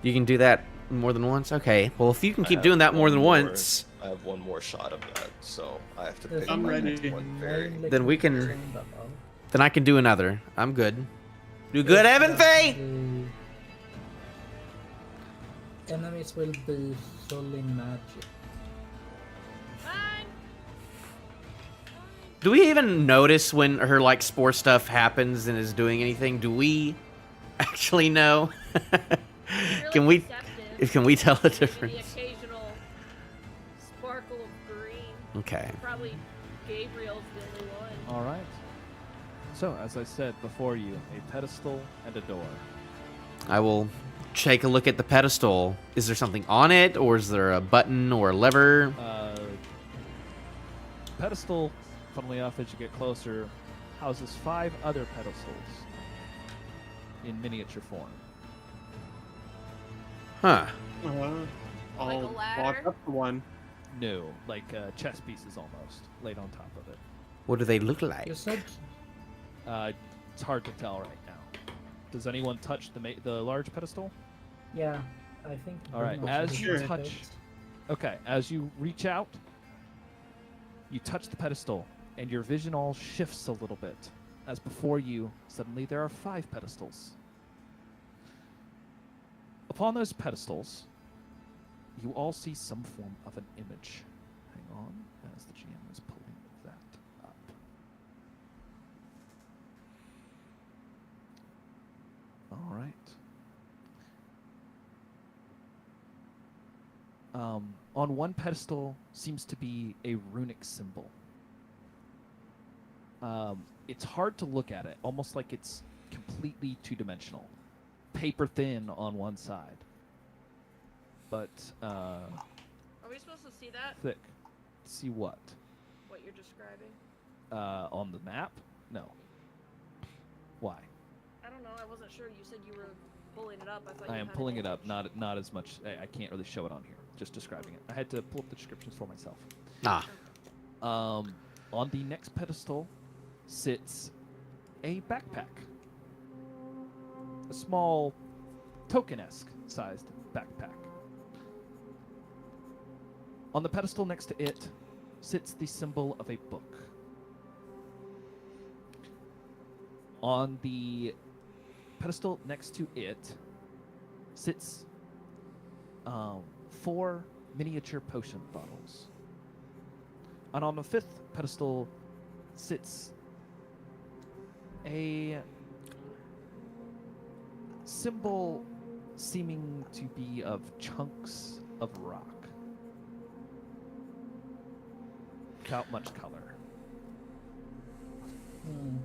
You can do that more than once? Okay. Well, if you can I keep have doing that more one than more- once, I have one more shot of that, so I have to There's pick I'm my ready. next one very. Then we can- then I can do another. I'm good. Do good, Evan Faye! The enemies will be fully magic. Fine. Do we even notice when her, like, spore stuff happens and is doing anything? Do we actually know? Really Can we tell the Maybe difference? The occasional sparkle of green. Okay. Probably Gabriel's the only one. All right. So, as I said before you, a pedestal and a door. I will take a look at the pedestal. Is there something on it, or is there a button or a lever? Pedestal, funnily enough, as you get closer, houses 5 other pedestals in miniature form. Huh. I'll Like a walk ladder? up to one. No, like chess pieces almost, laid on top of it. What do they look like? You said It's hard to tell right now. Does anyone touch the large pedestal? yeah. I think. All right, Bruno as should you do touch- it. Okay, as you reach out, you touch the pedestal, and your vision all shifts a little bit. As before you, suddenly there are 5 pedestals. Upon those pedestals, you all see some form of an image. Hang on, as the GM is pulling that up. All right. On one pedestal seems to be a runic symbol. It's hard to look at it, almost like it's completely two-dimensional. Paper thin on one side, but Are we supposed to see that? thick. See what? What you're describing? On the map? No. Why? I don't know. I wasn't sure. You said you were pulling it up. I thought I you am had pulling it image. up, not as much. I can't really show it on here. Just describing it. I had to pull up the descriptions for myself. Ah. On the next pedestal sits a backpack. A small, token-esque sized backpack. On the pedestal next to it sits the symbol of a book. On the pedestal next to it sits 4 miniature potion bottles. And on the 5th pedestal sits a symbol seeming to be of chunks of rock. Without much color. Hmm.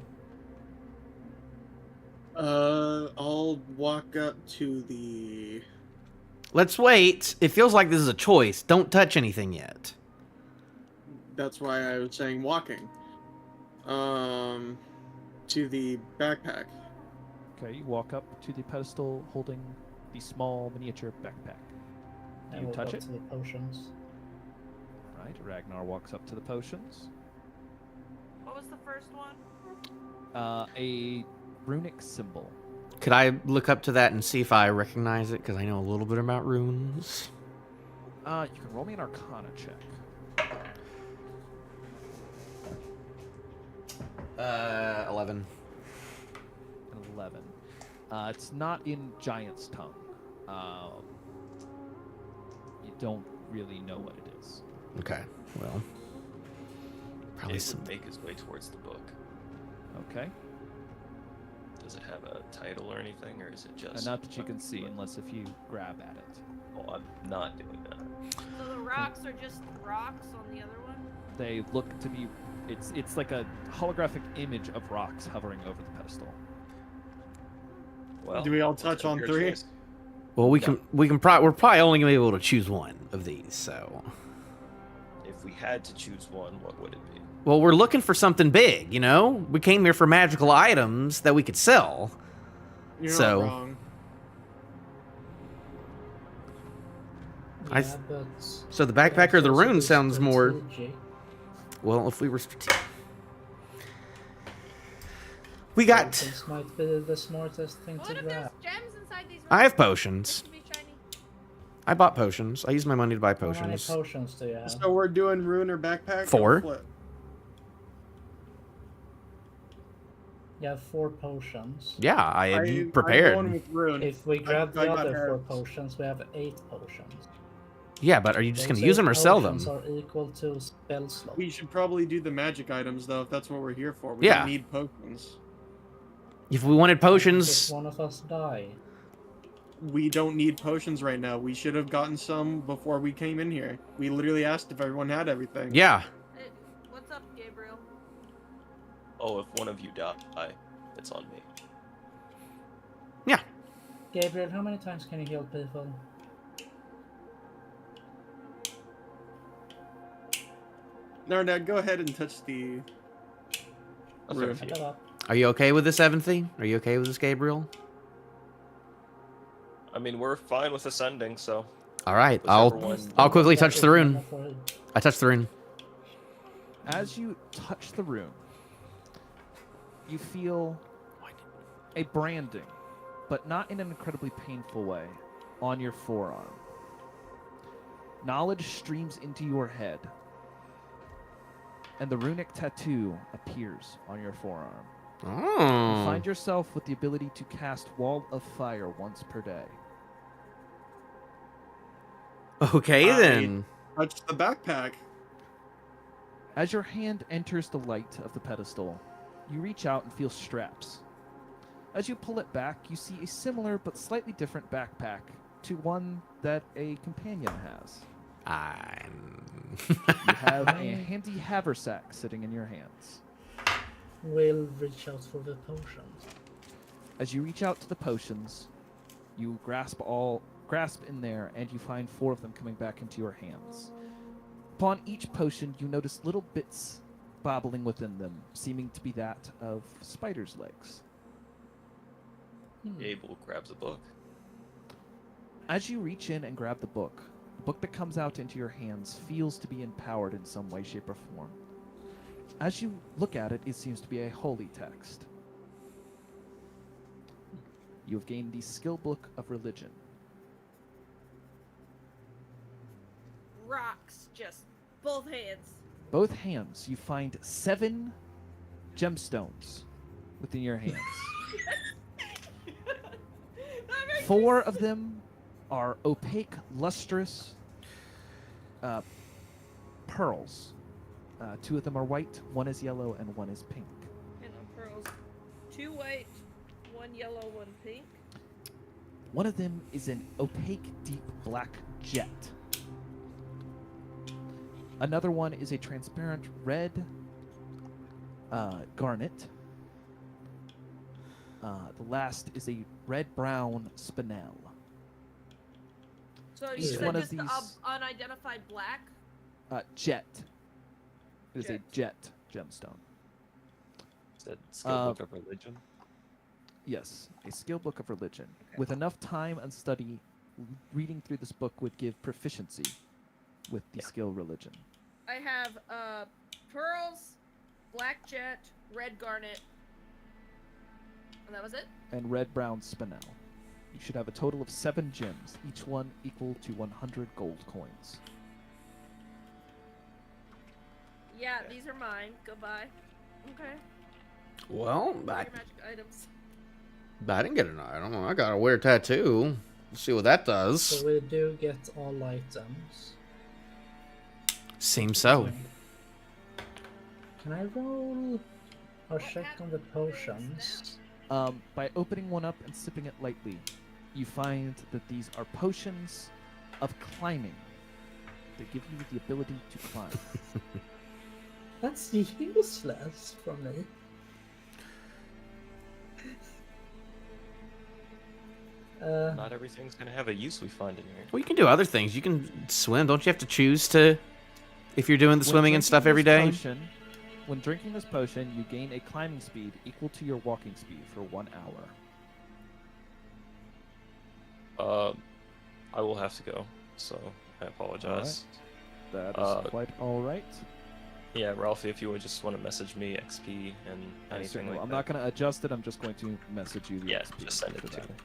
I'll walk up to the. Let's wait. It feels like this is a choice. Don't touch anything yet. That's why I was saying walking. To the backpack. Okay, you walk up to the pedestal holding the small miniature backpack. Do I you will touch go it? to the potions. Right, Ragnar walks up to the potions. What was the first one? A runic symbol. Could I look up to that and see if I recognize it? Because I know a little bit about runes. You can roll me an Arcana check. 11. An 11. It's not in Giant's tongue. You don't really know what it is. Okay, well. Probably Dave some. would make his way towards the book. Okay? Does it have a title or anything, or is it just? Not that you can see, unless if you grab at it. Oh, I'm not doing that. So the rocks are just rocks on the other one? They look to be... It's like a holographic image of rocks hovering over the pedestal. Well, Do we all what's touch gonna on be our 3? choice? Well, we're probably only gonna be able to choose one of these. So, If we had to choose one, what would it be? well, we're looking for something big. You know, we came here for magical items that we could sell. You're So- not wrong. I Yeah, th- but So the backpack or the also rune be sounds more. strategic. Well, if we were. We got. This might be the smartest thing What to if there's grab. gems inside these rocks? I have potions. To be shiny? I bought potions. I used my money to buy How many potions. potions do you have? So we're doing rune or backpack? or 4. flip? You have 4 potions. Yeah, I am I'm going prepared. with Rune. If we grab I the got other 4 herbs. potions, we have 8 potions. Yeah, but are you just Those gonna use 8 them or sell potions them? are equal to spell slot. We should probably do the magic items though, if that's what we're here for. We Yeah. don't need potions. If we wanted If potions, one of us die. We don't need potions right now. We should have gotten some before we came in here. We literally asked if everyone had everything. yeah. Hey, what's up, Gabriel? Oh, if one of you die, it's on me. Yeah. Gabriel, how many times can you heal people? Now go ahead and touch the. A Rune. fair Shut few. up. Are you okay with this, Evanthi? Are you okay with this, Gabriel? I mean, we're fine with ascending, so All right, whichever one. I'll quickly That touch is the rune. mana for- I touched the rune. As you touch the rune, you feel a branding, but not in an incredibly painful way, on your forearm. Knowledge streams into your head, and the runic tattoo appears on your forearm. You Oh. find yourself with the ability to cast Wall of Fire once per day. Okay then. Touch the backpack. As your hand enters the light of the pedestal, you reach out and feel straps. As you pull it back, you see a similar but slightly different backpack to one that a companion has. You have a handy haversack sitting in your hands. We'll reach out for the potions. As you reach out to the potions, you grasp in there, and you find 4 of them coming back into your hands. Upon each potion, you notice little bits bobbling within them, seeming to be that of spider's legs. Abel grabs a book. As you reach in and grab the book that comes out into your hands feels to be empowered in some way, shape, or form. As you look at it, it seems to be a holy text. You have gained the skill book of religion. Rocks, just both hands. Both hands, you find 7 gemstones within your hands. 4 of them are opaque, lustrous pearls. 2 of them are white, 1 is yellow, and 1 is pink. And pearls. 2 white, 1 yellow, 1 pink. One of them is an opaque, deep black jet. Another one is a transparent red garnet. The last is a red-brown spinel. So you Each said one of just the these- unidentified black? Jet. It is a Jet. jet gemstone. Is that skill book of religion? Yes, a skill book of religion. With enough time and study, reading through this book would give proficiency with the skill religion. I have pearls, black jet, red garnet, and that was it? And red-brown spinel. You should have a total of 7 gems, each one equal to 100 gold coins. Yeah, these are mine. Goodbye. Okay. Well, What are your magic items? I didn't get an item. I got a weird tattoo. Let's see what that does. So we do get all items. Seems so. Can I roll or check on the potions? By opening one up and sipping it lightly, you find that these are potions of climbing. They give you the ability to climb. That's useless for me. Not everything's gonna have a use we find in here. Well, you can do other things. You can swim. Don't you have to choose to, if you're doing the When swimming and drinking stuff every this day? potion- when drinking this potion, you gain a climbing speed equal to your walking speed for 1 hour. I will have to go, so I apologize. That is quite all right. Yeah, Ralphie, if you would just want to message me XP and I anything certainly like will. I'm that. not going to adjust it. I'm just going to message you the Yeah, XP just send it for to that. me.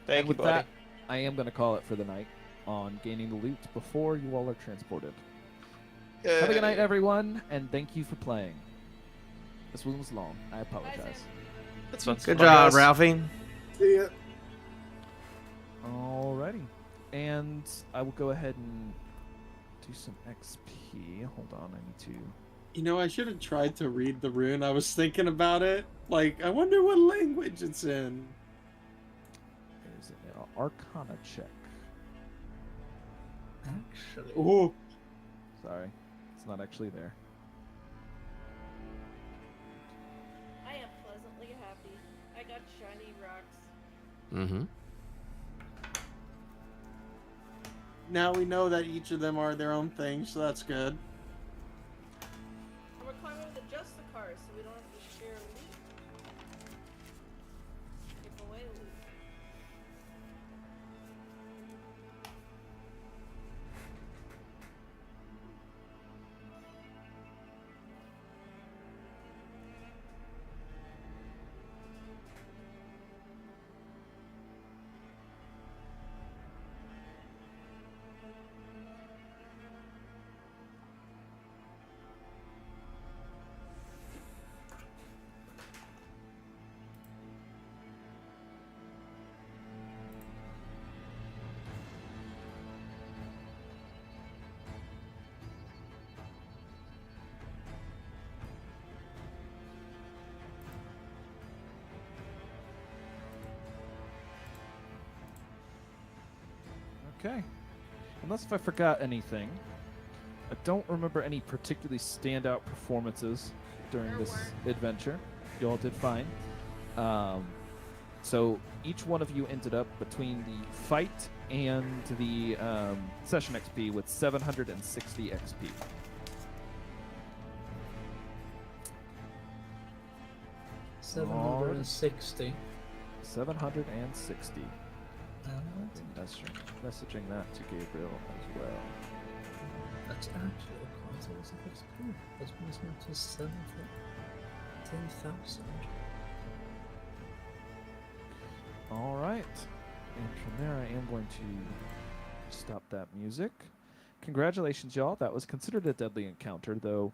Thank And you, with buddy. that, I am going to call it for the night on gaining the loot before you all are transported. Have a good night, everyone, and thank you for playing. This one was long. I apologize. Sam. That's fun. Good Bye, job, guys. Ralphie. See ya. Alrighty. And I will go ahead and do some XP. Hold on, I need to. You know, I should have tried to read the rune. I was thinking about it. Like, I wonder what language it's in. Is it an Arcana check? Actually, Oh, Sorry, it's not actually there. I am pleasantly happy. I got shiny rocks. Mm-hmm. now we know that each of them are their own thing, so that's good. And we're climbing with the Justicars, so we don't have to share loot. Give away loot. Okay. Unless if I forgot anything, I don't remember any particularly standout performances during There this weren't. adventure. You all did fine. So each one of you ended up between the fight and the session XP with 760 XP. $760. 760. And Messaging that to Gabriel as well. that's actually quite a lot of XP. That brings me to 10,000. All right. And from there, I am going to stop that music. Congratulations, y'all. That was considered a deadly encounter, though